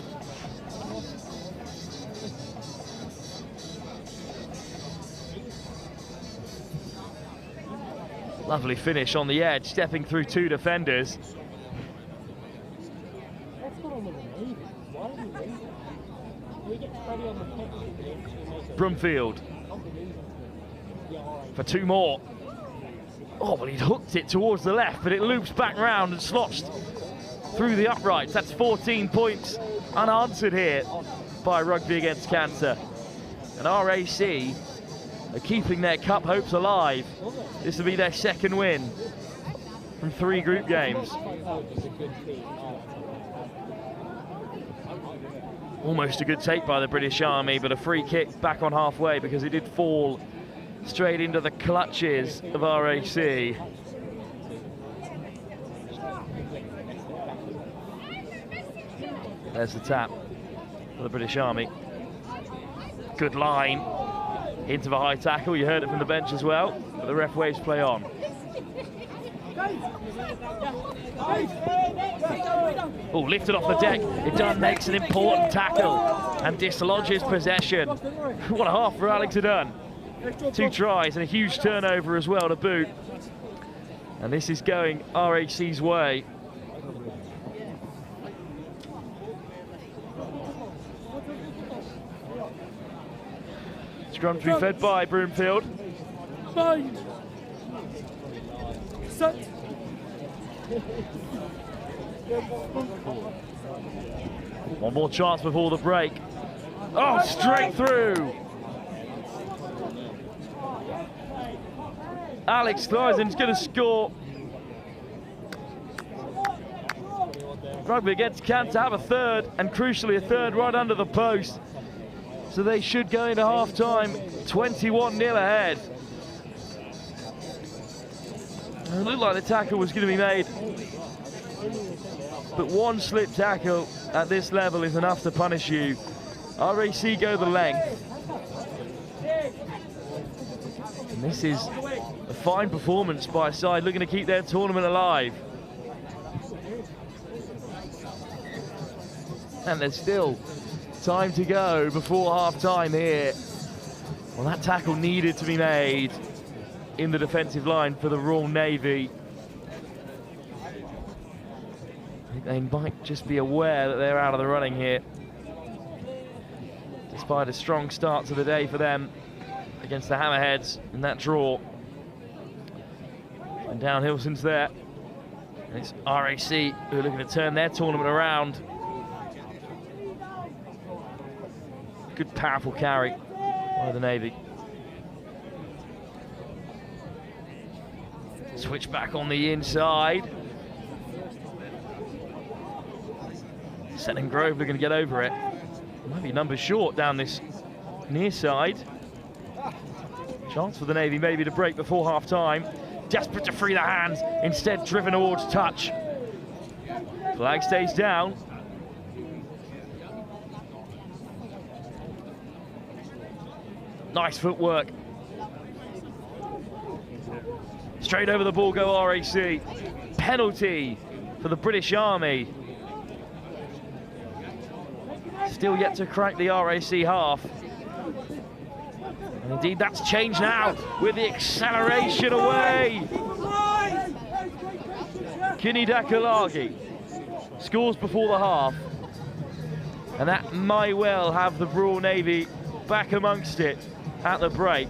Lovely finish on the edge, stepping through 2 defenders. Broomfield for 2 more. Oh, well, he'd hooked it towards the left, but it loops back round and slots through the uprights. That's 14 points unanswered here by Rugby Against Cancer. And RAC are keeping their cup hopes alive. This will be their second win from 3 group games. Almost a good take by the British Army, but a free kick back on halfway because it did fall straight into the clutches of RAC. There's the tap for the British Army. Good line into the high tackle. You heard it from the bench as well, but the ref waves play on. Oh, lifted off the deck. Edun makes an important tackle and dislodges possession. What a half for Alex Edun. 2 tries and a huge turnover as well to boot. And this is going RAC's way. Scrum to be fed by Broomfield. One more chance before the break. Oh, straight through. Alex Threisen's going to score. Rugby against Cancer have a third, and crucially a third right under the post. So they should go into half-time 21-0 ahead. It looked like the tackle was going to be made, but one slip tackle at this level is enough to punish you. RAC go the length. And this is a fine performance by a side looking to keep their tournament alive. And there's still time to go before half-time here. Well, that tackle needed to be made in the defensive line for the Royal Navy. I think they might just be aware that they're out of the running here, despite a strong start to the day for them against the Hammerheads in that draw. And downhill since there. And it's RAC who are looking to turn their tournament around. Good, powerful carry by the Navy. Switch back on the inside. Setting Grove looking to get over it. Might be numbers short down this near side. Chance for the Navy maybe to break before half-time. Desperate to free the hands, instead driven towards touch. Flag stays down. Nice footwork. Straight over the ball go RAC. Penalty for the British Army. Still yet to crack the RAC half. And indeed that's changed now with the acceleration away. Kinidakalagi scores before the half. And that may well have the Royal Navy back amongst it at the break.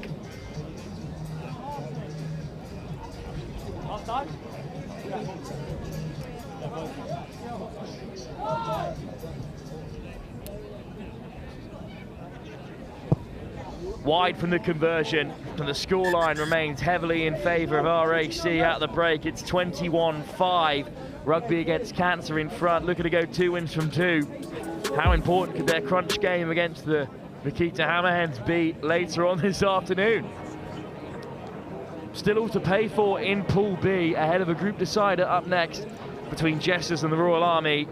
Wide from the conversion, and the scoreline remains heavily in favour of RAC at the break. It's 21-5. Rugby against Cancer in front, looking to go 2 wins from 2. How important could their crunch game against the Nikita Hammerheads be later on this afternoon? Still all to pay for in Pool B, ahead of a group decider up next between Jesters and the Royal Army.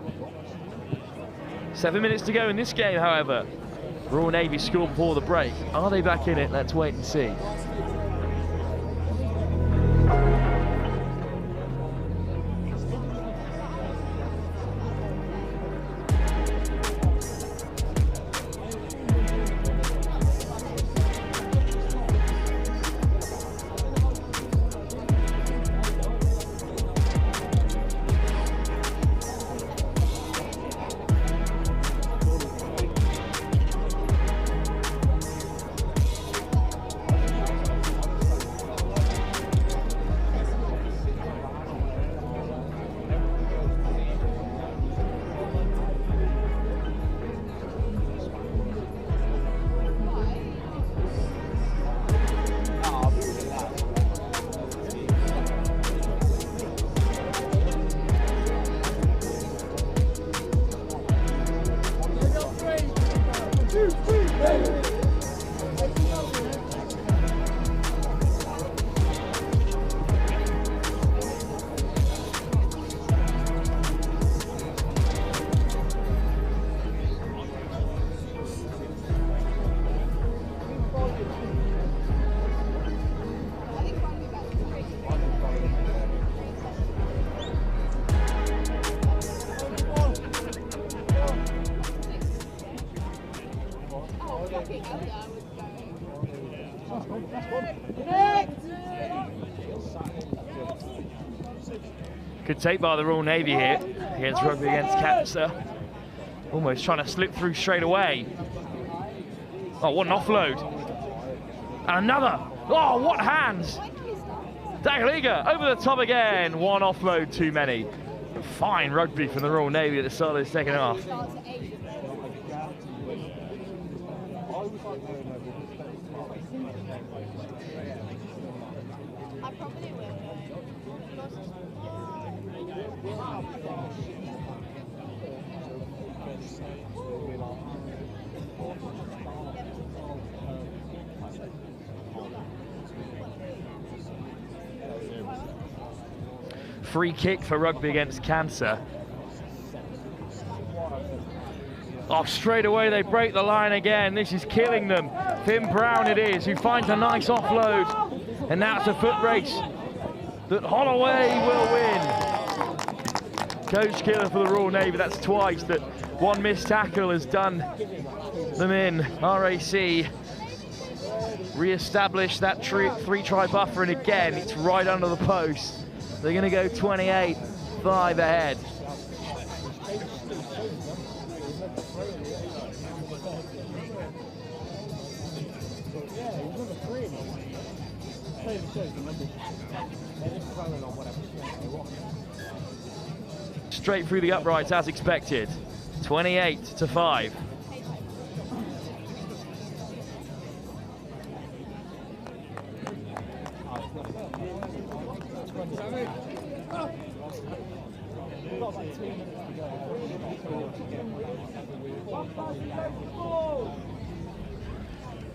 7 minutes to go in this game, however. Royal Navy scored before the break. Are they back in it? Let's wait and see. Good take by the Royal Navy here against Rugby against Cancer. Almost trying to slip through straight away. Oh, what an offload. And another. Oh, what hands. Dagaliga over the top again. One offload too many. Fine rugby from the Royal Navy at the start of the second half. I probably will. Free kick for Rugby against Cancer. Oh, straight away they break the line again. This is killing them. Finn Brown it is, who finds a nice offload. And now it's a foot race that Holloway will win. Coach killer for the Royal Navy. That's twice that one missed tackle has done them in. RAC re-establish that three-try buffer, and again it's right under the post. They're going to go 28-5 ahead. Straight through the uprights as expected. 28-5.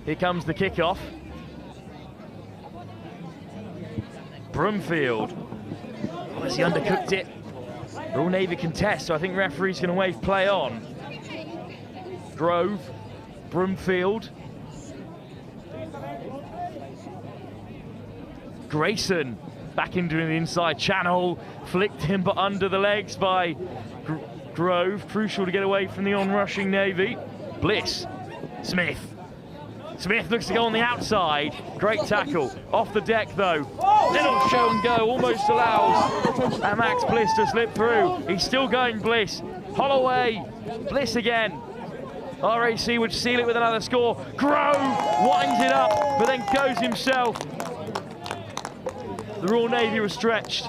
Here comes the kickoff. Broomfield. Oh, has he undercooked it? Royal Navy contest, so I think referee's going to wave play on. Grove, Broomfield. Grayson back into the inside channel, flicked him but under the legs by Grove. Crucial to get away from the onrushing Navy. Bliss, Smith. Smith looks to go on the outside. Great tackle. Off the deck though. Little show and go, almost allows Max Bliss to slip through. He's still going, Bliss. Holloway, Bliss again. RAC would seal it with another score. Grove winds it up, but then goes himself. The Royal Navy was stretched.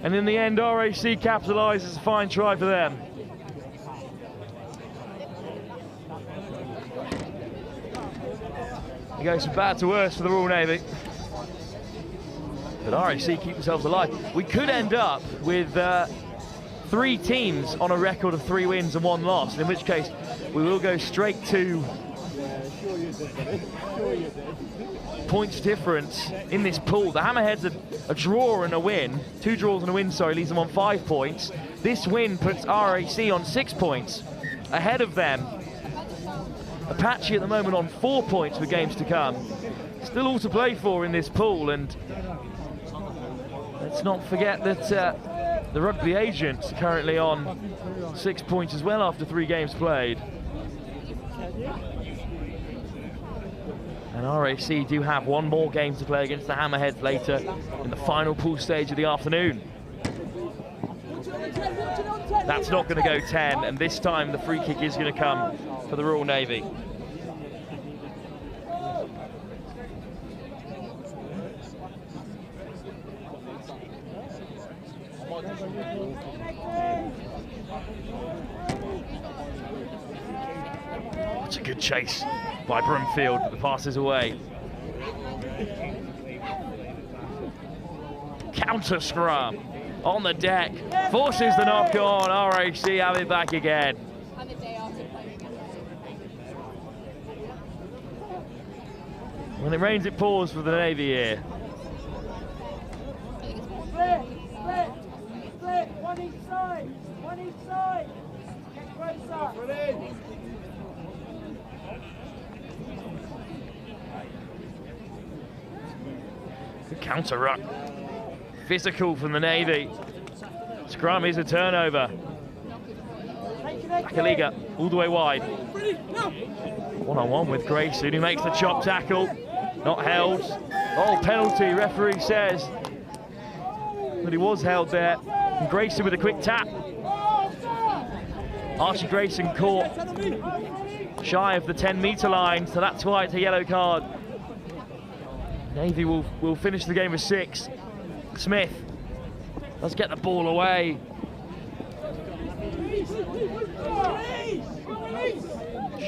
And in the end, RAC capitalises. A fine try for them. It goes from bad to worse for the Royal Navy. But RAC keep themselves alive. We could end up with 3 teams on a record of 3 wins and 1 loss, in which case we will go straight to points difference in this pool. The Hammerheads a draw and a win, 2 draws and a win, sorry, leaves them on 5 points. This win puts RAC on 6 points, ahead of them. Apache at the moment on 4 points with games to come. Still all to play for in this pool, and let's not forget that the Rugby Agents are currently on 6 points as well after 3 games played. And RAC do have 1 more game to play against the Hammerheads later in the final pool stage of the afternoon. That's not going to go 10, and this time the free kick is going to come for the Royal Navy. It's a good chase by Broomfield, but the pass is away. Counter scrum on the deck, forces the knock on. RAC have it back again. When it rains, it pours for the Navy here. Split, one each side, Get closer. Good counter ruck. Physical from the Navy. Scrum is a turnover. Akaliga all the way wide. One-on-one with Grayson, who makes the chop tackle. Not held. Oh, penalty, referee says. But he was held there. And Grayson with a quick tap. Archie Grayson caught shy of the 10-metre line, so that's why it's a yellow card. Navy will finish the game with 6. Smith does get the ball away.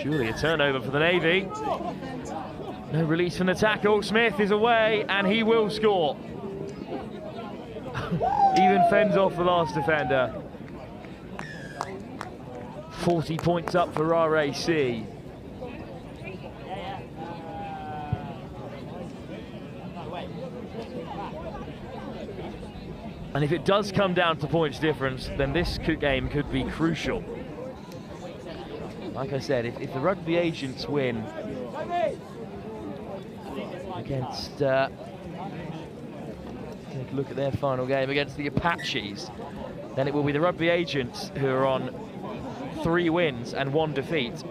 Surely a turnover for the Navy. No release from the tackle. Smith is away, and he will score. Even fends off the last defender. 40 points up for RAC. And if it does come down to points difference, then this game could be crucial. Like I said, if the Rugby agents win against, take a look at their final game against the Apaches, then it will be the Rugby agents who are on 3 wins and 1 defeat.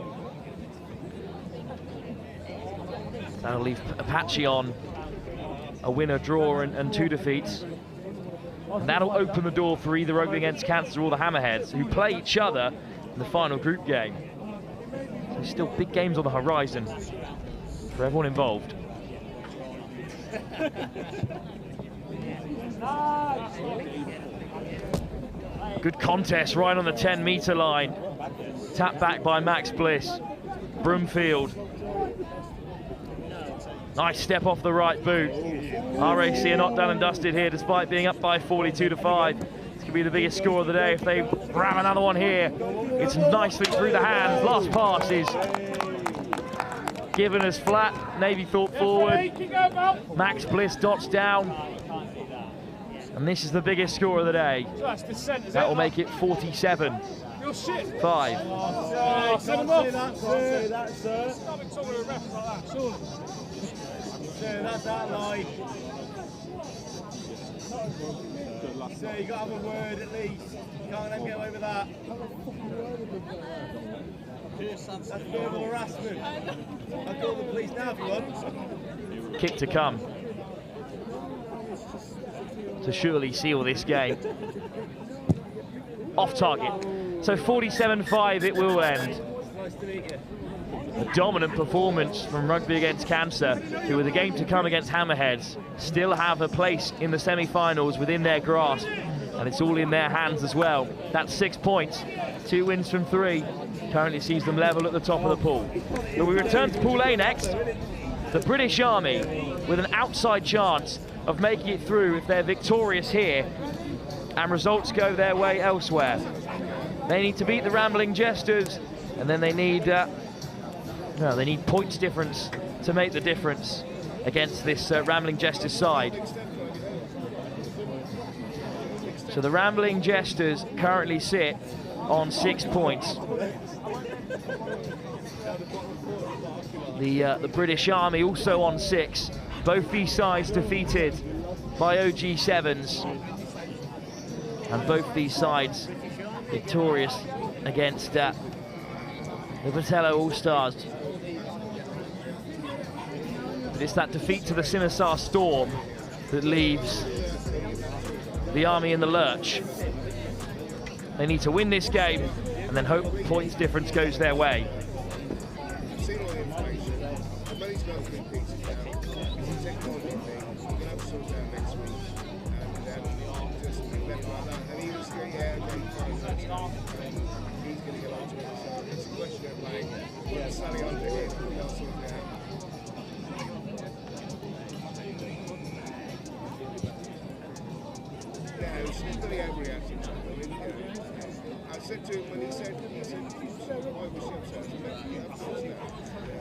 That'll leave Apache on a win, a draw, and 2 defeats. And that'll open the door for either Rugby against Cancer or the Hammerheads, who play each other in the final group game. So still big games on the horizon for everyone involved. Good contest right on the 10-metre line. Tapped back by Max Bliss. Broomfield. Nice step off the right boot. RAC are not done and dusted here despite being up by 42-5. This could be the biggest score of the day if they ram another one here. It's nicely through the hands. Last pass is given as flat. Navy thought forward. Max Bliss dots down. And this is the biggest score of the day. That will make it 47-5. That's that line. So you got to have a word at least. You can't let him get away with that. That's verbal harassment. I'll call the police now if you want. Kick to come to surely seal this game. Off target. So 47-5 it will end. A dominant performance from Rugby against Cancer, who with a game to come against Hammerheads still have a place in the semi-finals within their grasp, and it's all in their hands as well. That's 6 points, 2 wins from 3, currently sees them level at the top of the pool. But we return to Pool A next. The British Army with an outside chance of making it through if they're victorious here and results go their way elsewhere. They need to beat the Ramblin Jesters, and then they need they need points difference to make the difference against this Ramblin Jesters side. So the Ramblin Jesters currently sit on 6 points. The British Army also on 6. Both these sides defeated by OG7s. And both these sides victorious against the Petelo All-Stars. But it's that defeat to the Scimitar Storm that leaves the Army in the lurch. They need to win this game and then hope points difference goes their way.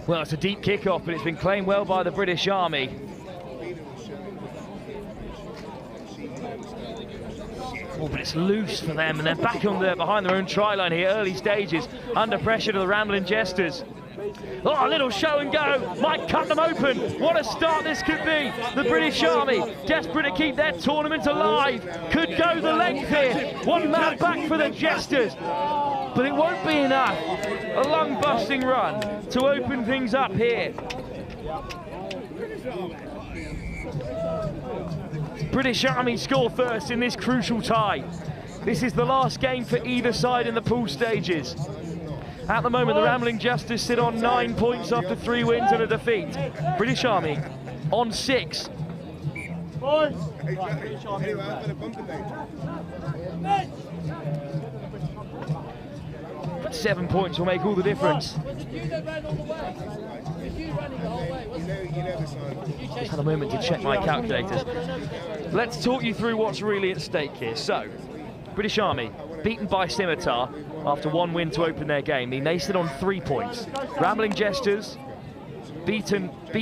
Well, it's a deep kick-off, but it's been claimed well by the British Army. Oh, but it's loose for them, and they're back on behind their own try line here, early stages, under pressure to the Ramblin Jesters. Oh, a little show and go, might cut them open. What a start this could be. The British Army, desperate to keep their tournament alive, could go the length here. One man back for the Jesters, but it won't be enough. A lung-busting run to open things up here. British Army score first in this crucial tie. This is the last game for either side in the pool stages. At the moment, the Ramblin Jesters sit on 9 points after 3 wins and a defeat. British Army on 6. That 7 points will make all the difference. Just had a moment to check my calculators. Let's talk you through what's really at stake here. So, British Army beaten by Scimitar after 1 win to open their game. They sit on 3 points. Ramblin Jesters beat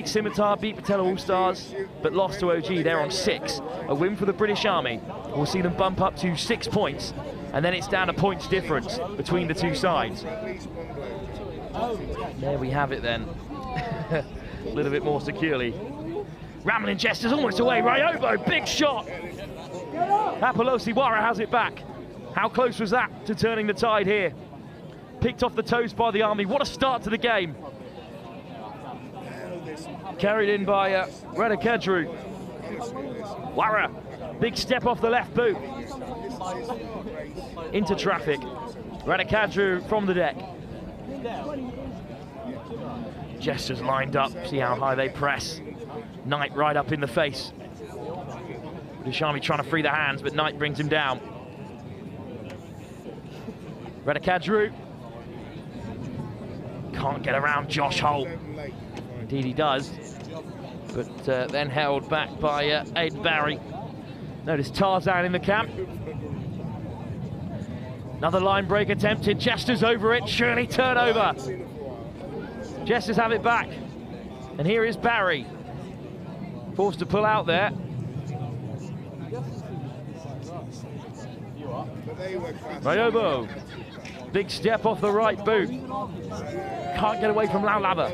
Scimitar, beat Petelo All-Stars, but lost to OG. They're on 6. A win for the British Army will see them bump up to 6 points, and then it's down to points difference between the two sides. There we have it then. A little bit more securely. Ramblin Jesters almost away. Ryobo, big shot. Apolosi Wara has it back. How close was that to turning the tide here? Picked off the toes by the Army. What a start to the game. Carried in by Radakadru. Wara, big step off the left boot. Into traffic. Radakadru from the deck. Jesters lined up, see how high they press. Knight right up in the face. British Army trying to free the hands, but Knight brings him down. Radakadru can't get around Josh Holt. Indeed he does, but then held back by Aidan Barry. Notice Tarzan in the camp. Another line break attempted. Jesters over it. Shirley turnover. Jesters have it back. And here is Barry. Forced to pull out there. Ryobo. Big step off the right boot. Can't get away from Laulava.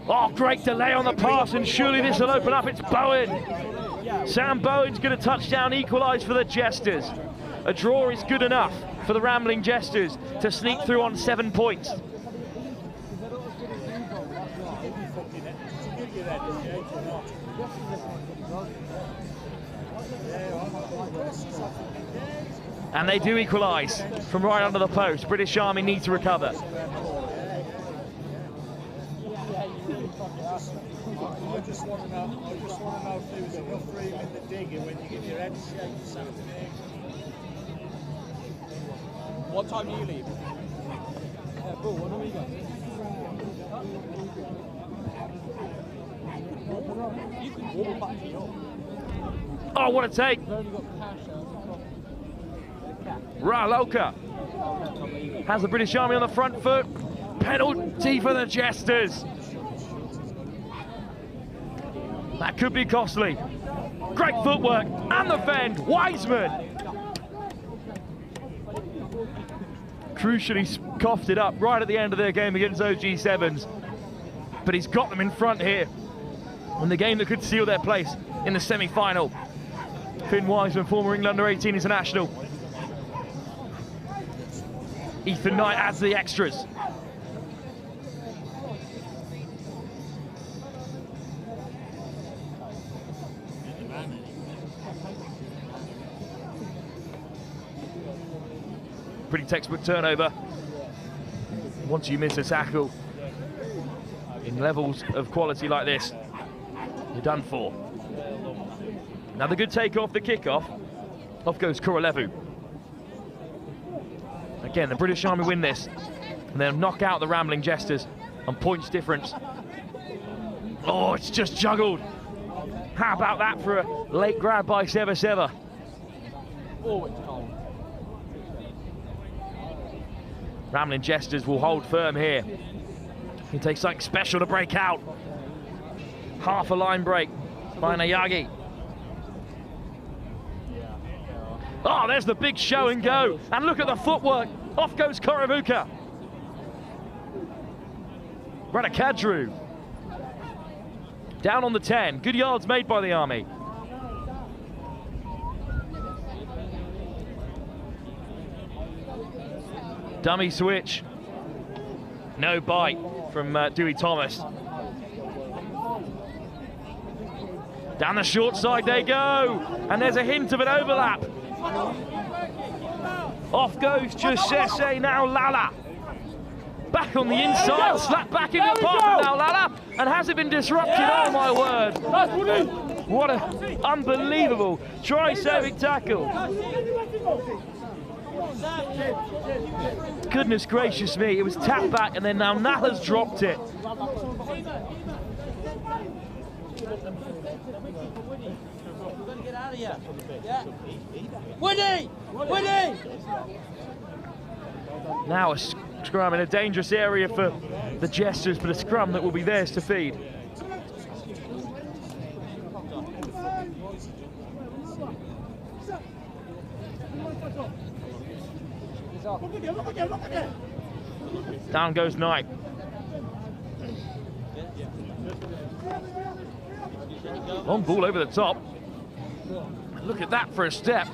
Oh, great delay on the pass, and surely this will open up. It's Bowen. Sam Bowen's going to touchdown equalise for the Jesters. A draw is good enough for the Ramblin Jesters to sneak through on 7 points. And they do equalise from right under the post. British Army need to recover. I just want to know if there was enough room in the digger when you give your head a shake this afternoon. What time do you leave? Bro, what do we got? You can walk back here. Oh, what a take! Raloka has the British Army on the front foot. Penalty for the Jesters. That could be costly. Great footwork and the fend. Wiseman. Crucially coughed it up right at the end of their game against OG Sevens. But he's got them in front here in the game that could seal their place in the semi-final. Finn Wiseman, former England under-18 international. Ethan Knight adds the extras. Pretty textbook turnover. Once you miss a tackle in levels of quality like this, you're done for. Another good take off the kickoff. Off goes Korolevu. Again, the British Army win this, and they'll knock out the Ramblin Jesters on points difference. Oh, it's just juggled. How about that for a late grab by Seva Seva? Oh, it's cold. Ramblin Jesters will hold firm here. He takes something special to break out. Half a line break by Nayagi. Oh, there's the big show and go. And look at the footwork. Off goes Koravuka. Radakadru. Down on the 10. Good yards made by the Army. Dummy switch. No bite from Dewey Thomas. Down the short side they go. And there's a hint of an overlap. Off goes Jusese, now Lala. Back on the inside, slap back in the path now Lala. And has it been disrupted? Oh my word. What an unbelievable try-saving tackle. Goodness gracious me, it was tapped back and then now Nah's dropped it. Now a scrum in a dangerous area for the Jesters, but a scrum that will be theirs to feed. Down goes Knight. Long ball over the top. Look at that for a step.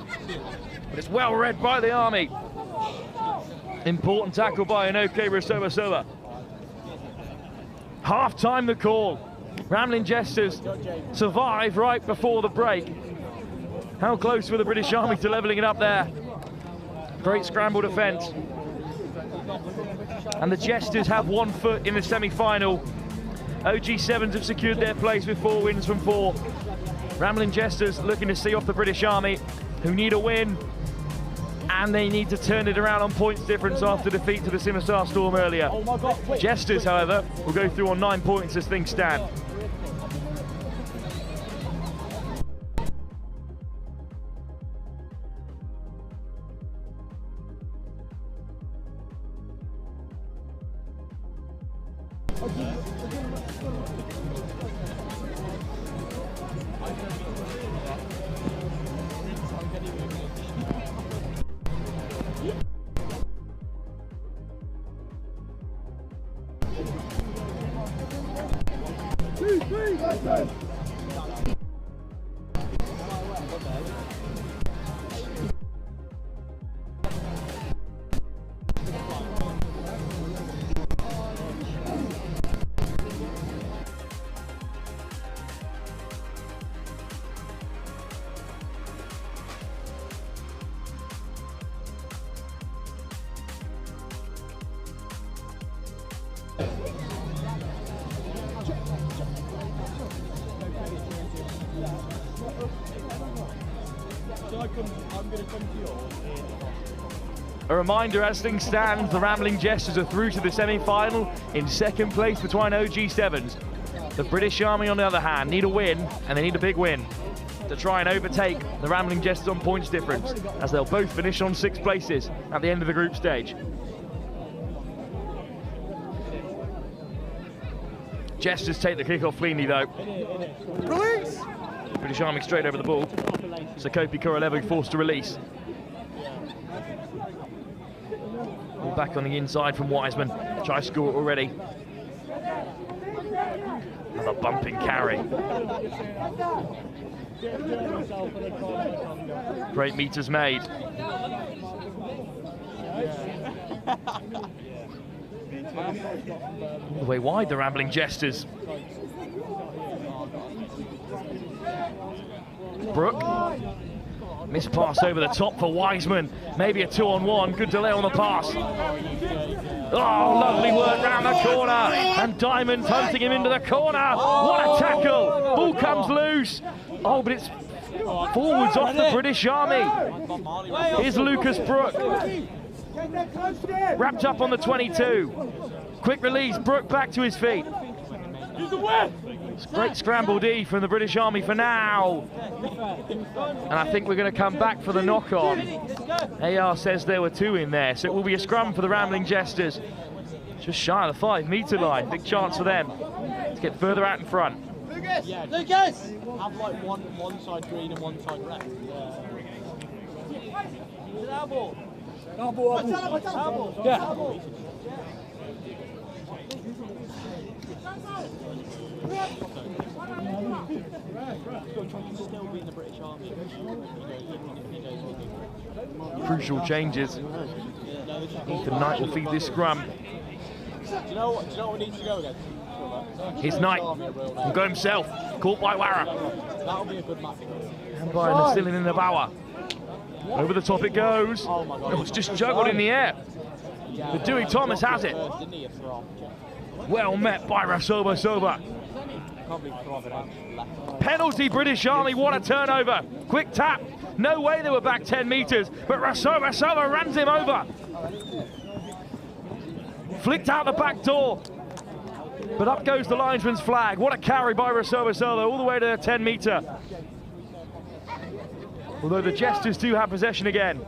But it's well read by the Army. Important tackle by Inoke Rasoba. Half time the call. Ramblin Jesters survive right before the break. How close were the British Army to levelling it up there? Great scramble defence. And the Jesters have 1 foot in the semi-final. OG7s have secured their place with 4 wins from 4. Ramblin Jesters looking to see off the British Army, who need a win, and they need to turn it around on points difference after defeat to the Scimitar Storm earlier. Jesters, however, will go through on 9 points as things stand. A reminder, as things stand, the Ramblin Jesters are through to the semi-final in second place between OG7s. The British Army, on the other hand, need a win, and they need a big win to try and overtake the Ramblin Jesters on points difference, as they'll both finish on 6 places at the end of the group stage. Jesters take the kick-off cleanly, though. Release! British Army straight over the ball. So Kopi Korolevu forced to release. Ball back on the inside from Wiseman. Try score already. Another bumping carry. Great meters made. All the way wide, the Ramblin Jesters. Brooke. Missed pass over the top for Wiseman. Maybe a 2-on-1. Good delay on the pass. Oh, lovely work round the corner. And Diamond's hunting him into the corner. What a tackle. Ball comes loose. Oh, but it's forwards off the British Army. Here's Lucas Brooke. Wrapped up on the 22. Quick release. Brooke back to his feet. Great scramble D from the British Army for now. And I think we're going to come back for the knock-on. AR says there were 2 in there, so it will be a scrum for the Ramblin Jesters. Just shy of the 5-metre line. Big chance for them to get further out in front. Lucas! Yeah, Lucas! Have like one side green and one side red. Yeah. Elbow. Elbow. Yeah. Crucial changes. Ethan Knight will feed this scrum. Do you know what needs to go against? Here's Knight. Will go himself. Caught by Wara. That'll be a good match. And by Nasilin in the bower. Over the top it goes. It was just juggled in the air. But Dewey Thomas has it. Well met by Rasoba. Penalty British Army, what a turnover. Quick tap. No way they were back 10 metres, but Rasova runs him over. Flicked out the back door. But up goes the linesman's flag. What a carry by Rasova all the way to the 10 metre. Although the Jesters do have possession again.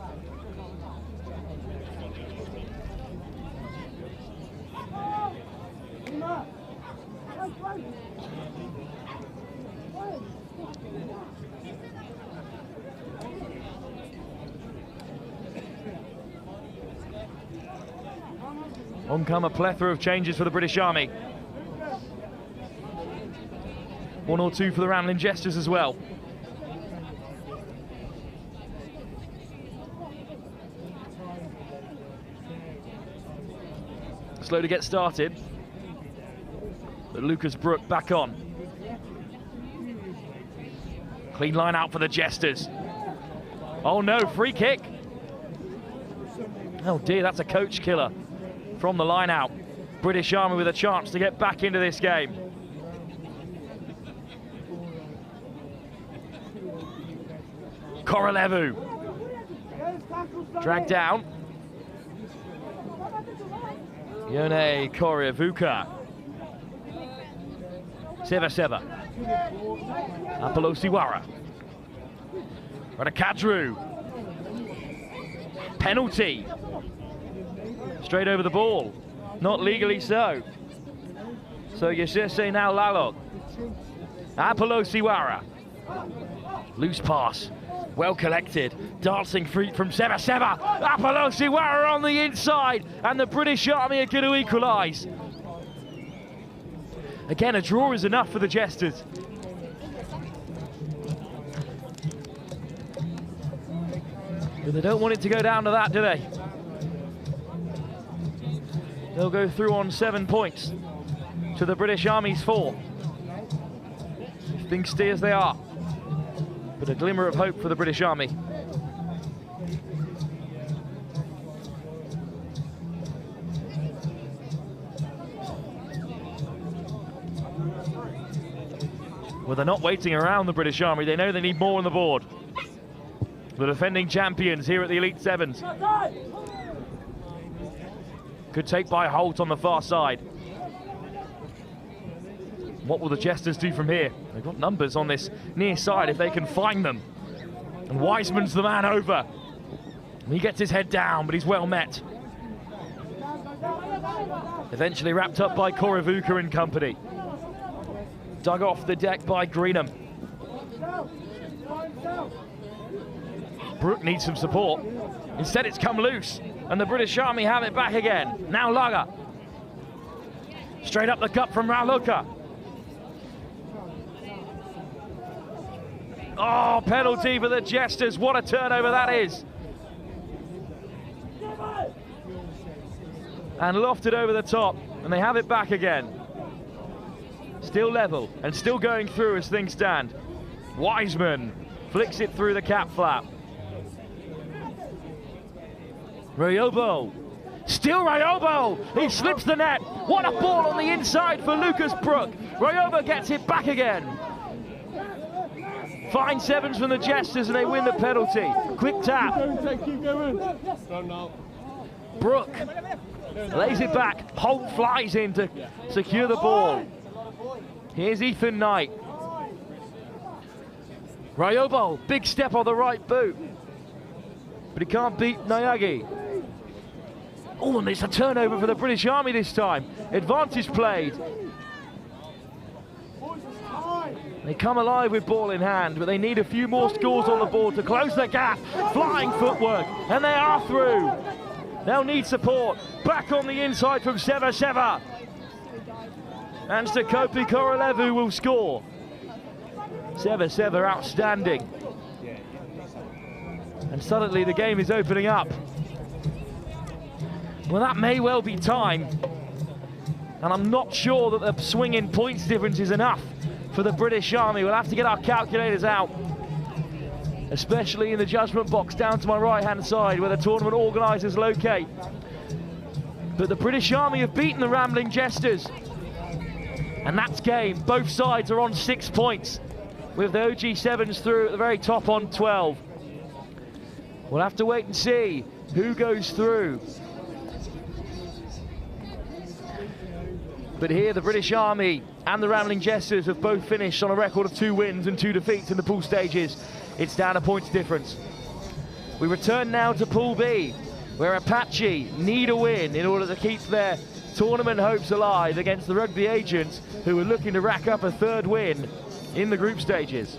On come a plethora of changes for the British Army. 1 or 2 for the Ramblin Jesters as well. Slow to get started. But Lucas Brook back on. Clean line out for the Jesters. Oh no, free kick. Oh dear, that's a coach killer from the line out. British Army with a chance to get back into this game. Korolevu. Dragged down. Yone Korevuka. Seva. Apolosiwara. Radakadru. Penalty. Straight over the ball. Not legally so. So Yeshese now Lalog. Apolosiwara. Loose pass. Well collected. Dancing free from Seva. Apolosiwara on the inside. And the British Army are going to equalise. Again, a draw is enough for the Jesters. But they don't want it to go down to that, do they? They'll go through on 7 points to the British Army's 4. If things stay as they are. But a glimmer of hope for the British Army. Well, they're not waiting around the British Army. They know they need more on the board. The defending champions here at the Elite Sevens. Good take by Holt on the far side. What will the Jesters do from here? They've got numbers on this near side if they can find them. And Wiseman's the man over. And he gets his head down, but he's well met. Eventually wrapped up by Korovuka and company. Dug off the deck by Greenham. Brook needs some support. Instead it's come loose, and the British Army have it back again. Now Laga. Straight up the cup from Raluka. Oh, penalty for the Jesters. What a turnover that is. And lofted over the top, and they have it back again. Still level, and still going through as things stand. Wiseman flicks it through the cap flap. Rayobo. Still Rayobo. He slips the net. What a ball on the inside for Lucas Brook. Rayobo gets it back again. Fine sevens from the Jesters and they win the penalty. Quick tap. Brook lays it back. Holt flies in to secure the ball. Here's Ethan Knight. Rayobo, big step on the right boot. But he can't beat Nyagi. Oh, and it's a turnover for the British Army this time. Advantage played. They come alive with ball in hand, but they need a few more scores on the board to close the gap. Flying footwork, and they are through. They'll need support. Back on the inside from Seva. And Stakopi Korolevu will score. Seva outstanding. And suddenly the game is opening up. Well, that may well be time. And I'm not sure that the swing in points difference is enough for the British Army. We'll have to get our calculators out, especially in the judgment box down to my right-hand side where the tournament organisers locate. But the British Army have beaten the Rambling Jesters. And that's game. Both sides are on 6 points, with the OG7s through at the very top on 12. We'll have to wait and see who goes through. But here the British Army and the Ramblin Jesters have both finished on a record of 2 wins and 2 defeats in the pool stages. It's down a points difference. We return now to Pool B, where Apache need a win in order to keep their tournament hopes alive against the Rugby Agents, who are looking to rack up a 3rd win in the group stages.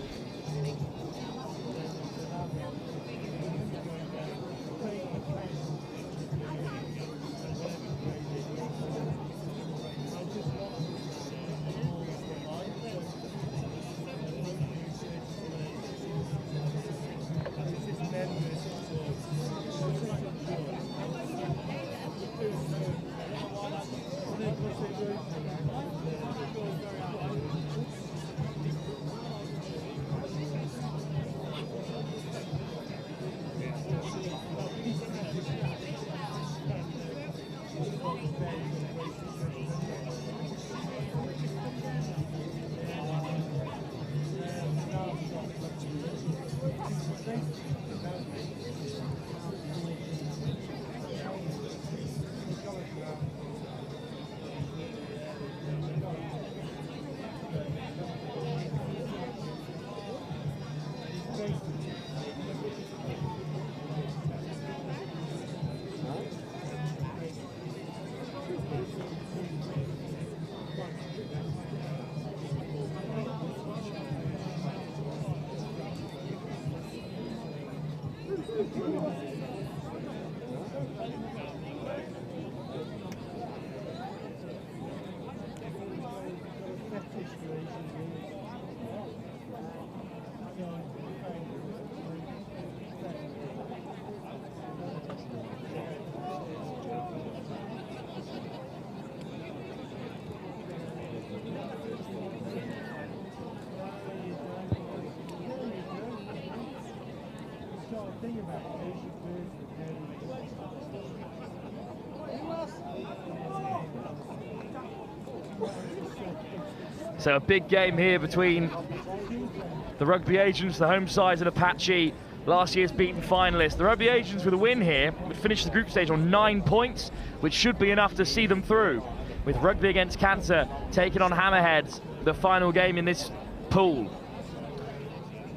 So a big game here between the Rugby Agents, the home sides, and Apache, last year's beaten finalists. The Rugby Agents with a win here would finish the group stage on 9 points, which should be enough to see them through, with Rugby against Cancer taking on Hammerheads, the final game in this pool.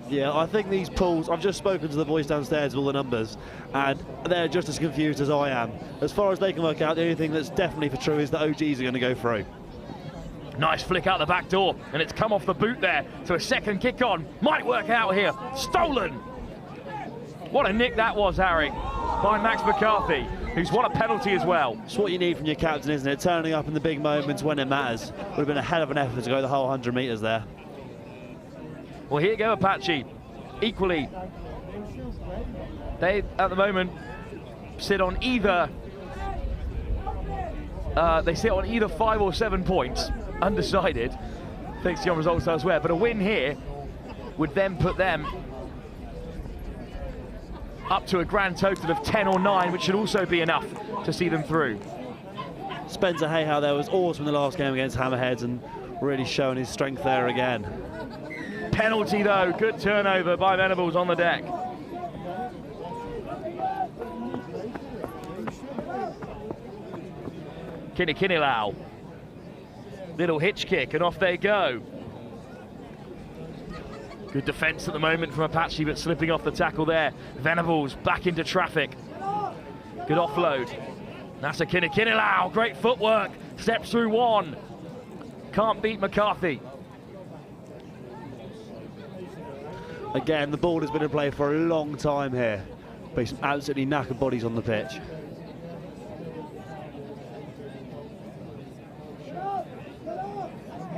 Yeah, I think these pools, I've just spoken to the boys downstairs with all the numbers, and they're just as confused as I am. As far as they can work out, the only thing that's definitely for true is that OGs are going to go through. Nice flick out the back door, and it's come off the boot there. So a second kick on might work out here. Stolen! What a nick that was, Harry, by Max McCarthy, who's won a penalty as well. It's what you need from your captain, isn't it? Turning up in the big moments when it matters. Would have been a hell of an effort to go the whole 100 metres there. Well, here you go, Apache. Equally, they, at the moment, sit on either... they sit on either 5 or 7 points, undecided, thanks to your results elsewhere. But a win here would then put them up to a grand total of 10 or 9, which should also be enough to see them through. Spencer Hayhow there was awesome in the last game against Hammerheads and really showing his strength there again. Penalty though, good turnover by Venables on the deck. Kinnikinilau. Little hitch kick and off they go. Good defence at the moment from Apache, but slipping off the tackle there. Venables back into traffic. Good offload. That's a Kinnikinilau, great footwork. Steps through one. Can't beat McCarthy. Again, the ball has been in play for a long time here, but some absolutely knackered bodies on the pitch.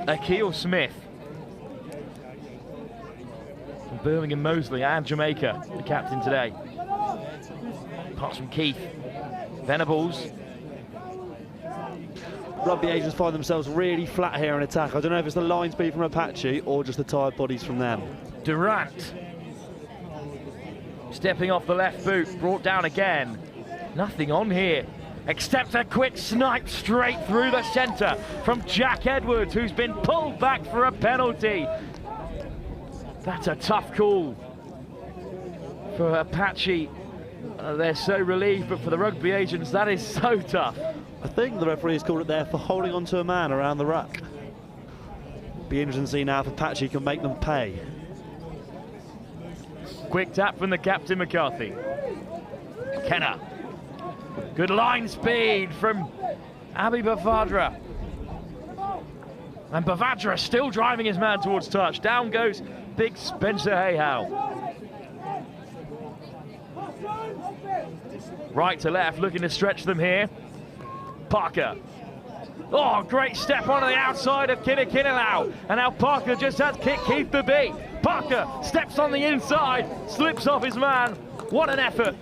Akil Smith from Birmingham Moseley and Jamaica, the captain today. Pass from Keith. Venables. Rugby Agents find themselves really flat here in attack. I don't know if it's the line speed from Apache or just the tired bodies from them. Durant. Stepping off the left boot, brought down again. Nothing on here Except a quick snipe straight through the centre from Jack Edwards, who's been pulled back for a penalty. That's a tough call for Apache. They're so relieved, but for the rugby agents, that is so tough. I think the referee's called it there for holding onto a man around the ruck. Be interesting to see now if Apache can make them pay. Quick tap from the captain, McCarthy. Kenner. Good line speed from Abi Bavadra. And Bavadra still driving his man towards touch. Down goes big Spencer Hayhow. Right to left, looking to stretch them here. Parker. Oh, great step onto the outside of Kinnikinnilau. And now Parker just has kicked Keith the beat. Parker steps on the inside, slips off his man. What an effort.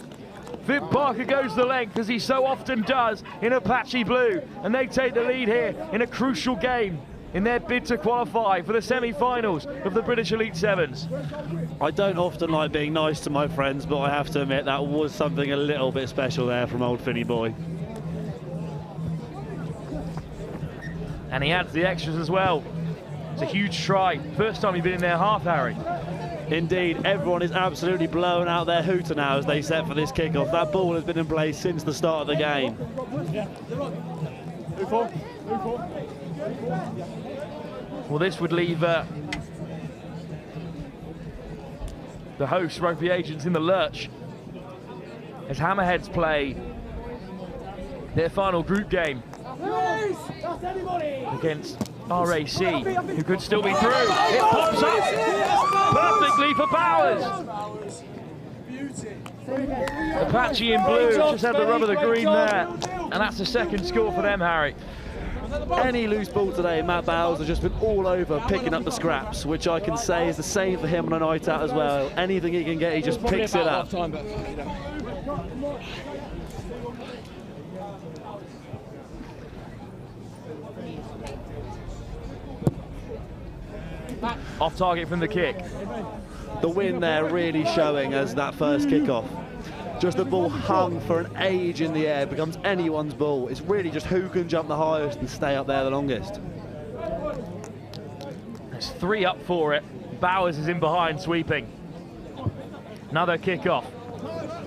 Viv Parker goes the length, as he so often does in Apache Blue. And they take the lead here in a crucial game in their bid to qualify for the semi-finals of the British Elite Sevens. I don't often like being nice to my friends, but I have to admit that was something a little bit special there from old Finny boy. And he adds the extras as well. It's a huge try. First time he's been in their half, Harry. Indeed, everyone is absolutely blowing out their hooter now as they set for this kickoff. That ball has been in place since the start of the game. Well, this would leave the host rugby agents in the lurch as Hammerheads play their final group game against RAC, who could still be through. It pops up perfectly for Bowers. Apache in blue just had the rub of the green there, and that's the second score for them, Harry. Any loose ball today, Matt Bowers has just been all over picking up the scraps, which I can say is the same for him on a night out as well. Anything he can get, he just picks it up. Off target from the kick. The win there really showing as that first kickoff. Just the ball hung for an age in the air, becomes anyone's ball. It's really just who can jump the highest and stay up there the longest. There's 3 up for it. Bowers is in behind, sweeping. Another kickoff.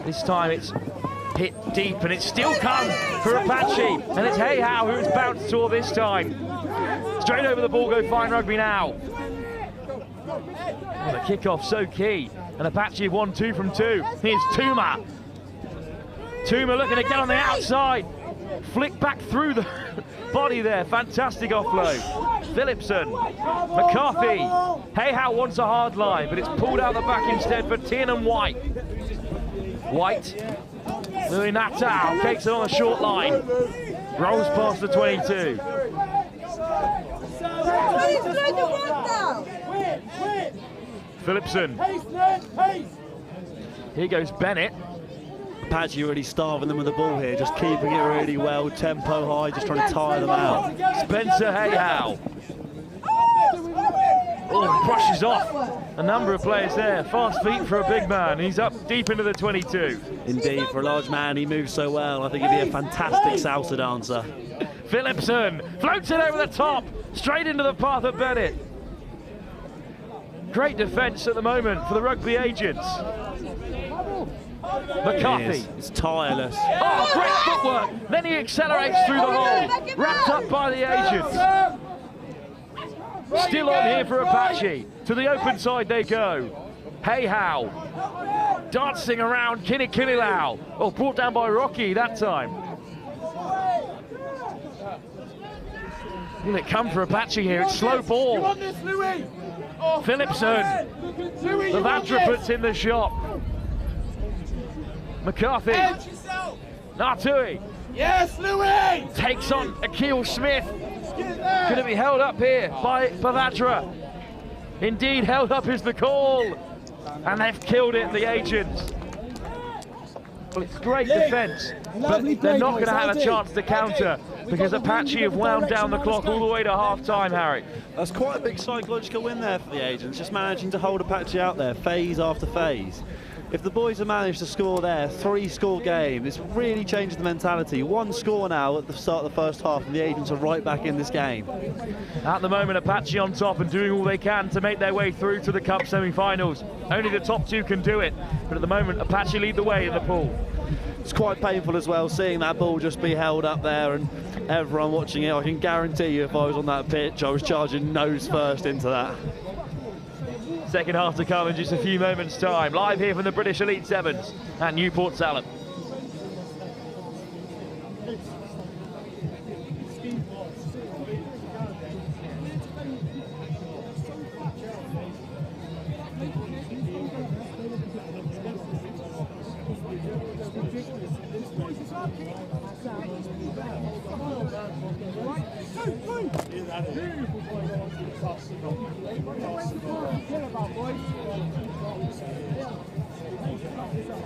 This time it's hit deep, and it's still come for Apache. And it's Hayhow who's bounced to all this time. Straight over the ball, go Fine Rugby now. Oh, the kickoff so key. And Apache have won 2 from 2. Here's Tuma. Tuma looking to get on the outside. Flick back through the body there. Fantastic offload. Phillipson. McCarthy. Hayhow wants a hard line, but it's pulled out the back instead for Tiernan White. White. Louis Natal takes it on a short line. Rolls past the 22. Phillipson. Here goes Bennett. Apache really starving them with the ball here, just keeping it really well, tempo high, just trying to tire them out. Spencer Hayhow. Oh, brushes off a number of players there. Fast feet for a big man. He's up deep into the 22. Indeed, for a large man, he moves so well. I think he'd be a fantastic salsa dancer. Phillipson floats it over the top, straight into the path of Bennett. Great defence at the moment for the rugby agents. McCarthy. It's tireless. Oh, great footwork. Then he accelerates through the hole. Wrapped up by the agents. Still on here for Apache. To the open side they go. Hayhow. Dancing around Kinnikinnilau. Oh, brought down by Rocky that time. Will it come for Apache here? It's slow ball. Phillipson. Bavadra puts in the shot. McCarthy. Natui. Yes, Louis! Takes on Akil Smith. Going to be held up here by Bavadra. Indeed, held up is the call. And they've killed it, the agents. Well, it's great defence, but they're not going to have a chance to counter because Apache have wound down the clock all the way to half-time, Harry. That's quite a big psychological win there for the agents, just managing to hold Apache out there, phase after phase. If the boys have managed to score there, 3-score game, it's really changed the mentality. 1 score now at the start of the first half, and the Agents are right back in this game. At the moment, Apache on top and doing all they can to make their way through to the Cup semi-finals. Only the top 2 can do it, but at the moment, Apache lead the way in the pool. It's quite painful as well, seeing that ball just be held up there and everyone watching it. I can guarantee you if I was on that pitch, I was charging nose first into that. Second half to come in just a few moments' time. Live here from the British Elite Sevens at Newport Salop.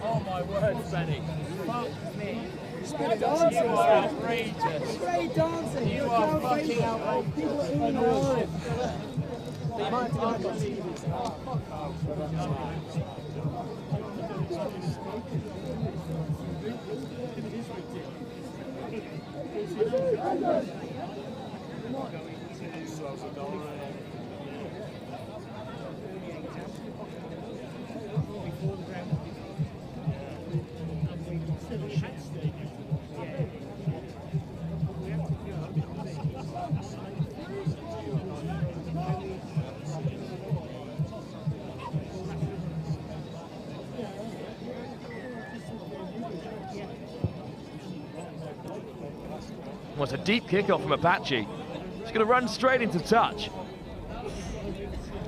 Oh my word, Benny. Fuck me. You are outrageous. Great dancing. You are fucking outrageous. People are in alive. Well, it's a deep kickoff from Apache. It's going to run straight into touch.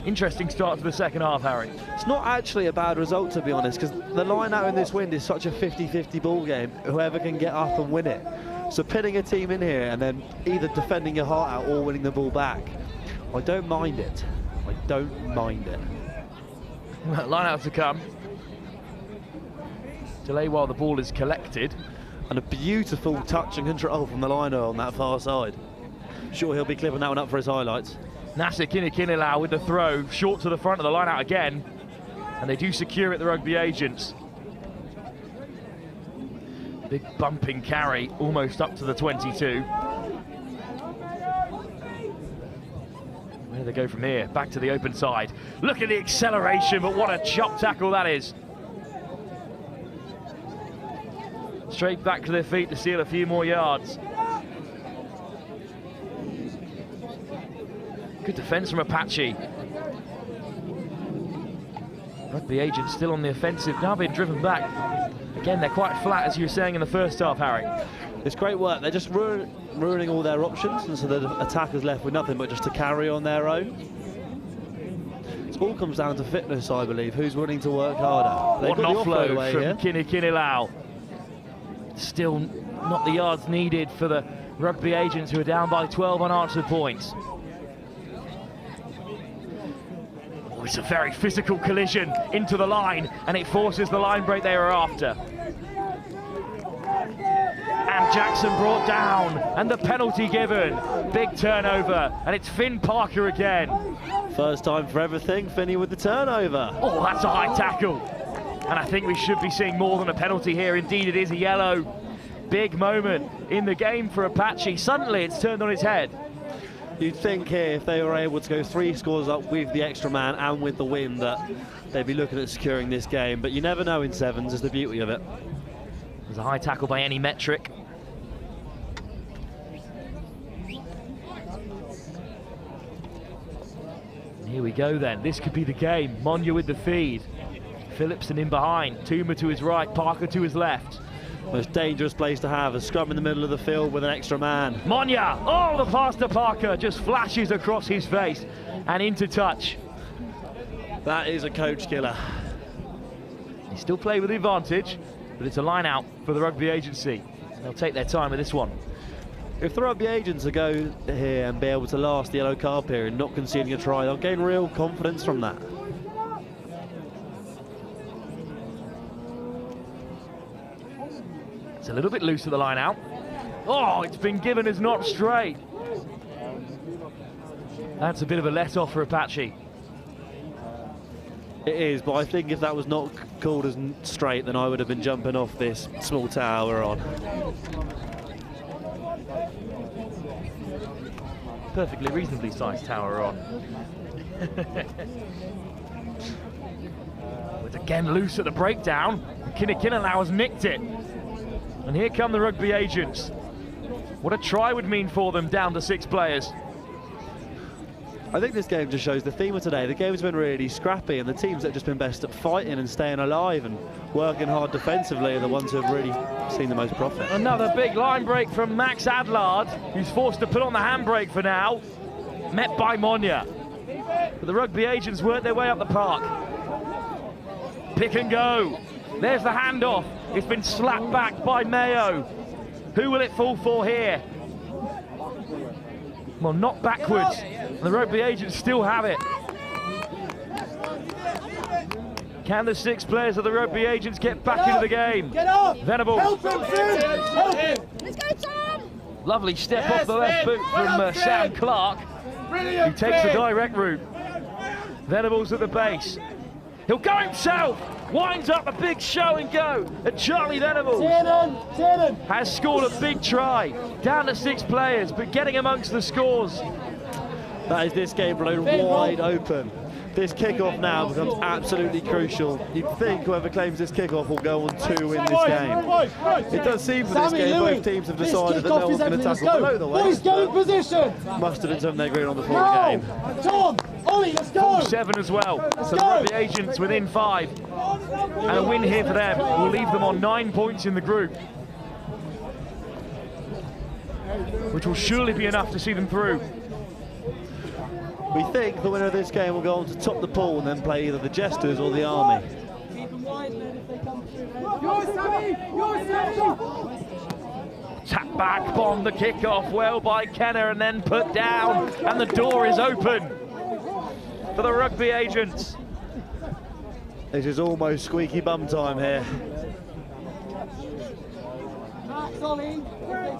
Interesting start to the second half, Harry. It's not actually a bad result, to be honest, because the line out in this wind is such a 50-50 ball game. Whoever can get up and win it. So pinning a team in here and then either defending your heart out or winning the ball back, I don't mind it. I don't mind it. Line out to come. Delay while the ball is collected. And a beautiful touch and control from the liner on that far side. Sure, he'll be clipping that one up for his highlights. Nasser Kinnikinilau with the throw, short to the front of the line out again. And they do secure it, the Rugby Agents. Big bumping carry, almost up to the 22. Where do they go from here? Back to the open side. Look at the acceleration, but what a chop tackle that is. Straight back to their feet to steal a few more yards. Good defence from Apache. Rugby Agents still on the offensive, now being driven back. Again, they're quite flat, as you were saying in the first half, Harry. It's great work. They're just ruining all their options, and so the attacker's left with nothing but just to carry on their own. It all comes down to fitness, I believe. Who's willing to work harder? What an offload from Kinnikinilau. Still not the yards needed for the Rugby Agents, who are down by 12 unanswered points. Oh, it's a very physical collision into the line, and it forces the line break they were after. And Jackson brought down, and the penalty given. Big turnover, and it's Finn Parker again. First time for everything, Finney with the turnover. Oh, that's a high tackle. And I think we should be seeing more than a penalty here. Indeed, it is a yellow. Big moment in the game for Apache. Suddenly, it's turned on its head. You'd think here, if they were able to go 3 scores up with the extra man and with the win, that they'd be looking at securing this game. But you never know in sevens, is the beauty of it. There's a high tackle by any metric. Here we go then. This could be the game. Monya with the feed. Phillipson in behind. Tuma to his right, Parker to his left. Most dangerous place to have, a scrum in the middle of the field with an extra man. Monya! Oh, the pass to Parker just flashes across his face and into touch. That is a coach killer. They still play with the advantage, but it's a line out for the Rugby Agency. They'll take their time with this one. If the Rugby Agents go here and be able to last the yellow card period, not conceding a try, they'll gain real confidence from that. It's a little bit loose at the line out. Oh, it's been given as not straight. That's a bit of a let-off for Apache. It is, but I think if that was not called as straight, then I would have been jumping off this small tower we're on. Perfectly reasonably sized tower on. It's again loose at the breakdown. Kinnikinalao has nicked it. And here come the Rugby agents. What a try would mean for them, down to 6 players. I think this game just shows the theme of today. The game's been really scrappy, and the teams that have just been best at fighting and staying alive and working hard defensively are the ones who have really seen the most profit. Another big line break from Max Adlard, who's forced to put on the handbrake for now. Met by Monya. But the Rugby agents worked their way up the park. Pick and go. There's the handoff. It's been slapped back by Mayo. Who will it fall for here? Well, not backwards. The Rugby agents still have it. Can the 6 players of the Rugby agents get back into the game? Get up! Venable. Help him, help him! Let's go, Tom! Lovely step off the left boot from Sam Clark, who takes the direct route. Venables at the base. He'll go himself! Winds up a big show and go. And Charlie Venables has scored a big try. Down to 6 players, but getting amongst the scores. That is this game blown wide open. This kickoff now becomes absolutely crucial. You'd think whoever claims this kickoff will go on to win this game. It does seem for this game both teams have decided that no one's going to tackle below the waist. Boys, get in position! Must have been something they agreed on the full game. Tom! Ollie, let's go! 7 as well. So the Rugby agents within 5. And a win here for them will leave them on 9 points in the group, which will surely be enough to see them through. We think the winner of this game will go on to top the pool and then play either the Jesters or the Army. Tap back, bomb the kickoff well by Kenner and then put down, and the door is open for the Rugby agents. This is almost squeaky bum time here.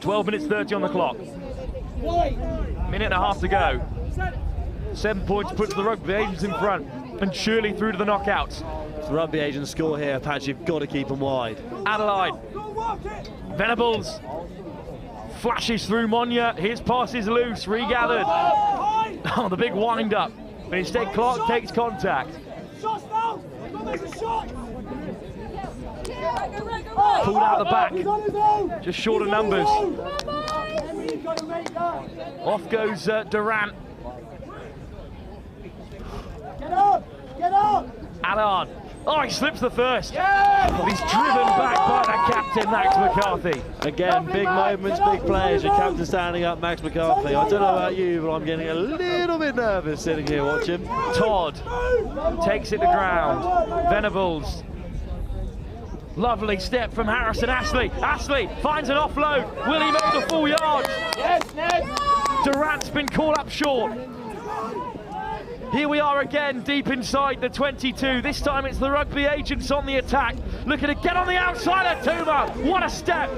12 minutes 30 on the clock. Minute and a half to go. 7 points puts the Rugby agents in front and surely through to the knockouts. If the Rugby agents score here, Apache, you've got to keep them wide. Adelaide. Venables flashes through Monya. His pass is loose, regathered. Oh, the big wind up. But instead Clark takes contact. Pulled out the back. Just short of numbers. Off goes Durant. Get up! Get up! Allard. Oh, he slips the first. Oh, he's driven back by the captain, Max McCarthy. Again, big moments, big players. Your captain standing up, Max McCarthy. I don't know about you, but I'm getting a little bit nervous sitting here watching. Todd takes it to ground. Venables. Lovely step from Harrison Astley. Astley finds an offload. Will he make the full yard? Durant's been called up short. Here we are again, deep inside the 22. This time it's the Rugby agents on the attack. Looking to get on the outside of Tuma. What a step.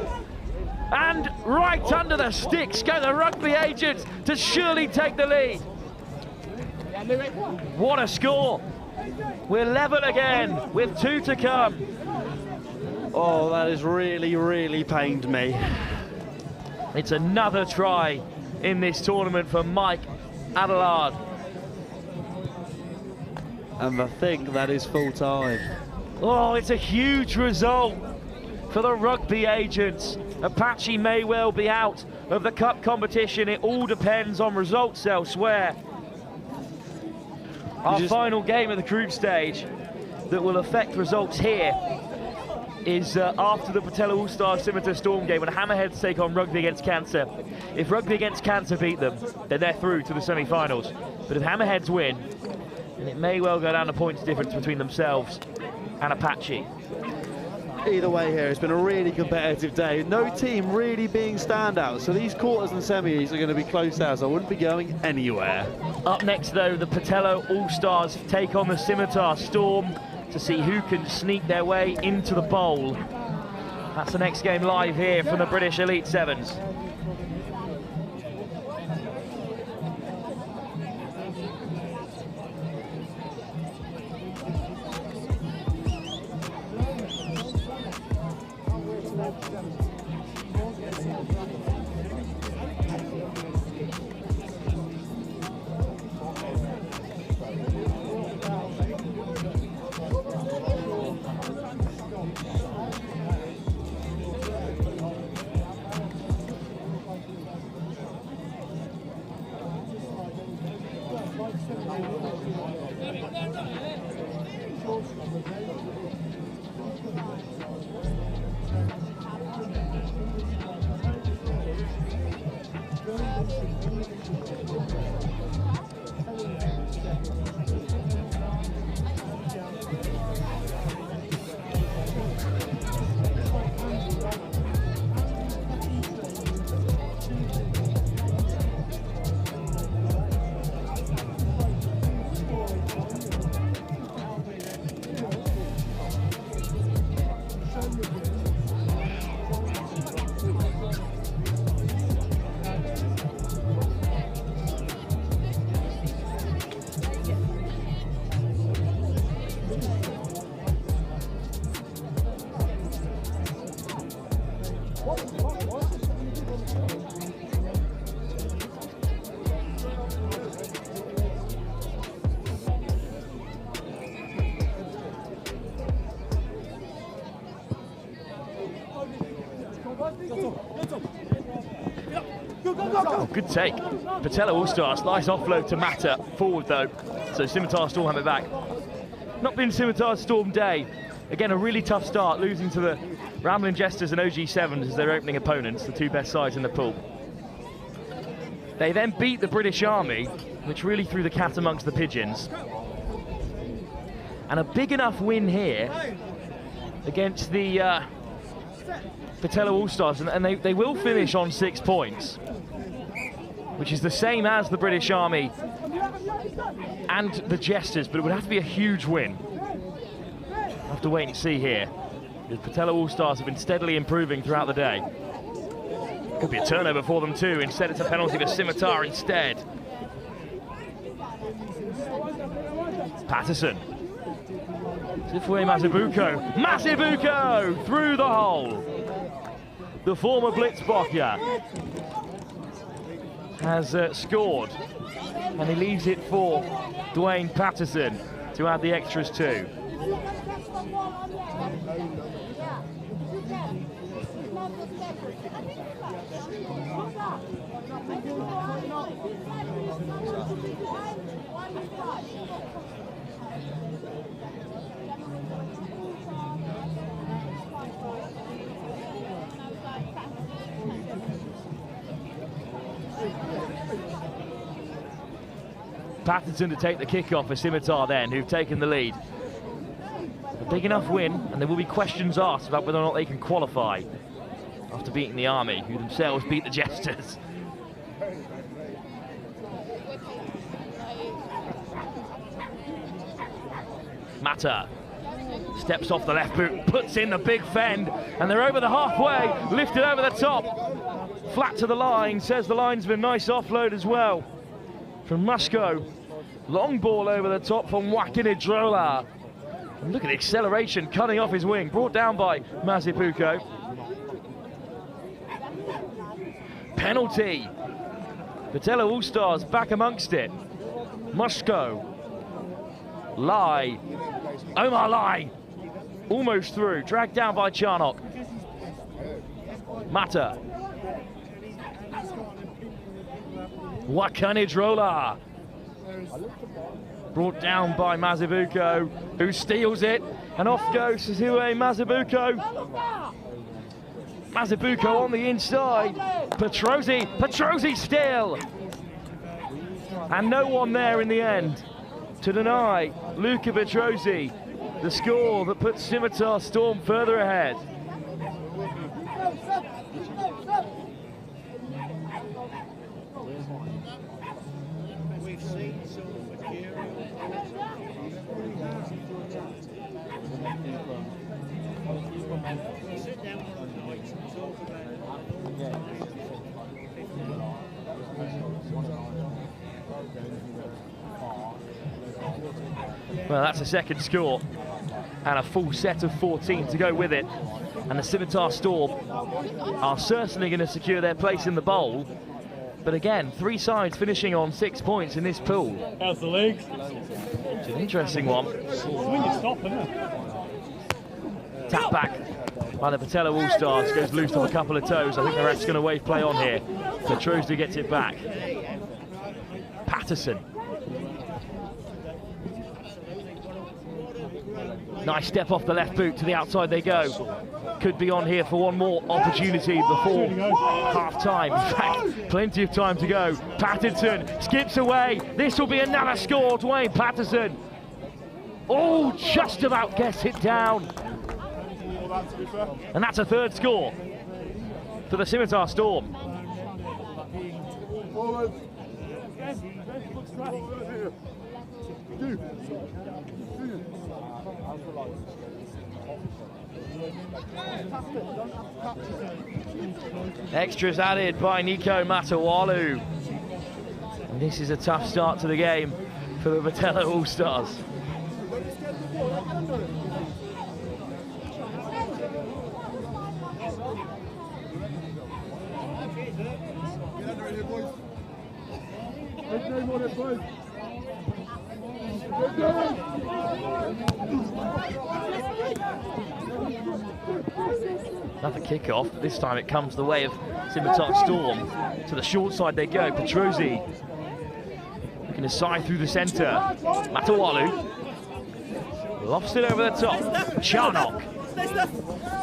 And right under the sticks go the Rugby agents to surely take the lead. What a score. We're level again with 2 to come. Oh, that has really, really pained me. It's another try in this tournament for Mike Adelaide. And I think that is full time. Oh, it's a huge result for the Rugby agents. Apache may well be out of the cup competition. It all depends on results elsewhere. Our final game of the group stage that will affect results here is after the Petelo All-Star Scimitar Storm game when Hammerheads take on Rugby Against Cancer. If Rugby Against Cancer beat them, then they're through to the semi-finals. But if Hammerheads win, then it may well go down to points difference between themselves and Apache. Either way here, it's been a really competitive day. No team really being standouts, so these quarters and semis are going to be close out, so I wouldn't be going anywhere. Up next though, the Petelo All-Stars take on the Scimitar Storm to see who can sneak their way into the bowl. That's the next game live here from the British Elite Sevens. Oh, good take. Petelo All-Stars, nice offload to Mata, forward though. So Scimitar Storm have it back. Not been Scimitar Storm day. Again, a really tough start, losing to the Ramblin Jesters and OG7s as their opening opponents, the two best sides in the pool. They then beat the British Army, which really threw the cat amongst the pigeons. And a big enough win here against the Petelo All-Stars, and they will finish on 6 points, which is the same as the British Army and the Jesters, but it would have to be a huge win. We'll have to wait and see here. The Petelo All-Stars have been steadily improving throughout the day. Could be a turnover for them too. Instead, it's a penalty for Scimitar instead. It's Patterson. Sifue Mazibuko. Mazibuko through the hole. The former Blitzbocker has scored, and he leaves it for Dwayne Patterson to add the extras too. Patterson to take the kickoff for Scimitar then, who've taken the lead. A big enough win, and there will be questions asked about whether or not they can qualify after beating the Army, who themselves beat the Jesters. Mata steps off the left boot, puts in the big fend, and they're over the halfway, lifted over the top. Flat to the line, says the linesman. Nice offload as well from Musko. Long ball over the top from Wakinidrola. And look at the acceleration cutting off his wing, brought down by Mazibuko. Penalty. Petelo All-Stars back amongst it. Musko. Lai. Omar Lai. Almost through, dragged down by Charnock. Mata. Wakinidrola. Brought down by Mazibuko, who steals it, and off goes Sifue Mazibuko. Mazibuko on the inside. Petrozzi still. And no one there in the end to deny Luca Petrozzi the score that puts Scimitar Storm further ahead. Well, that's a second score and a full set of 14 to go with it. and the Scimitar Storm are certainly going to secure their place in the bowl. But again, 3 sides finishing on 6 points in this pool. How's the legs? It's an interesting one. When you stop, isn't it? Tap back by the Petelo All-Stars, goes loose off a couple of toes. I think the ref's going to wave play on here. Petrosny gets it back. Patterson. Nice step off the left boot, to the outside they go. Could be on here for one more opportunity before half-time. In fact, plenty of time to go. Patterson skips away. This will be another score, Dwayne Patterson. Oh, just about gets it down. And that's a 3rd score for the Scimitar Storm. Extras added by Nico Matawalu. And this is a tough start to the game for the Petelo All-Stars. Another kick-off. This time it comes the way of Scimitar Storm. To the short side they go. Petrosny looking to side through the centre. Matawalu lofts it over the top. Charnock.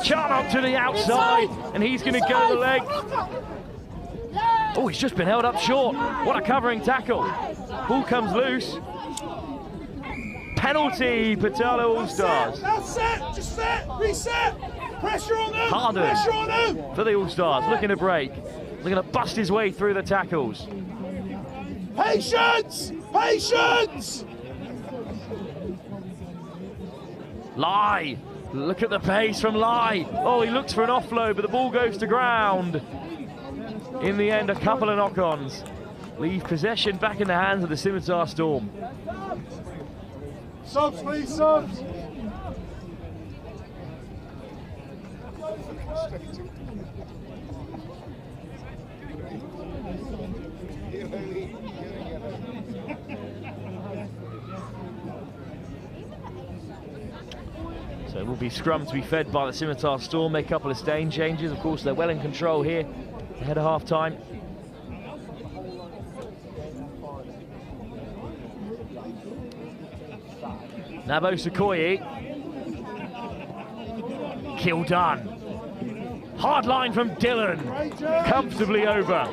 Charnock to the outside, and he's going to go to the leg. Oh, he's just been held up short. What a covering tackle. Ball comes loose. Penalty, Petelo All-Stars. Now set, just set, reset. Pressure on them. Harden Pressure on them. for the All-Stars, looking to break. Looking to bust his way through the tackles. Patience! Patience! Lai, look at the pace from Lai. Oh, he looks for an offload, but the ball goes to ground. In the end, a couple of knock-ons leave possession back in the hands of the Scimitar Storm. Subs, please, subs. So it will be scrum to be fed by the Scimitar Storm. Make a couple of stain changes. Of course, they're well in control here ahead of half-time. Nabo Sekoye. Kill done. Hard line from Dillon. Comfortably over.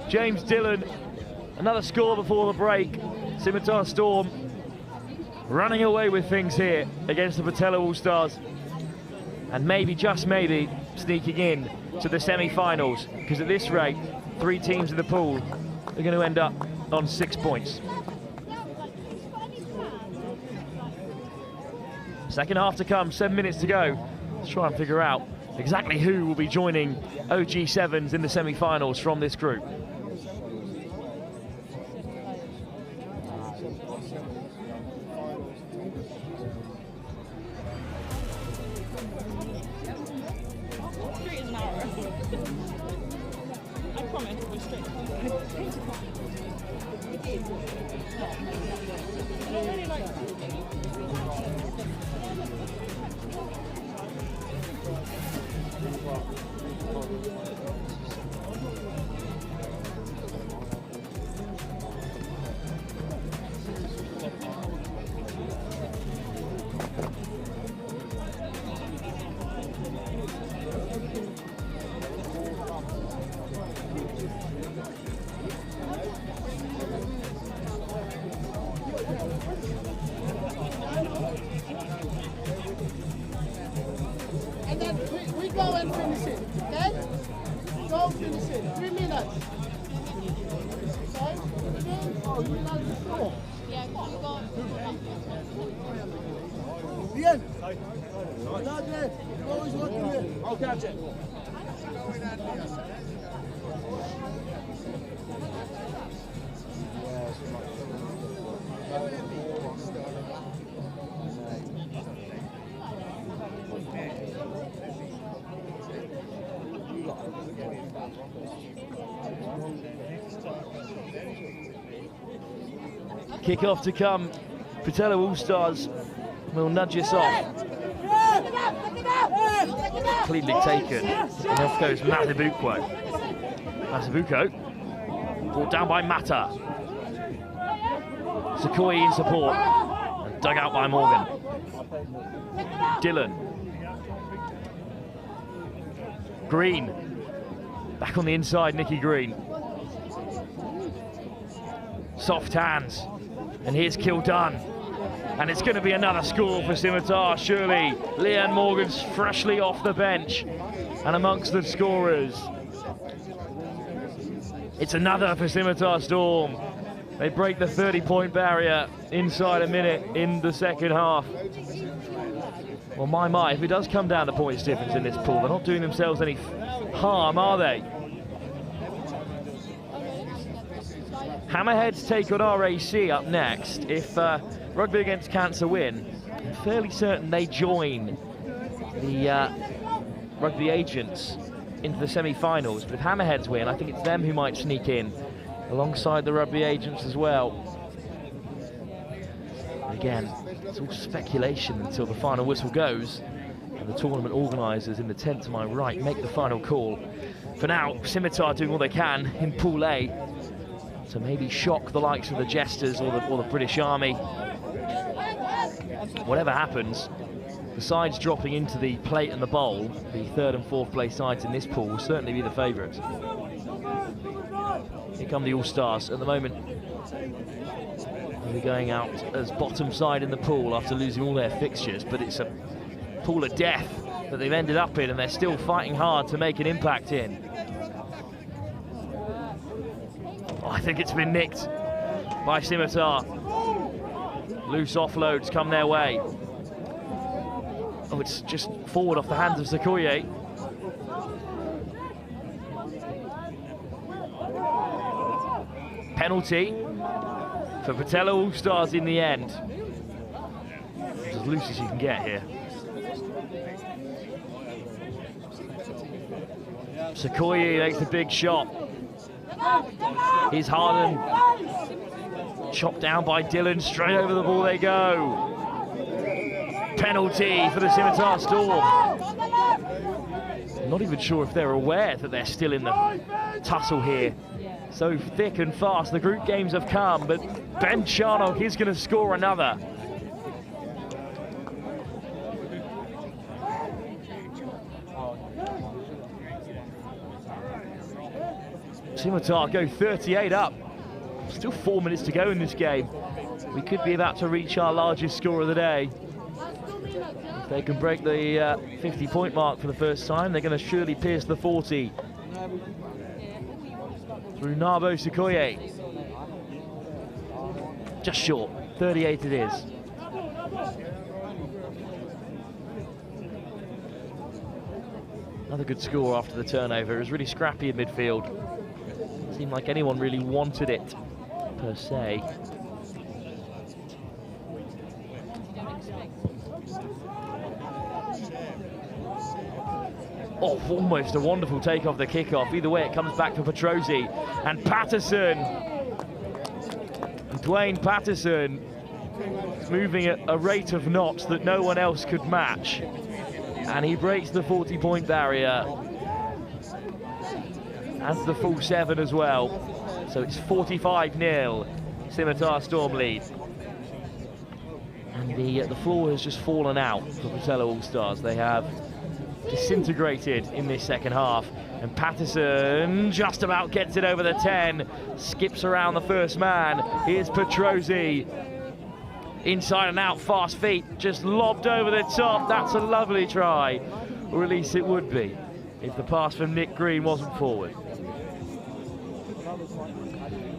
James Dillon. Another score before the break. Scimitar Storm running away with things here against the Petelo All-Stars. And maybe, just maybe, sneaking in to the semi-finals. Because at this rate, 3 teams in the pool are going to end up on 6 points. Second half to come, 7 minutes to go. Let's try and figure out exactly who will be joining OG7s in the semi-finals from this group. And then we go and finish it, okay? Go finish it, 3 minutes. Okay? Oh, you like to score? Yeah, go. The end. Not there. Always working there. I'll catch it. Kick-off to come. Petelo All-Stars will nudge us off. Completely taken. And off goes Matabuko. Brought down by Mata. Sequoia in support. And dug out by Morgan. Dylan. Green. Back on the inside, Nicky Green. Soft hands. And here's Kildun. And it's going to be another score for Scimitar, surely. Leanne Morgan's freshly off the bench and amongst the scorers. It's another for Scimitar Storm. They break the 30-point barrier inside a minute in the second half. Well, my, if it does come down to points difference in this pool, they're not doing themselves any harm, are they? Hammerheads take on RAC up next. If Rugby Against Cancer win, I'm fairly certain they join the Rugby Agents into the semi-finals. But if Hammerheads win, I think it's them who might sneak in alongside the Rugby Agents as well. Again, it's all speculation until the final whistle goes and the tournament organisers in the tent to my right make the final call. For now, Scimitar doing all they can in Pool A to maybe shock the likes of the Jesters or the British Army. Whatever happens, the sides dropping into the plate and the bowl, the third and fourth place sides in this pool, will certainly be the favourites. Here come the All-Stars at the moment. They'll be going out as bottom side in the pool after losing all their fixtures, but it's a pool of death that they've ended up in, and they're still fighting hard to make an impact in. Oh, I think it's been nicked by Scimitar. Loose offloads come their way. Oh, it's just forward off the hands of Sequoia. Penalty for Petelo All-Stars in the end. It's as loose as you can get here. Sequoia makes the big shot. Here's Harden. Chopped down by Dylan. Straight over the ball they go. Penalty for the Scimitar Storm. I'm not even sure if they're aware that they're still in the tussle here. So thick and fast the group games have come, but Ben Charnock is going to score another. Scimitar go 38 up. Still 4 minutes to go in this game. We could be about to reach our largest score of the day. If they can break the 50-point mark for the first time, they're going to surely pierce the 40. Through Nabo Sequoia. Just short, 38 it is. Another good score after the turnover. It was really scrappy in midfield. Seemed like anyone really wanted it, per se. Oh, almost a wonderful take off the kickoff. Either way, it comes back for Petrosi. And Patterson. Dwayne Patterson moving at a rate of knots that no one else could match. And he breaks the 40-point barrier. And the full 7 as well. So it's 45-0. Scimitar Storm lead. And the floor has just fallen out for Petelo All-Stars. They have disintegrated in this second half, and Patterson just about gets it over the 10, skips around the first man. Here's Petrosi, inside and out, fast feet, just lobbed over the top. That's a lovely try, or at least it would be if the pass from Nick Green wasn't forward.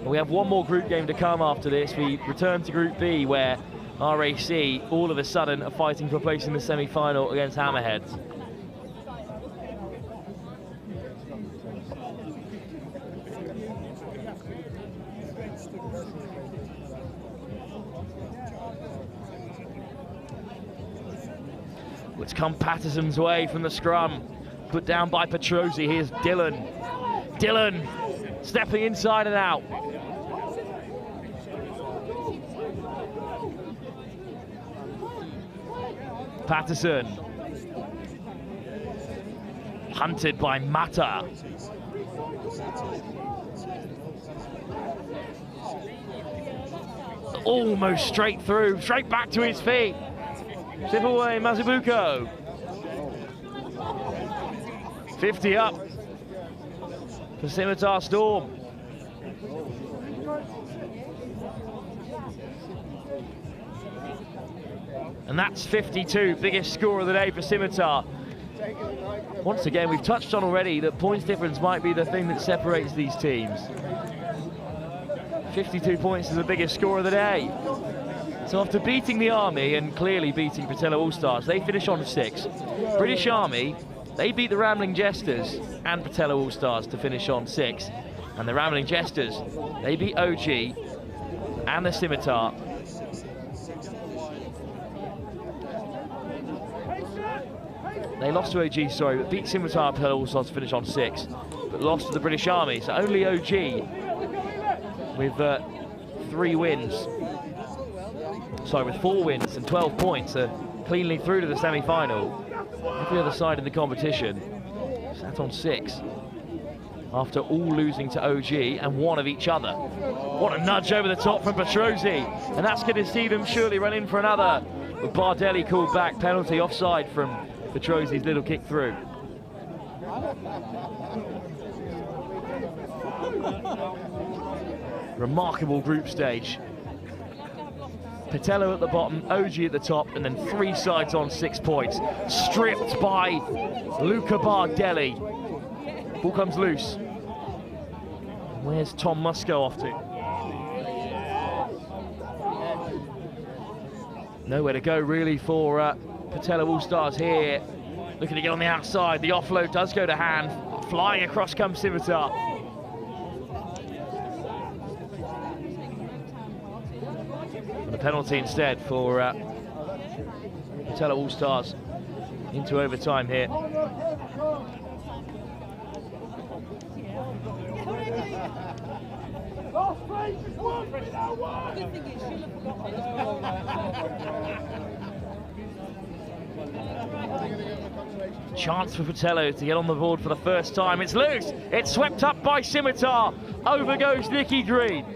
We have one more group game to come after this. We return to Group B, where RAC all of a sudden are fighting for a place in the semi-final against Hammerheads. It's come Patterson's way from the scrum, put down by Petrosi. Here's Dylan. Dylan stepping inside and out. Patterson. Hunted by Mata. Almost straight through, straight back to his feet. Chip away, Mazibuko. 50 up for Scimitar Storm. And that's 52, biggest score of the day for Scimitar. Once again, we've touched on already that points difference might be the thing that separates these teams. 52 points is the biggest score of the day. So after beating the Army and clearly beating Petelo All-Stars, they finish on 6. British Army, they beat the Ramblin Jesters and Petelo All-Stars to finish on 6. And the Ramblin Jesters, they beat OG and the Scimitar. They lost to OG, sorry, but beat Scimitar and Petelo All-Stars to finish on 6. But lost to the British Army, so only OG with 3 wins. Sorry, with 4 wins and 12 points, cleanly through to the semi-final. Every other side in the competition sat on 6 after all losing to OG and 1 of each other. What a nudge over the top from Petrosi, and that's going to see them surely run in for another. With Bardelli called back, penalty offside from Petrosi's little kick through. Remarkable group stage. Petelo at the bottom, OG at the top, and then 3 sides on 6 points. Stripped by Luca Bardelli. Ball comes loose. Where's Tom Musco off to? Nowhere to go really for Petelo All-Stars here. Looking to get on the outside. The offload does go to hand. Flying across comes Scimitar. And a penalty instead for Petelo All-Stars into overtime here. Chance for Petelo to get on the board for the first time. It's loose. It's swept up by Scimitar. Over goes Nicky Green.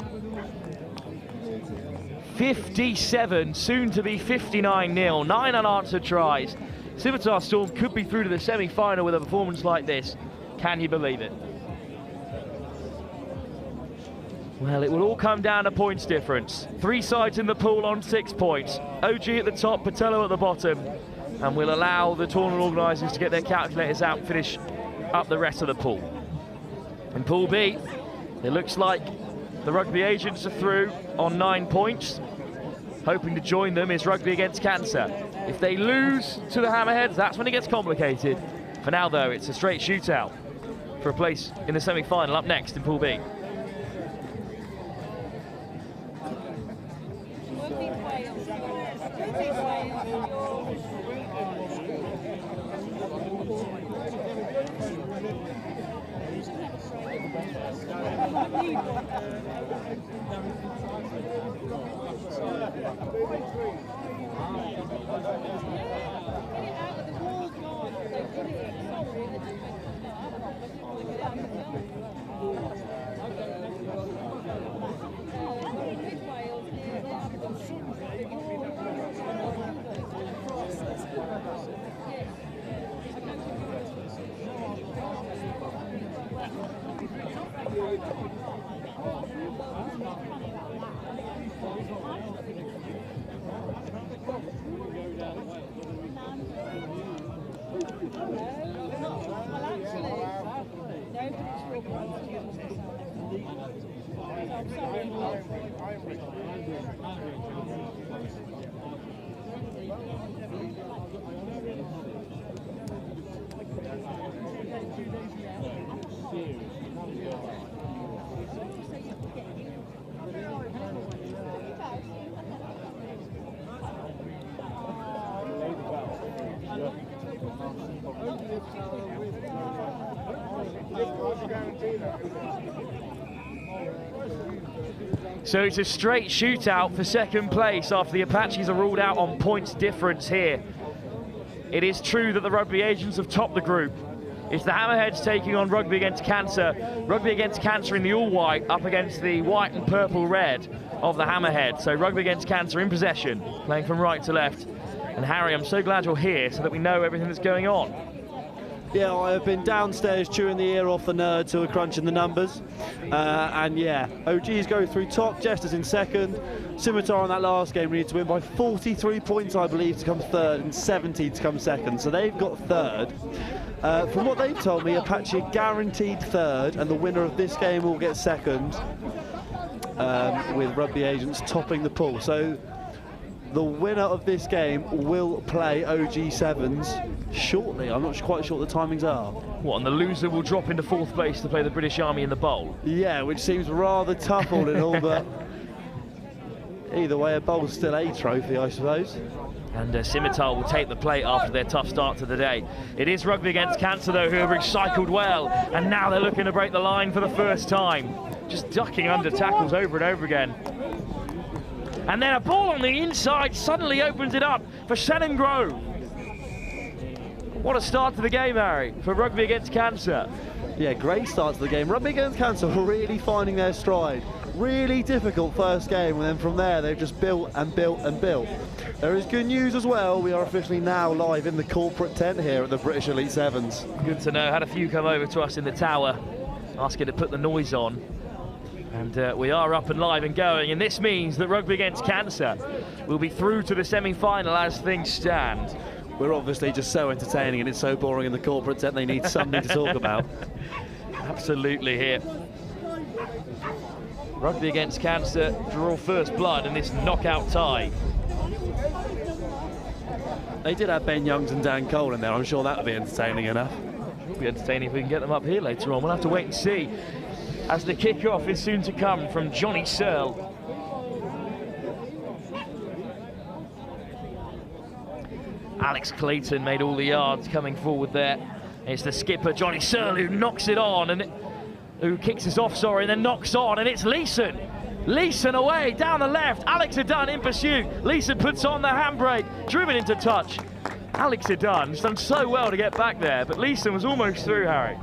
57, soon to be 59-0. 9 unanswered tries. Scimitar Storm could be through to the semi-final with a performance like this. Can you believe it? Well, it will all come down to points difference. 3 sides in the pool on 6 points. OG at the top, Petelo at the bottom. And we'll allow the tournament organisers to get their calculators out and finish up the rest of the pool. In Pool B, it looks like the Rugby agents are through on 9 points. Hoping to join them is Rugby against Cancer. If they lose to the Hammerheads, that's when it gets complicated. For now, though, it's a straight shootout for a place in the semi-final up next in Pool B. So it's a straight shootout for second place after the Apaches are ruled out on points difference here. It is true that the Rugby agents have topped the group. It's the Hammerheads taking on Rugby Against Cancer. Rugby Against Cancer in the all-white up against the white and purple-red of the Hammerheads. So Rugby Against Cancer in possession, playing from right to left. And Harry, I'm so glad you're here so that we know everything that's going on. Yeah, I have been downstairs chewing the ear off the nerds who are crunching the numbers. And yeah, OGs go through top, Jesters in second. Scimitar on that last game needed to win by 43 points, I believe, to come third, and 70 to come second. So they've got third. From what they've told me, Apache are guaranteed third, and the winner of this game will get second, with Rugby agents topping the pool. So the winner of this game will play OG Sevens shortly. I'm not quite sure what the timings are. What, and the loser will drop into fourth place to play the British Army in the bowl? Yeah, which seems rather tough all in all, but either way, a bowl's still a trophy, I suppose. And Scimitar will take the plate after their tough start to the day. It is Rugby Against Cancer, though, who have recycled well, and now they're looking to break the line for the first time. Just ducking under tackles over and over again. And then a ball on the inside suddenly opens it up for Shannon Grove. What a start to the game, Harry, for Rugby Against Cancer. Yeah, great start to the game. Rugby Against Cancer really finding their stride. Really difficult first game, and then from there they've just built and built and built. There is good news as well. We are officially now live in the corporate tent here at the British Elite Sevens. Good to know. Had a few come over to us in the tower asking to put the noise on. And we are up and live and going, and this means that Rugby Against Cancer will be through to the semi-final as things stand. We're obviously just so entertaining, and it's so boring in the corporate tent they need something to talk about. Absolutely here. Rugby Against Cancer draw first blood in this knockout tie. They did have Ben Youngs and Dan Cole in there. I'm sure that would be entertaining enough. It'll be entertaining if we can get them up here later on. We'll have to wait and see, as the kick-off is soon to come from Johnny Searle. Alex Clayton made all the yards coming forward there. It's the skipper, Johnny Searle, who knocks it on, and who kicks us off, sorry, and then knocks on, and it's Leeson. Leeson away, down the left. Alex Adan in pursuit. Leeson puts on the handbrake, driven into touch. Alex Adan's done so well to get back there, but Leeson was almost through, Harry.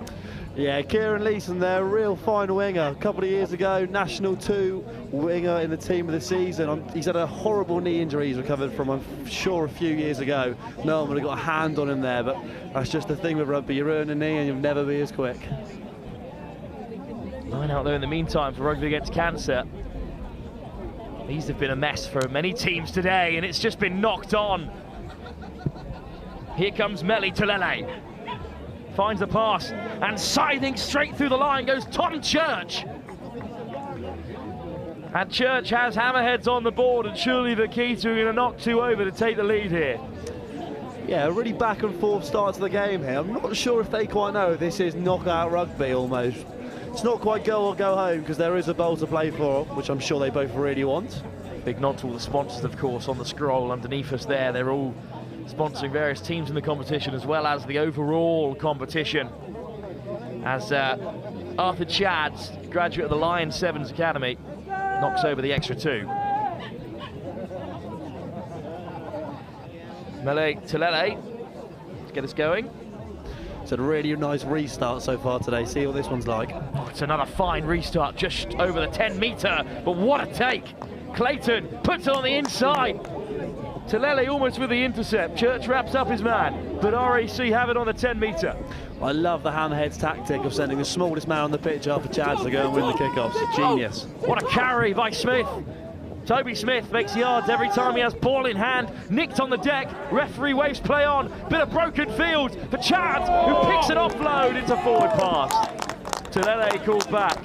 Yeah, Kieran Leeson there, real fine winger. A couple of years ago, National 2 winger in the team of the season. He's had a horrible knee injury he's recovered from, I'm sure, a few years ago. No one would have got a hand on him there, but that's just the thing with rugby. You ruin a knee and you'll never be as quick. Line out there in the meantime for Rugby Against Cancer. These have been a mess for many teams today, and it's just been knocked on. Here comes Meli Tulele. Finds the pass, and scything straight through the line goes Tom Church. And Church has Hammerheads on the board, and surely the key to going to knock two over to take the lead here. Yeah, a really back and forth start to the game here. I'm not sure if they quite know this is knockout rugby almost. It's not quite go or go home, because there is a bowl to play for, which I'm sure they both really want. Big nod to all the sponsors, of course, on the scroll underneath us there. They're all sponsoring various teams in the competition, as well as the overall competition. As Arthur Chads, graduate of the Lion Sevens Academy, knocks over the extra two. Meli Tulele to get us going. It's a really nice restart so far today. See what this one's like. Oh, it's another fine restart just over the 10 metre, but what a take. Clayton puts it on the inside. Tulele almost with the intercept. Church wraps up his man, but RAC have it on the 10 metre. I love the Hammerheads tactic of sending the smallest man on the pitch after Chads to go and win the kickoffs. Genius. What a carry by Smith. Toby Smith makes yards every time he has ball in hand. Nicked on the deck. Referee waves play on. Bit of broken field for Chads, who picks an offload into forward pass. Tulele called back.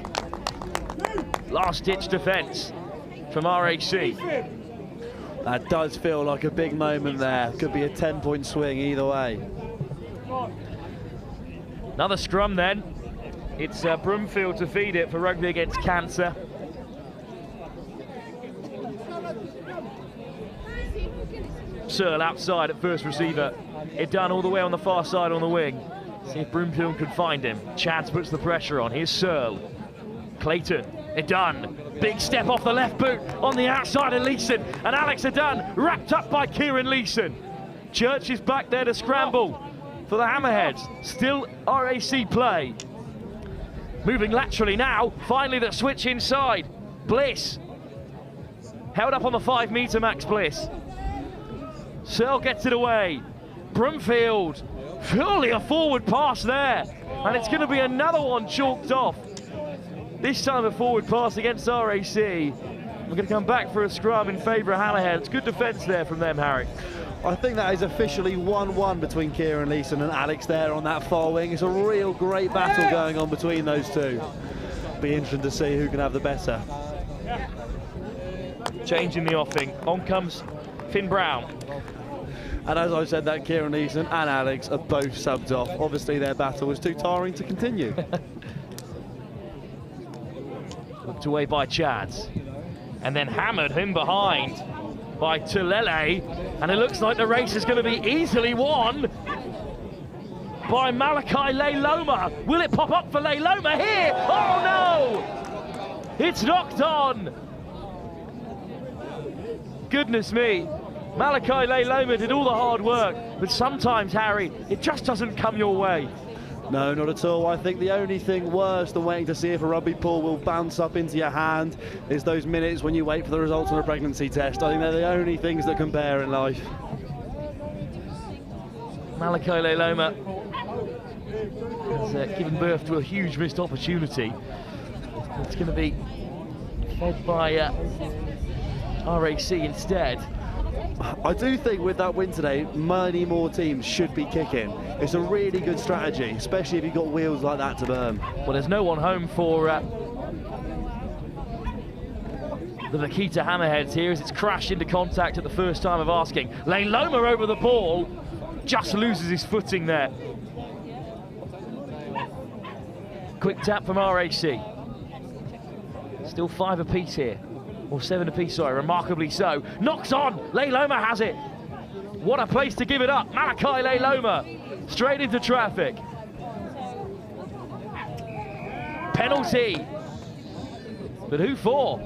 Last-ditch defence from RAC. That does feel like a big moment there. Could be a 10-point swing either way. Another scrum then. It's Broomfield to feed it for Rugby Against Cancer. Searle outside at first receiver. It done all the way on the far side on the wing. See if Broomfield can find him. Chads puts the pressure on. Here's Searle. Clayton. Edun. Big step off the left boot on the outside of Leeson. And Alex Edun wrapped up by Kieran Leeson. Church is back there to scramble for the Hammerheads. Still RAC play. Moving laterally now. Finally the switch inside. Bliss. Held up on the 5 metre, Max Bliss. Searle gets it away. Broomfield. Surely a forward pass there. And it's going to be another one chalked off. This time a forward pass against RAC. We're going to come back for a scrum in favour of Hammerheads. Good defence there from them, Harry. I think that is officially 1-1 between Kieran Leeson and Alex there on that far wing. It's a real great battle going on between those two. Be interesting to see who can have the better. Change in the offing. On comes Finn Brown. And as I said, that Kieran Leeson and Alex are both subbed off. Obviously their battle was too tiring to continue. Looked away by Chads. And then hammered him behind by Tulele. And it looks like the race is going to be easily won by Malachi Leiloma. Will it pop up for Leiloma here? Oh no! It's knocked on! Goodness me. Malachi Leiloma did all the hard work, but sometimes, Harry, it just doesn't come your way. No, not at all. I think the only thing worse than waiting to see if a rugby ball will bounce up into your hand is those minutes when you wait for the results on a pregnancy test. I think they're the only things that compare in life. Malachi Leiloma has given birth to a huge missed opportunity. It's going to be fed by RAC instead. I do think with that win today, many more teams should be kicking. It's a really good strategy, especially if you've got wheels like that to burn. Well, there's no one home for the Makita Hammerheads here as it's crashed into contact at the first time of asking. Leiloma over the ball, just loses his footing there. Quick tap from RAC. Still 5 apiece here. Or 7 apiece, sorry, remarkably so. Knocks on, Leiloma has it. What a place to give it up. Malachi Leiloma, straight into traffic. Penalty. But who for?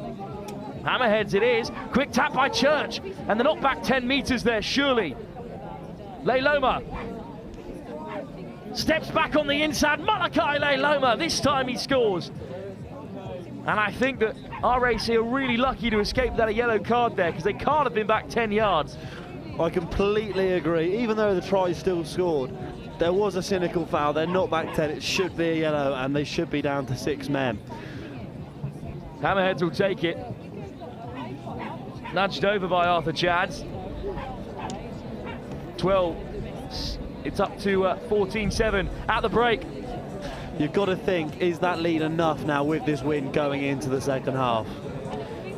Hammerheads it is. Quick tap by Church. And they're not back 10 metres there, surely. Leiloma. Steps back on the inside. Malachi Leiloma, this time he scores. And I think that RAC are really lucky to escape that yellow card there because they can't have been back 10 yards. I completely agree. Even though the try still scored, there was a cynical foul. They're not back 10. It should be a yellow and they should be down to 6 men. Hammerheads will take it. Nudged over by Arthur Chads. 12. It's up to 14-7 at the break. You've got to think, is that lead enough now with this win going into the second half?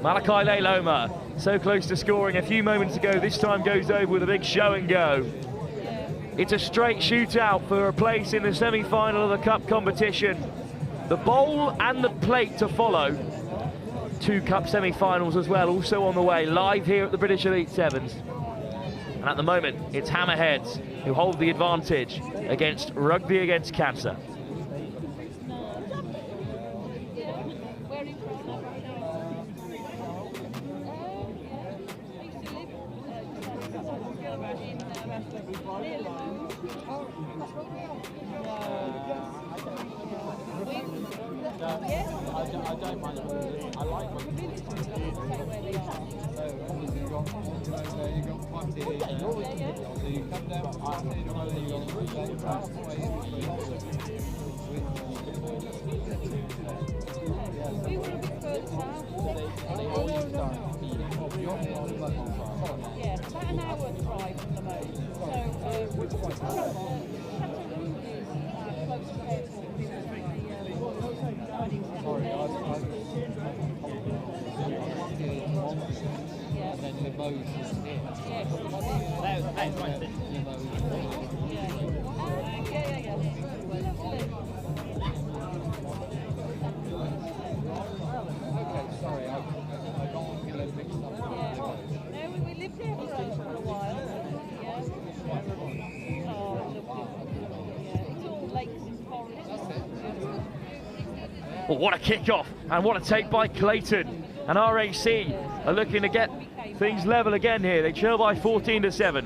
Malachi Leiloma, so close to scoring a few moments ago, this time goes over with a big show and go. It's a straight shootout for a place in the semi-final of the cup competition. The bowl and the plate to follow. 2 cup semi-finals as well, also on the way, live here at the British Elite Sevens. And at the moment, it's Hammerheads who hold the advantage against Rugby against Cancer. I don't mind. I like when you got one day, so you come down, We were a bit further south. They always start Yeah, about an hour drive from the boat. We lived here for a while. It's all Oh, what a kickoff and what a take by Clayton. And RAC are looking to get things level again here. They trail by 14-7.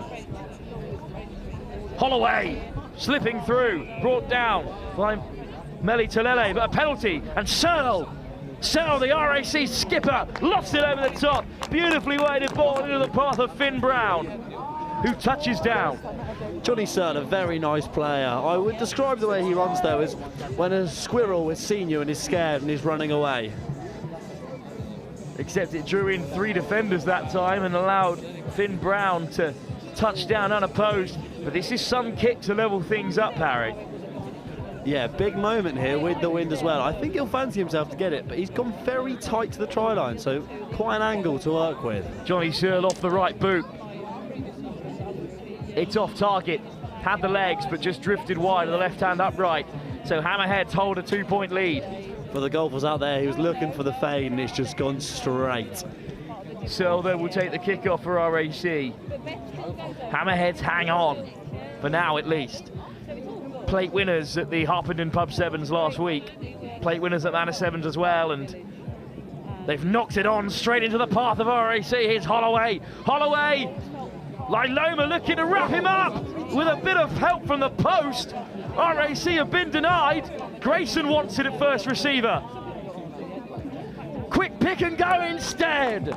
Holloway slipping through, brought down by Meli Talele, but a penalty. And Searle, the RAC skipper, lost it over the top. Beautifully weighted ball into the path of Finn Brown, who touches down. Johnny Searle, a very nice player. I would describe the way he runs though as when a squirrel has seen you and is scared and is running away. Except it drew in 3 defenders that time and allowed Finn Brown to touch down unopposed. But this is some kick to level things up, Harry. Yeah, big moment here with the wind as well. I think he'll fancy himself to get it, but he's gone very tight to the try line, so quite an angle to work with. Johnny Searle off the right boot. It's off target, had the legs, but just drifted wide of the left-hand upright. So Hammerheads hold a 2-point lead. For the golfers out there, he was looking for the fade and it's just gone straight. So they will take the kick-off for RAC. Hammerheads hang on, for now at least. Plate winners at the Harpenden Pub Sevens last week. Plate winners at Manor Sevens as well, and they've knocked it on straight into the path of RAC. Here's Holloway. Holloway! Lailoma looking to wrap him up with a bit of help from the post. RAC have been denied. Grayson wants it at first receiver. Quick pick and go instead.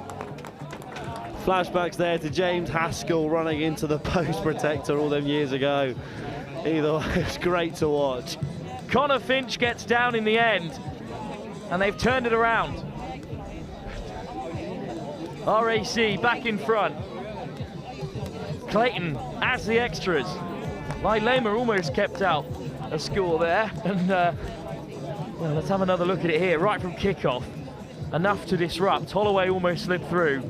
Flashbacks there to James Haskell running into the post protector all them years ago. Either way, it's great to watch. Connor Finch gets down in the end, and they've turned it around. RAC back in front. Clayton as the extras. Lailoma almost kept out a score there, and well, let's have another look at it here. Right from kickoff, enough to disrupt. Holloway almost slipped through.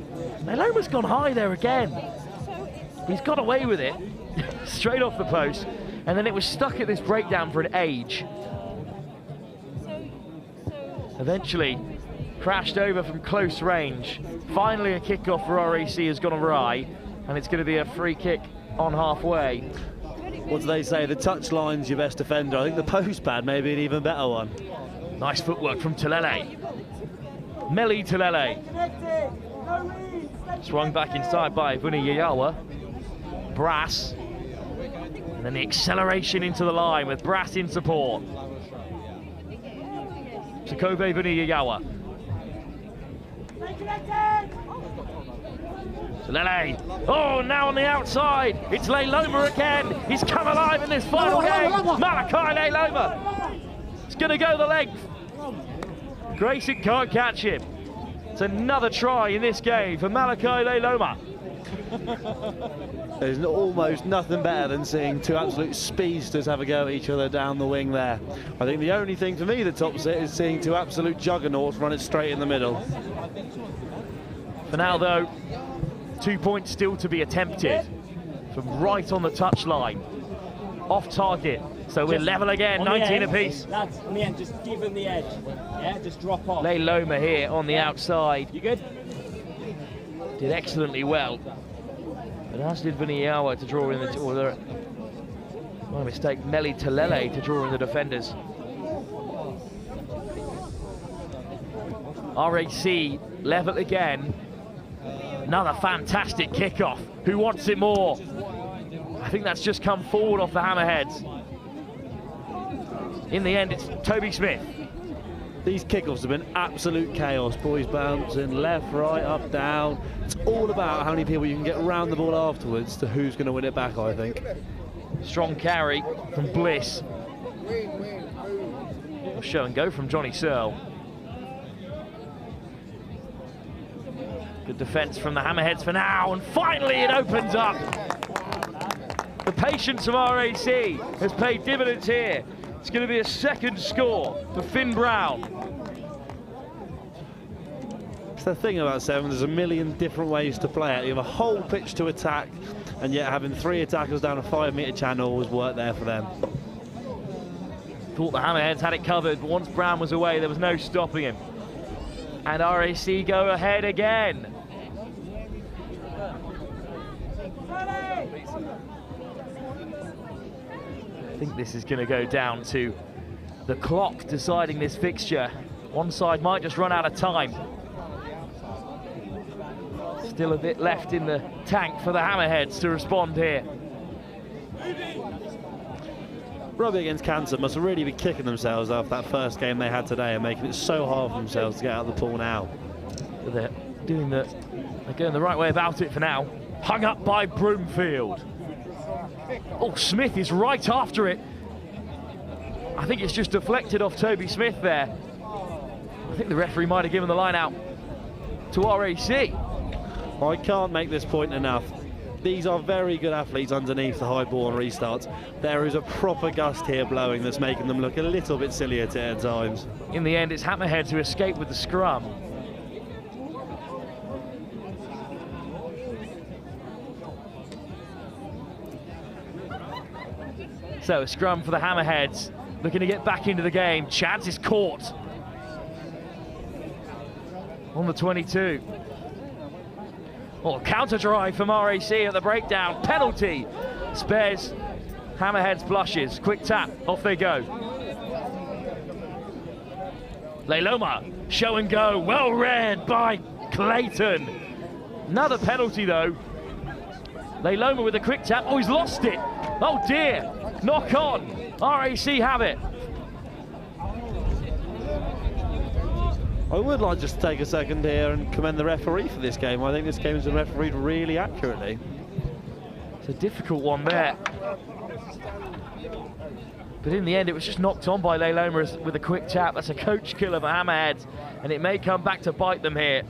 Lailoma's gone high there again. He's got away with it, straight off the post, and then it was stuck at this breakdown for an age. Eventually crashed over from close range. Finally a kickoff for RAC has gone awry, and it's going to be a free kick on halfway. What do they say? The touchline's your best defender. I think the post pad may be an even better one. Nice footwork from Talele. Meli Talele. Swung back inside by Vuni Yayawa. Brass. And then the acceleration into the line with Brass in support. Sakove Vuni Yayawa. Talele. Oh, now on the outside. It's Lailoma again. He's come alive in this final game. Malachi Lailoma. It's going to go the length. Grayson can't catch him. It's another try in this game for Malachi Lailoma. There's almost nothing better than seeing two absolute speedsters have a go at each other down the wing there. I think the only thing for me that tops it is seeing two absolute juggernauts run it straight in the middle. For now though, 2 points still to be attempted from right on the touchline. Off target, so we're level again, 19 apiece. Lads, on the end, just give them the edge. Yeah, just drop off. Lailoma here on the outside. You good? Did excellently well. But as did Vuniyawa to draw in the... my mistake, Meli Talele to draw in the defenders. RAC level again. Another fantastic kickoff. Who wants it more? I think that's just come forward off the Hammerheads. In the end, it's Toby Smith. These kickoffs have been absolute chaos. Boys bouncing left, right, up, down. It's all about how many people you can get around the ball afterwards to who's going to win it back, I think. Strong carry from Bliss. Show and go from Johnny Searle. Good defence from the Hammerheads for now, and finally it opens up. The patience of RAC has paid dividends here. It's going to be a second score for Finn Brown. It's the thing about Sevens, there's a million different ways to play it. You have a whole pitch to attack, and yet having 3 attackers down a 5-metre channel was work there for them. Thought the Hammerheads had it covered, but once Brown was away, there was no stopping him. And RAC go ahead again. I think this is going to go down to the clock deciding this fixture. One side might just run out of time. Still a bit left in the tank for the Hammerheads to respond here. Rugby against Cancer must really be kicking themselves after that first game they had today and making it so hard for themselves to get out of the pool now. But they're going the right way about it for now. Hung up by Broomfield. Oh, Smith is right after it. I think it's just deflected off Toby Smith there. I think the referee might have given the line out to RAC. I can't make this point enough. These are very good athletes underneath the high ball and restarts. There is a proper gust here blowing that's making them look a little bit silly at times. In the end, it's Hammerheads who escape with the scrum. So a scrum for the Hammerheads, looking to get back into the game. Chance is caught on the 22. Oh, counter drive from RAC at the breakdown. Penalty spares Hammerheads blushes. Quick tap, off they go. Leiloma, show and go. Well read by Clayton. Another penalty though. Leiloma with a quick tap. Oh, he's lost it. Oh dear. Knock on. RAC have it. I would like just to take a second here and commend the referee for this game. I think this game has been refereed really accurately. It's a difficult one there. But in the end, it was just knocked on by Leiloma with a quick tap. That's a coach killer for Hammerheads, and it may come back to bite them here.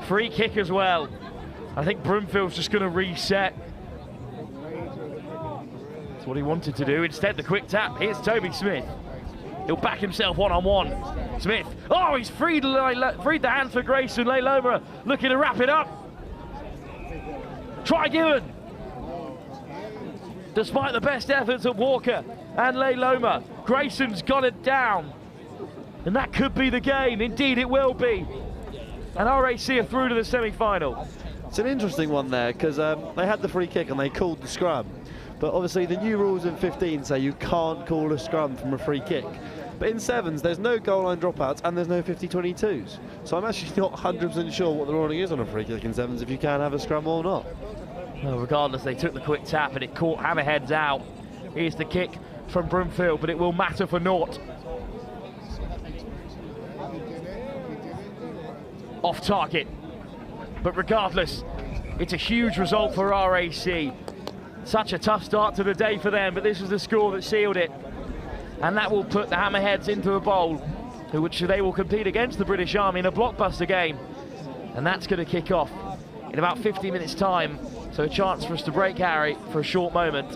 Free kick as well. I think Broomfield's just going to reset. That's what he wanted to do. Instead, the quick tap. Here's Toby Smith. He'll back himself one-on-one. Smith, oh, he's freed the hands for Grayson. Leiloma looking to wrap it up. Try given. Despite the best efforts of Walker and Leiloma, Grayson's got it down. And that could be the game. Indeed, it will be. And RAC are through to the semi-final. It's an interesting one there, because they had the free kick and they called the scrum. But obviously the new rules in 15 say you can't call a scrum from a free kick. But in sevens, there's no goal line dropouts and there's no 50-22s. So I'm actually not 100% sure what the ruling is on a free kick in sevens, if you can have a scrum or not. Well, regardless, they took the quick tap and it caught Hammerheads out. Here's the kick from Broomfield, but it will matter for naught. Off target. But regardless, it's a huge result for RAC. Such a tough start to the day for them, but this is the score that sealed it. And that will put the Hammerheads into a bowl, which they will compete against the British Army in a blockbuster game. And that's going to kick off in about 50 minutes' time. So a chance for us to break Harry for a short moment.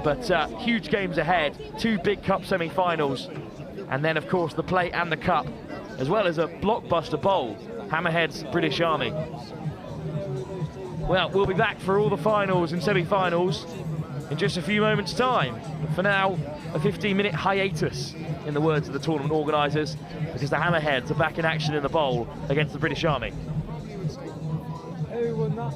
But huge games ahead, 2 big cup semi-finals. And then, of course, the plate and the cup, as well as a blockbuster bowl, Hammerheads, British Army. Well, we'll be back for all the finals and semi-finals in just a few moments' time. But for now, a 15-minute hiatus, in the words of the tournament organisers, because the Hammerheads are back in action in the bowl against the British Army. Who won that?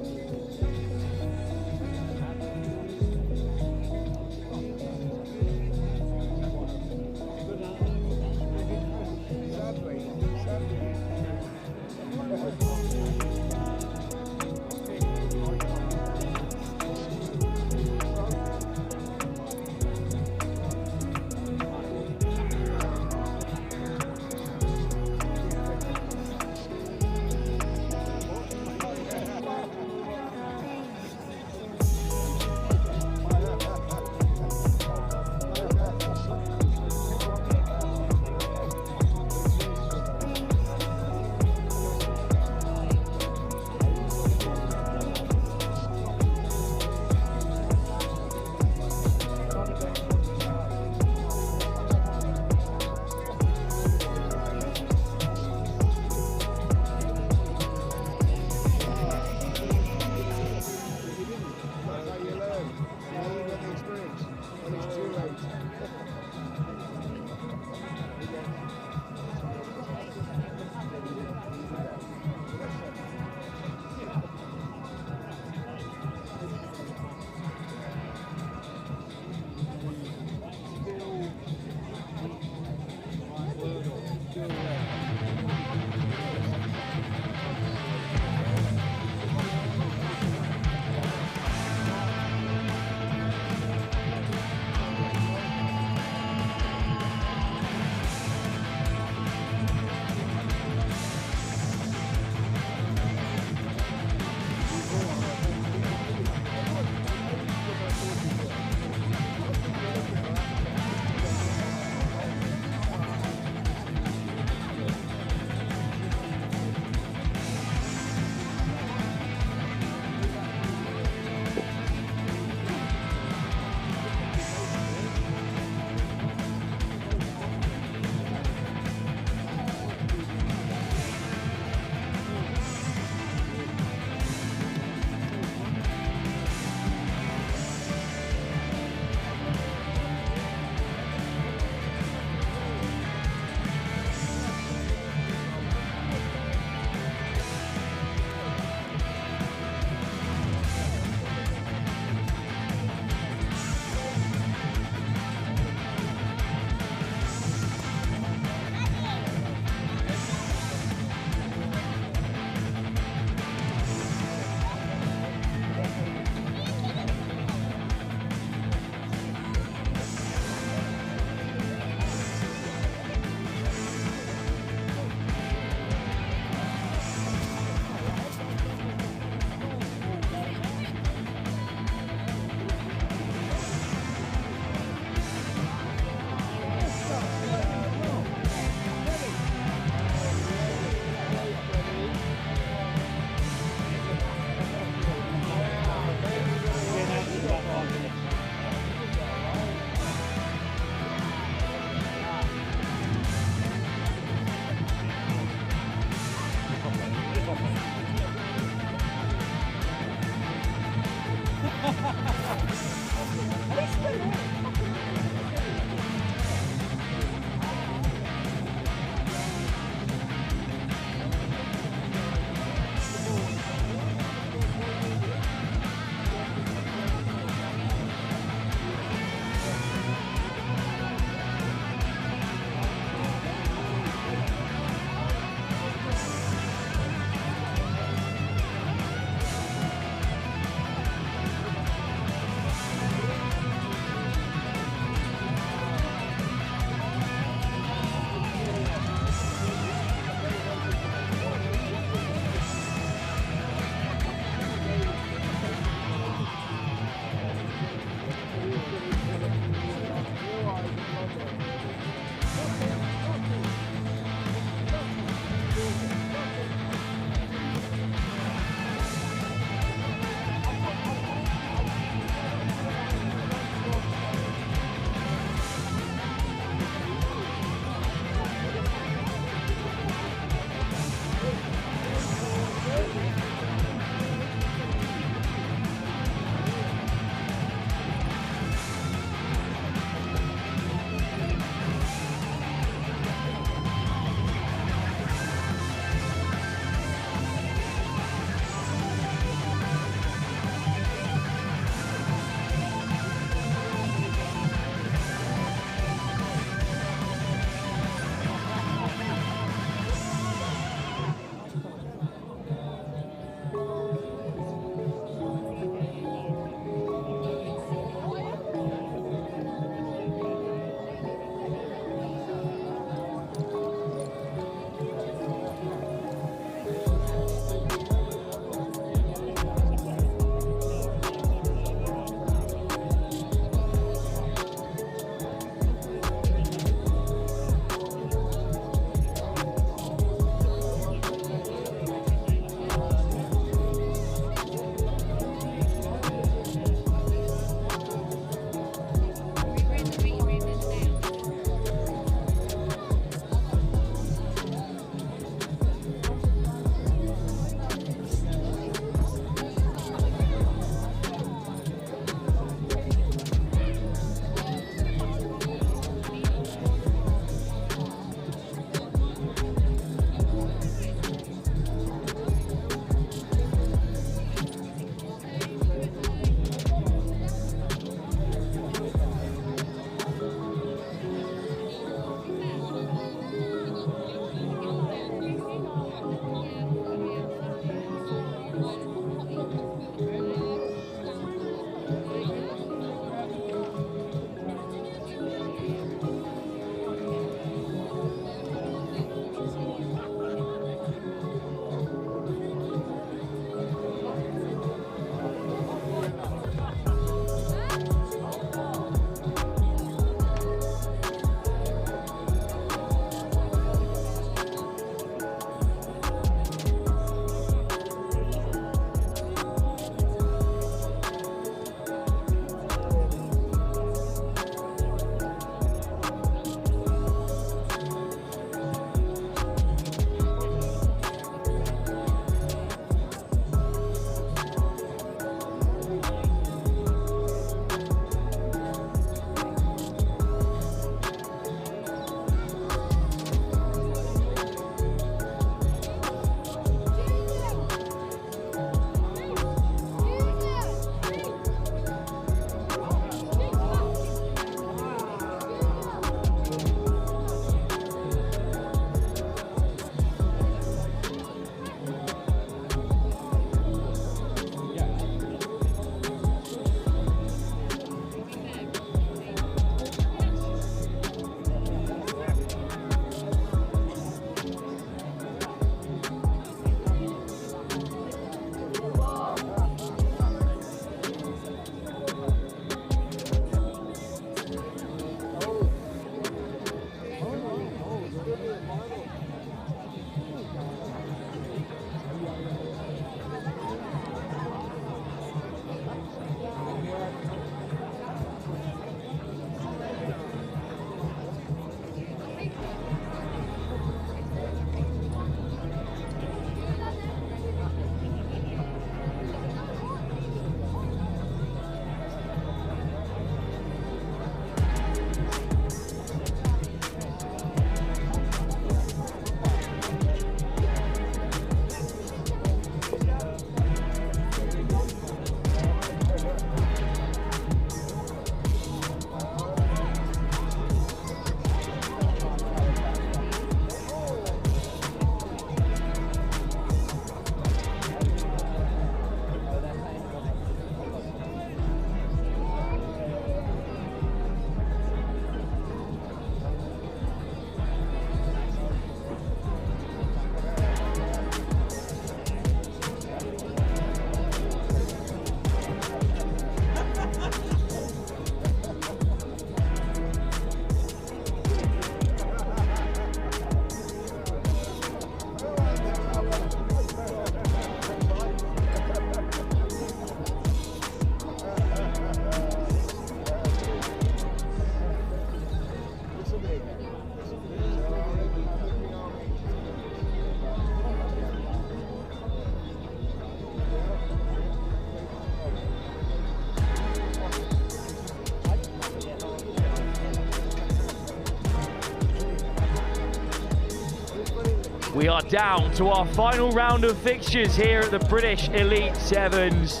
We are down to our final round of fixtures here at the British Elite Sevens.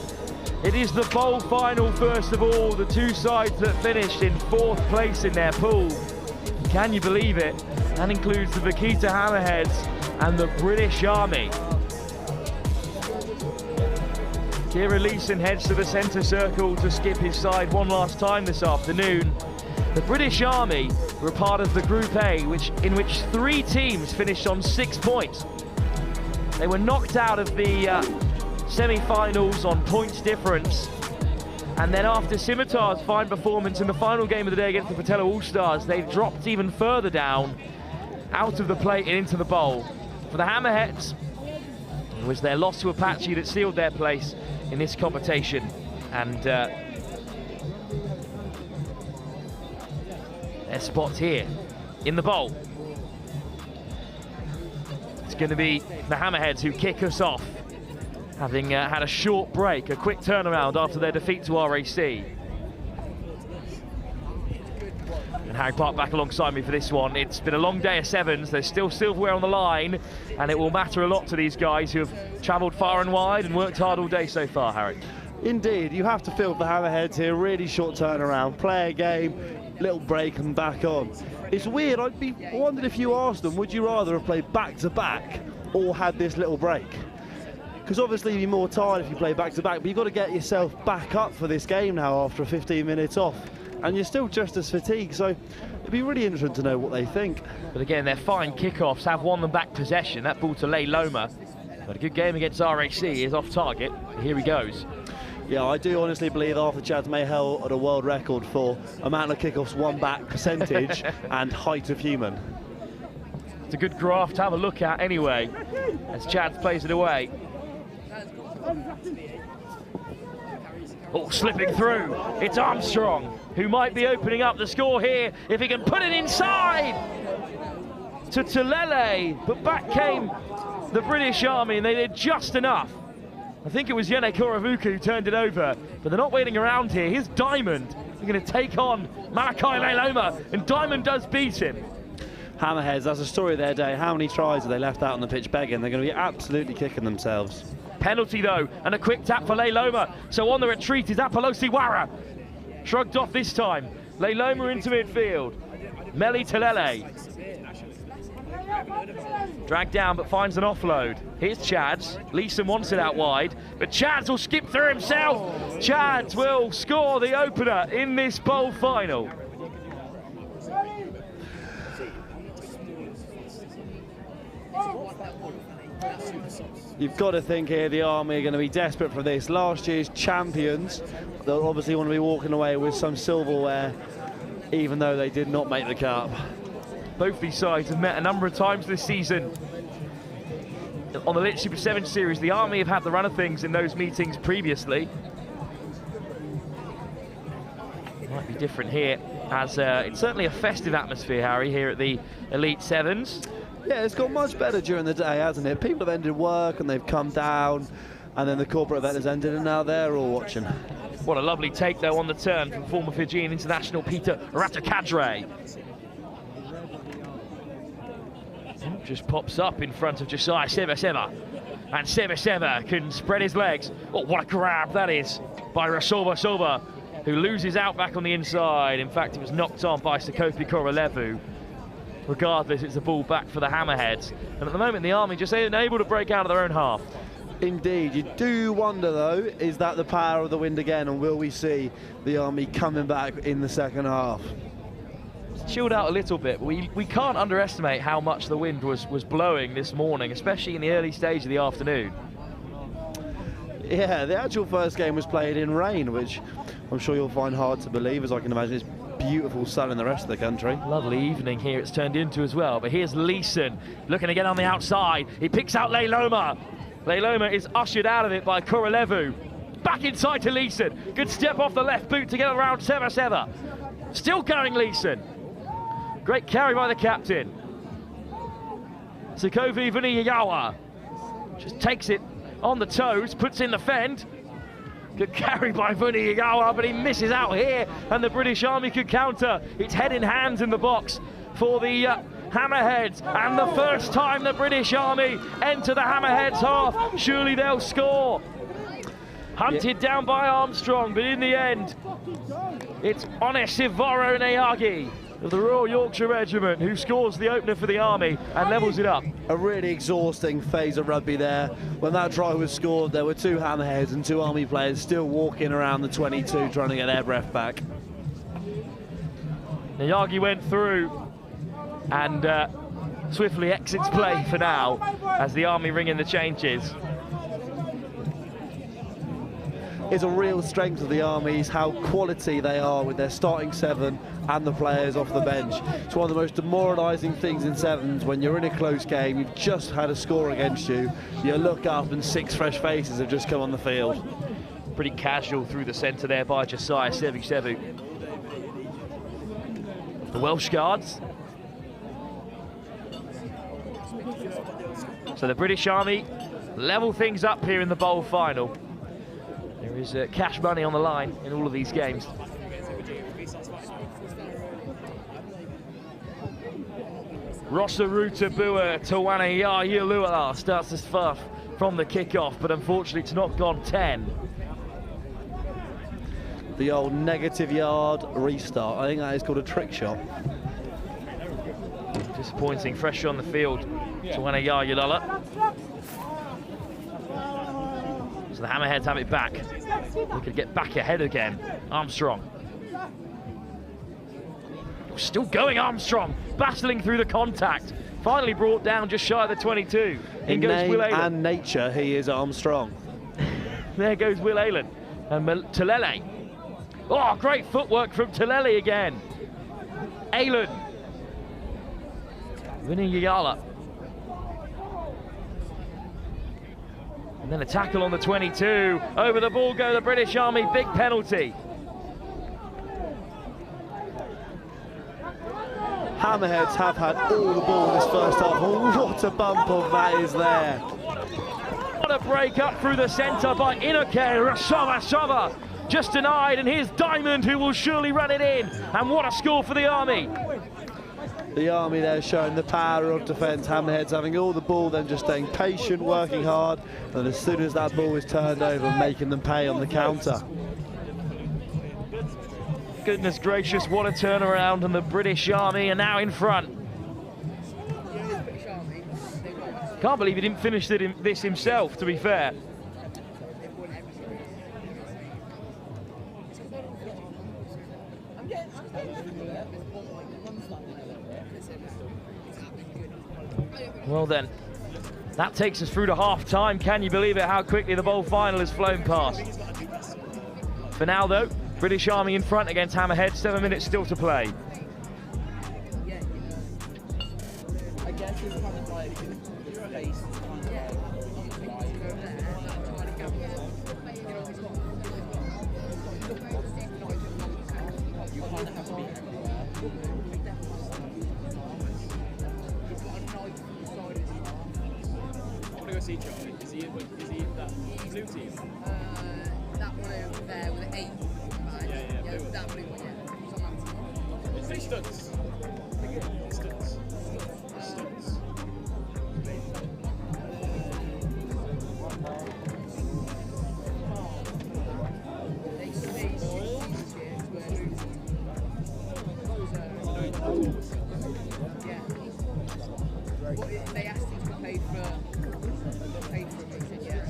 It is the bowl final first of all, the two sides that finished in 4th place in their pool. Can you believe it? That includes the Vaquita Hammerheads and the British Army. Kieran Leeson heads to the centre circle to skip his side one last time this afternoon. The British Army were part of the Group A, in which 3 teams finished on 6 points. They were knocked out of the semi-finals on points difference. And then after Scimitar's fine performance in the final game of the day against the Petelo All-Stars, they dropped even further down, out of the plate and into the bowl. For the Hammerheads, it was their loss to Apache that sealed their place in this competition. And their spot here in the bowl. It's going to be the Hammerheads who kick us off, having had a short break, a quick turnaround after their defeat to RAC. And Harry Park back alongside me for this one. It's been a long day of sevens. There's still silverware on the line, and it will matter a lot to these guys who have travelled far and wide and worked hard all day so far, Harry. Indeed, you have to feel the Hammerheads here, really short turnaround, play a game, little break and back on. It's weird, I wondered if you asked them, would you rather have played back-to-back or had this little break? Because obviously you'd be more tired if you play back-to-back, but you've got to get yourself back up for this game now after 15 minutes off. And you're still just as fatigued, so it'd be really interesting to know what they think. But again, their fine kickoffs have won them back possession. That ball to Lay Loma. But a good game against RAC is off target. Here he goes. Yeah, I do honestly believe Arthur Chads may hold a world record for amount of kickoffs won back percentage and height of human. It's a good graph to have a look at anyway, as Chads plays it away. Oh, slipping through. It's Armstrong, who might be opening up the score here if he can put it inside to Tulele. But back came the British Army, and they did just enough. I think it was Yene Koravuka who turned it over, but they're not waiting around here. Here's Diamond. They're going to take on Malachi Leiloma, and Diamond does beat him. Hammerheads, that's a story of their day. How many tries have they left out on the pitch begging? They're going to be absolutely kicking themselves. Penalty though, and a quick tap for Leiloma. So on the retreat is Apolosi Wara. Shrugged off this time. Leiloma into midfield. Meli Tulele. Dragged down but finds an offload. Here's Chads. Leeson wants it out wide, but Chads will skip through himself. Chads will score the opener in this bowl final. You've got to think here the Army are going to be desperate for this. Last year's champions, they'll obviously want to be walking away with some silverware, even though they did not make the cup. Both these sides have met a number of times this season. On the Lit Super 7 series, the Army have had the run of things in those meetings previously. Might be different here, as it's certainly a festive atmosphere, Harry, here at the Elite Sevens. Yeah, it's got much better during the day, hasn't it? People have ended work and they've come down, and then the corporate event has ended, and now they're all watching. What a lovely take, though, on the turn from former Fijian international Peter Ratakadre. Just pops up in front of Josiah Sebaseba, and Sebaseba can spread his legs. Oh, what a grab that is by Rasoba Soba, who loses out back on the inside. In fact, it was knocked on by Sakopi Korolevu. Regardless, it's a ball back for the Hammerheads, and at the moment the Army just ain't able to break out of their own half. Indeed, you do wonder though, is that the power of the wind again, and will we see the Army coming back in the second half? It's chilled out a little bit, but we can't underestimate how much the wind was blowing this morning, especially in the early stage of the afternoon. Yeah, the actual first game was played in rain, which I'm sure you'll find hard to believe, as I can imagine it's beautiful sun in the rest of the country. Lovely evening here it's turned into as well, but here's Leeson looking again on the outside. He picks out Leiloma. Leiloma is ushered out of it by Korolevu. Back inside to Leeson. Good step off the left boot to get around Sebaseba. Still going Leeson. Great carry by the captain. Sukovi Vuniyawa just takes it on the toes, puts in the fend. Good carry by Vuniyawa, but he misses out here, and the British Army could counter. It's head in hands in the box for the Hammerheads, and the first time the British Army enter the Hammerheads half, surely they'll score. Hunted down by Armstrong, but in the end, it's Onesivoro Neyagi of the Royal Yorkshire Regiment who scores the opener for the Army and levels it up. A really exhausting phase of rugby there. When that try was scored, there were 2 Hammerheads and 2 Army players still walking around the 22 trying to get their breath back. Neyagi went through and swiftly exits play for now as the Army ring in the changes. It's a real strength of the Army is how quality they are with their starting 7 and the players off the bench. It's one of the most demoralising things in sevens when you're in a close game, you've just had a score against you, you look up and 6 fresh faces have just come on the field. Pretty casual through the centre there by Josiah Sevu. The Welsh Guards. So the British Army level things up here in the bowl final. There is cash money on the line in all of these games. Rosaruta Bua Tawana Yayulua starts this fuff from the kickoff, but unfortunately it's not gone 10. The old negative yard restart. I think that is called a trick shot. Disappointing, fresh on the field. Tawana Yayulua. So the Hammerheads have it back. They could get back ahead again. Armstrong. Still going Armstrong, battling through the contact. Finally brought down just shy of the 22. In goes name Will Aylan. and nature, he is Armstrong. There goes Will Aylan. And Telele. Oh, great footwork from Telele again. Aylan. Winning Yala. And then a tackle on the 22. Over the ball go the British Army, big penalty. Hammerheads have had all the ball this first half. Oh, what a bump of that is there. What a break up through the centre by Inoke Rasava. Just denied, and here's Diamond who will surely run it in. And what a score for the Army. The Army there showing the power of defence. Hammerheads having all the ball, then just staying patient, working hard, and as soon as that ball is turned over, making them pay on the counter. Goodness gracious, what a turnaround, and the British Army are now in front. Can't believe he didn't finish this himself, to be fair. Well then, that takes us through to half-time. Can you believe it, how quickly the bowl final has flown past? For now though, British Army in front against Hammerhead, 7 minutes still to play. Is he that blue team? That one over there with the 8. Yeah, that blue one, yeah. He's on that team. Is he Studs? Studs. They asked him to be paid for it, he said yes.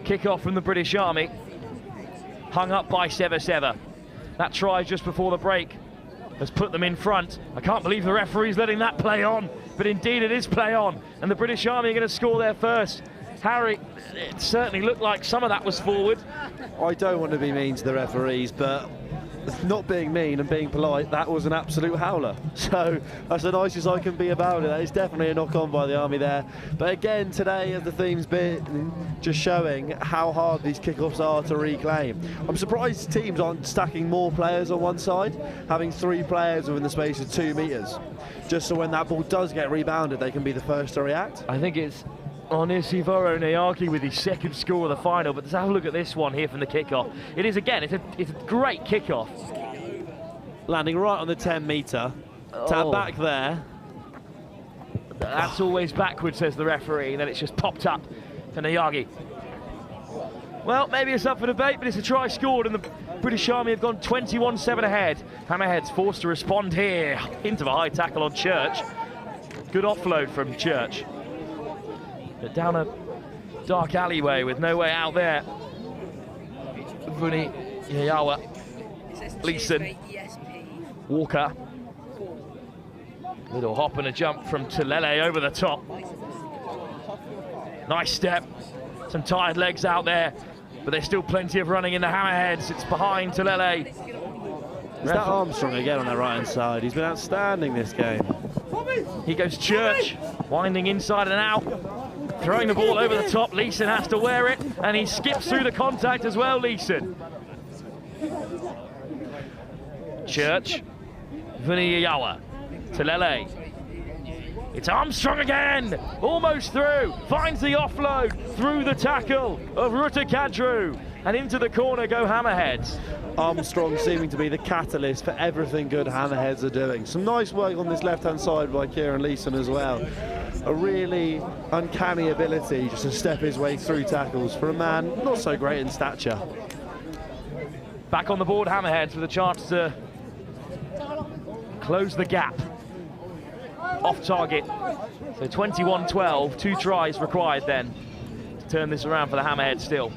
Kick-off from the British Army, hung up by Seva. That try just before the break has put them in front. I can't believe the referee's letting that play on, but indeed it is play on, and the British Army are going to score their first. Harry, it certainly looked like some of that was forward. I don't want to be mean to the referees, but not being mean and being polite, that was an absolute howler. So that's the nicest I can be about it. That is definitely a knock on by the Army there. But again, today, as the theme's been, just showing how hard these kickoffs are to reclaim. I'm surprised teams aren't stacking more players on one side, having 3 players within the space of 2 metres, just so when that ball does get rebounded, they can be the first to react. I think it's Onisivoro Nayaki with his 2nd score of the final, but let's have a look at this one here from the kickoff. It is, again, it's a great kickoff. Landing right on the 10-metre, tap back there. That's always backwards, says the referee, and then it's just popped up to Nayagi. Well, maybe it's up for debate, but it's a try scored, and the British Army have gone 21-7 ahead. Hammerheads forced to respond here into the high tackle on Church. Good offload from Church. But down a dark alleyway with no way out there. Vuni Yayawa, Leeson, Walker. Little hop and a jump from Telele over the top. Nice step. Some tired legs out there, but there's still plenty of running in the Hammerheads. It's behind Telele. Is that Armstrong again on the right-hand side? He's been outstanding this game. He goes Church, winding inside and out. Throwing the ball over the top. Leeson has to wear it, and he skips through the contact as well, Leeson. Church, Vuniyawa, Telele. It's Armstrong again, almost through, finds the offload through the tackle of Rutakadru, and into the corner go Hammerheads. Armstrong seeming to be the catalyst for everything good Hammerheads are doing. Some nice work on this left-hand side by Kieran Leeson as well. A really uncanny ability just to step his way through tackles for a man not so great in stature. Back on the board, Hammerheads with a chance to close the gap. Off target. So 21-12, 2 tries required then to turn this around for the Hammerheads still.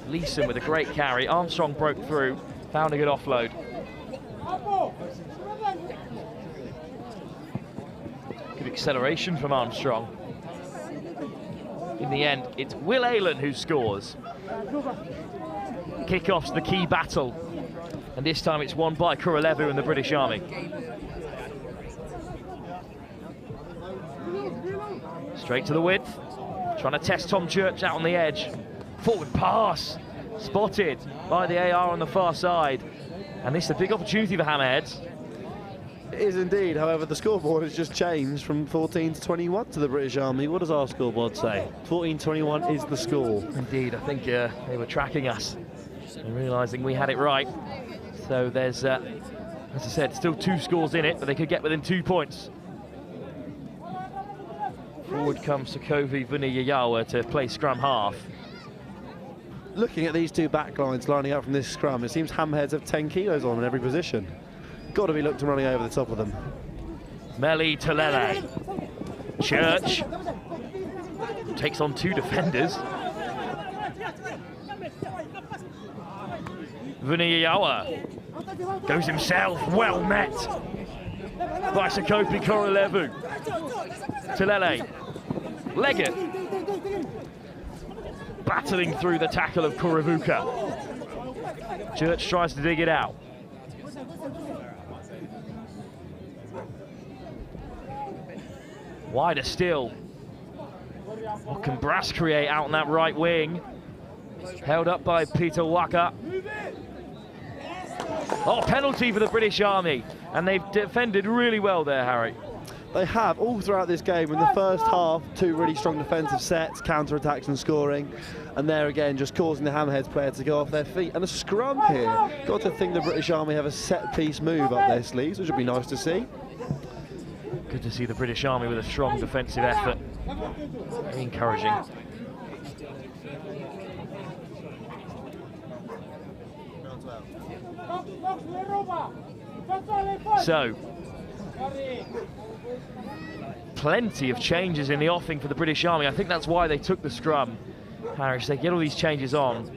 Leeson with a great carry. Armstrong broke through, found a good offload. Good acceleration from Armstrong. In the end, it's Will Aylan who scores. Kickoff's the key battle, and this time it's won by Kuralevu and the British Army. Straight to the width, trying to test Tom Church out on the edge. Forward pass, spotted by the AR on the far side. And this is a big opportunity for Hammerheads. It is indeed, however, the scoreboard has just changed from 14 to 21 to the British Army. What does our scoreboard say? 14-21 is the score. Indeed, I think they were tracking us and realising we had it right. So there's, as I said, still 2 scores in it, but they could get within 2 points. Forward comes Sokovi Vuniyayawa to play scrum half. Looking at these 2 backlines lining up from this scrum, it seems Hammerheads have 10 kilos on in every position. Got to be looked at running over the top of them. Meli Telele. Church takes on 2 defenders. Vuniyayawa goes himself, well met by Sokopi Kuralevu. Telele, Leggett, battling through the tackle of Kuravuka. Church tries to dig it out. Wider still. What can Brass create out on that right wing? Held up by Peter Waka. Oh, penalty for the British Army. And they've defended really well there, Harry. They have all throughout this game. In the first half, 2 really strong defensive sets, counter-attacks and scoring. And there again, just causing the Hammerheads player to go off their feet. And a scrum here. Got to think the British Army have a set-piece move up their sleeves, which would be nice to see. Good to see the British Army with a strong defensive effort. Very encouraging. So, plenty of changes in the offing for the British Army. I think that's why they took the scrum. Harris, they get all these changes on.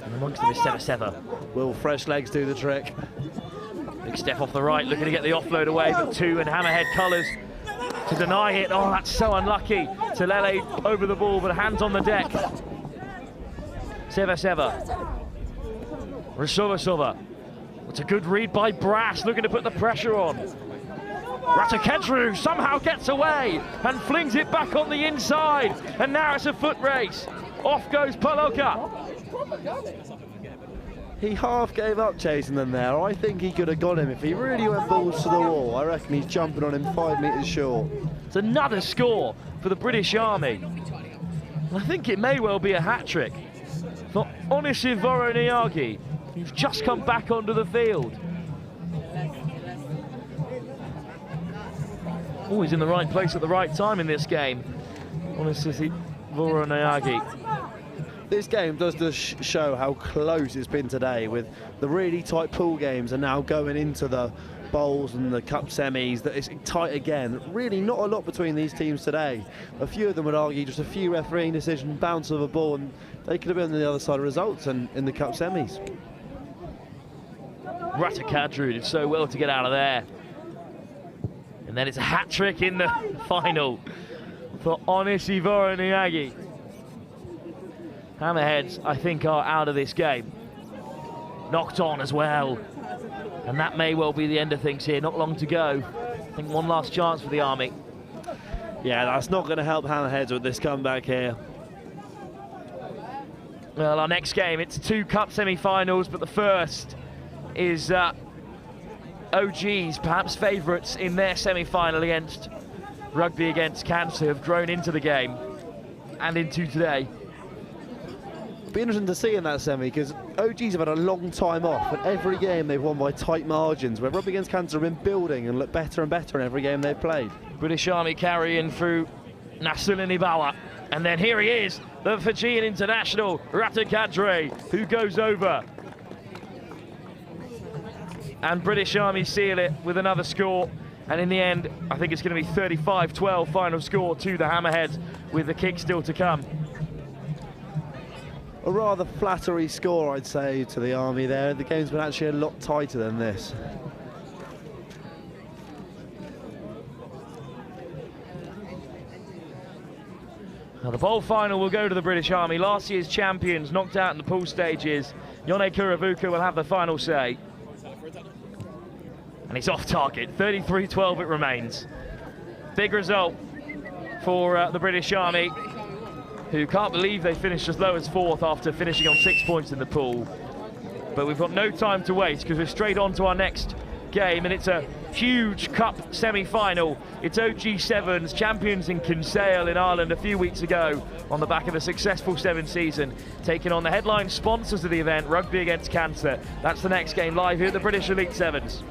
And amongst them is Seva. Will fresh legs do the trick? Big step off the right, looking to get the offload away, but 2 and Hammerhead colours to deny it. Oh, that's so unlucky. Telele over the ball, but hands on the deck. Seva. Rasova. It's a good read by Brass, looking to put the pressure on. Ratakadru somehow gets away and flings it back on the inside. And now it's a foot race. Off goes Paloka. He half gave up chasing them there. I think he could have got him if he really went balls to the wall. I reckon he's jumping on him 5 metres short. It's another score for the British Army. I think it may well be a hat-trick for Onisi Voroniagi, who's just come back onto the field. Always in the right place at the right time in this game. Onisi Voroniagi. This game does just show how close it's been today, with the really tight pool games and now going into the bowls and the cup semis, that it's tight again. Really not a lot between these teams today. A few of them would argue just a few refereeing decisions, bounce of a ball, and they could have been on the other side of results and in the cup semis. Ratakadru did so well to get out of there. And then it's a hat-trick in the final for Onisi Voroniagi. Hammerheads, I think, are out of this game. Knocked on as well. And that may well be the end of things here. Not long to go. I think one last chance for the Army. Yeah, that's not going to help Hammerheads with this comeback here. Well, our next game, it's 2 cup semi-finals, but the first is OG's perhaps favourites in their semi-final against Rugby against Cancer, have grown into the game and into today. Be interesting to see in that semi, because OGs have had a long time off, and every game they've won by tight margins, where Rugby against Cancer have been building and look better and better in every game they've played. British Army carrying through Nasulinibawa, and then here he is, the Fijian international Ratakadre, who goes over. And British Army seal it with another score, and in the end I think it's going to be 35-12 final score to the Hammerheads, with the kick still to come. A rather flattery score, I'd say, to the Army there. The game's been actually a lot tighter than this. Now the bowl final will go to the British Army. Last year's champions knocked out in the pool stages. Yone Kuravuka will have the final say. And he's off target. 33-12 it remains. Big result for the British Army, who can't believe they finished as low as 4th after finishing on 6 points in the pool. But we've got no time to waste, because we're straight on to our next game, and it's a huge cup semi-final. It's OG Sevens, champions in Kinsale in Ireland a few weeks ago, on the back of a successful 7 season, taking on the headline sponsors of the event, Rugby against Cancer. That's the next game live here at the British Elite Sevens.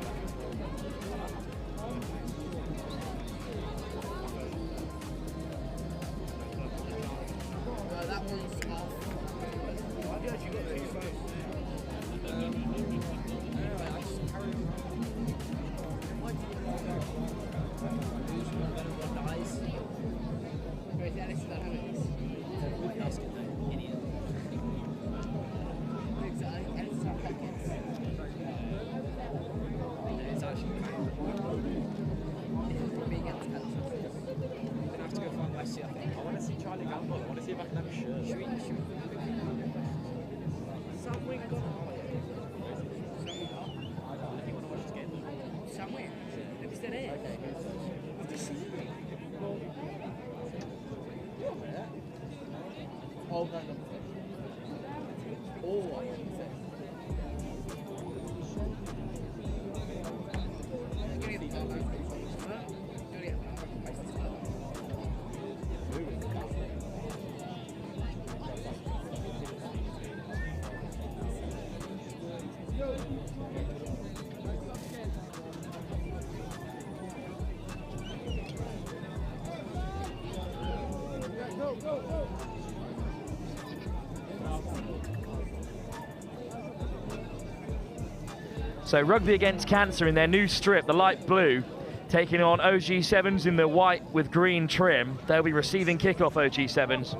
So Rugby against Cancer in their new strip, the light blue, taking on OG Sevens in the white with green trim. They'll be receiving kickoff, OG Sevens.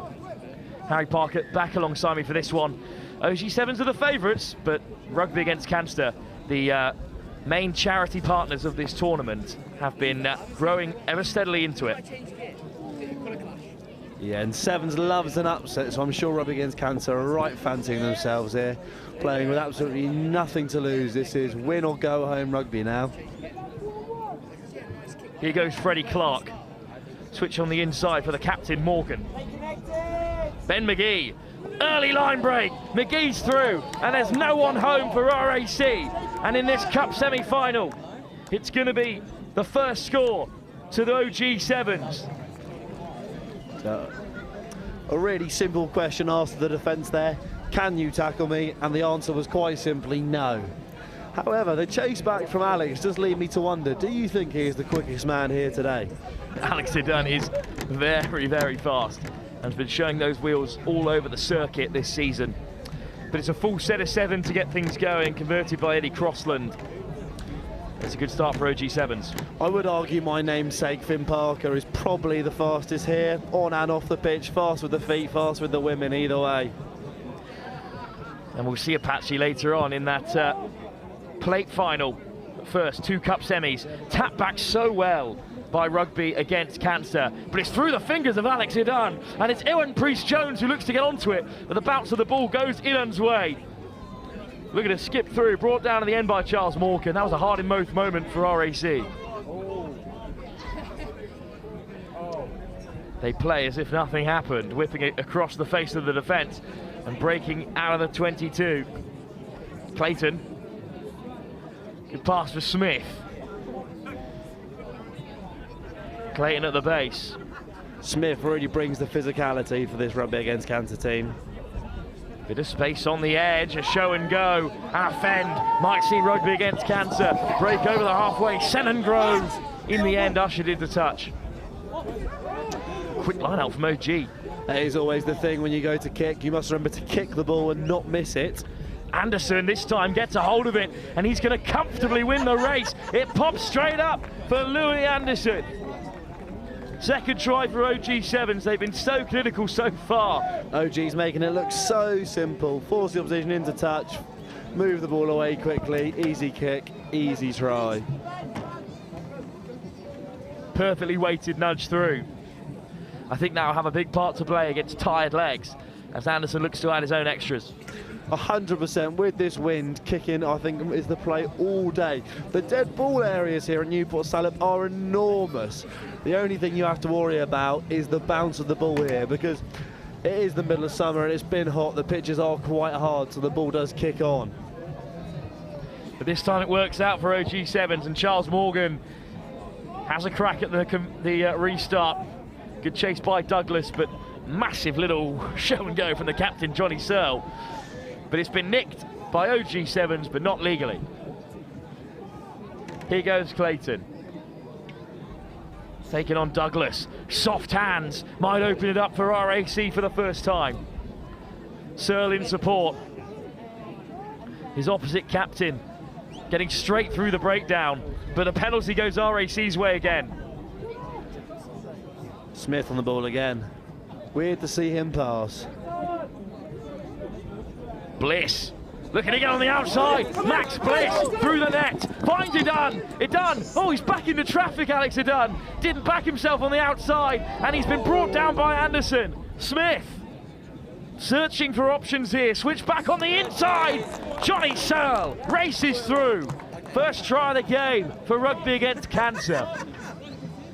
Harry Parker back alongside me for this one. OG Sevens are the favourites, but Rugby against Cancer, the main charity partners of this tournament, have been growing ever steadily into it. Yeah, and Sevens loves an upset, so I'm sure Rugby Against Cancer are right fancying themselves here, playing with absolutely nothing to lose. This is win or go home rugby now. Here goes Freddie Clark. Switch on the inside for the captain, Morgan. Ben McGee, early line break. McGee's through, and there's no one home for RAC. And in this cup semi-final, it's going to be the first score to the OG Sevens. A really simple question asked the defence there. Can you tackle me? And the answer was quite simply no. However, the chase back from Alex does lead me to wonder, do you think he is the quickest man here today? Alex Zidane is very, very fast and has been showing those wheels all over the circuit this season. But it's a full set of 7 to get things going, converted by Eddie Crossland. It's a good start for OG Sevens. I would argue my namesake, Finn Parker, is probably the fastest here, on and off the pitch, fast with the feet, fast with the women, either way. And we'll see Apache later on in that plate final. First, 2 cup semis, tapped back so well by Rugby Against Cancer, but it's through the fingers of Alex Zidane, and it's Ewan Priest-Jones who looks to get onto it, but the bounce of the ball goes Ilan's way. Look at it skip through, brought down at the end by Charles Morgan. That was a hard in mouth moment for RAC. They play as if nothing happened, whipping it across the face of the defence and breaking out of the 22. Clayton. Good pass for Smith. Clayton at the base. Smith really brings the physicality for this Rugby Against Cancer team. Bit of space on the edge, a show and go, and a fend. Might see Rugby Against Cancer break over the halfway. Senan Grove, in the end, ushered into touch. Quick line out from OG. That is always the thing when you go to kick. You must remember to kick the ball and not miss it. Anderson this time gets a hold of it, and he's going to comfortably win the race. It pops straight up for Louis Anderson. Second try for OG Sevens. They've been so clinical so far. OG's making it look so simple. Force the opposition into touch, move the ball away quickly, easy kick, easy try. Perfectly weighted nudge through. I think that'll have a big part to play against tired legs as Anderson looks to add his own extras. 100% with this wind, kicking I think is the play all day. The dead ball areas here at Newport Salop are enormous. The only thing you have to worry about is the bounce of the ball here, because it is the middle of summer and it's been hot. The pitches are quite hard, so the ball does kick on. But this time it works out for OG Sevens, and Charles Morgan has a crack at the restart. Good chase by Douglas, but massive little show and go from the captain, Johnny Searle. But it's been nicked by OG Sevens, but not legally. Here goes Clayton. Taking on Douglas. Soft hands might open it up for RAC for the first time. Searle in support. His opposite captain getting straight through the breakdown, but the penalty goes RAC's way again. Smith on the ball again. Weird to see him pass. Bliss, looking to get on the outside. Max Bliss through the net, finds Zidane. Oh, he's back into traffic, Alex Zidane. Didn't back himself on the outside, and he's been brought down by Anderson. Smith, searching for options here. Switch back on the inside. Johnny Searle races through. First try of the game for Rugby Against Cancer.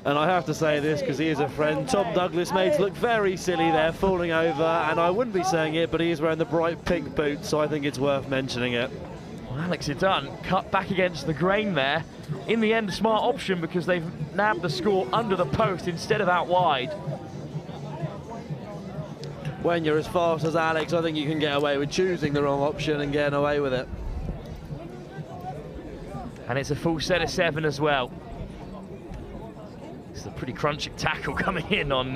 And I have to say this because he is a friend. Tom Douglas made to look very silly there, falling over, and I wouldn't be saying it, but he is wearing the bright pink boots, so I think it's worth mentioning it. Well, Alex Zidane cut back against the grain there. In the end, a smart option because they've nabbed the score under the post instead of out wide. When you're as fast as Alex, I think you can get away with choosing the wrong option and getting away with it. And it's a full set of 7 as well. It's a pretty crunching tackle coming in on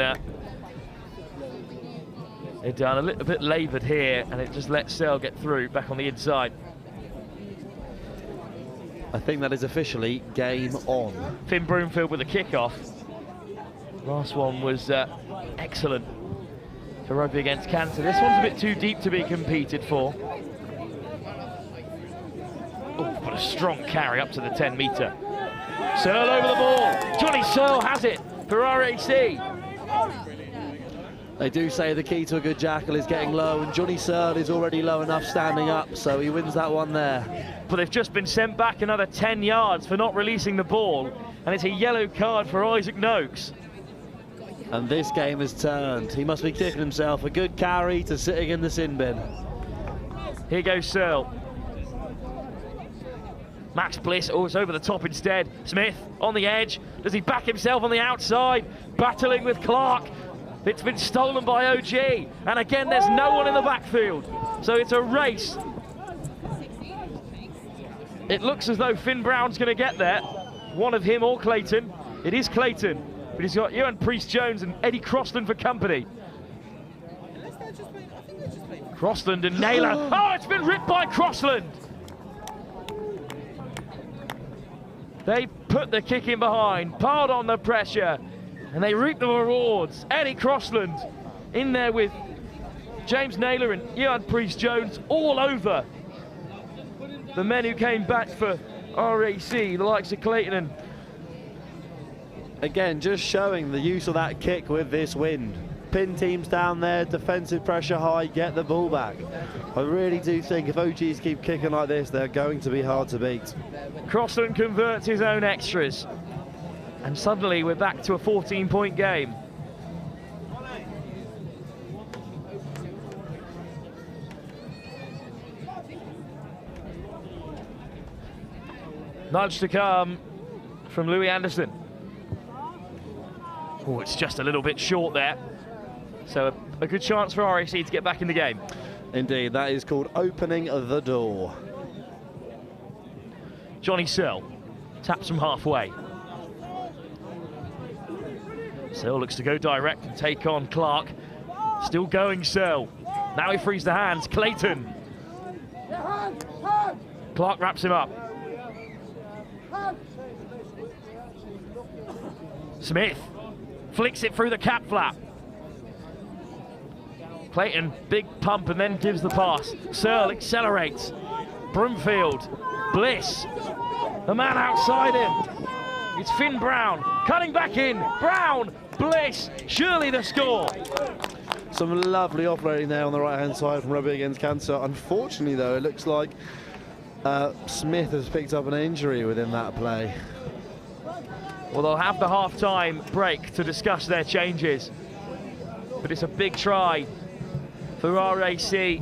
they've done a little bit laboured here, and it just lets Searle get through back on the inside. I think that is officially game on. Finn Broomfield with a kick-off. Last one was excellent for Rugby Against Cancer. This one's a bit too deep to be competed for. Oh, but a strong carry up to the 10-metre. Searle over the ball. Johnny Searle has it for RAC. They do say the key to a good jackal is getting low, and Johnny Searle is already low enough standing up, so he wins that one there. But they've just been sent back another 10 yards for not releasing the ball, and it's a yellow card for Isaac Noakes. And this game has turned. He must be kicking himself. A good carry to sitting in the sin bin. Here goes Searle. Max Bliss, oh, it's over the top instead. Smith on the edge. Does he back himself on the outside? Battling with Clark. It's been stolen by OG. And again, there's no one in the backfield. So it's a race. It looks as though Finn Brown's going to get there. One of him or Clayton. It is Clayton. But he's got Ewan Priest-Jones and Eddie Crossland for company. Crossland and Naylor. Oh, it's been ripped by Crossland. They put the kick in behind, piled on the pressure, and they reap the rewards. Eddie Crossland in there with James Naylor and Ewan Priest-Jones all over the men who came back for RAC, the likes of Clayton. And again, just showing the use of that kick with this wind. Pin teams down there, defensive pressure high, get the ball back. I really do think if OGs keep kicking like this, they're going to be hard to beat. Crossland converts his own extras. And suddenly we're back to a 14-point game. Nudge to come from Louis Anderson. Oh, it's just a little bit short there. So a good chance for RAC to get back in the game. Indeed, that is called opening the door. Johnny Searle taps from halfway. Searle looks to go direct and take on Clark. Still going Searle. Now he frees the hands. Clayton. Clark wraps him up. Smith flicks it through the cap flap. Clayton, big pump and then gives the pass. Searle accelerates. Broomfield, Bliss, the man outside him. It's Finn Brown, cutting back in. Brown, Bliss, surely the score. Some lovely operating there on the right-hand side from Rugby Against Cancer. Unfortunately, though, it looks like Smith has picked up an injury within that play. Well, they'll have the half-time break to discuss their changes. But it's a big try for RAC.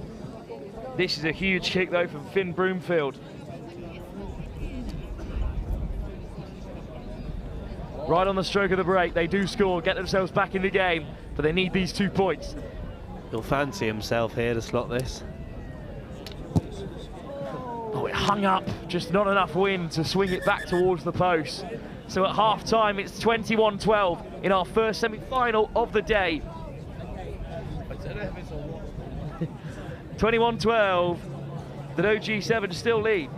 This is a huge kick, though, from Finn Broomfield. Right on the stroke of the break, they do score, get themselves back in the game, but they need these 2 points. He'll fancy himself here to slot this. Oh, it hung up, just not enough wind to swing it back towards the post. So at half-time, it's 21-12 in our first semi-final of the day. 21-12, that OG7 still lead.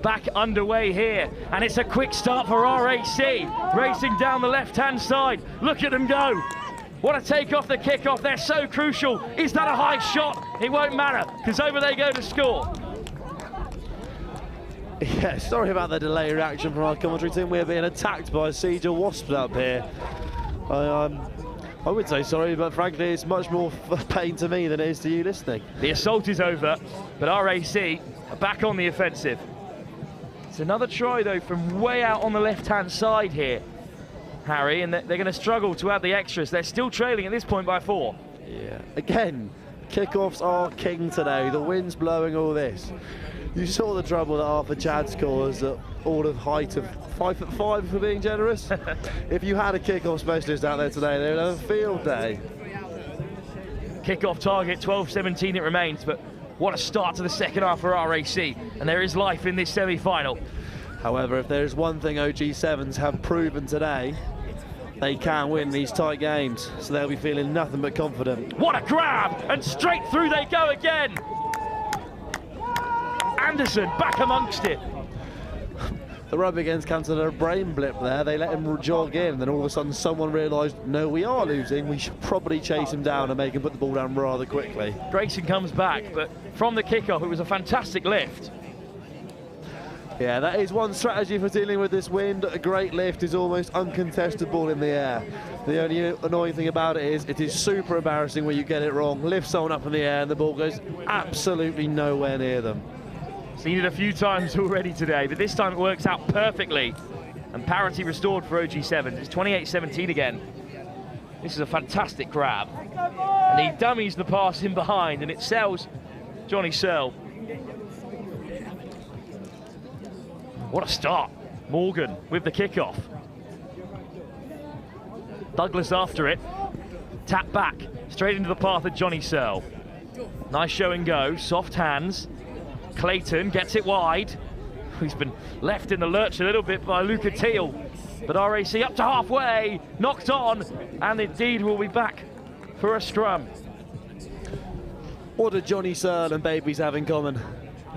Back underway here, and it's a quick start for RAC, racing down the left-hand side. Look at them go. What a take off the kickoff. They're so crucial. Is that a high shot? It won't matter, because over they go to score. Yeah, sorry about the delay reaction from our commentary team. We're being attacked by Siege Wasps up here. I would say sorry, but frankly, it's much more pain to me than it is to you listening. The assault is over, but RAC are back on the offensive. It's another try, though, from way out on the left-hand side here, Harry, and they're going to struggle to add the extras. They're still trailing at this point by 4. Yeah. Again, kickoffs are king today. The wind's blowing all this. You saw the trouble that Arthur Chad scores at all of height of 5'5" for being generous. If you had a kickoff specialist out there today, they would have a field day. Kickoff target, 12-17 it remains, but what a start to the second half for RAC, and there is life in this semi-final. However, if there's one thing OG7s have proven today, they can win these tight games, so they'll be feeling nothing but confident. What a grab, and straight through they go again. Anderson back amongst it. The Rugby against considered a brain blip there. They let him jog in, and then all of a sudden someone realised, no, we are losing. We should probably chase him down and make him put the ball down rather quickly. Grayson comes back, but from the kickoff, it was a fantastic lift. Yeah, that is one strategy for dealing with this wind. A great lift is almost uncontestable in the air. The only annoying thing about it is super embarrassing when you get it wrong. Lift someone up in the air and the ball goes absolutely nowhere near them. Seen it a few times already today, but this time it works out perfectly. And parity restored for OG7. It's 28-17 again. This is a fantastic grab. And he dummies the pass in behind, and it sells Johnny Searle. What a start. Morgan with the kickoff. Douglas after it. Tap back, straight into the path of Johnny Searle. Nice show and go, soft hands. Clayton gets it wide. He's been left in the lurch a little bit by Luca Teal. But RAC up to halfway, knocked on, and indeed will be back for a scrum. What do Johnny Searle and Babies have in common?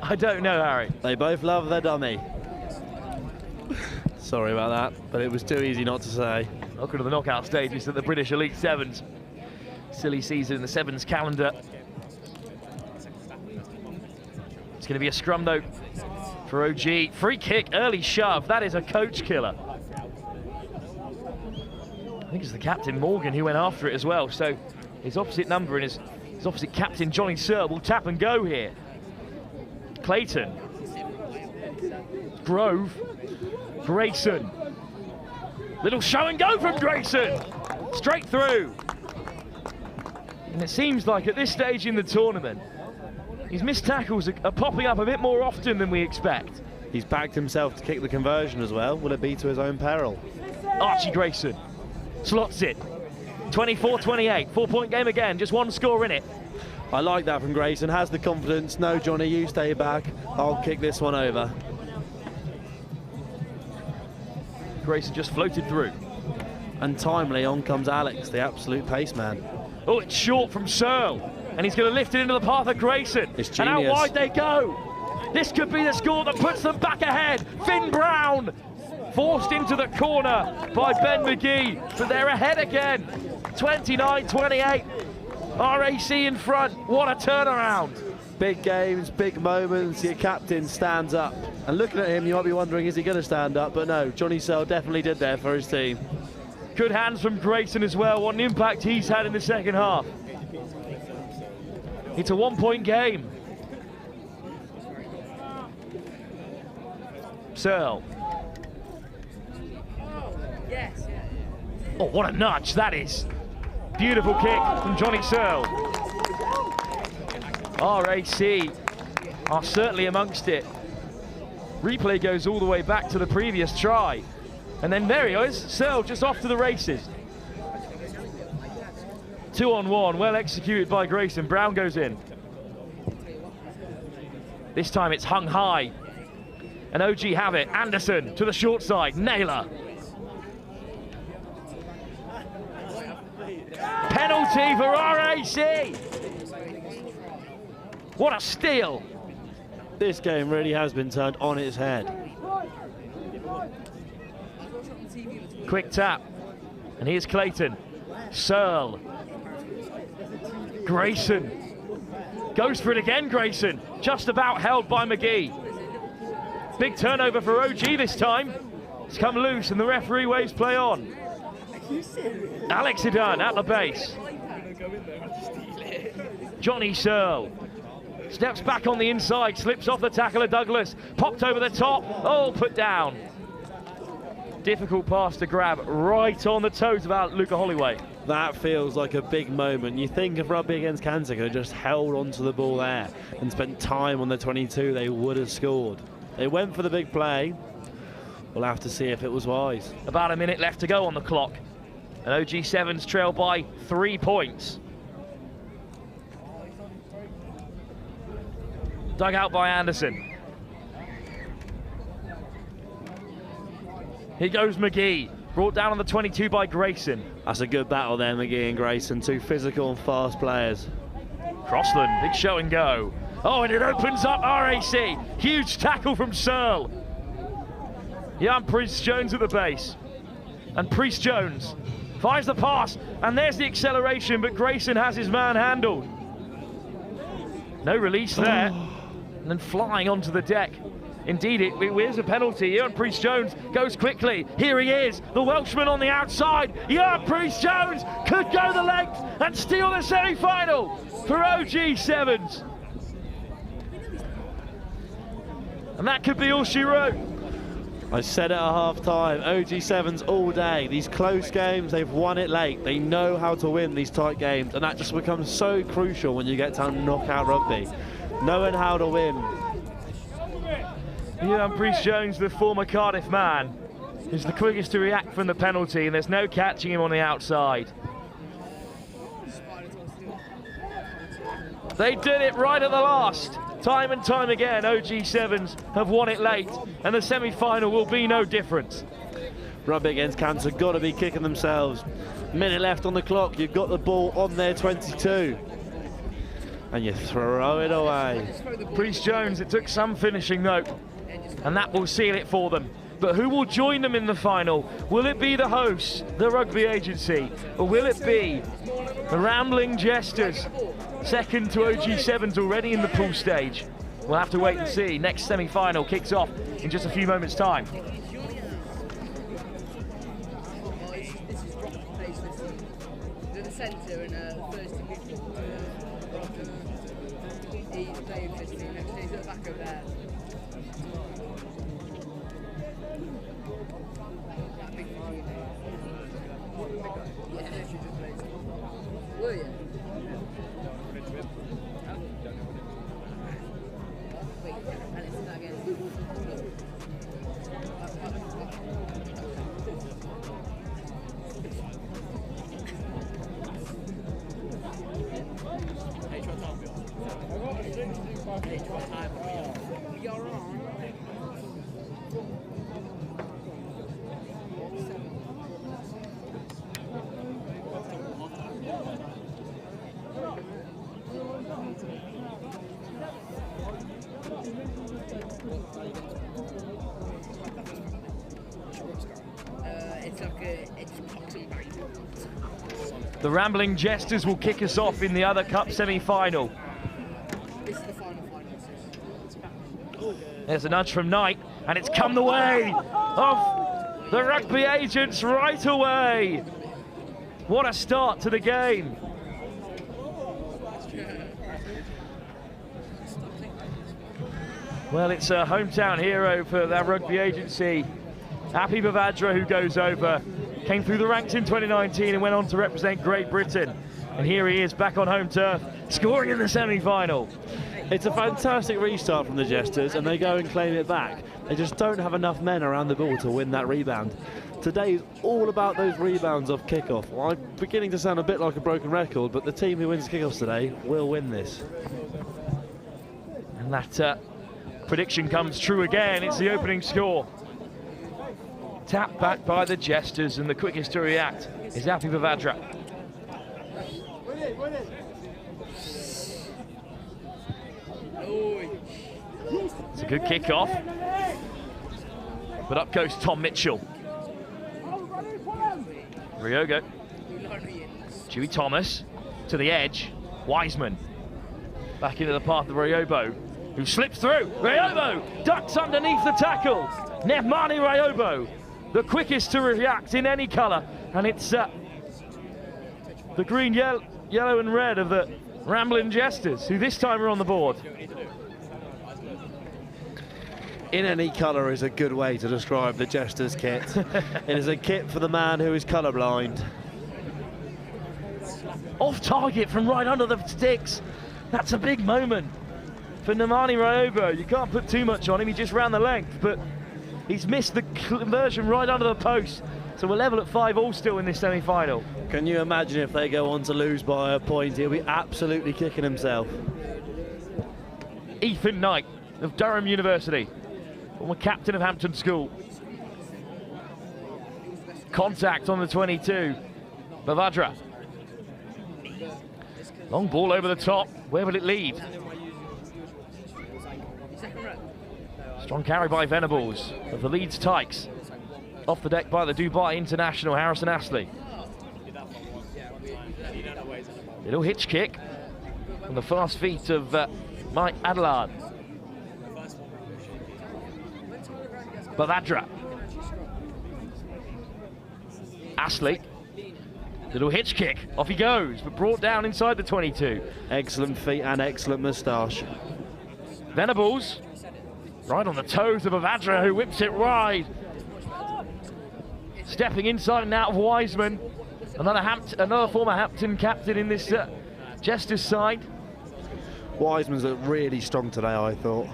I don't know, Harry. They both love their dummy. Sorry about that, but it was too easy not to say. Welcome to the knockout stages of the British Elite Sevens. Silly season in the Sevens calendar. It's going to be a scrum, though, for OG. Free kick, early shove. That is a coach killer. I think it's the captain, Morgan, who went after it as well. So his opposite number and his opposite captain, Johnny Searle, will tap and go here. Clayton. Grove. Grayson. Little show and go from Grayson. Straight through. And it seems like at this stage in the tournament, his missed tackles are popping up a bit more often than we expect. He's backed himself to kick the conversion as well. Will it be to his own peril? Archie Grayson slots it. 24-28, 4-point game again, just one score in it. I like that from Grayson, has the confidence. No, Johnny, you stay back. I'll kick this one over. Grayson just floated through. And timely, on comes Alex, the absolute pace man. Oh, it's short from Searle. And he's going to lift it into the path of Grayson. It's genius. And out wide they go. This could be the score that puts them back ahead. Finn Brown forced into the corner by Ben McGee. But they're ahead again. 29-28. RAC in front. What a turnaround. Big games, big moments. Your captain stands up. And looking at him, you might be wondering, is he going to stand up? But no, Johnny Searle definitely did there for his team. Good hands from Grayson as well. What an impact he's had in the second half. It's a 1-point game. Searle. Oh, what a nudge that is. Beautiful kick from Johnny Searle. RAC are certainly amongst it. Replay goes all the way back to the previous try. And then there he is, Searle just off to the races. 2-on-1, well executed by Grayson. Brown goes in. This time it's hung high. And OG have it. Anderson to the short side. Naylor. Penalty for RAC. What a steal. This game really has been turned on its head. Quick tap. And here's Clayton. Searle. Grayson. Goes for it again, Grayson. Just about held by McGee. Big turnover for OG this time. It's come loose and the referee waves play on. Alex Idan at the base. Johnny Searle steps back on the inside, slips off the tackle of Douglas, popped over the top, oh, put down. Difficult pass to grab, right on the toes of Luca Holloway. That feels like a big moment. You think if Rugby against Kansas had just held onto the ball there and spent time on the 22, they would have scored. They went for the big play. We'll have to see if it was wise. About a minute left to go on the clock. And OG7's trail by 3 points. Dug out by Anderson. Here goes McGee, brought down on the 22 by Grayson. That's a good battle there, McGee and Grayson, two physical and fast players. Crossland, big show and go. Oh, and it opens up RAC. Huge tackle from Searle. Jan Priest-Jones at the base. And Priest-Jones finds the pass, and there's the acceleration, but Grayson has his man handled. No release there. And then flying onto the deck. Indeed, it is a penalty. Jan Priest-Jones goes quickly. Here he is, the Welshman on the outside. Jan Priest-Jones could go the length and steal the semi-final for OG7s. And that could be all she wrote. I said it at half-time, OG7s all day. These close games, they've won it late. They know how to win these tight games, and that just becomes so crucial when you get to knockout rugby. Knowing how to win. Jan Priest-Jones, the former Cardiff man, is the quickest to react from the penalty, and there's no catching him on the outside. They did it right at the last. Time and time again, OG7s have won it late, and the semi-final will be no different. Rugby against Kansas got to be kicking themselves. Minute left on the clock, you've got the ball on their 22. And you throw it away. Priest-Jones, it took some finishing though, and that will seal it for them. But who will join them in the final? Will it be the hosts, the Rugby Agency, or will it be the Rambling Jesters? Second to OG7s already in the pool stage. We'll have to wait and see. Next semi-final kicks off in just a few moments' time. The Rambling Jesters will kick us off in the other cup semi-final. There's a nudge from Knight, and it's come the way of the Rugby Agents right away. What a start to the game. Well, it's a hometown hero for that Rugby Agency. Happy Bavadra, who goes over, came through the ranks in 2019 and went on to represent Great Britain. And here he is back on home turf, scoring in the semi-final. It's a fantastic restart from the Jesters, and they go and claim it back. They just don't have enough men around the ball to win that rebound. Today is all about those rebounds off kickoff. Well, I'm beginning to sound a bit like a broken record, but the team who wins kickoffs today will win this. And that prediction comes true again. It's the opening score. Tapped back by the Jesters, and the quickest to react is Happy Bavadra. It's a good kick-off. But up goes Tom Mitchell. Ryogo. Dewey Thomas to the edge. Wiseman back into the path of Ryobo, who slips through. Ryobo ducks underneath the tackle. Nehmani Ryobo, the quickest to react in any colour And it's the green, yellow and red of the Ramblin Jesters, who this time are on the board. In any colour is a good way to describe the Jesters kit. It is a kit for the man who is colourblind. Off target from right under the sticks. That's a big moment for Nemani Rayobo. You can't put too much on him, he just ran the length, but he's missed the conversion right under the post. So we're level at 5-all still in this semi-final. Can you imagine if they go on to lose by a point? He'll be absolutely kicking himself. Ethan Knight of Durham University, former captain of Hampton School. Contact on the 22. Bavadra. Long ball over the top. Where will it lead? Strong carry by Venables of the Leeds Tykes. Off the deck by the Dubai international Harrison Astley. Little hitch kick on the fast feet of Mike Adelard. Bavadra. Astley. Little hitch kick. Off he goes, but brought down inside the 22. Excellent feet and excellent moustache. Venables. Right on the toes of Bavadra, who whips it wide. Stepping inside and out of Wiseman. Another former Hampton captain in this Jesters side. Wiseman's looked really strong today, I thought.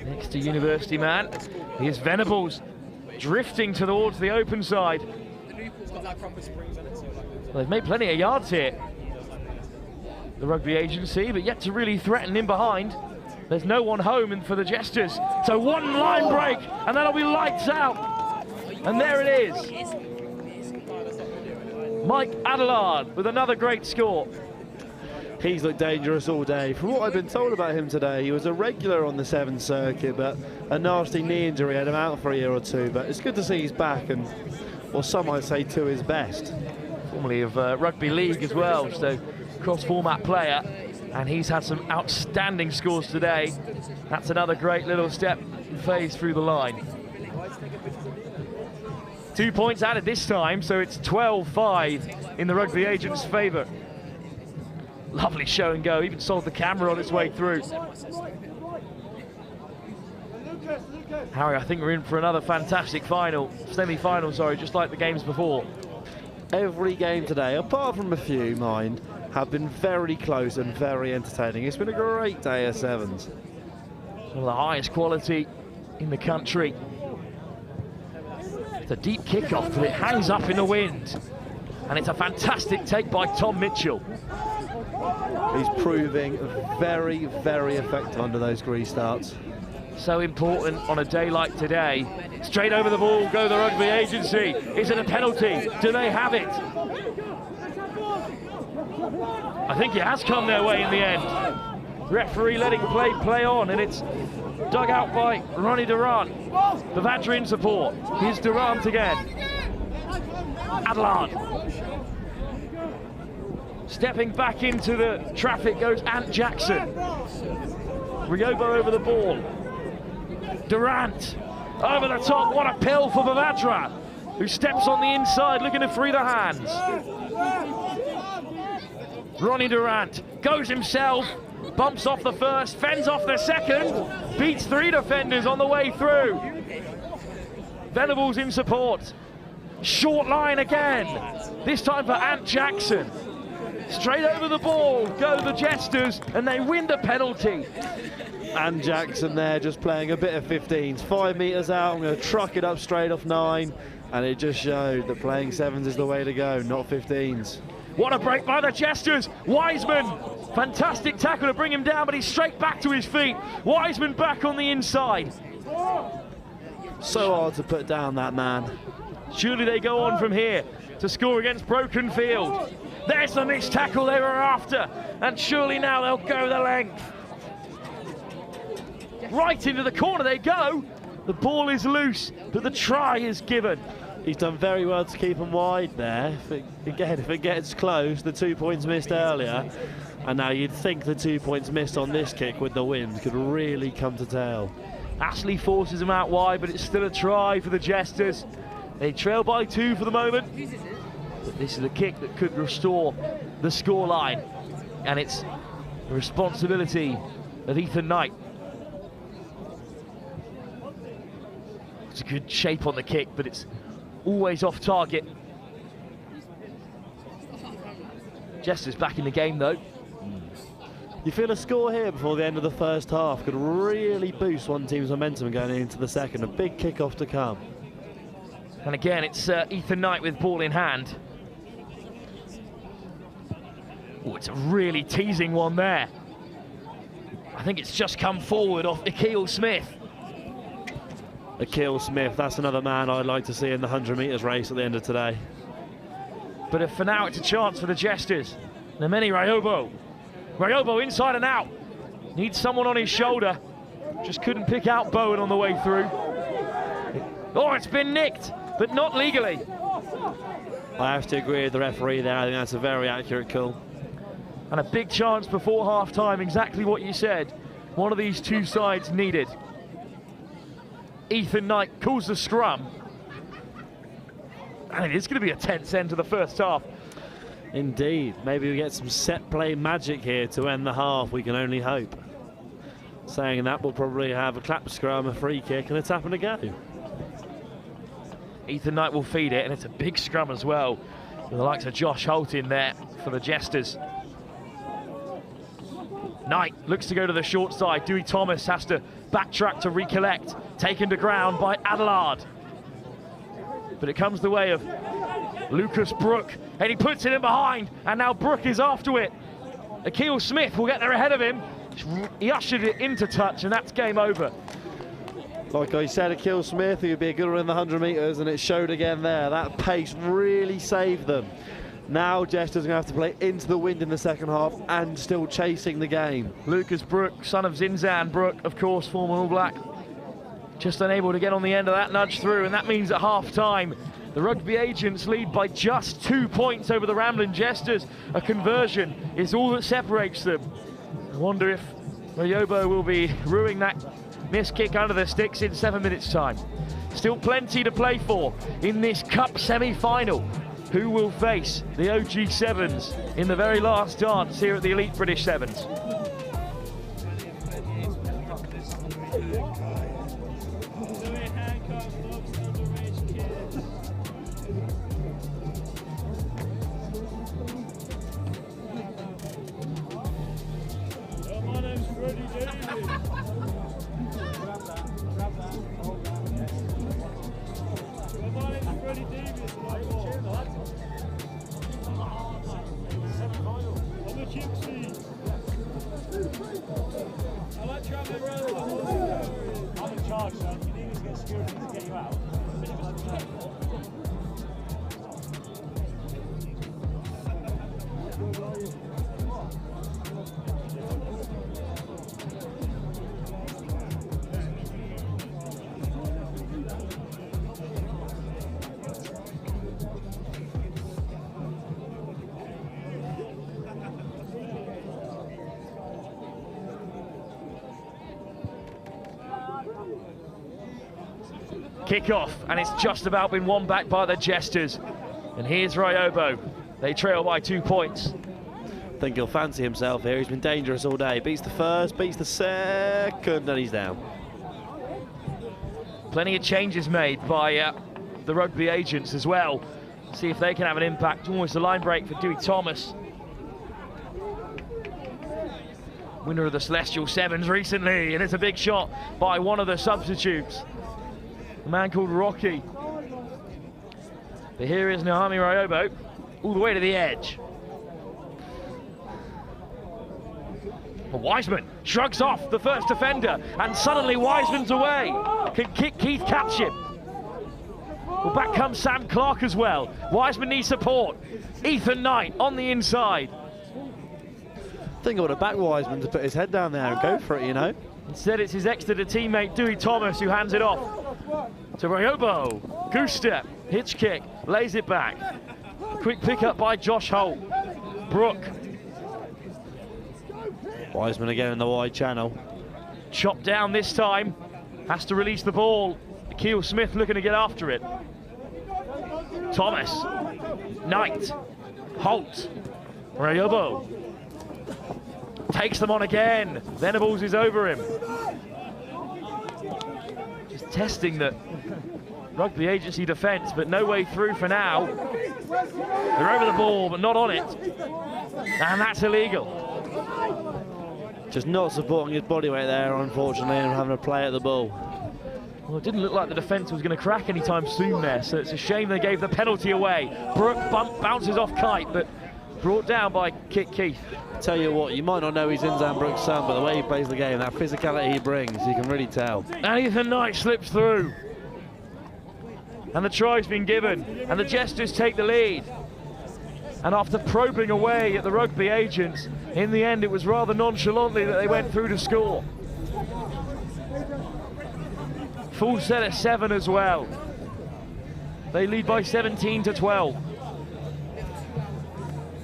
Next to University man, here's Venables drifting towards the open side. Well, they've made plenty of yards here, the rugby agency, but yet to really threaten in behind. There's no one home and for the Jesters. So one line break, and that'll be lights out. And there it is. Mike Adelard with another great score. He's looked dangerous all day. From what I've been told about him today, he was a regular on the 7th circuit, but a nasty knee injury had him out for a year or two. But it's good to see he's back, and, or some might say, to his best. Formerly of Rugby League as well, so cross-format player. And he's had some outstanding scores today. That's another great little step phase through the line. 2 points added this time, so it's 12-5 in the rugby agent's favour. Lovely show and go, even sold the camera on its way through. Harry, I think we're in for another fantastic semi-final, sorry, just like the games before. Every game today, apart from a few, mind, have been very close and very entertaining. It's been a great day of sevens. One of the highest quality in the country. It's a deep kickoff, but it hangs up in the wind. And it's a fantastic take by Tom Mitchell. He's proving very, very effective under those grease starts. So important on a day like today. Straight over the ball, go the rugby agency. Is it a penalty? Do they have it? I think it has come their way in the end. Referee letting play on, and it's dug out by Ronnie Durant. Bavadra in support. Here's Durant again. Adelard. Stepping back into the traffic goes Ant Jackson. Rayobo over the ball. Durant over the top. What a pill for Bavadra, who steps on the inside looking to free the hands. Ronnie Durant goes himself, bumps off the first, fends off the second, beats 3 defenders on the way through. Venables in support. Short line again, this time for Ant Jackson. Straight over the ball go the Jesters, and they win the penalty. And Jackson there just playing a bit of 15s. 5 metres out, I'm going to truck it up straight off 9, and it just showed that playing 7s is the way to go, not 15s. What a break by the Jesters. Wiseman, fantastic tackle to bring him down, but he's straight back to his feet. Wiseman back on the inside. So hard to put down that man. Surely they go on from here to score against Broken Field. There's the missed tackle they were after, and surely now they'll go the length. Right into the corner they go. The ball is loose, but the try is given. He's done very well to keep them wide there. If it gets close, the 2 points missed earlier, and now you'd think the 2 points missed on this kick with the wind could really come to tail. Astley forces him out wide, but it's still a try for the Jesters. They trail by 2 for the moment. But this is a kick that could restore the scoreline. And it's the responsibility of Ethan Knight. It's a good shape on the kick, but it's always off target. Jesters back in the game though. You feel a score here before the end of the first half could really boost one team's momentum going into the second. A big kick-off to come. And again, it's Ethan Knight with ball in hand. Oh, it's a really teasing one there. I think it's just come forward off Akil Smith. Akil Smith, that's another man I'd like to see in the 100 metres race at the end of today. But for now, it's a chance for the Jesters. Nemeni Rayobo. Rayobo inside and out. Needs someone on his shoulder. Just couldn't pick out Bowen on the way through. Oh, it's been nicked, but not legally. I have to agree with the referee there. I think that's a very accurate call. And a big chance before half-time, exactly what you said. One of these two sides needed. Ethan Knight calls the scrum. And it is going to be a tense end to the first half. Indeed. Maybe we get some set play magic here to end the half. We can only hope. Saying that, we'll probably have a clap scrum, a free kick, and a tap and a go. Ethan Knight will feed it, and it's a big scrum as well, with the likes of Josh Holt in there for the Jesters. Knight looks to go to the short side. Dewey Thomas has to backtrack to recollect. Taken to ground by Adelard. But it comes the way of Lucas Brook, and he puts it in behind, and now Brook is after it. Akil Smith will get there ahead of him. He ushered it into touch, and that's game over. Like I said, Akil Smith, he would be a good one in the 100 metres, and it showed again there. That pace really saved them. Now Jesters are going to have to play into the wind in the second half and still chasing the game. Lucas Brook, son of Zinzan Brook, of course, former All Black. Just unable to get on the end of that nudge through, and that means at half-time, the Rugby Agents lead by just 2 points over the Ramblin Jesters. A conversion is all that separates them. I wonder if Rayobo will be ruining that missed kick under the sticks in 7 minutes' time. Still plenty to play for in this Cup semi-final. Who will face the OG Sevens in the very last dance here at the Elite British Sevens? Kick-off, and it's just about been won back by the Jesters. And here's Rayobo. They trail by 2 points. I think he'll fancy himself here. He's been dangerous all day. Beats the first, beats the second, and he's down. Plenty of changes made by the Rugby Agents as well. See if they can have an impact. Almost a line break for Dewey Thomas. Winner of the Celestial Sevens recently, and it's a big shot by one of the substitutes. A man called Rocky. But here is Nahami Rayobo, all the way to the edge. But Wiseman shrugs off the first defender, and suddenly Wiseman's away. Can Keith catch him? Well, back comes Sam Clark as well. Wiseman needs support. Ethan Knight on the inside. I think I would have backed Wiseman to put his head down there and go for it, you know. Instead, it's his Exeter teammate, Dewey Thomas, who hands it off to Rayobo. Goose step, hitch kick, lays it back. Quick pick up by Josh Holt. Brook. Wiseman again in the wide channel. Chopped down this time. Has to release the ball. Akil Smith looking to get after it. Thomas, Knight, Holt, Rayobo. Takes them on again. Venables is over him. Just testing the rugby agency defence, but no way through for now. They're over the ball, but not on it. And that's illegal. Just not supporting his body weight there, unfortunately, and having a play at the ball. Well, it didn't look like the defence was going to crack anytime soon there, so it's a shame they gave the penalty away. Brooke bounces off Kite, but brought down by Kit Keith. Tell you what, you might not know he's Inzan Brooks' son, but the way he plays the game, that physicality he brings, you can really tell. And Ethan Knight slips through. And the try's been given, and the Jesters take the lead. And after probing away at the rugby agents, in the end it was rather nonchalantly that they went through to score. Full set of 7 as well. They lead by 17-12.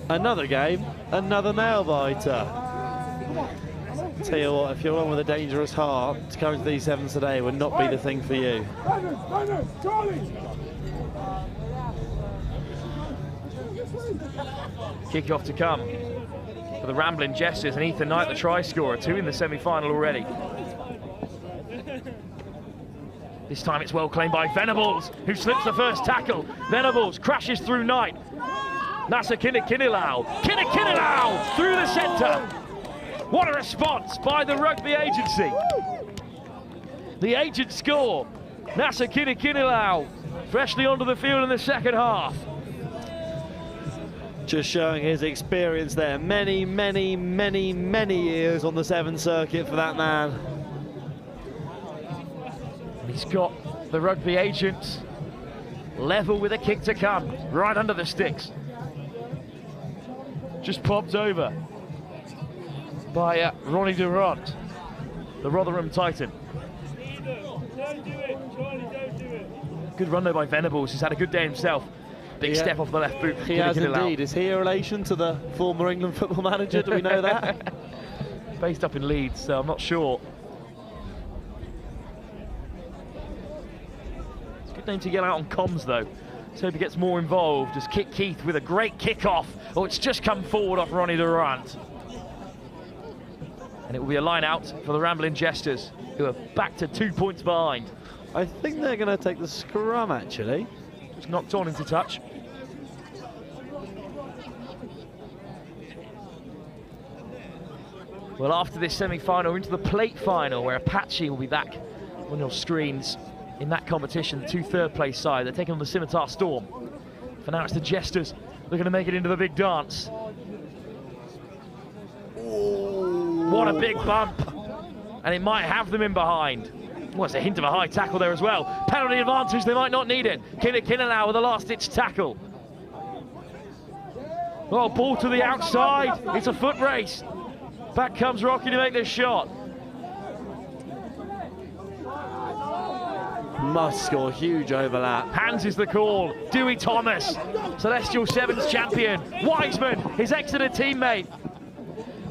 Another game, another nail biter. Tell you what, if you're one with a dangerous heart, to come to these 7s today would not be the thing for you. Kick-off to come for the Ramblin Jesters, and Ethan Knight, the try scorer, 2 in the semi-final already. This time it's well claimed by Venables, who slips the first tackle. Venables crashes through Knight. Nasa Kinnikinnilau through the centre. What a response by the rugby agency. The agents score. Nasa Kinnikinnilau freshly onto the field in the second half. Just showing his experience there. Many years on the 7 circuit for that man. He's got the rugby agents level with a kick to come, right under the sticks. Just popped over by Ronnie Durant, the Rotherham Titan. Good run though by Venables, he's had a good day himself. Big step off the left boot. He has indeed. Is he a relation to the former England football manager? Do we know that? Based up in Leeds, so I'm not sure. It's a good name to get out on comms though. Let's hope he gets more involved as Kit Keith with a great kick-off. Oh, it's just come forward off Ronnie Durant. And it will be a line out for the Ramblin Jesters, who are back to 2 points behind. I think they're going to take the scrum, actually. Just knocked on into touch. Well, after this semi-final, into the plate final, where Apache will be back on your screens in that competition, the 2 third-place side. They're taking on the Scimitar Storm. For now, it's the Jesters looking to make it into the big dance. What a big bump. And it might have them in behind. Well, it's a hint of a high tackle there as well. Penalty advantage, they might not need it. Kinnikinnilau with a last-ditch tackle. Oh, ball to the outside. It's a foot race. Back comes Rocky to make this shot. Must score, huge overlap. Hands is the call. Dewey Thomas, Celestial Sevens champion. Wiseman, his Exeter teammate.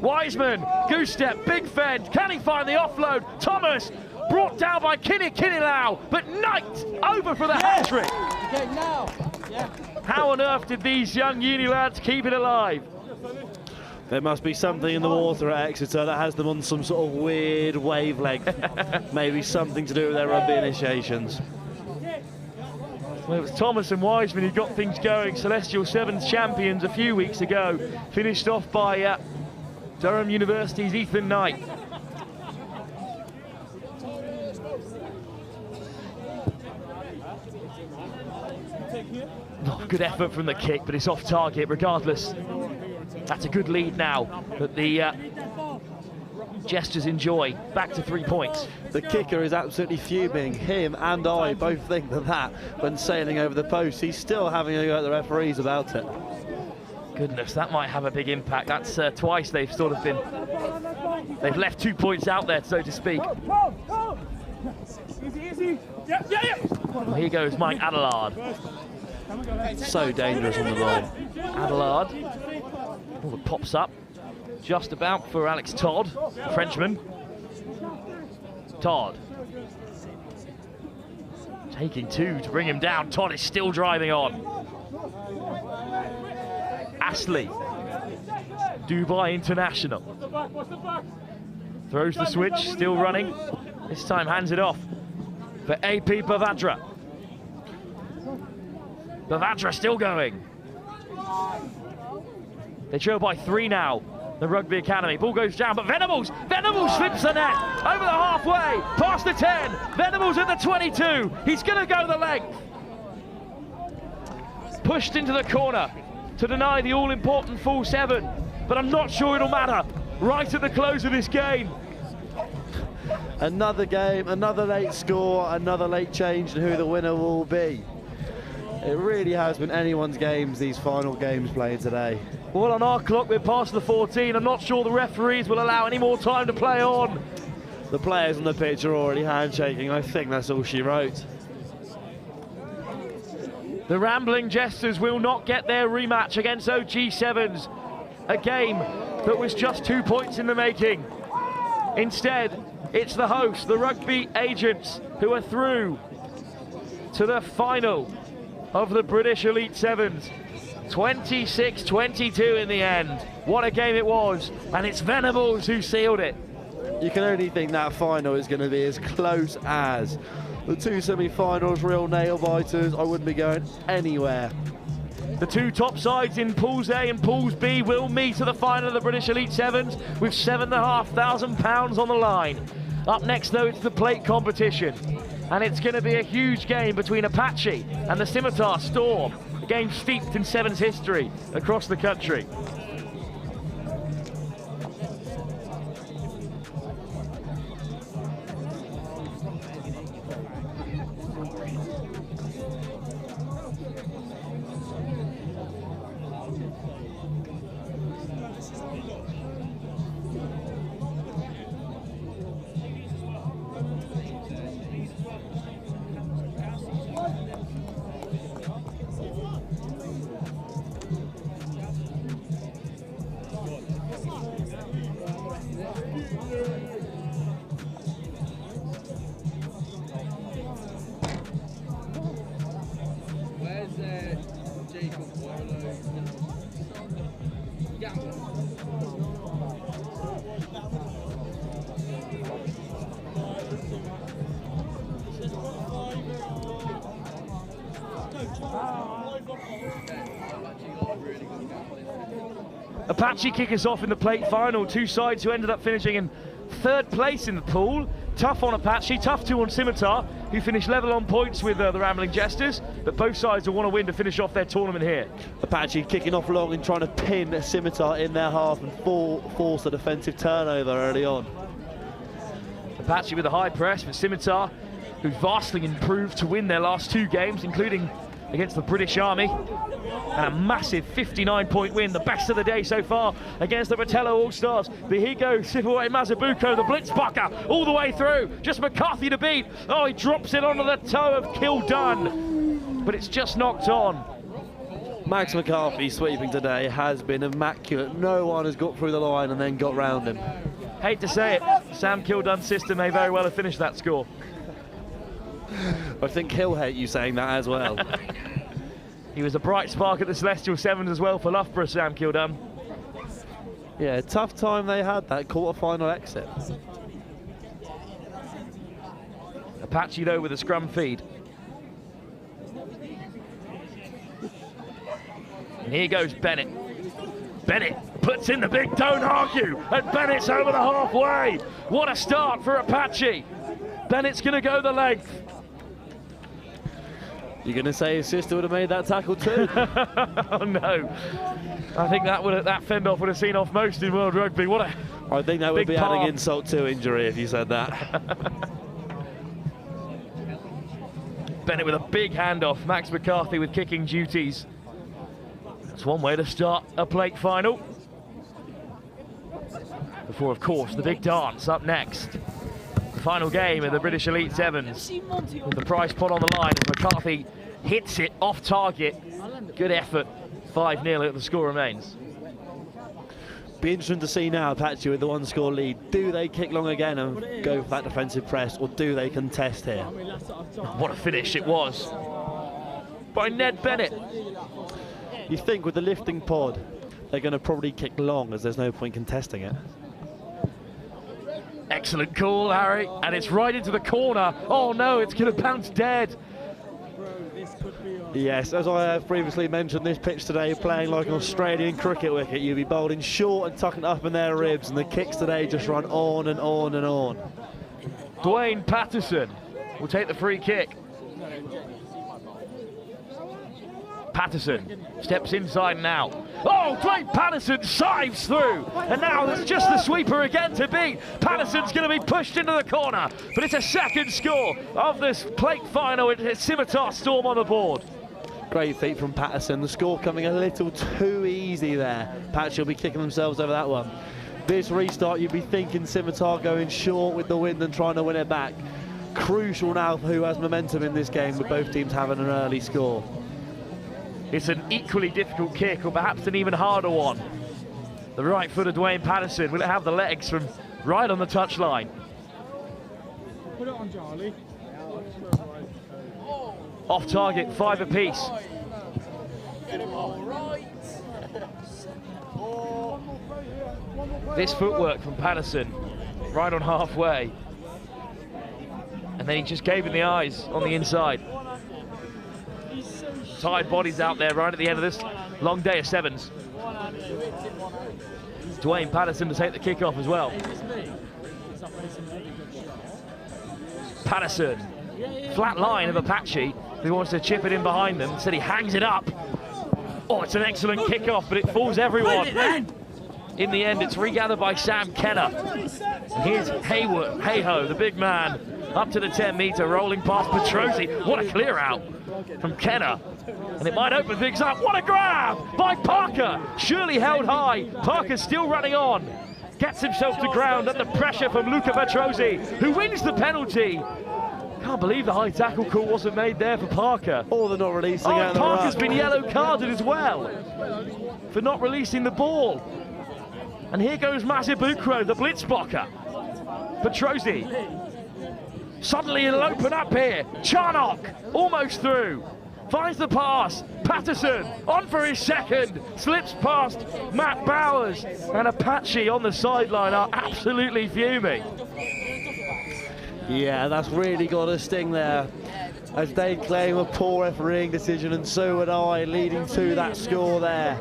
Wiseman, goose step, big fend. Can he find the offload? Thomas, brought down by Kinnikinnilau, but Knight over for the hat-trick. How on earth did these young uni lads keep it alive? There must be something in the water at Exeter that has them on some sort of weird wavelength. Maybe something to do with their rugby initiations. Well, it was Thomas and Wiseman who got things going. Celestial Sevens champions a few weeks ago. Finished off by Durham University's Ethan Knight. Oh, good effort from the kick, but it's off target regardless. That's a good lead now that the Jesters enjoy. Back to 3 points. The kicker is absolutely fuming. Him and I both think that when sailing over the post, he's still having a go at the referees about it. Goodness, that might have a big impact. That's twice they've sort of been... They've left 2 points out there, so to speak. Well, here goes Mike Adelard. So dangerous on the ball. Adelard. Oh, it pops up just about for Alex Todd, Frenchman. Todd. Taking two to bring him down. Todd is still driving on. Astley, Dubai International. Throws the switch, still running. This time hands it off for AP Bavadra. Bavadra still going. They trail by 3 now, the Rugby Academy. Ball goes down, but Venables slips the net over the halfway, past the 10. Venables at the 22. He's going to go the length. Pushed into the corner to deny the all-important full 7, but I'm not sure it'll matter. Right at the close of this game. Another game, another late score, another late change in who the winner will be. It really has been anyone's games, these final games played today. Well, on our clock, we're past the 14. I'm not sure the referees will allow any more time to play on. The players on the pitch are already handshaking. I think that's all she wrote. The Ramblin Jesters will not get their rematch against OG7s. A game that was just 2 points in the making. Instead, it's the hosts, the Rugby Agents, who are through to the final of the British Elite Sevens. 26-22 in the end. What a game it was, and it's Venables who sealed it. You can only think that final is going to be as close as the 2 semi-finals, real nail-biters. I wouldn't be going anywhere. The 2 top sides in Pools A and Pools B will meet at the final of the British Elite Sevens with £7,500 on the line. Up next, though, it's the plate competition. And it's going to be a huge game between Apache and the Scimitar Storm. A game steeped in Sevens history across the country. Apache kick us off in the plate final. 2 sides who ended up finishing in 3rd place in the pool. Tough on Apache, tough too on Scimitar, who finished level on points with the Rambling Jesters, but both sides will want to win to finish off their tournament here. Apache kicking off long and trying to pin Scimitar in their half and force a defensive turnover early on. Apache with a high press for Scimitar, who vastly improved to win their last 2 games, including against the British Army. And a massive 59-point win, the best of the day so far against the Petelo All-Stars. But here goes Sifuwe Mazabuko, the blitzbucker, all the way through. Just McCarthy to beat. Oh, he drops it onto the toe of Kildun, but it's just knocked on. Max McCarthy sweeping today has been immaculate. No one has got through the line and then got round him. Hate to say it, Sam Kildun's sister may very well have finished that score. I think he'll hate you saying that as well. He was a bright spark at the Celestial Sevens as well for Loughborough, Sam Kildun. Yeah, tough time they had that quarter-final exit. Apache, though, with a scrum feed. And here goes Bennett. Bennett puts in the big don't argue, and Bennett's over the halfway. What a start for Apache. Bennett's going to go the length. You're going to say his sister would have made that tackle too? Oh no. I think that fend-off would have seen off most in World Rugby. What a I think that would be palm. adding insult to injury if you said that. Bennett with a big handoff. Max McCarthy with kicking duties. That's one way to start a plate final. Before, of course, the big dance up next. Final game of the British Elite Sevens, with the prize pot on the line as McCarthy hits it off target. Good effort, 5-0 the score remains. Be interesting to see now Apache with the 1-score lead. Do they kick long again and go for that defensive press, or do they contest here? What a finish it was by Ned Bennett. You think with the lifting pod, they're going to probably kick long, as there's no point contesting it. Excellent call, Harry, and it's right into the corner. Oh no, it's going to bounce dead. Yes, as I have previously mentioned, this pitch today playing like an Australian cricket wicket. You'll be bowling short and tucking it up in their ribs, and the kicks today just run on and on and on. Dwayne Patterson will take the free kick. Patterson steps inside and out. Oh, Dwayne Patterson sives through, and now it's just the sweeper again to beat. Patterson's going to be pushed into the corner, but it's a second score of this plate final. It's Scimitar Storm on the board. Great feat from Patterson. The score coming a little too easy there. Patch will be kicking themselves over that one. This restart, you'd be thinking Scimitar going short with the wind and trying to win it back. Crucial now for who has momentum in this game, with both teams having an early score. It's an equally difficult kick, or perhaps an even harder one. The right foot of Dwayne Patterson. Will it have the legs from right on the touchline? Put it on, Charlie. Off target, 5 apiece. This footwork from Patterson, right on halfway. And then he just gave him the eyes on the inside. Tired bodies out there right at the end of this long day of sevens. Dwayne Patterson to take the kick off as well. Patterson, flat line of Apache, who wants to chip it in behind them. Instead he hangs it up. Oh, it's an excellent kick off, but it fools everyone. In the end, it's regathered by Sam Kenner. And here's Hayho, the big man, up to the 10-metre, rolling past Petrosi. What a clear out from Kenner. And it might open things up. What a grab by Parker. Surely held high. Parker's still running on. Gets himself to ground under pressure from Luca Petrosi, who wins the penalty. Can't believe the high tackle call wasn't made there for Parker. Or they're not releasing it. Oh, Parker's been yellow carded as well for not releasing the ball. And here goes Mazibukro, the blitzblocker. Petrosi. Suddenly it'll open up here. Charnock almost through. Finds the pass. Patterson on for his second. Slips past Matt Bowers. And Apache on the sideline are absolutely fuming. Yeah, that's really got a sting there, as they claim a poor refereeing decision, and so would I, leading to that score there.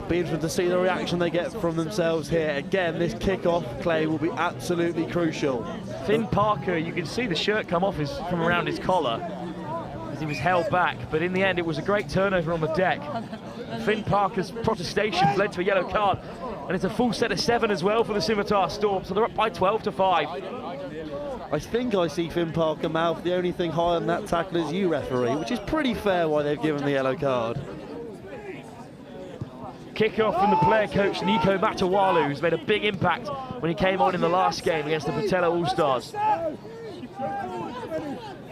Be interesting to see the reaction they get from themselves here. Again, this kick-off claim will be absolutely crucial. Finn Parker, you can see the shirt come off from around his collar as he was held back, but in the end it was a great turnover on the deck. Finn Parker's protestations led to a yellow card, and it's a full set of 7 as well for the Scimitar Storm, so they're up by 12-5. I think I see Finn Parker mouth, the only thing higher than that tackle is you, referee, which is pretty fair why they've given the yellow card. Kick-off from the player coach Nico Matawalu, who's made a big impact when he came on in the last game against the Petelo All-Stars.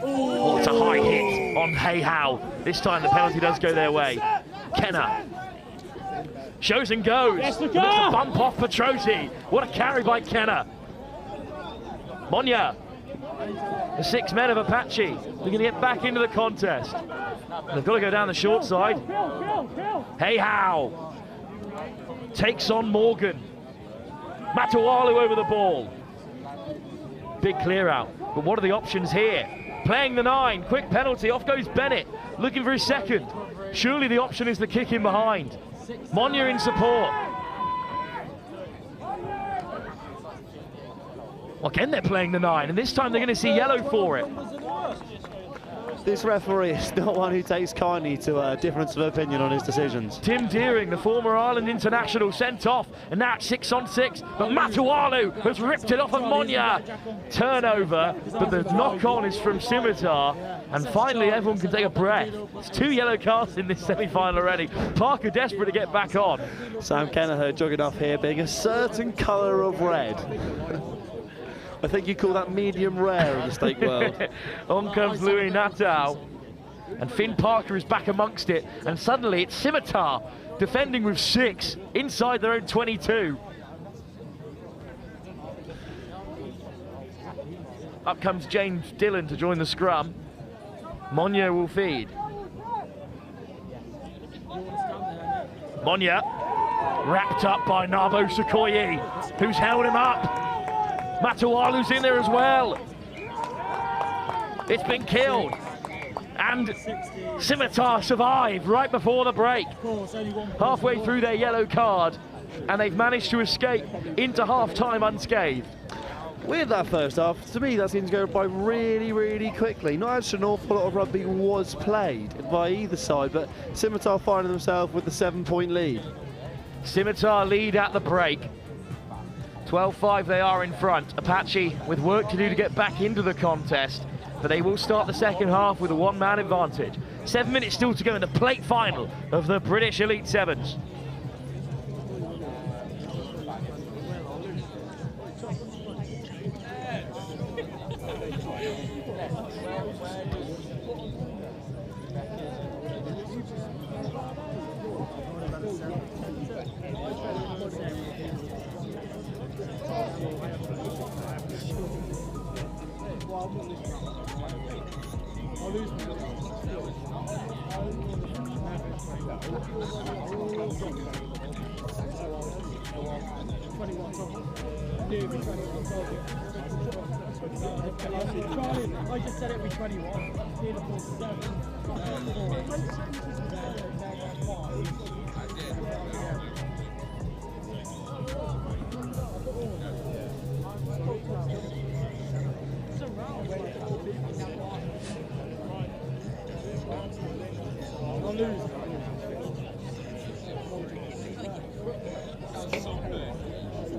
Oh, it's a high hit on Hayhow. This time the penalty does go their way. Kenner shows and goes. Yes, and that's a bump off Petrosi. What a carry by Kenner. Monya, the 6 men of Apache, they're going to get back into the contest. They've got to go down the short side. Hayhow takes on Morgan. Matawalu over the ball. Big clear out, but what are the options here? Playing the 9, quick penalty, off goes Bennett, looking for his second. Surely the option is the kick in behind. Monya in support. Again, they're playing the 9, and this time they're going to see yellow for it. This referee is not one who takes kindly to a difference of opinion on his decisions. Tim Deering, the former Ireland international, sent off, and now it's 6-on-6, but Matawalu has ripped it off of Monya. Turnover, but the knock-on is from Scimitar, and finally everyone can take a breath. It's 2 yellow cards in this semi-final already. Parker desperate to get back on. Sam Kenneher jogging off here, being a certain colour of red. I think you call that medium rare in the steak world. On comes Louis Natal, and Finn Parker is back amongst it, and suddenly it's Scimitar defending with 6 inside their own 22. Up comes James Dillon to join the scrum. Monye will feed. Monye, wrapped up by Nabo Sekoye, who's held him up. Matawalu's in there as well. It's been killed. And Scimitar survived right before the break. Halfway through their yellow card, and they've managed to escape into half-time unscathed. With that first half, to me that seems to go by really, really quickly. Not actually an awful lot of rugby was played by either side, but Scimitar finding themselves with the 7-point lead. Scimitar lead at the break. 12-5 they are in front. Apache with work to do to get back into the contest, but they will start the second half with a one-man advantage. 7 minutes still to go in the plate final of the British Elite Sevens. I just said it would be 21.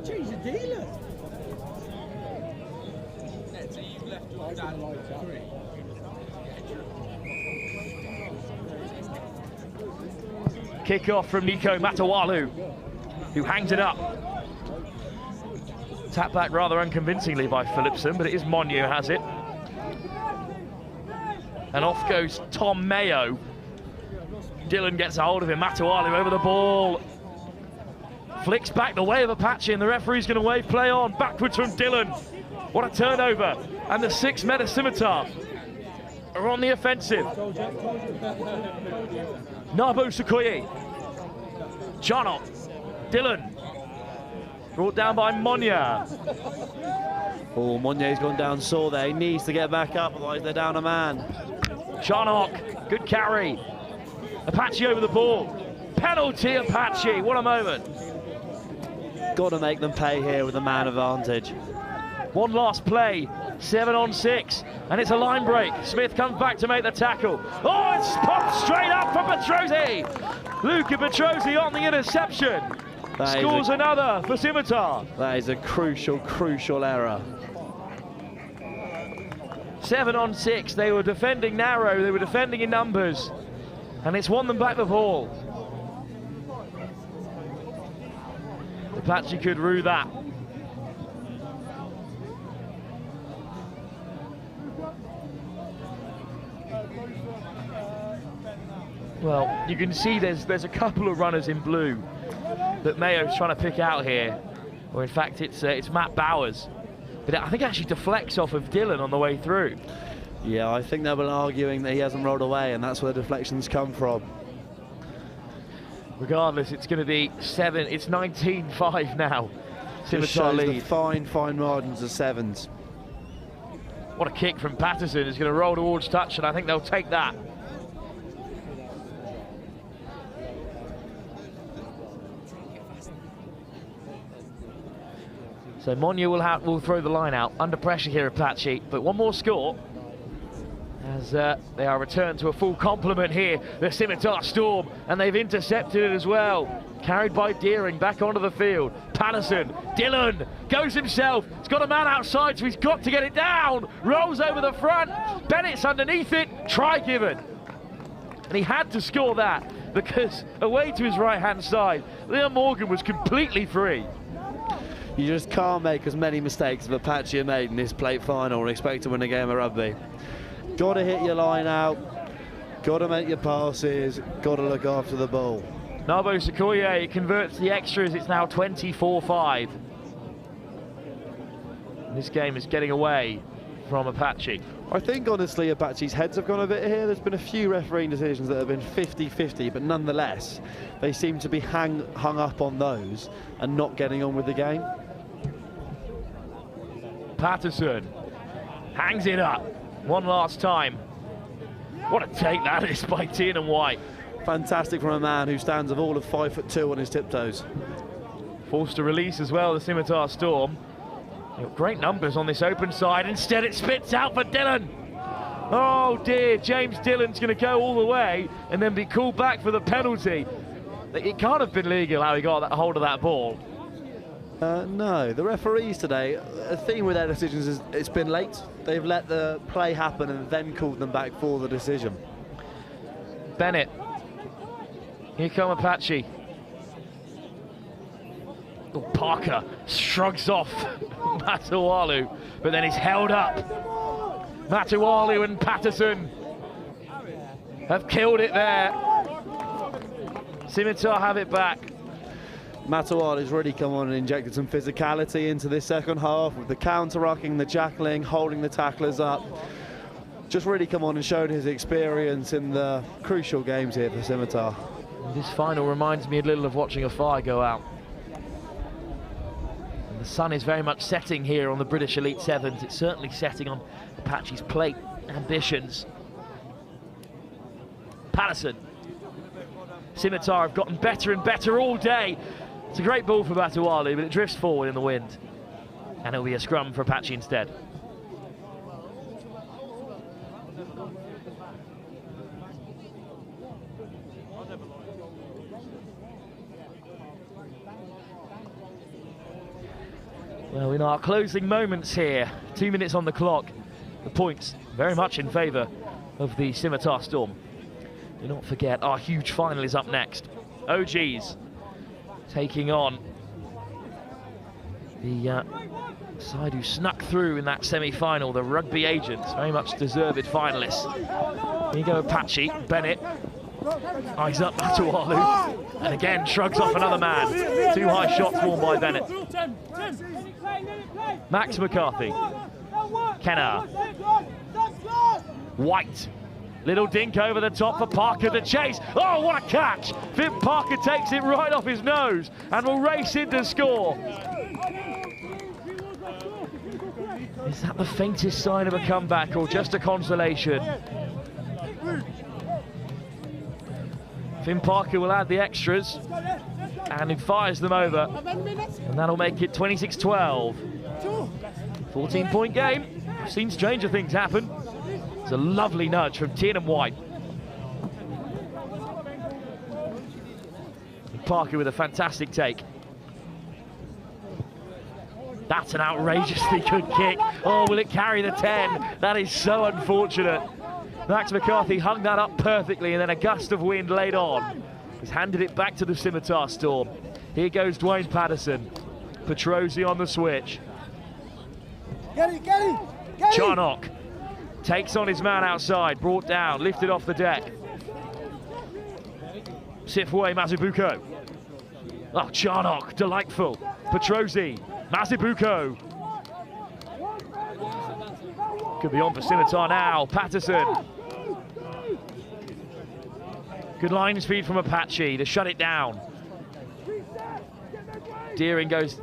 Change the dealer. Kick off from Nico Matawalu, who hangs it up. Tap back rather unconvincingly by Phillipson, but it is Monye who has it. And off goes Tom Mayo. Dillon gets a hold of him. Matawalu over the ball. Flicks back the way of Apache, and the referee's going to wave play on. Backwards from Dillon. What a turnover. And the 6 men of Scimitar are on the offensive. Nabo Sekoye. Charnock. Dillon. Brought down by Monye. Oh, Monye's gone down sore there. He needs to get back up, otherwise they're down a man. Charnock. Good carry. Apache over the ball. Penalty Apache. What a moment. Got to make them pay here with a man advantage. One last play, 7 on 6, and it's a line break. Smith comes back to make the tackle. Oh, it's popped straight up for Petrosi. Luca Petrosi on the interception. Scores another for Scimitar. That is a crucial, crucial error. 7 on 6, they were defending narrow, they were defending in numbers, and it's won them back the ball. Apache could rue that. Well, you can see there's a couple of runners in blue that Mayo's trying to pick out here. Or in fact, it's Matt Bowers. But I think it actually deflects off of Dillon on the way through. Yeah, I think they've been arguing that he hasn't rolled away, and that's where the deflections come from. Regardless, it's going to be 7. It's 19-5 now. Scimitar lead. Fine margins of 7s. What a kick from Patterson. Is going to roll towards touch, and I think they'll take that. So Monye will throw the line out. Under pressure here, Apache. But one more score. As they are returned to a full complement here, the Scimitar Storm, and they've intercepted it as well. Carried by Deering back onto the field. Patterson, Dillon goes himself. He's got a man outside, so he's got to get it down. Rolls over the front. Bennett's underneath it. Try given. And he had to score that because away to his right-hand side, Liam Morgan was completely free. You just can't make as many mistakes as Apache have made in this plate final and expect to win a game of rugby. Got to hit your line out, got to make your passes, got to look after the ball. Nabo Sekoye converts the extras. It's now 24-5. This game is getting away from Apache. I think, honestly, Apache's heads have gone a bit here. There's been a few refereeing decisions that have been 50-50, but nonetheless, they seem to be hung up on those and not getting on with the game. Patterson hangs it up one last time. What a take that is by Tiernan White. Fantastic from a man who stands of all of 5'2" on his tiptoes. Forced to release as well, the Scimitar Storm. Great numbers on this open side. Instead, it spits out for Dillon. Oh dear, James Dillon's going to go all the way and then be called back for the penalty. It can't have been legal how he got that hold of that ball. No, the referees today, a theme with their decisions is it's been late. They've let the play happen and then called them back for the decision. Bennett. Here come Apache. Oh, Parker shrugs off Matawalu, but then he's held up. Matawalu and Patterson have killed it there. Scimitar have it back. Matawalu's really come on and injected some physicality into this second half with the counter-rucking, the jackling, holding the tacklers up. Just really come on and showed his experience in the crucial games here for Scimitar. This final reminds me a little of watching a fire go out. The sun is very much setting here on the British Elite Sevens. It's certainly setting on Apache's plate ambitions. Patterson. Scimitar have gotten better and better all day. It's a great ball for Matawalu, but it drifts forward in the wind. And it'll be a scrum for Apache instead. Well, in our closing moments here, 2 minutes on the clock, the points very much in favour of the Scimitar Storm. Do not forget, our huge final is up next. OGs taking on the side who snuck through in that semi-final, the Rugby Agents, very much deserved finalists. Here you go, Apache. Bennett eyes up Matawalu, and again shrugs off another man. 2 high shots worn by Bennett. Max McCarthy. Kenner. White. Little dink over the top for Parker, the chase. Oh, what a catch! Finn Parker takes it right off his nose and will race in to score. Is that the faintest sign of a comeback or just a consolation? Finn Parker will add the extras and he fires them over. And that'll make it 26-12. 14-point game. I've seen stranger things happen. It's a lovely nudge from Tiernan White. Parker with a fantastic take. That's an outrageously good kick. Oh, will it carry the 10? That is so unfortunate. Max McCarthy hung that up perfectly and then a gust of wind laid on. He's handed it back to the Scimitar Storm. Here goes Dwayne Patterson. Petrozzi on the switch. Get it! Charnock takes on his man outside, brought down, lifted off the deck. Sifway Mazibuko. Oh, Charnock, delightful. Petrozzi, Mazibuko. Could be on for Scimitar now. Patterson. Good line speed from Apache to shut it down. Deering goes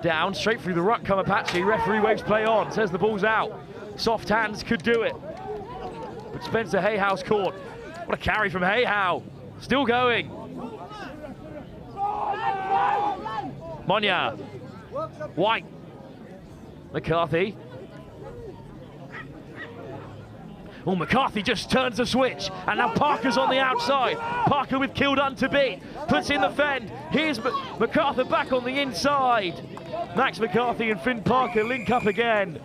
down, straight through the ruck come Apache. Referee waves play on, says the ball's out. Soft hands could do it. But Spencer Hayhouse caught. What a carry from Hayhow. Still going. Monya. White. McCarthy. Oh, McCarthy just turns the switch, and now Parker's on the outside. Parker with Killed to beat, puts in the fend. Here's MacArthur back on the inside. Max McCarthy and Finn Parker link up again.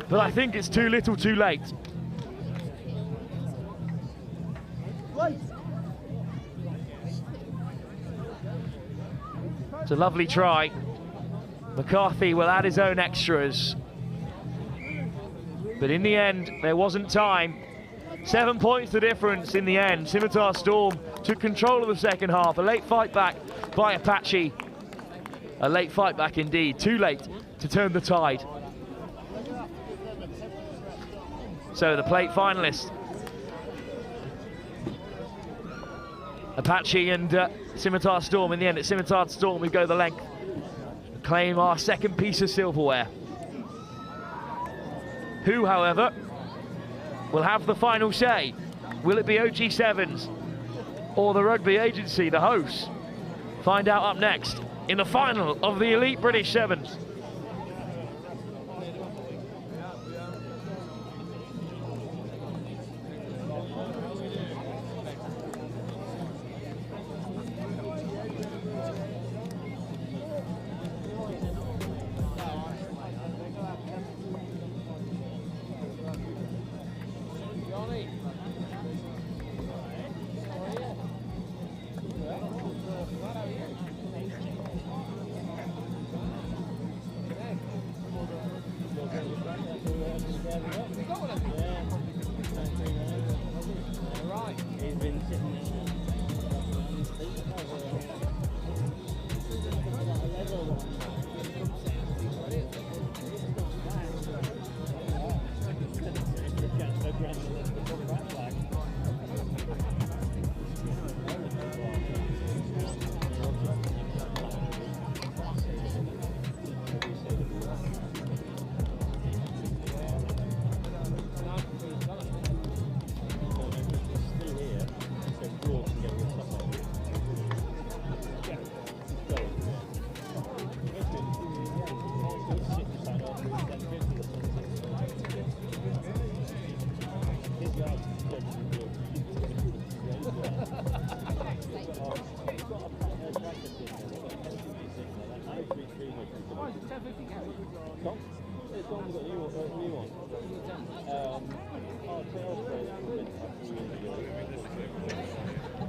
But I think it's too little too late. It's a lovely try. McCarthy will add his own extras. But in the end, there wasn't time. 7 points the difference in the end. Scimitar Storm took control of the second half. A late fight back by Apache. A late fight back indeed. Too late to turn the tide. So the plate finalists, Apache and Scimitar Storm. In the end, it's Scimitar Storm who go the length, claim our second piece of silverware. Who, however, will have the final say? Will it be OG7s or the Rugby Agency, the hosts? Find out up next in the final of the Elite British Sevens.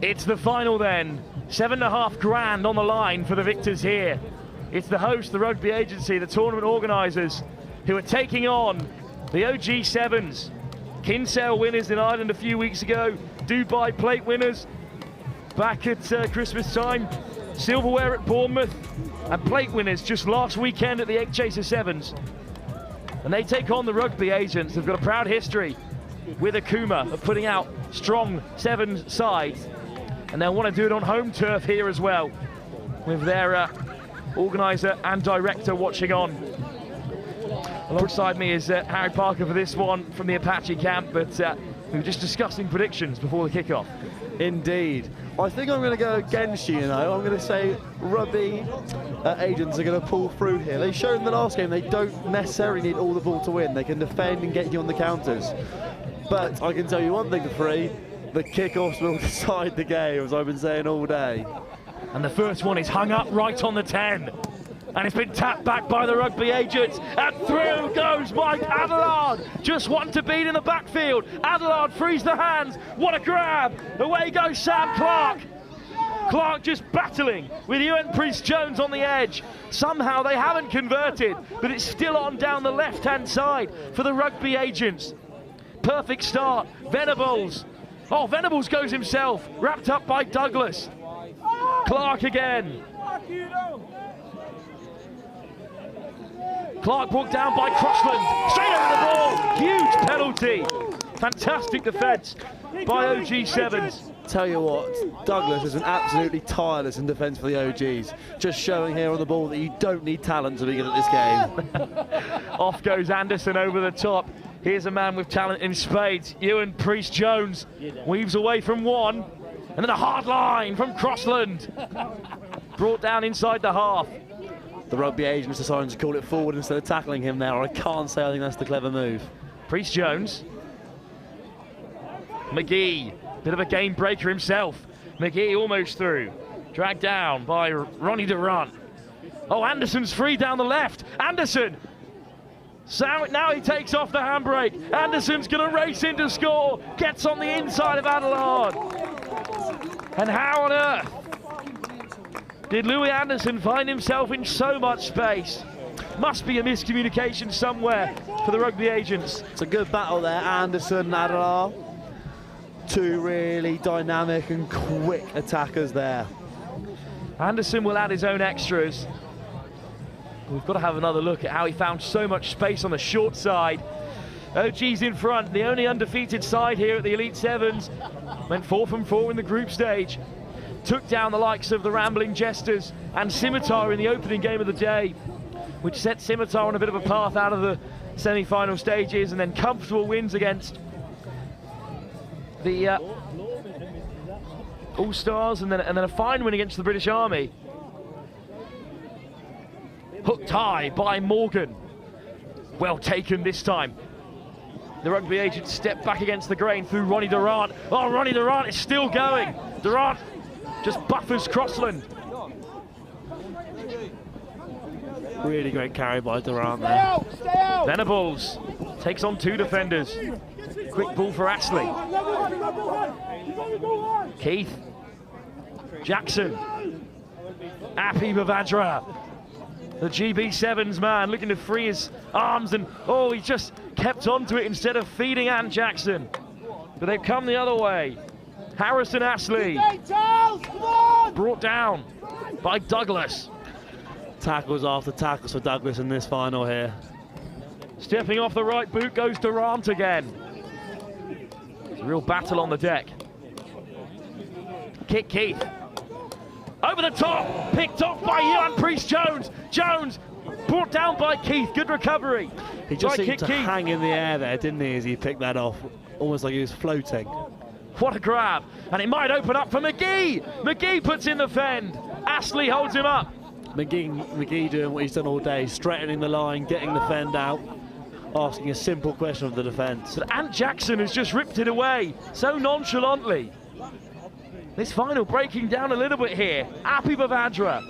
It's the final then. $7.5 grand on the line for the victors here. It's the host, the Rugby Agency, the tournament organisers, who are taking on the OG7s. Kinsale winners in Ireland a few weeks ago. Dubai plate winners back at Christmas time. Silverware at Bournemouth. And plate winners just last weekend at the Egg Chaser Sevens. And they take on the Rugby Agents. They've got a proud history with Akuma of putting out strong Sevens sides. And they'll want to do it on home turf here as well, with their organiser and director watching on. Alongside me is Harry Parker for this one from the Apache camp, but we were just discussing predictions before the kickoff. Indeed. I think I'm going to go against you, I'm going to say Rugby Agents are going to pull through here. They showed in the last game they don't necessarily need all the ball to win. They can defend and get you on the counters. But I can tell you one thing for free, the kickoffs will decide the game, as I've been saying all day. And the first one is hung up right on the 10. And it's been tapped back by the Rugby Agents. And through goes Mike Adelard. Just one to beat in the backfield. Adelard frees the hands. What a grab. Away goes Sam Clark. Clark just battling with Ewan Priest-Jones on the edge. Somehow they haven't converted, but it's still on down the left-hand side for the Rugby Agents. Perfect start. Venables. Oh, Venables goes himself. Wrapped up by Douglas. Clark again. Clark brought down by Crossland. Straight over the ball. Huge penalty. Fantastic defence by OG7s. Tell you what, Douglas has been absolutely tireless in defence for the OGs. Just showing here on the ball that you don't need talent to be good at this game. Off goes Anderson over the top. Here's a man with talent in spades. Ewan Priest-Jones weaves away from one. And then a hard line from Crossland. Brought down inside the half. The Rugby Agents deciding to call it forward instead of tackling him there. I can't say I think that's the clever move. Priest-Jones. McGee, bit of a game breaker himself. McGee almost through. Dragged down by Ronnie Durant. Oh, Anderson's free down the left. Anderson. So now he takes off the handbrake. Anderson's going to race in to score. Gets on the inside of Adelard. And how on earth did Louis Anderson find himself in so much space? Must be a miscommunication somewhere for the Rugby Agents. It's a good battle there, Anderson and Adelard. Two really dynamic and quick attackers there. Anderson will add his own extras. We've got to have another look at how he found so much space on the short side. OG's in front, the only undefeated side here at the Elite Sevens. Went 4 from 4 in the group stage. Took down the likes of the Ramblin Jesters and Scimitar in the opening game of the day, which set Scimitar on a bit of a path out of the semi-final stages, and then comfortable wins against the All-Stars, and then a fine win against the British Army. Hooked high by Morgan. Well taken this time. The Rugby agents step back against the grain through Ronnie Durant. Oh, Ronnie Durant is still going. Durant just buffers Crossland. Really great carry by Durant there. Stay out! Venables takes on 2 defenders. Quick ball for Ashley. Keith. Jackson. Api Bavadra. The GB7's man looking to free his arms, and oh, he just kept onto it instead of feeding Ann Jackson. But they've come the other way. Harrison Ashley brought down by Douglas. Tackles after tackles for Douglas in this final here. Stepping off the right boot goes Durant again. It's a real battle on the deck. Kick Keith. Over the top, picked off by Ewan Priest-Jones. Jones brought down by Keith, good recovery. He just right seemed to Keith. hang in the air there, didn't he, as he picked that off, almost like he was floating. What a grab, and it might open up for McGee. McGee puts in the fend. Ashley holds him up. McGee doing what he's done all day, straightening the line, getting the fend out, asking a simple question of the defence. But Ant Jackson has just ripped it away so nonchalantly. This final breaking down a little bit here. Api Bavadra.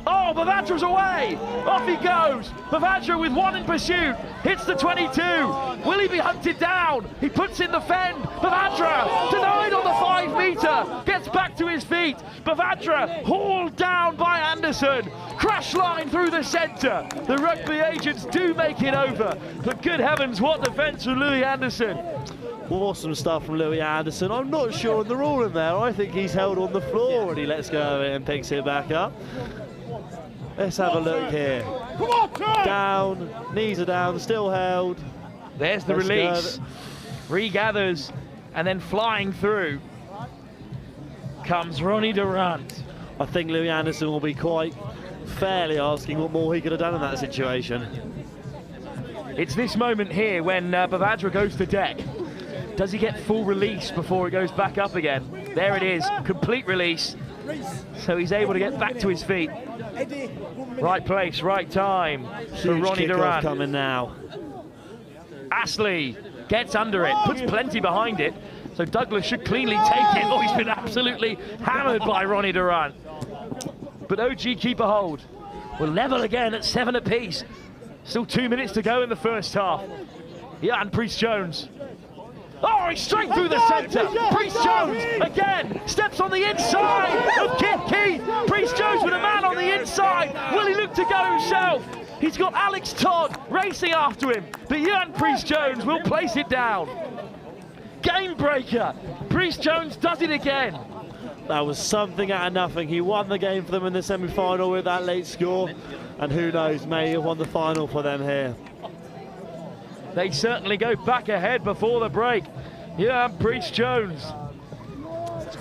Oh, Bavadra's away! Off he goes! Bavadra with 1 in pursuit. Hits the 22. Will he be hunted down? He puts in the fend. Bavadra denied on the 5 metre. Gets back to his feet. Bavadra hauled down by Anderson. Crash line through the centre. The Rugby agents do make it over. But good heavens, what defence from Louis Anderson. Awesome stuff from Louis Anderson. I'm not sure on the ruling there. I think he's held on the floor when he lets go of it and picks it back up. Let's have a look here. Down, knees are down, still held. There's the release. Regathers, and then flying through comes Ronnie Durant. I think Louis Anderson will be quite fairly asking what more he could have done in that situation. It's this moment here when Bavadra goes to deck. Does he get full release before it goes back up again? There it is, complete release. So he's able to get back to his feet. Right place, right time for Ronnie Durant. Coming now. Ashley gets under it, puts plenty behind it. So Douglas should cleanly take it. Oh, he's been absolutely hammered by Ronnie Durant. But OG keep a hold. We're level again at 7 apiece. Still 2 minutes to go in the first half. Yeah, and Priest-Jones. Oh, he's straight through the centre. Priest-Jones again steps on the inside of Kit Keith. Priest-Jones with a man on the inside. Will he look to go himself? He's got Alex Todd racing after him, but Ewan Priest-Jones will place it down. Game breaker. Priest-Jones does it again. That was something out of nothing. He won the game for them in the semi-final with that late score, and who knows, may have won the final for them here. They certainly go back ahead before the break. Yeah, Priest-Jones.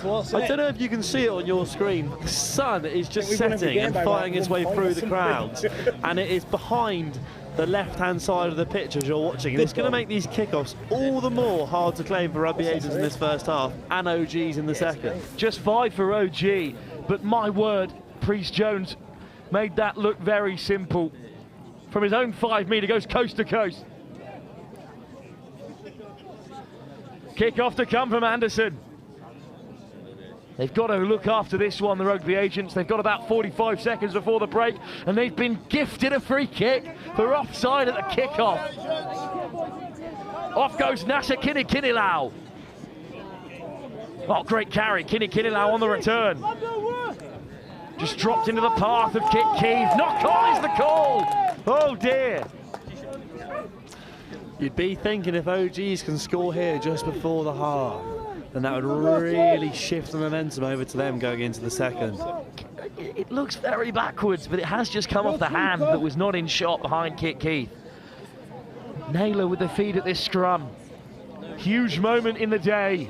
I don't know if you can see it on your screen. The sun is just setting and fighting its way through the crowds, and it is behind the left-hand side of the pitch as you're watching. And it's going to make these kickoffs all the more hard to claim for Rugby agents in this first half, and OGs in the second. Just 5 for OG, but my word, Priest-Jones made that look very simple. From his own 5 metre, goes coast to coast. Kick-off to come from Anderson. They've got to look after this one, the Rugby agents. They've got about 45 seconds before the break, and they've been gifted a free kick for offside at the kick-off. Off goes Nasser Kinilau. Oh, great carry, Kinilau on the return. Just dropped into the path of Kit Keith. Knock on is the call. Oh dear. You'd be thinking if OGs can score here just before the half, then that would really shift the momentum over to them going into the second. It looks very backwards, but it has just come off the hand that was not in shot behind Kit Keith. Naylor with the feed at this scrum. Huge moment in the day.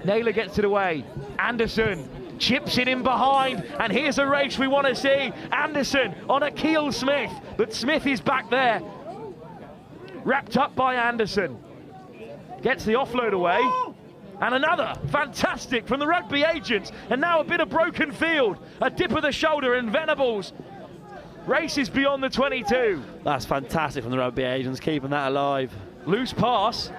Naylor gets it away. Anderson chips it in behind, and here's a race we want to see. Anderson on Akil Smith, but Smith is back there. Wrapped up by Anderson. Gets the offload away. And another fantastic from the Rugby agents. And now a bit of broken field. A dip of the shoulder, and Venables races beyond the 22. That's fantastic from the Rugby agents, keeping that alive. Loose pass,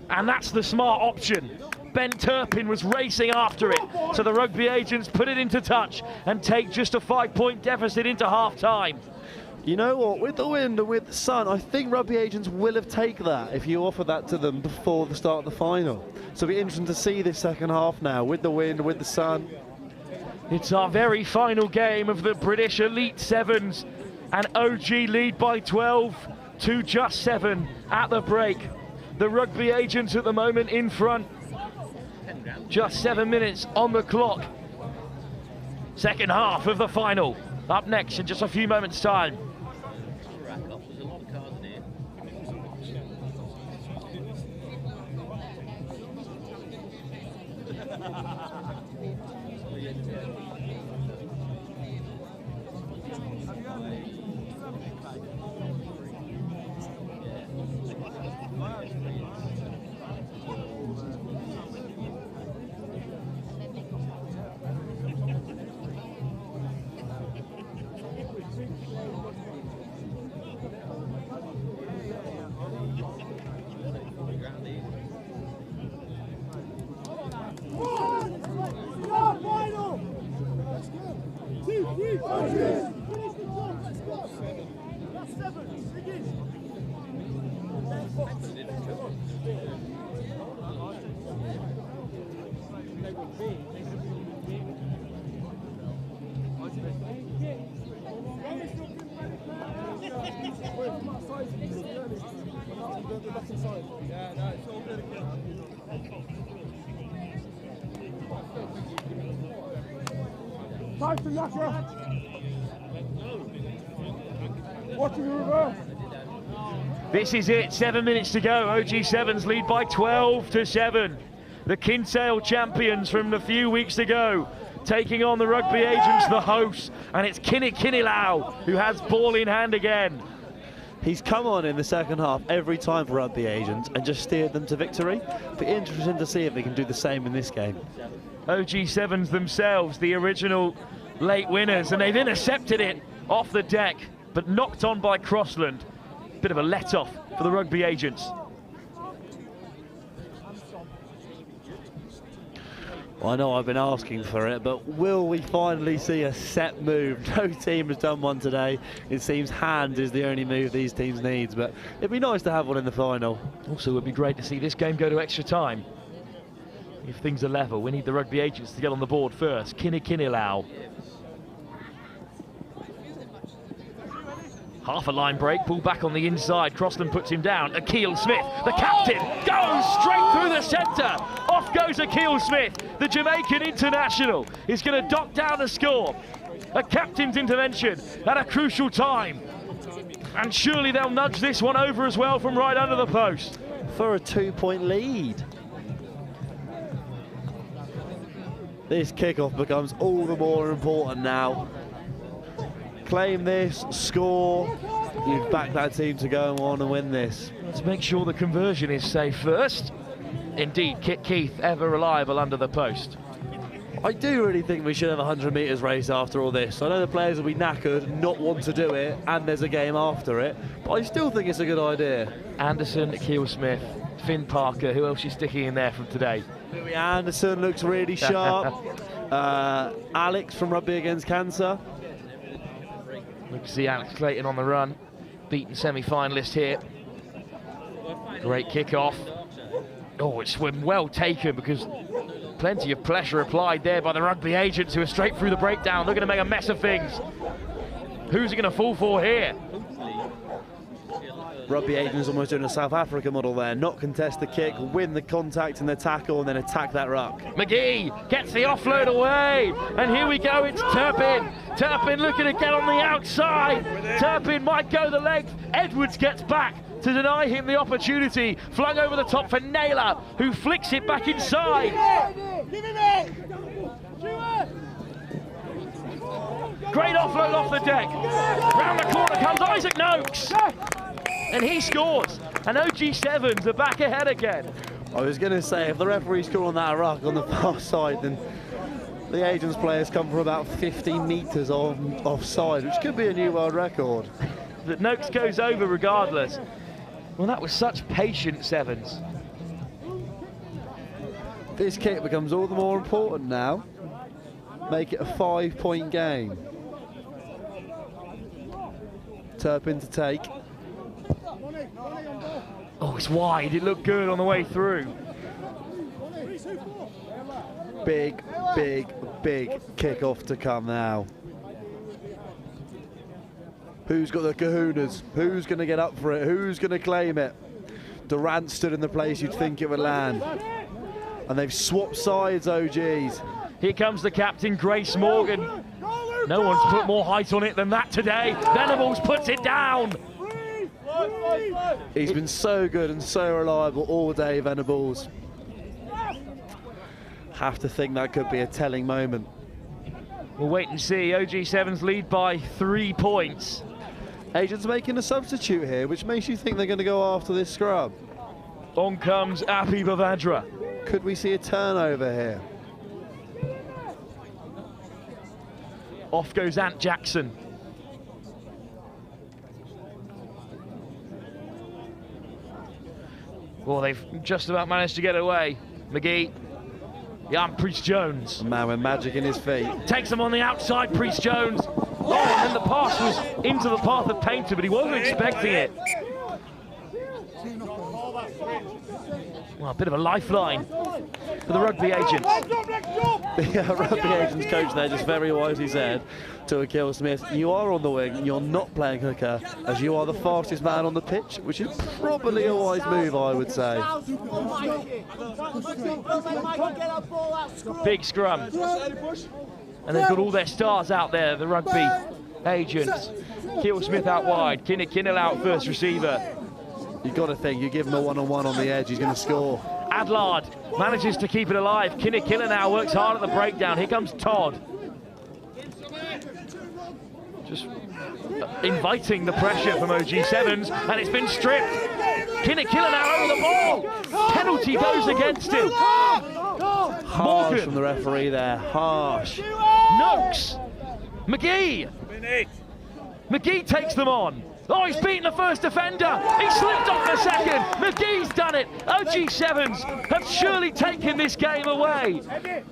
and that's the smart option. Ben Turpin was racing after it, so the Rugby agents put it into touch and take just a 5-point deficit into half-time. You know what, with the wind and with the sun, I think Rugby agents will have taken that if you offer that to them before the start of the final. So it'll be interesting to see this second half now, with the wind, with the sun. It's our very final game of the British Elite Sevens, and OG lead by 12 to just 7 at the break. The Rugby agents at the moment in front. Just 7 minutes on the clock. Second half of the final up next in just a few moments' time. This is it, 7 minutes to go. OG Sevens lead by 12 to 7. The Kinsale champions from a few weeks ago taking on the Rugby agents, the hosts, and it's Kinilau who has ball in hand again. He's come on in the second half every time for Rugby agents and just steered them to victory. Be interesting to see if they can do the same in this game. OG Sevens themselves, the original late winners, and they've intercepted it off the deck, but knocked on by Crossland. Bit of a let-off for the Rugby agents. Well, I know I've been asking for it, but will we finally see a set move? No team has done one today. It seems hand is the only move these teams need, but it'd be nice to have one in the final. Also, it would be great to see this game go to extra time. If things are level, we need the Rugby agents to get on the board first. Kinilau. Half a line break, pull back on the inside. Crossland puts him down. Akil Smith, the captain, goes straight through the centre. Off goes Akil Smith. The Jamaican international is going to dock down the score. A captain's intervention at a crucial time. And surely they'll nudge this one over as well from right under the post. For a 2-point lead. This kickoff becomes all the more important now. Claim this, score, you've backed that team to go on and win this. Let's make sure the conversion is safe first. Indeed, Kit Keith, ever reliable under the post. I do really think we should have a 100 metres race after all this. I know the players will be knackered, not want to do it, and there's a game after it, but I still think it's a good idea. Anderson, Akil Smith, Finn Parker, who else are you sticking in there from today? Louis Anderson looks really sharp. Alex from Rugby Against Cancer. We can see Alex Clayton on the run, beaten semi-finalist here. Great kick-off. Oh, it's well taken because plenty of pressure applied there by the Rugby agents who are straight through the breakdown, looking to make a mess of things. Who's he going to fall for here? Rugby agents almost doing a South Africa model there. Not contest the kick, win the contact and the tackle, and then attack that ruck. McGee gets the offload away, and here we go, it's Turpin. Turpin looking to get on the outside. Turpin might go the length. Edwards gets back to deny him the opportunity. Flung over the top for Naylor, who flicks it back inside. Great offload off the deck. Round the corner comes Isaac Noakes. And he scores. And OG7s are back ahead again. I was going to say, if the referee's calling that a ruck on the far side, then the Agents players come from about 15 metres offside, which could be a new world record. That Noakes goes over regardless. Well, that was such patient sevens. This kick becomes all the more important now. Make it a 5-point game. Turpin to take. Oh, it's wide. It looked good on the way through. Big, big, big kick-off to come now. Who's got the kahunas? Who's going to get up for it? Who's going to claim it? Durant stood in the place you'd think it would land. And they've swapped sides, OGs. Here comes the captain, Grace Morgan. No one's put more height on it than that today. Venables puts it down. He's been so good and so reliable all day, Venables. Have to think that could be a telling moment. We'll wait and see. OG7's lead by 3 points. Agents making a substitute here, which makes you think they're going to go after this scrub. On comes Api Bavadra. Could we see a turnover here? Off goes Ant Jackson. Well, they've just about managed to get away. McGee. Yeah, Priest Jones. A man with magic in his feet. Takes him on the outside, Priest Jones. Oh, and then the pass was into the path of Painter, but he wasn't expecting it. Well, a bit of a lifeline for the Rugby Agents. The Rugby Agents coach there just very wisely said to Akil Smith, you are on the wing, you're not playing hooker, as you are the fastest man on the pitch, which is probably a wise move, I would say. Big scrum. And they've got all their stars out there, the Rugby Agents. Akil Smith out wide, Kinnell out first receiver. You've got to think, you give him a one-on-one on the edge, he's going to score. Adlard manages to keep it alive. Kinnell now works hard at the breakdown. Here comes Todd. Just inviting the pressure from OG7s, and it's been stripped. Kinnell now over the ball. Penalty goes against him. Harsh Morgan. from the referee there, harsh. Noakes. McGee. McGee takes them on. Oh, he's beaten the first defender. He slipped off the second. McGee's done it. OG7s have surely taken this game away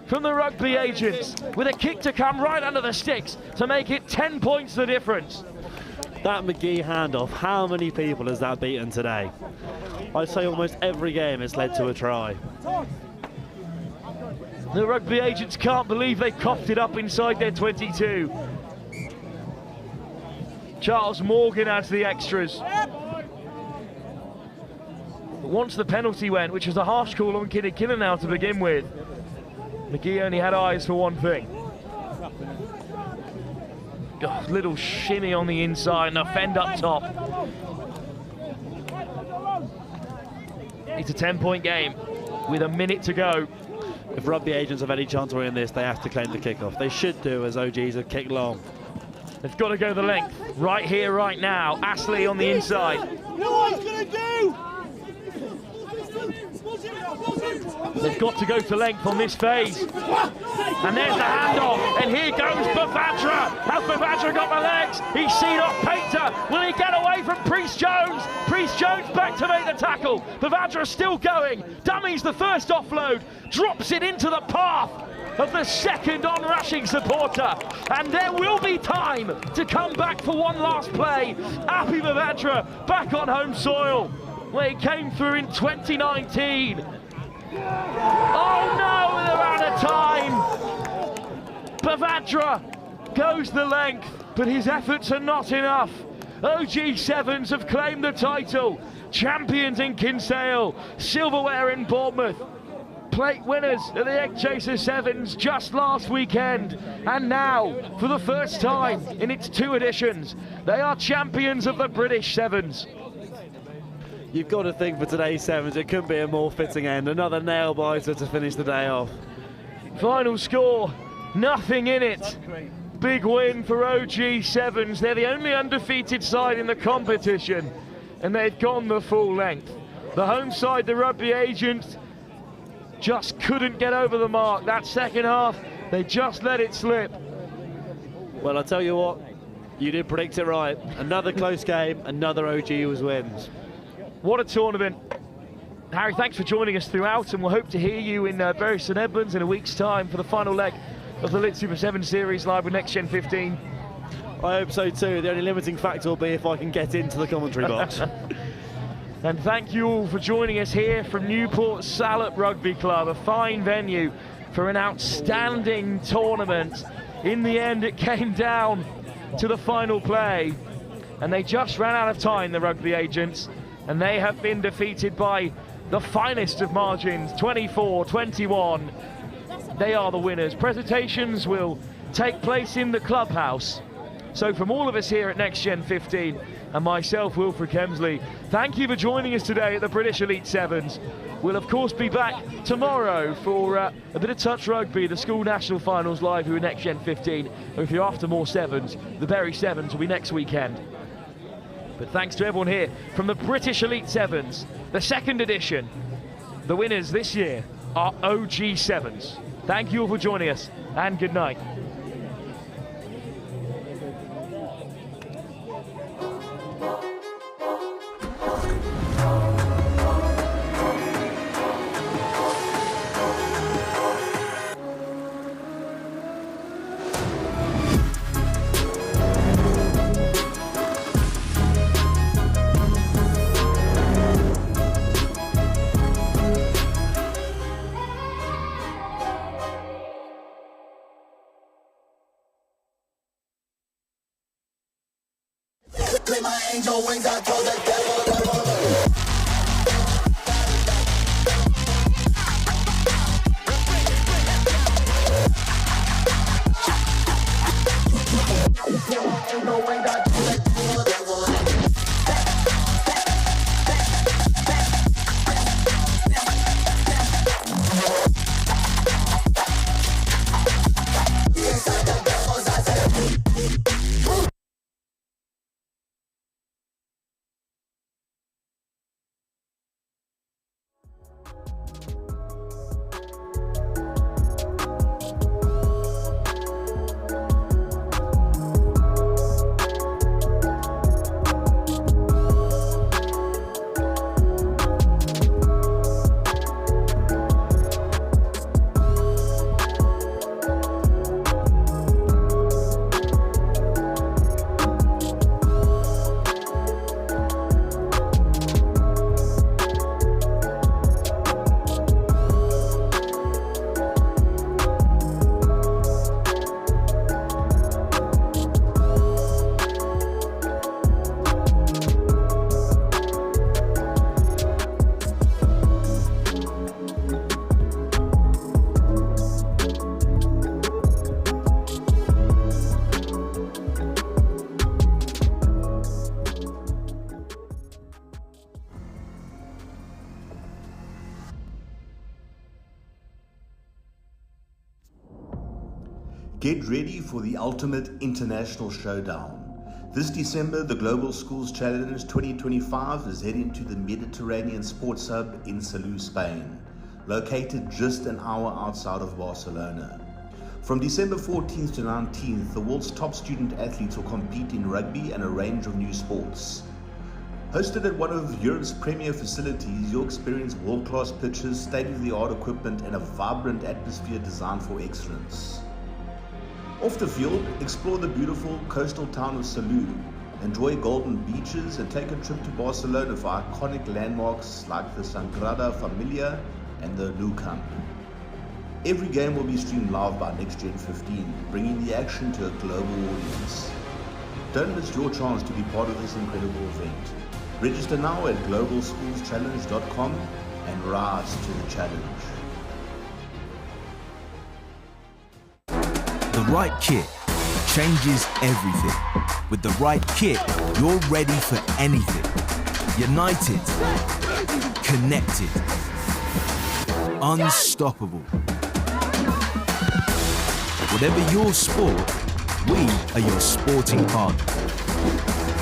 from the Rugby Agents with a kick to come right under the sticks to make it 10 points the difference. That McGee handoff, how many people has that beaten today? I'd say almost every game has led to a try. The Rugby Agents can't believe they coughed it up inside their 22. Charles Morgan adds the extras. But once the penalty went, which was a harsh call on Kinnell now to begin with, McGee only had eyes for one thing. Oh, little shimmy on the inside and a fend up top. It's a 10-point game with a minute to go. If Rugby Agents have any chance of winning this, they have to claim the kickoff. They should do, as OGs have kicked long. They've got to go the length, right here, right now. Astley on the inside. They've got to go to length on this phase. And there's the handoff, and here goes Bavadra. Has Bavadra got the legs? He's seen off Painter. Will he get away from Priest Jones? Priest Jones back to make the tackle. Bavadra still going. Dummies the first offload, drops it into the path of the second on-rushing supporter, and there will be time to come back for one last play. Api Bavadra back on home soil, where he came through in 2019. Oh no, they're out of time. Bavadra goes the length, but his efforts are not enough. OG7s have claimed the title. Champions in Kinsale, silverware in Bournemouth. Plate winners at the Egg Chaser Sevens just last weekend, and now for the first time in its 2 editions they are champions of the British Sevens. You've got to think for today's sevens, it couldn't be a more fitting end. Another nail biter to finish the day off. Final score, nothing in it. Big win for OG Sevens. They're the only undefeated side in the competition, and they've gone the full length. The home side, the Rugby Agents, just couldn't get over the mark. That second half, they just let it slip. Well, I'll tell you what, you did predict it right. Another close game, another OG wins. What a tournament. Harry, thanks for joining us throughout, and we'll hope to hear you in Bury St Edmunds in a week's time for the final leg of the Lit Super 7 series live with Next Gen 15. I hope so too. The only limiting factor will be if I can get into the commentary box. And thank you all for joining us here from Newport Salop Rugby Club, a fine venue for an outstanding tournament. In the end, it came down to the final play, and they just ran out of time, the Rugby Agents, and they have been defeated by the finest of margins, 24-21. They are the winners. Presentations will take place in the clubhouse. So from all of us here at Next Gen 15 and myself, Wilfred Kemsley, thank you for joining us today at the British Elite Sevens. We'll of course be back tomorrow for a bit of touch rugby, the school national finals live with Next Gen 15. Or if you're after more sevens, the Bury Sevens will be next weekend. But thanks to everyone here from the British Elite Sevens, the second edition. The winners this year are OG Sevens. Thank you all for joining us, and good night. Play my angel wings, I told the devil. Get ready for the ultimate international showdown. This December, the Global Schools Challenge 2025 is heading to the Mediterranean Sports Hub in Salou, Spain, located just an hour outside of Barcelona. From December 14th to 19th, the world's top student athletes will compete in rugby and a range of new sports. Hosted at one of Europe's premier facilities, you'll experience world-class pitches, state-of-the-art equipment, and a vibrant atmosphere designed for excellence. Off the field, explore the beautiful coastal town of Salou, enjoy golden beaches, and take a trip to Barcelona for iconic landmarks like the Sagrada Familia and the Nou Camp. Every game will be streamed live by Next Gen 15, bringing the action to a global audience. Don't miss your chance to be part of this incredible event. Register now at globalschoolschallenge.com and rise to the challenge. The right kit changes everything. With the right kit, you're ready for anything. United, connected, unstoppable. Whatever your sport, we are your sporting partner.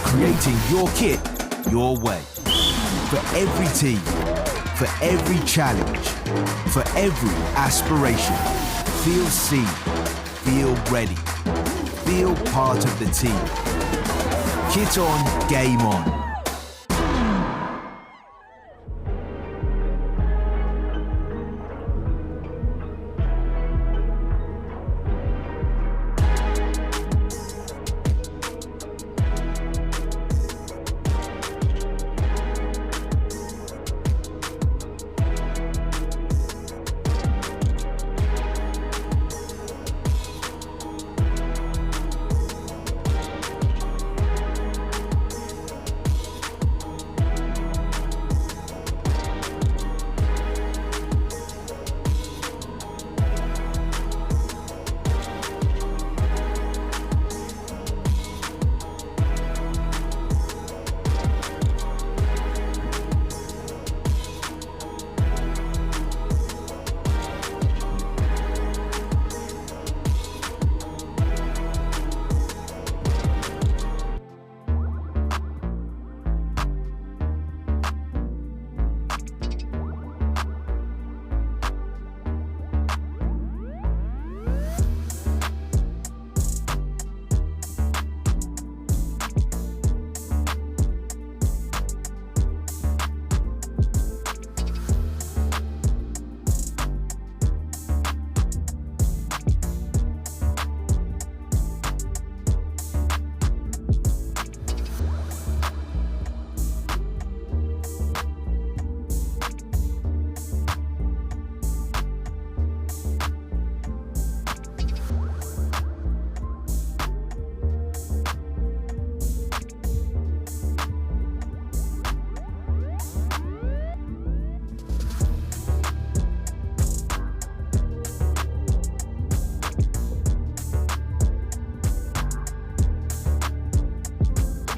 Creating your kit, your way. For every team, for every challenge, for every aspiration. Feel seen, feel ready, feel part of the team. Kit on, game on.